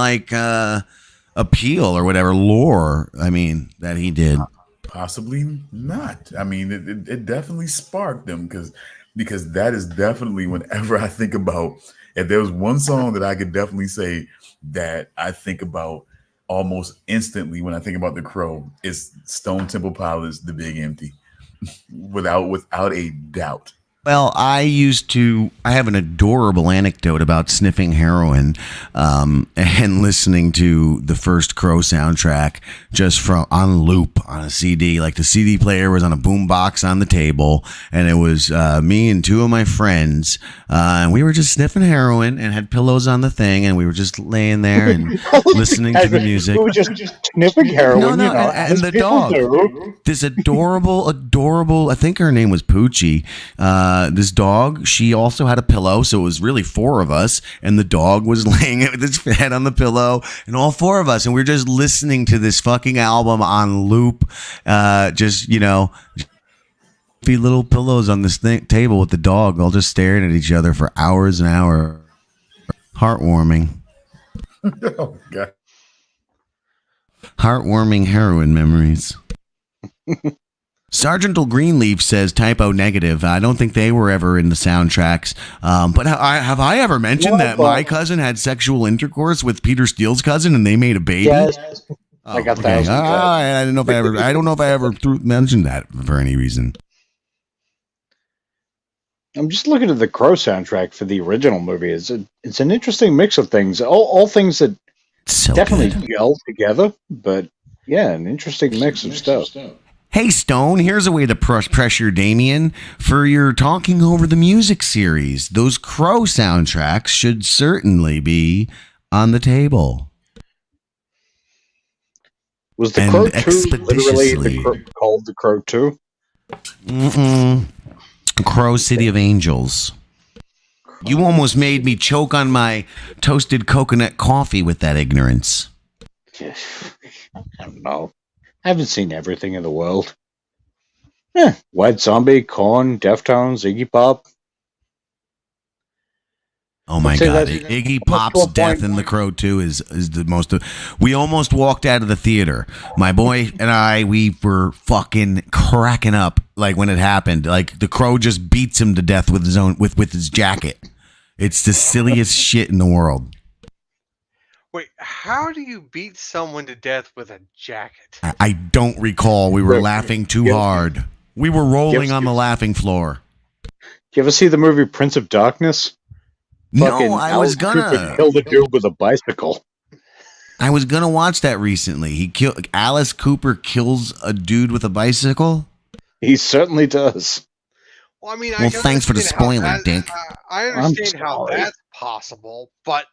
appeal or whatever lore. That he did. Possibly not. It definitely sparked them because that is definitely whenever I think about, if there was one song that I could definitely say that I think about almost instantly when I think about The Crow, is Stone Temple Pilots' The Big Empty. without a doubt. Well, I have an adorable anecdote about sniffing heroin and listening to the first Crow soundtrack just on loop on a CD. Like the CD player was on a boombox on the table, and it was me and two of my friends, and we were just sniffing heroin and had pillows on the thing, and we were just laying there and listening to the music. We were just sniffing heroin, and the dog. This adorable, I think her name was Poochie. This dog, she also had a pillow, so it was really four of us, and the dog was laying with its head on the pillow, and all four of us, and we were just listening to this fucking album on loop, be little pillows on this table with the dog, all just staring at each other for hours and hours. Heartwarming. Oh God. Heartwarming heroin memories. Sergeantal Greenleaf says typo negative. I don't think they were ever in the soundtracks. But have I ever mentioned that my cousin had sexual intercourse with Peter Steele's cousin and they made a baby? Yes. I got that. I don't know if I ever mentioned that for any reason. I'm just looking at the Crow soundtrack for the original movie. It's an interesting mix of things. All things that definitely gel together, but yeah, an interesting mix of stuff. Hey, Stone, here's a way to pressure Damian for your talking over the music series. Those Crow soundtracks should certainly be on the table. Was the Crow 2 literally called the Crow 2? Crow City of Angels. You almost made me choke on my toasted coconut coffee with that ignorance. I don't know. I haven't seen everything in the world. White Zombie, Korn, Deftones, Iggy Pop. Oh my I'd say God! that's Iggy almost to Pop's a death point. in The Crow 2 is the most. We almost walked out of the theater. My boy and I, we were fucking cracking up like when it happened. Like the Crow just beats him to death with his own with his jacket. It's the silliest shit in the world. Wait, how do you beat someone to death with a jacket? I don't recall. We were Rick, laughing too give- hard. We were rolling on the laughing floor. You ever see the movie Prince of Darkness? Fucking No, I was Alice Cooper gonna. killed a dude with a bicycle. I was gonna watch that recently. Alice Cooper kills a dude with a bicycle. He certainly does. Well, I mean, Well, thanks for the spoiler, Dink. I understand how sorry. that's possible, but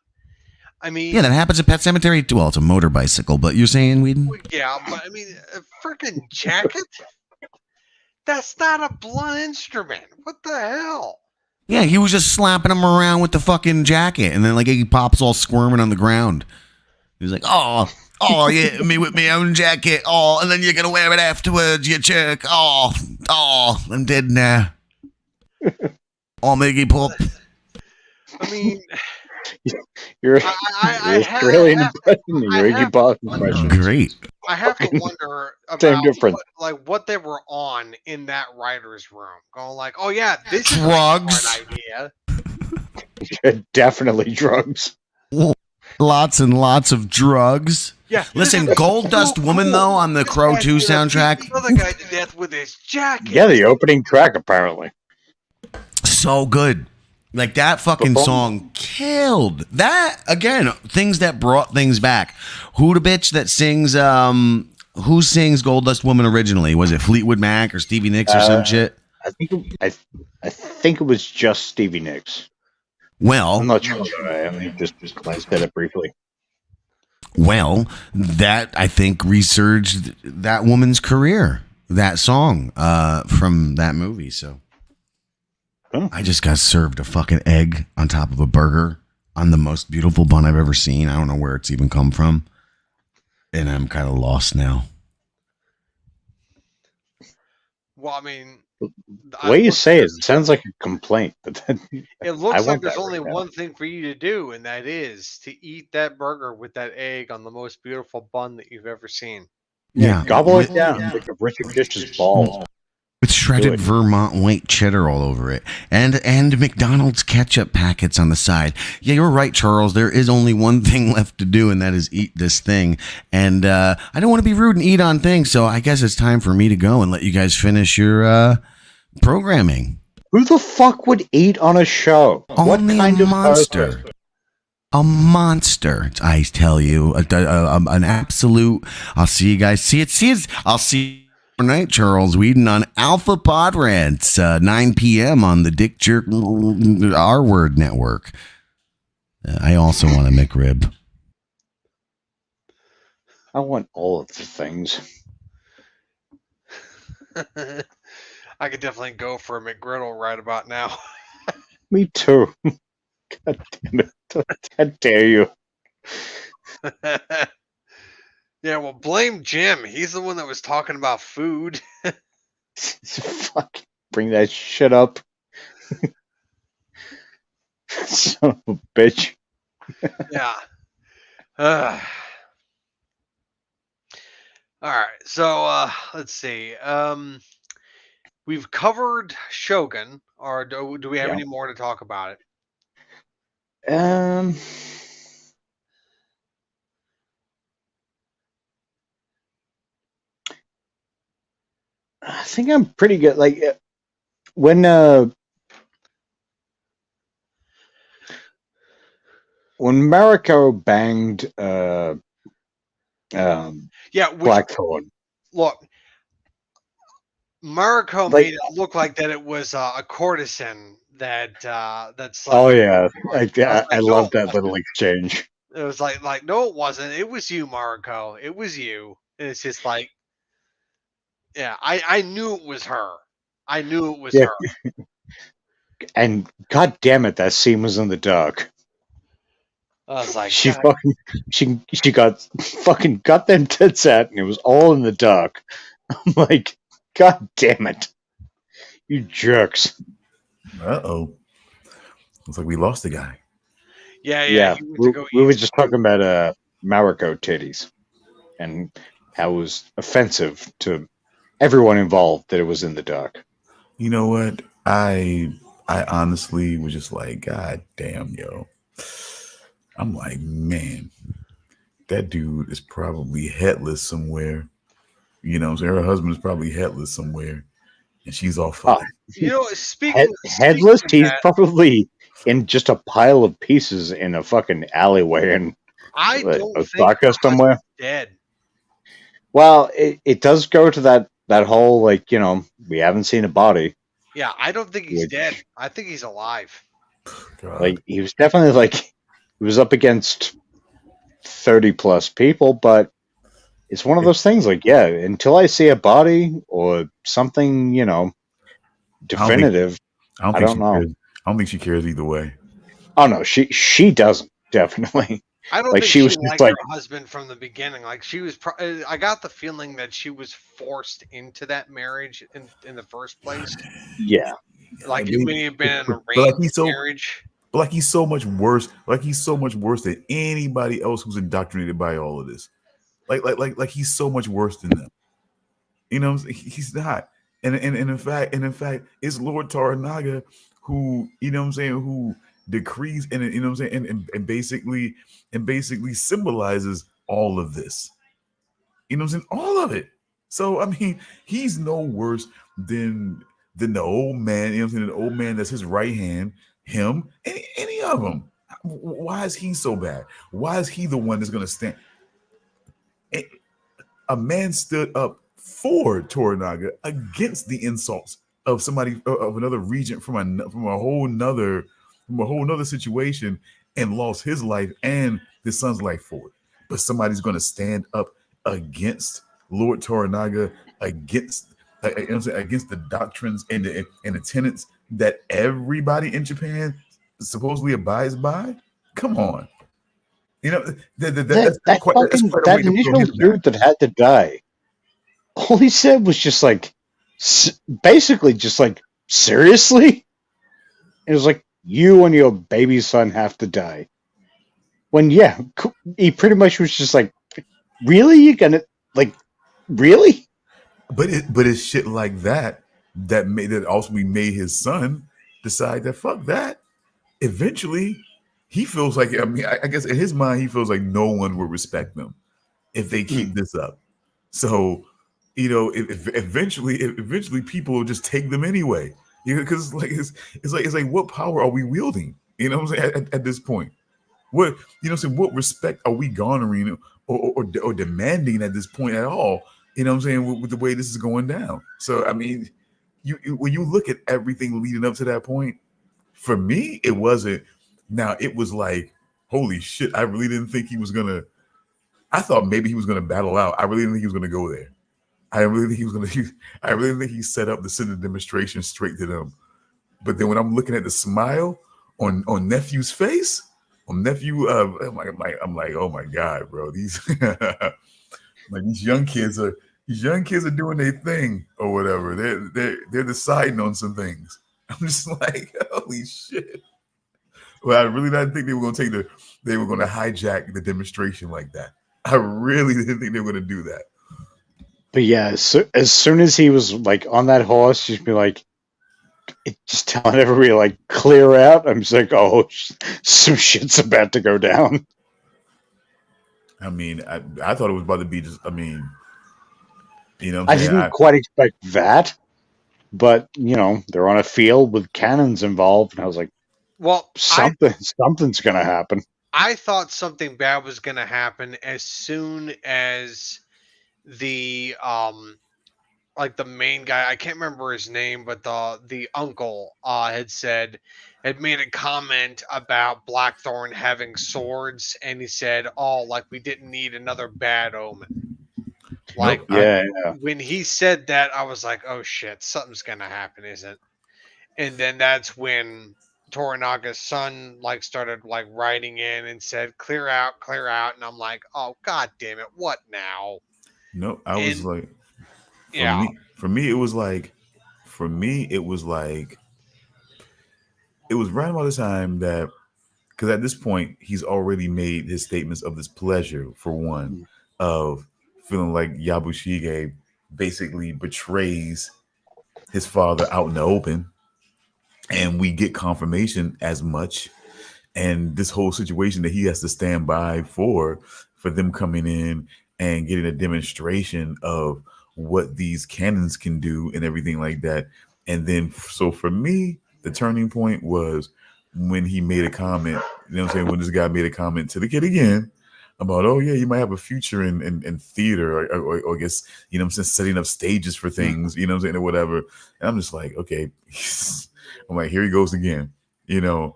I mean, Yeah, that happens at Pet Cemetery. Well, it's a motor bicycle, but you're saying Whedon? yeah, but I mean, a freaking jacket? That's not a blunt instrument. What the hell? Yeah, he was just slapping him around with the fucking jacket, and then like he pops all squirming on the ground. He was like, "Oh, yeah, me with my own jacket. Oh, and then you're gonna wear it afterwards, you jerk. Oh, I'm dead now. Oh, Miggy Pop." I mean, You're I your have- Australian impression, I your Iggy have Pop wondered- impression. Great. I have to wonder Same about difference. what they were on in that writer's room. Going like, oh yeah, this Drugs. is a smart idea. Definitely drugs. Lots and lots of drugs. Yeah. Listen, Gold Dust Woman though on the Crow 2 soundtrack, The other guy to death with his jacket. Yeah, the opening track apparently. so good. Like that fucking song killed. That again, things that brought things back. Who the bitch that sings who sings Gold Dust Woman originally? Was it Fleetwood Mac or Stevie Nicks or some shit? I think it was just Stevie Nicks. Well, I'm not sure. I mean, just glanced at it briefly. Well, that I think resurged that woman's career. That song from that movie. So Oh. I just got served a fucking egg on top of a burger on the most beautiful bun I've ever seen. I don't know where it's even come from, and I'm kind of lost now. Well, I mean, The way you say it, it sounds like a complaint. But then, it I looks like want there's that only right now. one thing for you to do, and that is to eat that burger with that egg on the most beautiful bun that you've ever seen. Yeah, gobble it down like a Richard Dish's balls. with shredded Good. Vermont white cheddar all over it, and McDonald's ketchup packets on the side. Yeah, you're right, Charles. There is only one thing left to do, and that is eat this thing. And I don't want to be rude and eat on things, so I guess it's time for me to go and let you guys finish your programming. Who the fuck would eat on a show? What Only kind a of monster. person? A monster, I tell you, an absolute. I'll see you guys. See it. I'll see you tonight, Charles Whedon on Alpha Pod Rants, 9 p.m. on the Dick Jerk R Word Network. I also want a McRib. I want all of the things. I could definitely go for a McGriddle right about now. Me too. God damn it. How dare you? Yeah, well, blame Jim. He's the one that was talking about food. Fuck. Bring that shit up. Son of a bitch. Yeah. All right. So let's see. We've covered Shogun, or do we have Yeah. any more to talk about it? I think I'm pretty good. Like when Mariko banged Yeah. Blackthorn. Look, Mariko Like- made it look like that it was a courtesan that's. Oh yeah, like, I was I like, love no. that little exchange. It was like no, it wasn't. It was you, Mariko. It was you. And it's just like, yeah, I knew it was her. I knew it was Yeah. her. And god damn it, that scene was in the dark. I was like, She God, fucking she got fucking got them tits out, and it was all in the dark. I'm like, god damn it, you jerks. Uh-oh. Looks like we lost the guy. Yeah. He went to go we eat were some just food. talking about Mariko titties and how it was offensive to everyone involved that it was in the dark. You know what? I honestly was just like, God damn, yo. I'm like, man, that dude is probably headless somewhere. You know what I'm saying? Her husband is probably headless somewhere. And she's all Oh, fucking. You know, speaking headless. of He's that, probably in just a pile of pieces in a fucking alleyway in I don't think Osaka her somewhere. husband's dead. Well, it does go to that whole like we haven't seen a body. Yeah, I don't think he's Which, dead. I think he's alive. God. like, he was definitely like he was up against 30 plus people, but it's one of those things. Like, yeah, until I see a body or something, I don't think definitive, I don't I think don't she know. cares. I don't think she cares either way. Oh no, she doesn't definitely. I don't Like think she she was just liked like, her husband from the beginning. Like she was, I got the feeling that she was forced into that marriage in the first place. yeah, Like I it mean, may have been an but like arranged marriage. he's so much worse. Like he's so much worse than anybody else who's indoctrinated by all of this. Like he's so much worse than them. You know, he's not. And in fact, it's Lord Toranaga who, you know what I'm saying, who decrees and you know what I'm saying, and basically symbolizes all of this. You know what I'm saying? All of it. So I mean, he's no worse than the old man, you know what I'm saying? The old man that's his right hand, him, any of them. Why is he so bad? Why is he the one that's gonna stand? A man stood up for Toranaga against the insults of somebody of another regent from a whole nother situation and lost his life and his son's life for it. But somebody's going to stand up against Lord Toranaga, against against the doctrines and the tenets that everybody in Japan supposedly abides by. Come on, you know that that's quite a that way to throw initial him down. dude that had to die. All he said was just like, basically, just like, seriously. It was like, you and your baby son have to die. When yeah, he pretty much was just like, really, you gonna like, really? But it's shit like that ultimately made his son decide that fuck that. Eventually, he feels like I guess in his mind he feels like no one will respect them if they keep this up. So you know, if eventually people will just take them anyway. You know, because it's like what power are we wielding? You know what I'm saying at this point? What what respect are we garnering or demanding at this point at all? You know what I'm saying with the way this is going down. So I mean, when you look at everything leading up to that point, for me it wasn't. Now it was like, holy shit! I really didn't think he was gonna. I thought maybe he was gonna battle out. I really didn't think he was gonna go there. I really think he was gonna. I really think he set up to send a demonstration straight to them. But then when I'm looking at the smile on nephew's face, on nephew, I'm like, oh my god, bro, these like these young kids are doing their thing or whatever. They're deciding on some things. I'm just like, holy shit. Well, I really didn't think they were going to hijack the demonstration like that. I really didn't think they were going to do that. But yeah, so, as soon as he was like on that horse, just be like, just telling everybody like clear out. I'm just like, oh, some shit's about to go down. I mean, I thought it was about to be just. I mean, you know, I didn't quite expect that, but they're on a field with cannons involved, and I was like, Well, something's gonna happen. I thought something bad was going to happen as soon as the like the main guy, I can't remember his name, but the uncle had made a comment about Blackthorn having swords, and he said, "Oh, like we didn't need another bad omen." Like nope, Yeah. when he said that, I was like, "Oh shit, something's gonna happen, isn't it?" And then that's when Toranaga's son like started like writing in and said, clear out," and I'm like, "Oh god damn it, what now?" nope. I was And like, yeah, for me, it was like, it was right about the time that because at this point he's already made his statements of displeasure, for one, of feeling like Yabushige basically betrays his father out in the open, and we get confirmation as much. And this whole situation that he has to stand by for them coming in and getting a demonstration of what these cannons can do and everything like that. And then, so for me, the turning point was when he made a comment, you know what I'm saying? When this guy made a comment to the kid again about, oh yeah, you might have a future in theater, or I guess, you know what I'm saying, setting up stages for things, you know what I'm saying, or whatever. And I'm just like, okay, I'm like, here he goes again, you know?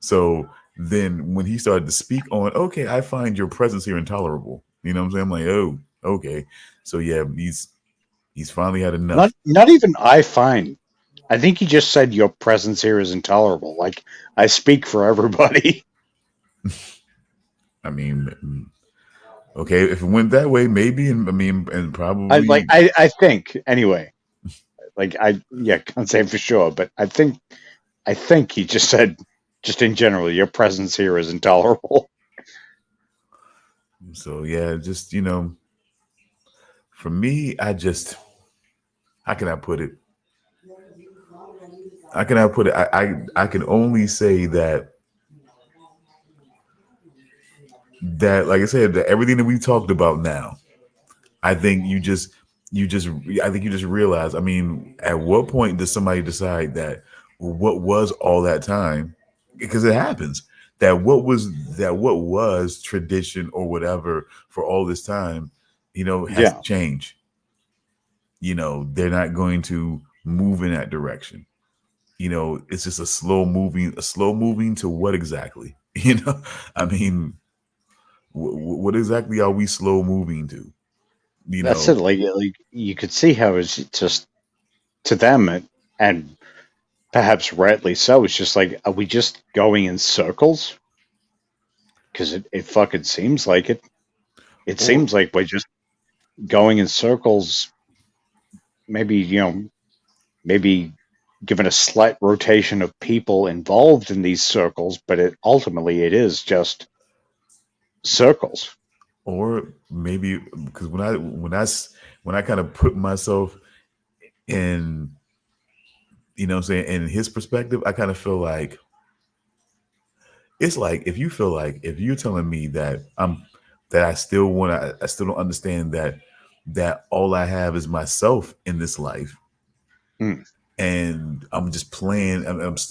So then when he started to speak on, okay, I find your presence here intolerable, you know what I'm saying? I'm like, oh, okay. So yeah, he's finally had enough. Not even I find. I think he just said your presence here is intolerable. Like, I speak for everybody. I mean, okay, if it went that way, maybe, and probably. I think anyway. Like, can't say for sure, but I think he just said, just in general, your presence here is intolerable. So yeah, just, you know, for me, how can I put it? I can only say that like I said, that everything that we talked about now, I think you just realize, I mean, at what point does somebody decide that what was all that time? Because it happens that what was tradition or whatever for all this time, you know, has to change. You know, they're not going to move in that direction. You know, it's just a slow moving to what exactly? You know, I mean, what exactly are we slow moving to? You That's know, it. Like you could see how it's just, to them, and perhaps rightly so, it's just like, are we just going in circles? Because it fucking seems like it. It seems like we're just going in circles. Maybe, maybe given a slight rotation of people involved in these circles, but ultimately it is just circles. or maybe because when I kind of put myself in, you know what I'm saying, in his perspective, I kind of feel like it's like, if you're telling me that I still don't understand that all I have is myself in this life, and I'm just playing,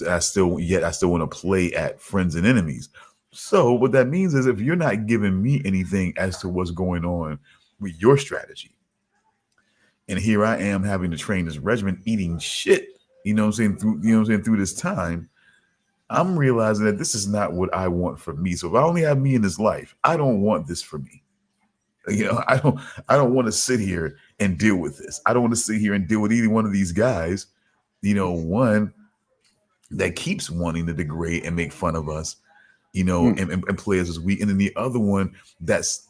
I still want to play at friends and enemies. So what that means is, if you're not giving me anything as to what's going on with your strategy, and here I am having to train this regiment, eating shit, you know what I'm saying, through this time, I'm realizing that this is not what I want for me. So if I only have me in this life, I don't want this for me. You know, I don't want to sit here and deal with this. I don't want to sit here and deal with either one of these guys. You know, one that keeps wanting to degrade and make fun of us, you know, and play us as weak, and then the other one that's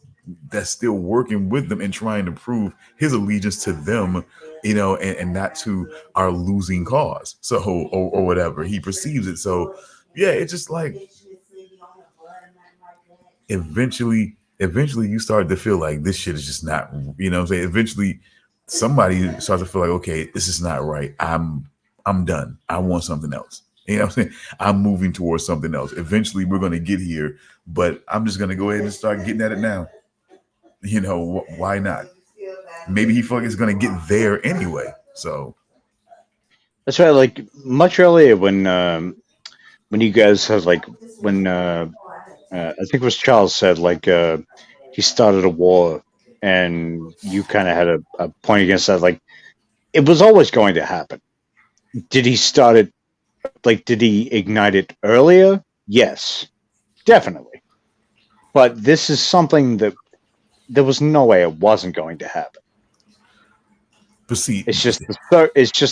still working with them and trying to prove his allegiance to them, you know, and not to our losing cause. So, or whatever he perceives it. So, yeah, it's just like eventually you start to feel like this shit is just not, you know what I'm saying? Eventually somebody starts to feel like, okay, this is not right. I'm done. I want something else. You know what I'm saying? I'm moving towards something else. Eventually we're going to get here, but I'm just going to go ahead and start getting at it now. You know, why not? Maybe he fucking is going to get there anyway. So that's right. Like much earlier when you guys had, like, when I think it was Charles said, like, he started a war, and you kind of had a point against that. Like, it was always going to happen. Did he start it? Like, did he ignite it earlier? Yes, definitely. But this is something that there was no way it wasn't going to happen. but see, It's just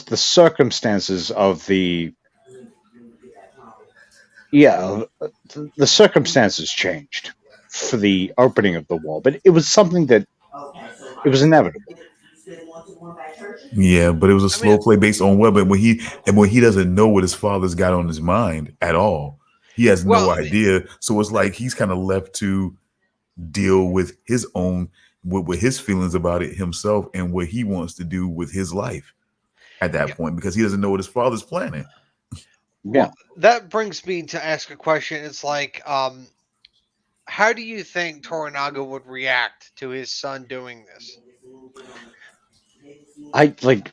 the circumstances of the the circumstances changed for the opening of the wall, but it was something that it was inevitable. yeah, but it was a slow play based on what. But when he doesn't know what his father's got on his mind at all, he has no Well, idea. So it's like he's kind of left to deal with his own with his feelings about it himself and what he wants to do with his life at that yeah, point because he doesn't know what his father's planning. Yeah. well, that brings me to ask a question. It's like, how do you think Toranaga would react to his son doing this? I like.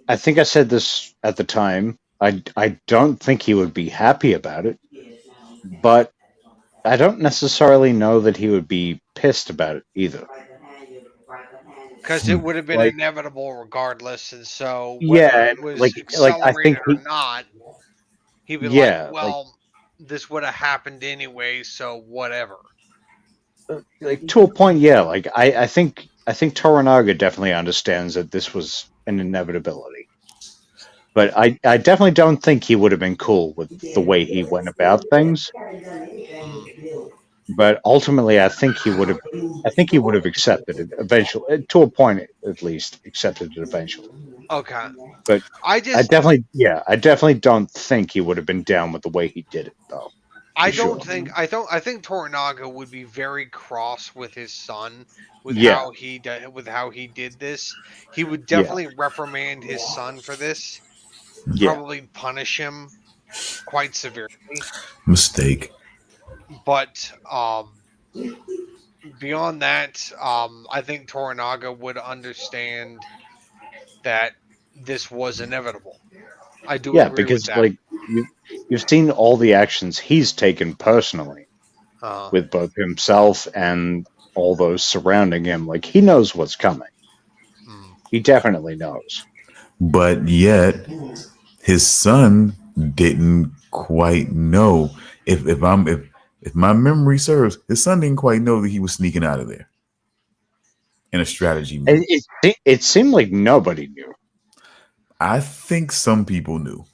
I think I said this at the time. I don't think he would be happy about it, but I don't necessarily know that he would be pissed about it either. Because Hmm. it would have been Like, inevitable regardless, and so whether yeah, it was like I think accelerated or not, he'd be like, yeah, "Well, this would have happened anyway, so whatever." like to a point, yeah. Like I think Toranaga definitely understands that this was an inevitability, but I definitely don't think he would have been cool with the way he went about things. Mhm. But ultimately, I think he would have accepted it eventually, to a point at least, accepted it eventually. Okay, But I I just definitely, yeah, I definitely don't think he would have been down with the way he did it, though, I for don't sure. think I think Toranaga would be very cross with his son Yeah, with how he did this. He would yeah, definitely reprimand his son for this, yeah. probably punish him quite severely. Mistake. But beyond that, I think Toranaga would understand that this was inevitable. I do Yeah, agree with because that. like you've seen all the actions he's taken personally Uh, with both himself and all those surrounding him. Like he knows what's coming. mm. He definitely knows. But yet his son didn't quite know. If my memory serves, his son didn't quite know that he was sneaking out of there in a strategy move. It seemed like nobody knew. I think some people knew.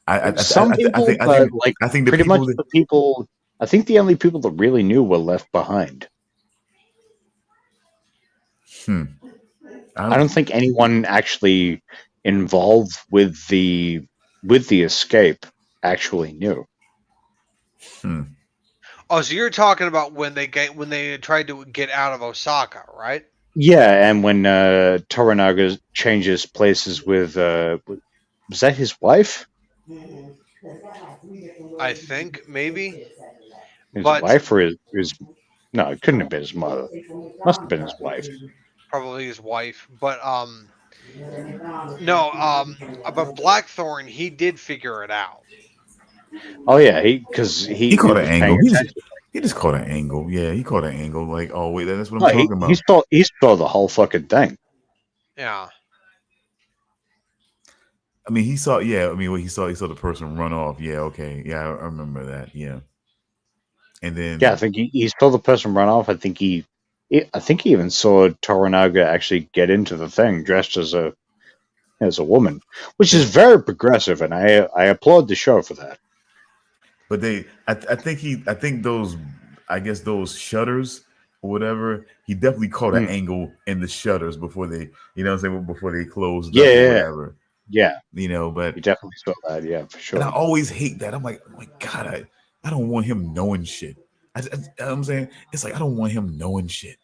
I Some people, I but think like I think the pretty much people that the people. I think the only people that really knew were left behind. hmm, I I don't don't think anyone actually involved with the escape actually knew. hmm. Oh, so you're talking about when they tried to get out of Osaka, right? Yeah, and when Toranaga changes places with was that his wife? I think maybe, His but wife or his no, it couldn't have been his mother. Must have been his wife. probably his wife. But no, but Blackthorn he did figure it out. Oh yeah, because He he caught an was paying angle. attention. He just caught an angle. Yeah, he caught an angle. Like, oh wait, that's what I'm No, talking about. he saw the whole fucking thing. Yeah. I mean, he saw. Yeah, I mean, when he saw the person run off. Yeah, okay, yeah, I remember that. Yeah, and Yeah, I then think he saw the person run off. I think he even saw Toranaga actually get into the thing dressed as a woman, which is then, very progressive, and I applaud the show for that. but I think those, I guess those shutters or whatever. He definitely caught an Mm. angle in the shutters before they, you know, what I'm saying before they closed Yeah, up or yeah, whatever. yeah. You know, but He definitely saw that. Yeah, for and I sure. always hate that. I'm like, oh my god, I don't want him knowing shit. I'm saying it's like I don't want him knowing shit.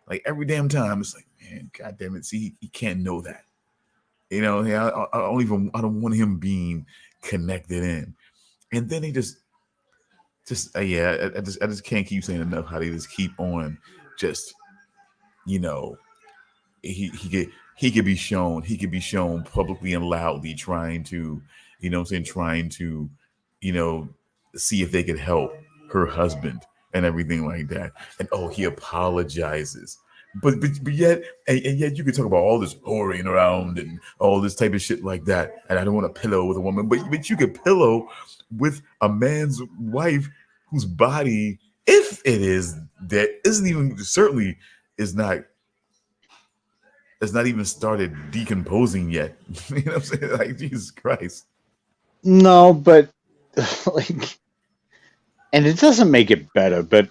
Like every damn time, it's like, man, god damn it, see, he can't know that. You know, yeah, I don't want him being connected in. And then they yeah, I just can't keep saying enough how they just keep on, just you know, he could be shown publicly and loudly trying to, you know what I'm saying, trying to, you know, see if they could help her husband and everything like that. And oh, he apologizes. But yet and yet you can talk about all this whoring around and all this type of shit like that. And I don't want to pillow with a woman, but you could pillow with a man's wife whose body, if it is that isn't even certainly is not it's not even started decomposing yet. You know what I'm saying? Like Jesus Christ. No, but like, and it doesn't make it better. But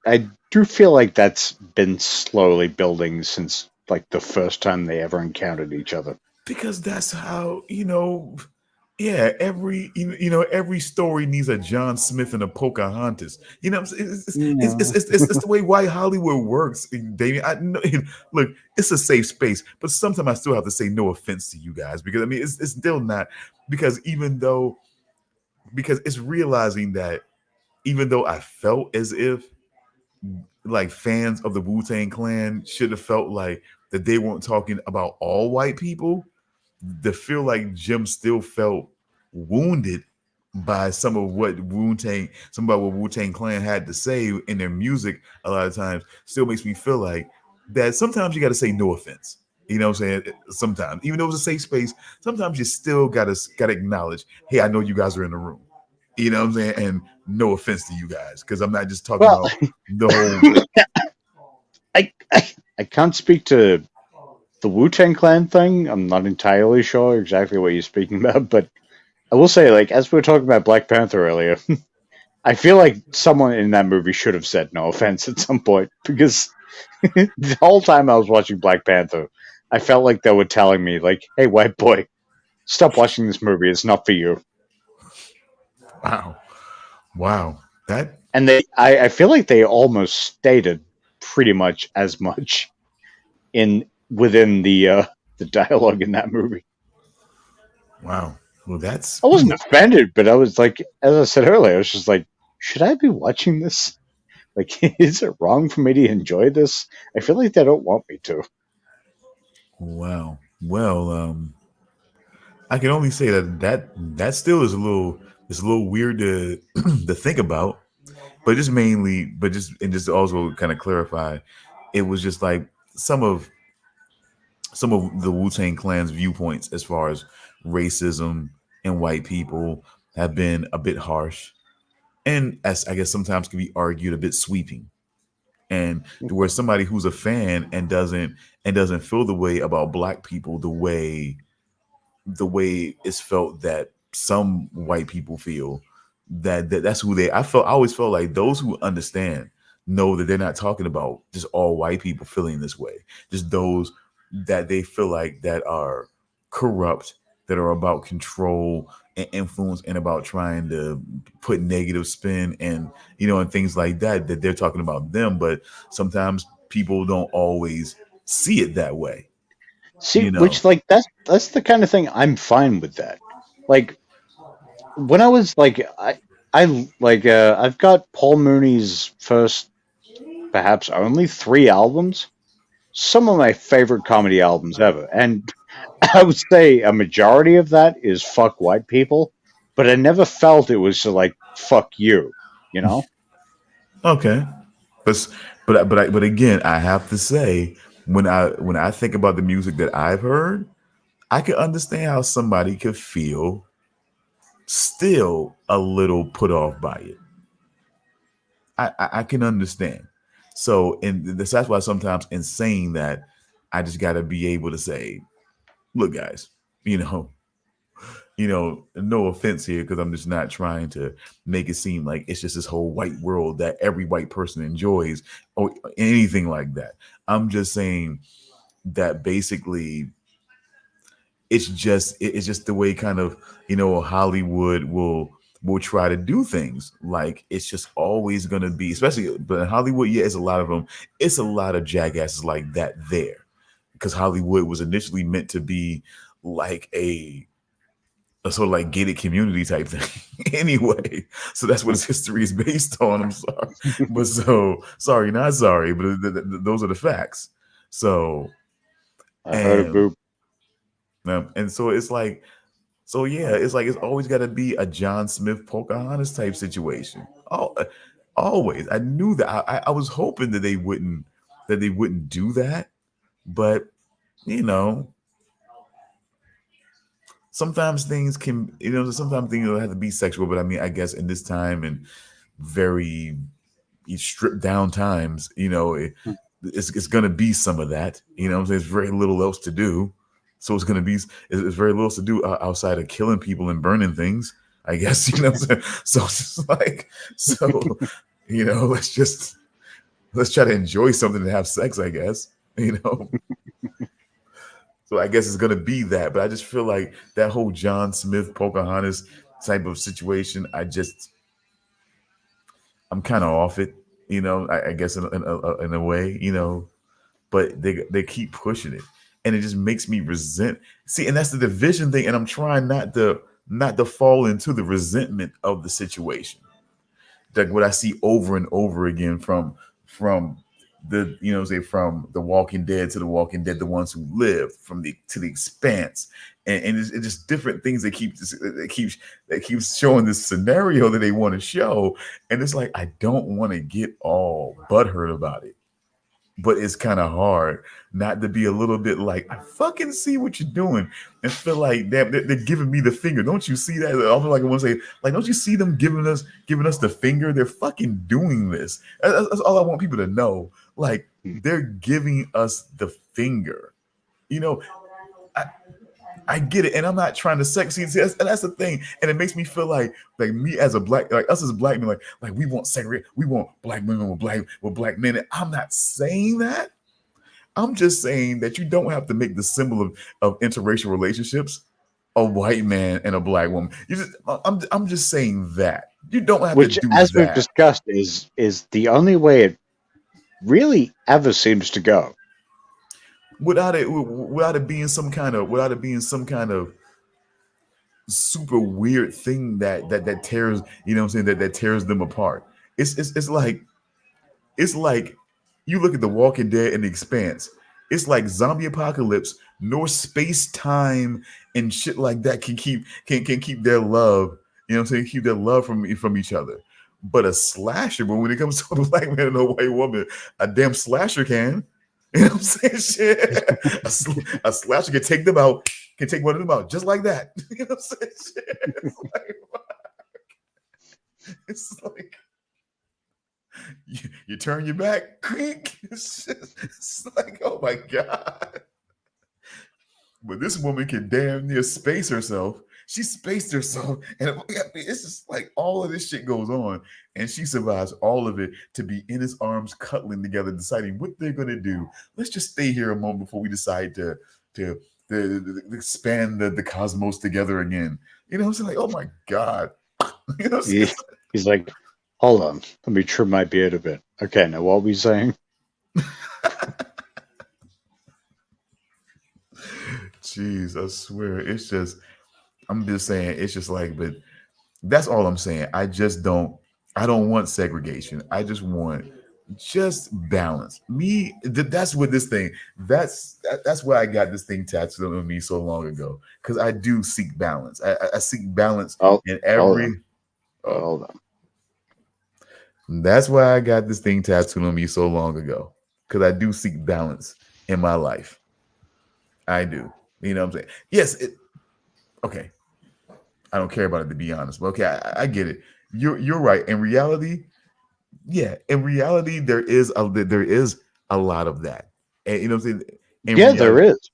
I do feel like that's been slowly building since like the first time they ever encountered each other. Because that's how, you know, Yeah, every story needs a John Smith and a Pocahontas. You know, what I'm saying? Yeah. It's the way white Hollywood works, Damian. I know, look, it's a safe space, but sometimes I still have to say no offense to you guys because I mean it's still not because because it's realizing that even though I felt as if like fans of the Wu-Tang Clan should have felt like that they weren't talking about all white people, to feel like Jim still felt wounded by some of what Wu-Tang Clan had to say in their music a lot of times still makes me feel like that sometimes you got to say no offense. You know what I'm saying? Sometimes, even though it's a safe space, sometimes you still gotta acknowledge, hey, I know you guys are in the room. You know what I'm saying? And no offense to you guys, because I'm not just talking Well, about the whole. I can't speak to the Wu-Tang Clan thing. I'm not entirely sure exactly what you're speaking about, but I will say, like, as we were talking about Black Panther earlier, I feel like someone in that movie should have said no offense at some point because the whole time I was watching Black Panther, I felt like they were telling me, like, hey, white boy, stop watching this movie. It's not for you. Wow, wow, that And I feel like they almost stated pretty much in within the dialogue in that movie. wow. Well, that's I wasn't offended, but I was like, as I said earlier, I was just like, should I be watching this? Like, is it wrong for me to enjoy this? I feel like they don't want me to. wow. Well, I can only say that still is a little weird to to think about, but just mainly, but just and just also kind of clarify, it was just like some of the Wu Tang Clan's viewpoints as far as racism and white people have been a bit harsh, and as I guess sometimes can be argued a bit sweeping, and to where somebody who's a fan and doesn't feel the way about black people the way it's felt that some white people feel that's who they I always felt like those who understand know that they're not talking about just all white people feeling this way, just those that they feel like that are corrupt, that are about control and influence and about trying to put negative spin and and things like that, that they're talking about them, but sometimes people don't always see it that way, See, you know. which like that's the kind of thing I'm fine with that. Like when I was like I like I've got Paul Mooney's first perhaps only 3 albums. Some of my favorite comedy albums ever. And I would say a majority of that is fuck white people, but I never felt it was like fuck you, you know? Okay, but but again, I have to say when I think about the music that I've heard, I can understand how somebody could feel still a little put off by it. I can understand. So, and that's why sometimes in saying that, I just got to be able to say, look, guys, you know, no offense here, because I'm just not trying to make it seem like it's just this whole white world that every white person enjoys or anything like that. I'm just saying that basically it's just the way kind of Hollywood will try to do things. Like it's just always going to be, especially but in Hollywood, yeah, it's a lot of them. It's a lot of jackasses like that there, because Hollywood was initially meant to be like a sort of like gated community type thing anyway. So that's what its history is based on. I'm sorry, but so sorry, not sorry, but those are the facts. So I heard a and boop. and so it's like, so yeah, it's like it's always got to be a John Smith Pocahontas type situation. Oh, always. I knew that. I was hoping that they wouldn't do that, but you know, sometimes things can, sometimes things don't have to be sexual. But I mean, I guess in this time and very stripped down times, it's going to be some of that. There's very little else to do. So it's going to be, it's very little to do outside of killing people and burning things, I guess, what I'm saying? So it's just like, so, let's try to enjoy something and have sex, I guess, so So I guess it's gonna be that. But I just feel like that whole John Smith Pocahontas type of situation. I'm kind of off it, I guess in a way, but they keep pushing it, and it just makes me resent. See, and that's the division thing, and I'm trying not to fall into the resentment of the situation. Like what I see over and over again from the say from The Walking Dead to The Walking Dead, the ones who live, from the to the Expanse, and it's just different things that keeps showing this scenario that they want to show, and it's like I don't want to get all butthurt about it, but it's kind of hard not to be a little bit like, I fucking see what you're doing, and feel like they're giving me the finger. Don't you see that? Almost like I want to say, like, don't you see them giving us the finger? They're fucking doing this. That's all I want people to know. Like, they're giving us the finger. I get it, and I'm not trying to sex. See, that's the thing, and it makes me feel like me as a black, like us as black men, like we want segregation, we want black women with black men. And I'm not saying that. I'm just saying that you don't have to make the symbol of interracial relationships a white man and a black woman. I'm just saying that you don't have Which, to do as we've that. discussed, is the only way it really ever seems to go. Without it being some kind of super weird thing that tears, that tears them apart. It's like you look at The Walking Dead and The Expanse. It's like zombie apocalypse, nor space time and shit like that can keep their love, keep their love from each other. But a slasher, but when it comes to a black man and a white woman, a damn slasher can. You know what I'm saying? Shit. A slasher can take them out, can take one of them out just like that. You know what I'm saying? Shit. It's like you turn your back, creak. It's like, oh my God. But this woman can damn near space herself. She spaced herself, and it's just like all of this shit goes on, and she survives all of it to be in his arms, cuddling together, deciding what they're gonna do. Let's just stay here a moment before we decide to expand the cosmos together again. You know what I'm saying? Like, oh my God. You know what I'm saying? He's like, hold on, let me trim my beard a bit. Okay, now what are we saying? Jeez, I swear, I'm just saying, it's just like, but that's all I'm saying. I don't want segregation. I just want balance. That's what this thing, that's why I got this thing tattooed on me so long ago. Because I do seek balance. I seek balance in every. Hold on. That's why I got this thing tattooed on me so long ago. Because I do seek balance in my life. I do. You know what I'm saying? Yes. Okay. I don't care about it, to be honest. But okay, I get it. You're right. In reality, there is a lot of that. And you know what I'm saying? There is.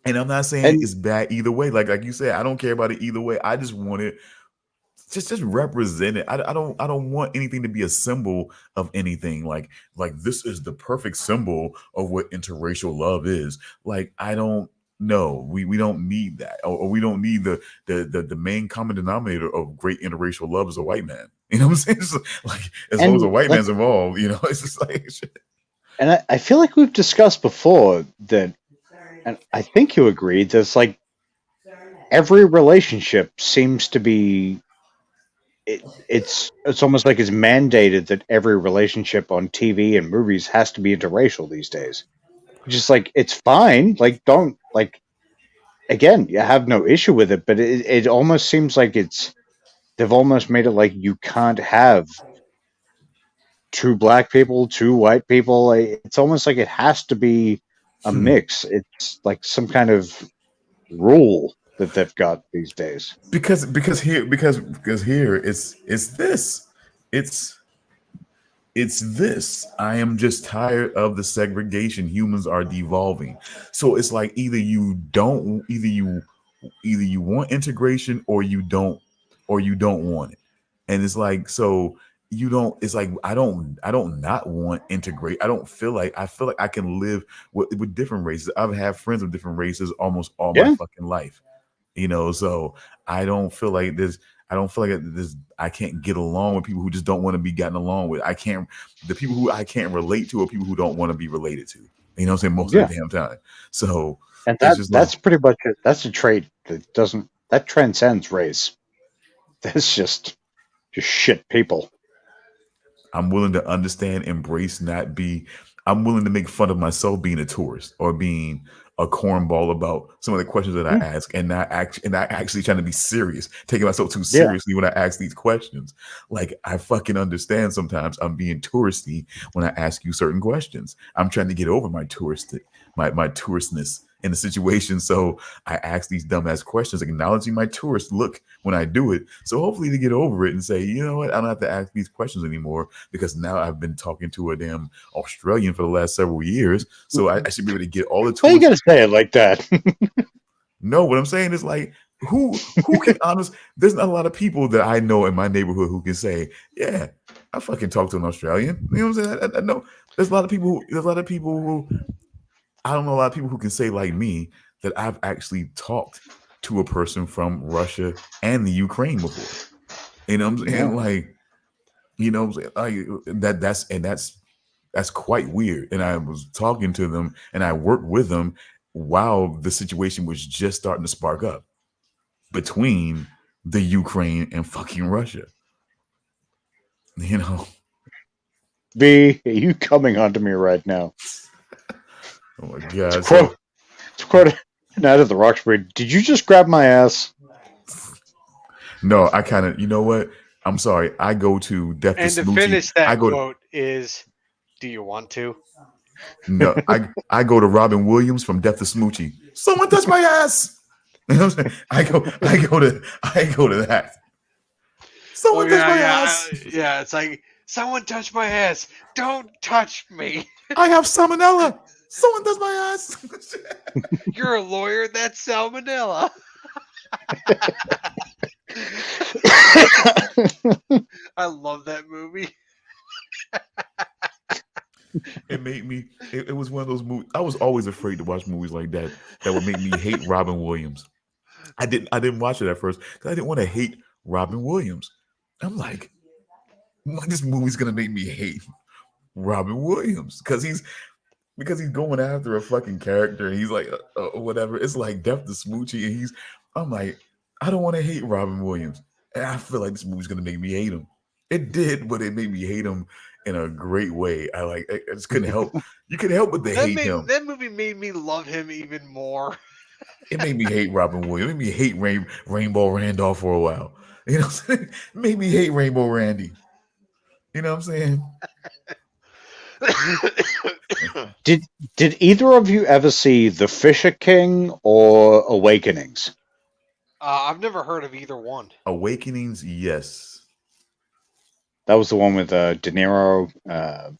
And I'm not saying it's bad either way. Like you said, I don't care about it either way. I just want it just represent it. I don't want anything to be a symbol of anything. Like this is the perfect symbol of what interracial love is. Like, I don't know. We don't need that, or we don't need the main common denominator of great interracial love is a white man. You know what I'm saying? It's like, as long as a white man's involved, it's just like shit. And I feel like we've discussed before that, and I think you agree, there's like every relationship seems to be it's almost like it's mandated that every relationship on TV and movies has to be interracial these days. Just like, it's fine. Like, don't, like, again, you have no issue with it, but it almost seems like they've almost made it like you can't have two black people, two white people. It's almost like it has to be a mix. It's like some kind of rule that they've got these days. Because here it's this. I am just tired of the segregation. Humans are devolving. So it's like either you want integration or you don't want it. And it's like, so you don't. It's like I don't not want integrate. I feel like I can live with different races. I've had friends of different races almost all my Yeah. fucking life. So I don't feel like this. I don't feel like this. I can't get along with people who just don't want to be gotten along with. I can't. The people who I can't relate to are people who don't want to be related to. You know what I'm saying? Most of the damn time. So And it's just that's pretty much it. That's a trait that transcends race. That's just shit people. I'm willing to understand, embrace, not be. I'm willing to make fun of myself being a tourist or being a cornball about some of the questions that I ask, and not actually trying to be serious, taking myself too seriously when I ask these questions. Like I fucking understand sometimes I'm being touristy when I ask you certain questions. I'm trying to get over my touristness in the situation, so I ask these dumbass questions, acknowledging my tourist look when I do it. So hopefully to get over it and say, you know what, I don't have to ask these questions anymore because now I've been talking to a damn Australian for the last several years, so I should be able to get all the Why you tourists. gotta say it like that? No, what I'm saying is like who can honest. There's not a lot of people that I know in my neighborhood who can say, yeah, I fucking talked to an Australian. You know what I'm saying? I know there's a lot of people who I don't know a lot of people who can say like me that I've actually talked to a person from Russia and the Ukraine before. You know what I'm saying? Like, you know what I'm saying? That's quite weird. And I was talking to them and I worked with them while the situation was just starting to spark up between the Ukraine and fucking Russia. You know? B, are you coming onto me right now? Oh my God. To quote Night of the Roxbury, did you just grab my ass? No, I kind of, you know what? I'm sorry. I go to Death And to to Smoochie. finish that quote is, do you want to? No, I go to Robin Williams from Death to Smoochie. Someone touch my ass. You know what I'm saying? I go to that. Someone touch my ass. Yeah, it's like, someone touch my ass. Don't touch me. I have salmonella. Someone touch my ass. You're a lawyer. That's salmonella. I love that movie. It made me. It was one of those movies. I was always afraid to watch movies like that would make me hate Robin Williams. I didn't watch it at first because I didn't want to hate Robin Williams. I'm like, this movie's gonna make me hate Robin Williams because he's going after a fucking character and he's like whatever. It's like Death to Smoochie and I'm like, I don't want to hate Robin Williams, and I feel like this movie's gonna make me hate him. It did, but it made me hate him in a great way. I just couldn't help. You couldn't help but to hate him. That movie made me love him even more. It made me hate Robin Williams. It made me hate Rainbow Randolph for a while. You know what I'm saying? It made me hate Rainbow Randy. You know what I'm saying? Did either of you ever see The Fisher King or Awakenings? I've never heard of either one. Awakenings, yes. That was the one with De Niro, a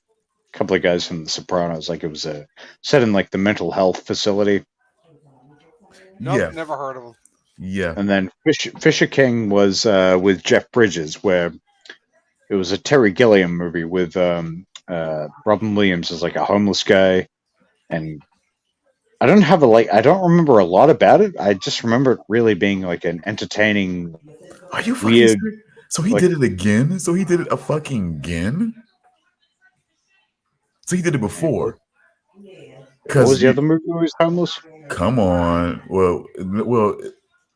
couple of guys from The Sopranos. Like it was set in like the mental health facility. Nope, Yeah. never heard of them. Yeah. And then Fisher King was with Jeff Bridges, where it was a Terry Gilliam movie with Robin Williams as like a homeless guy, and I don't remember a lot about it. I just remember it really being like an entertaining. Are you fucking weird? serious? So he did it again? So he did it a fucking again? So he did it before. What was the other movie where he was homeless? Come on. Well,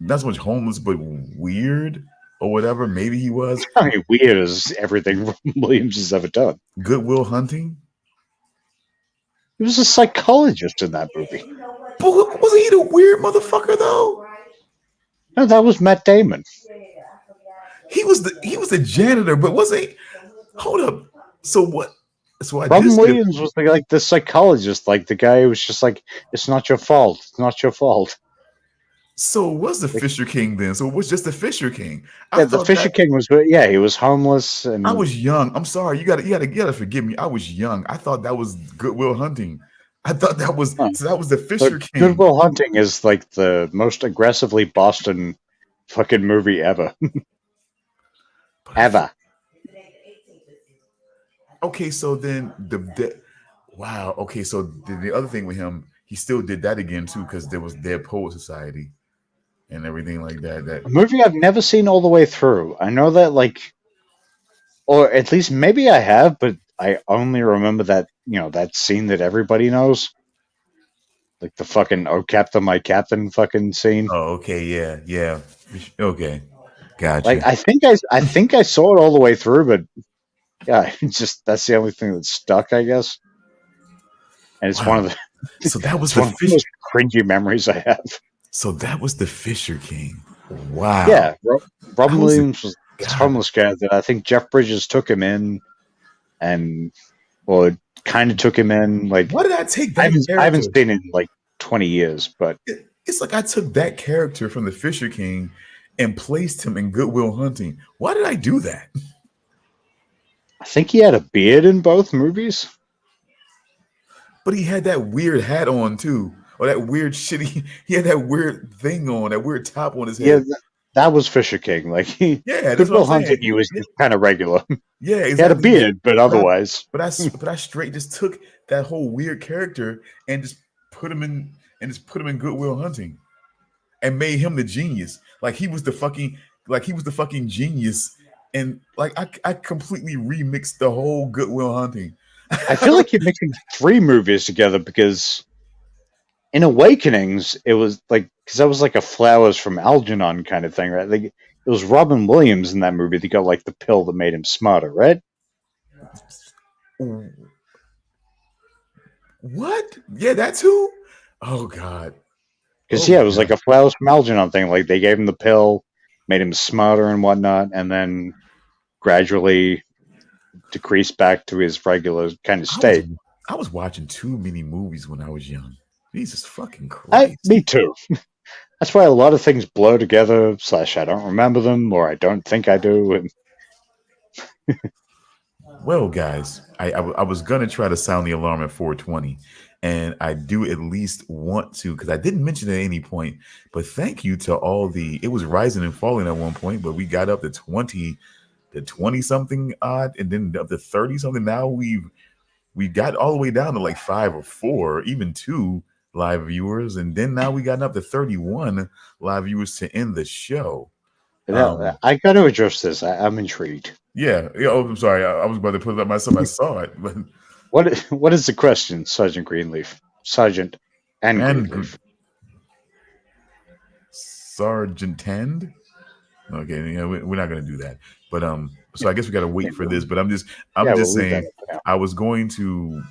not so much homeless, but weird or whatever. Maybe he was. I mean, weird as everything Robin Williams has ever done. Good Will Hunting. He was a psychologist in that movie. But wasn't he the weird motherfucker though? No, that was Matt Damon. He was the janitor, but wasn't he? Hold up. So what? So Robin Williams was the psychologist, like the guy who was just like, it's not your fault. It's not your fault. So was the Fisher King then? So it was just the Fisher King. Yeah, the Fisher King was, he was homeless. And I was young. I'm sorry. You gotta forgive me. I was young. I thought that was Good Will Hunting. I thought that was so that was the Fisher King. Good Will Hunting is like the most aggressively Boston fucking movie ever. Ever. Okay, so then wow. Okay, so the other thing with him, he still did that again too, because there was Dead Poet Society and everything like that. A movie I've never seen all the way through. I know that, like, or at least maybe I have, but I only remember that, that scene that everybody knows. Like the fucking "Oh Captain, My Captain" fucking scene. Oh, okay, yeah. Okay, gotcha. Like I think I saw it all the way through, but yeah, it's just that's the only thing that's stuck, I guess. And it's one of Wow. the So that was it's the one of the fish. most cringy memories I have. So that was the Fisher King. Wow. Yeah, Robin I was a- Williams was this God. homeless guy that I think Jeff Bridges took him in, and well, kind of took him in. Like Why did I take I that haven't, I haven't character? seen it in like 20 years, but It's like I took that character from the Fisher King and placed him in Goodwill Hunting. Why did I do that? I think he had a beard in both movies. But he had that weird hat on too, or that weird shitty. He had that weird thing on, that weird top on his Yeah, head. that was Fisher King. Like Yeah, that's what Goodwill I'm Hunting, saying. he was Yeah, just kind of regular. yeah, He had a exactly. beard, but otherwise, But I straight just took that whole weird character and just put him in Goodwill Hunting and made him the genius. Like he was the fucking genius. And like I completely remixed the whole Goodwill Hunting. I feel like you're mixing three movies together because in Awakenings, it was like because that was like a Flowers from Algernon kind of thing, right? Like it was Robin Williams in that movie that got like the pill that made him smarter, right? What? Yeah, that's who? Oh God. Because Oh yeah, it was God. like a Flowers from Algernon thing. Like they gave him the pill, made him smarter and whatnot, and then gradually decreased back to his regular kind of I was state. I was watching too many movies when I was young. Jesus fucking Christ. Me too. That's why a lot of things blur together. / I don't remember them, or I don't think I do. And Well, guys, I was gonna try to sound the alarm at 4:20, and I do at least want to because I didn't mention it at any point. But thank you to all the. It was rising and falling at one point, but we got up to 20 something odd, and then up to 30 something. Now we got all the way down to like 5 or 4, even 2 live viewers, and then now we got up to 31 live viewers to end the show. I got to address this. I'm intrigued. Yeah. Oh, I'm sorry. I was about to put it up myself. I saw it, but What is the question, Sergeant Greenleaf? Sergeant and Greenleaf. Sergeant Tend. Okay, yeah, we're not gonna do that. But so I guess we gotta wait for this. But I'm just saying I was going to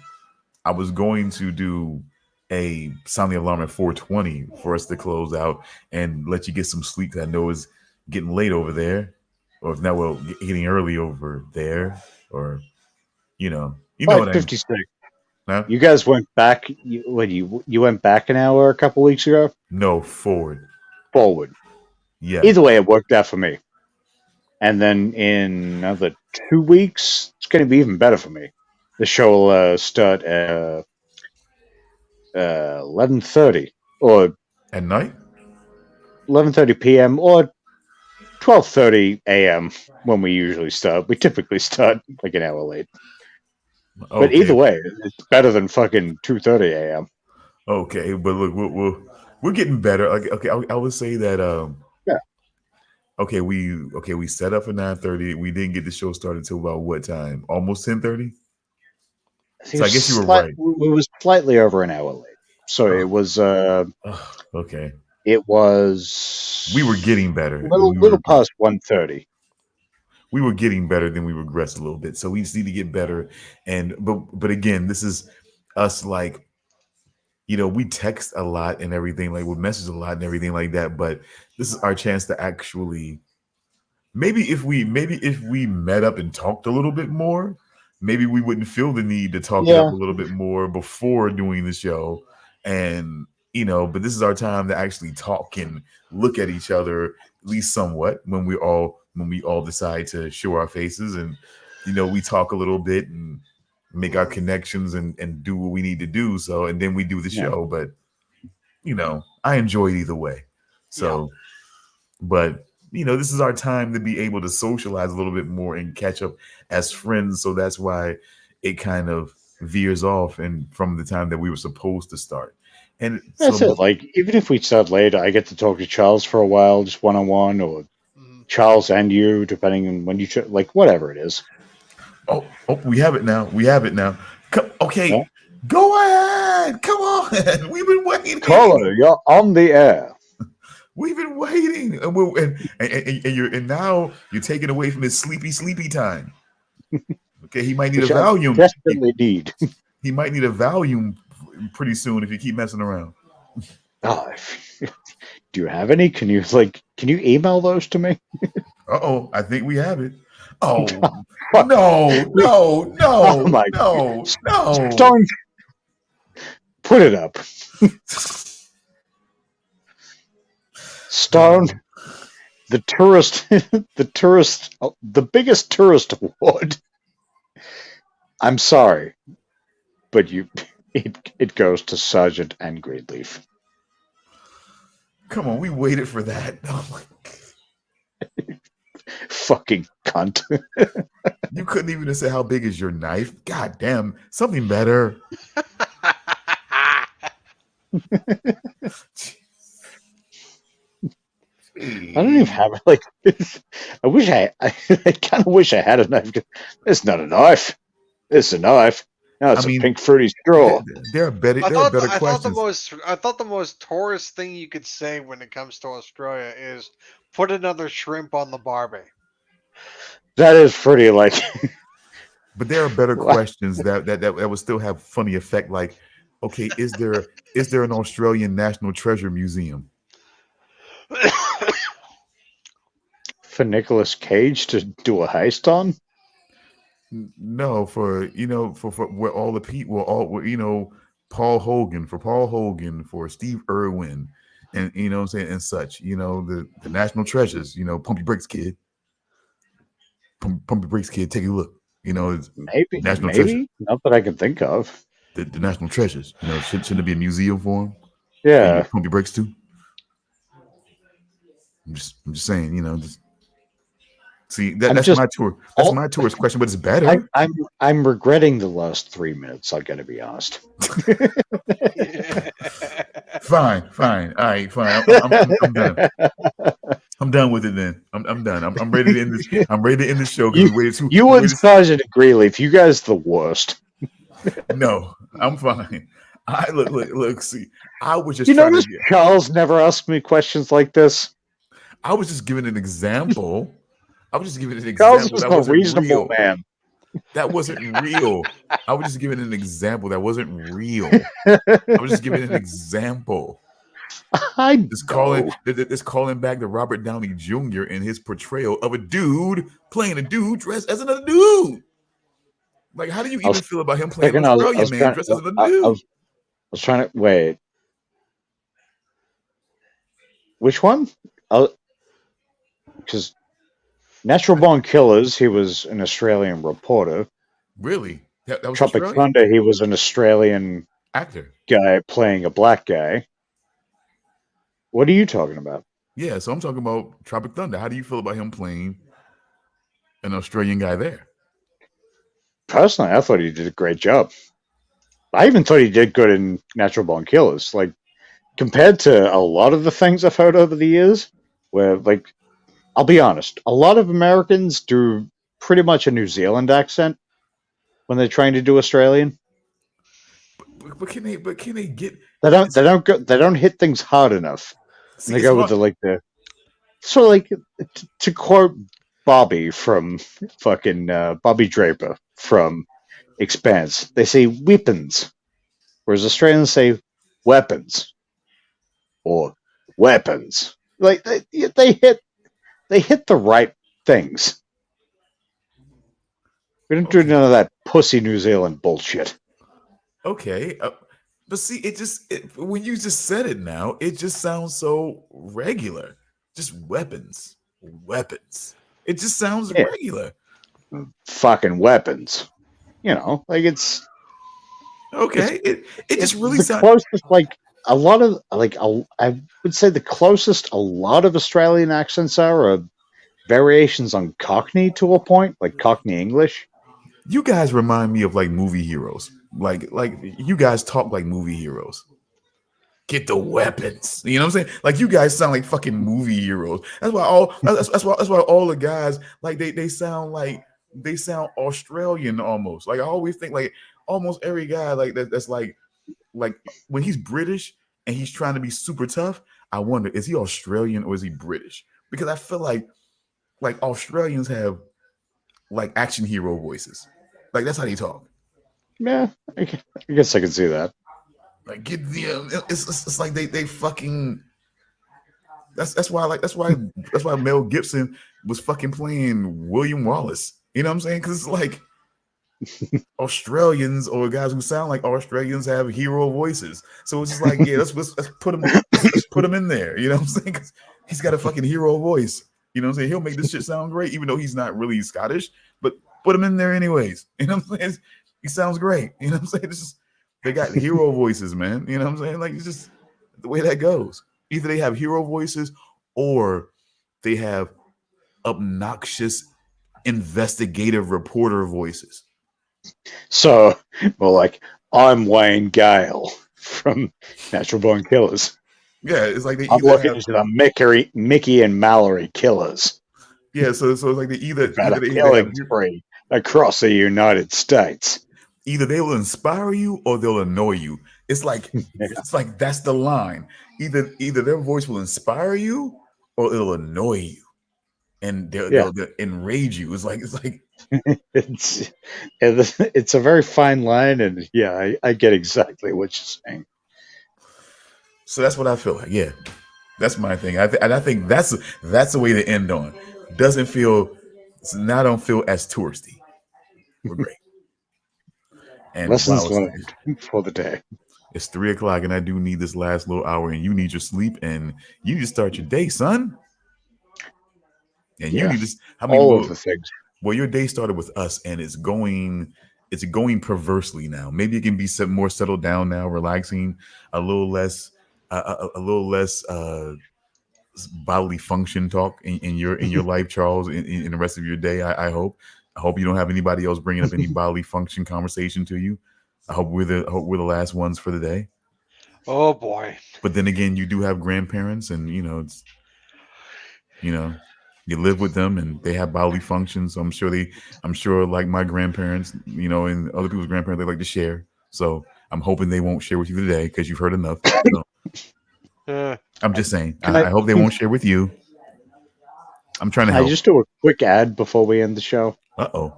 do a sound the alarm at 4:20 for us to close out and let you get some sleep. I know it's getting late over there, or if not, well, getting early over there, or you know what I mean. 56. Huh? You guys went back. You went back an hour a couple weeks ago. No, forward. Yeah. Either way, it worked out for me. And then in another 2 weeks, it's going to be even better for me. The show will start at 11:30 or at night, 11:30 p.m. or 12:30 a.m. when we usually start. We typically start like an hour late. Okay. But either way, it's better than fucking 2:30 a.m. Okay, but look, we're getting better. Okay, I would say that yeah. Okay, we set up for 9:30. We didn't get the show started until about what time? Almost 10:30. So I guess you were right. It was slightly over an hour late. So it was okay. It was. We were getting better. Little past 1:30. We were getting better, then we regressed a little bit. So we just need to get better. And but again, this is us like, we text a lot and everything, like we message a lot and everything like that. But this is our chance to actually maybe if we met up and talked a little bit more, maybe we wouldn't feel the need to talk it up a little bit more before doing the show. And but this is our time to actually talk and look at each other, at least somewhat, when we all decide to show our faces and we talk a little bit and make our connections and do what we need to do. So and then we do the show. But I enjoy it either way. So but this is our time to be able to socialize a little bit more and catch up as friends. So that's why it kind of veers off and from the time that we were supposed to start. And That's so it. Like, even if we start later, I get to talk to Charles for a while, just one on one, or Mhm. Charles and you, depending on when you like whatever it is. oh, we have it now. We have it now. Okay, Yeah. go ahead. Come on. We've been waiting. Caller, you're on the air. We've been waiting, and now you're taking away from his sleepy time. Okay, he might need Which a I Valium. desperately need. He might need a Valium pretty soon if you keep messing around. Oh, do you have any? Can you email those to me? I think we have it. Oh no! Oh my no! Don't put it up. Stone, the biggest tourist award. I'm sorry, but it goes to Sergeant and Greenleaf. Come on, we waited for that. Oh my God. Fucking cunt. You couldn't even have said how big is your knife. God damn, something better. I don't even have like. I wish I kind of wish I had a knife. It's not a knife. It's a knife. No, it's a pink fruity straw. There are better questions. I thought the most tourist thing you could say when it comes to Australia is put another shrimp on the Barbie. That is pretty like. But there are better questions that would still have funny effect. Like, okay, is there an Australian National Treasure Museum? For Nicolas Cage to do a heist on? No, for where all the people, Paul Hogan, for Steve Irwin, and what I'm saying, and such, the national treasures, pump your brakes, kid. Pump your brakes, kid. Take a look. Maybe national treasure. Not that I can think of. The national treasures. Shouldn't there be a museum for them? Yeah. Pump your brakes too. I'm just saying, just see that's my tour. That's my tourist question, but it's better. I'm regretting the last 3 minutes. I gotta be honest. Fine. All right, fine. I'm done. I'm done with it then. I'm done. I'm ready to end this. I'm ready to end the show. You and Sergeant Greenleaf, you guys the worst. No, I'm fine. Look. See, I was just. Charles never asked me questions like this. I was just giving an example. Charles was a reasonable man. That wasn't real. I was just giving an example. That wasn't real. I was just giving an example. This calling back to Robert Downey Jr. in his portrayal of a dude playing a dude dressed as another dude. Like, how do you even feel about him playing an Australian man dressed as another dude? I was trying to wait. Which one? Because Natural Born Killers, he was an Australian reporter. Really? That was Tropic Australian? Thunder, he was an Australian actor guy playing a black guy. What are you talking about? Yeah, so I'm talking about Tropic Thunder. How do you feel about him playing an Australian guy there? Personally, I thought he did a great job. I even thought he did good in Natural Born Killers. Like, compared to a lot of the things I've heard over the years, where, like, I'll be honest, a lot of Americans do pretty much a New Zealand accent when they're trying to do Australian. But can they get? They don't hit things hard enough. See, they go with to quote Bobby from fucking Bobby Draper from Expanse, they say weapons, whereas Australians say weapons or weapons. Like they hit the right things. We don't do none of that pussy New Zealand bullshit. Okay, but see, when you just said it now, it just sounds so regular. Just weapons. It just sounds regular. Fucking weapons. Like it's okay. It just really the sounds closest. Like a lot of I would say the closest a lot of Australian accents are variations on Cockney to a point, like Cockney English. You guys remind me of like movie heroes. Like you guys talk like movie heroes. Get the weapons. You know what I'm saying? Like you guys sound like fucking movie heroes. That's why all the guys like they sound Australian almost. Like I always think like almost every guy like that's like when he's British and he's trying to be super tough, I wonder, is he Australian or is he British? Because I feel like Australians have like action hero voices. Like that's how they talk. Yeah, I guess I can see that. Like get the it's like they fucking that's why Mel Gibson was fucking playing William Wallace. You know what I'm saying? Because it's like Australians or guys who sound like Australians have hero voices. So it's just like, yeah, let's put him in there. You know what I'm saying? 'Cause he's got a fucking hero voice. You know what I'm saying? He'll make this shit sound great, even though he's not really Scottish. But put him in there anyways. You know what I'm saying? He sounds great. You know what I'm saying? It's just, they got hero voices, man. You know what I'm saying? Like it's just the way that goes. Either they have hero voices or they have obnoxious investigative reporter voices. So, well, like, I'm Wayne Gale from Natural Born Killers. Yeah, it's like they I'm either looking have, into the Mickey and Mallory killers. yeah, so it's like they About a they killing have, spree across the United States. either they will inspire you or they'll annoy you. It's like it's like that's the line. Either their voice will inspire you or it'll annoy you, and they'll enrage you. It's like it's a very fine line, and yeah, I get exactly what you're saying. so that's what I feel like. Yeah, that's my thing. I think that's the way to end on. Doesn't feel now don't feel as touristy. We're great. And Lessons wow, learned for the day. it's 3:00, and I do need this last little hour, and you need your sleep, and you need to start your day, son. And you need to. I mean, All of the things. well, your day started with us, and it's going perversely now. Maybe it can be more settled down now, relaxing, a little less bodily function talk in your life, Charles, in the rest of your day. I hope you don't have anybody else bringing up any bodily function conversation to you. I hope we're the last ones for the day. Oh boy! But then again, you do have grandparents, and you live with them, and they have bodily functions. So I'm sure like my grandparents, and other people's grandparents, they like to share. So I'm hoping they won't share with you today because you've heard enough. So, I'm just saying. I hope they won't share with you. I'm trying to help. I just do a quick ad before we end the show. Uh-oh.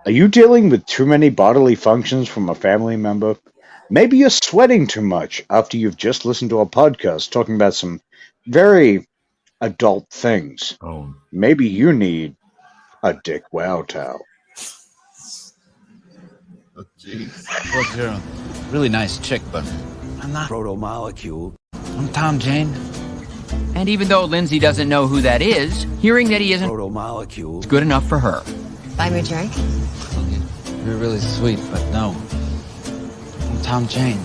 Are you dealing with too many bodily functions from a family member? Maybe you're sweating too much after you've just listened to a podcast talking about some very adult things. Oh. Maybe you need a dick wow towel. Oh, jeez. Look, you're a really nice chick, but I'm not Proto-molecule. I'm Tom Jane. And even though Lindsay doesn't know who that is, hearing that he isn't Proto-molecule. good enough for her. Buy me a drink? You're really sweet, but no. I'm Tom Jane.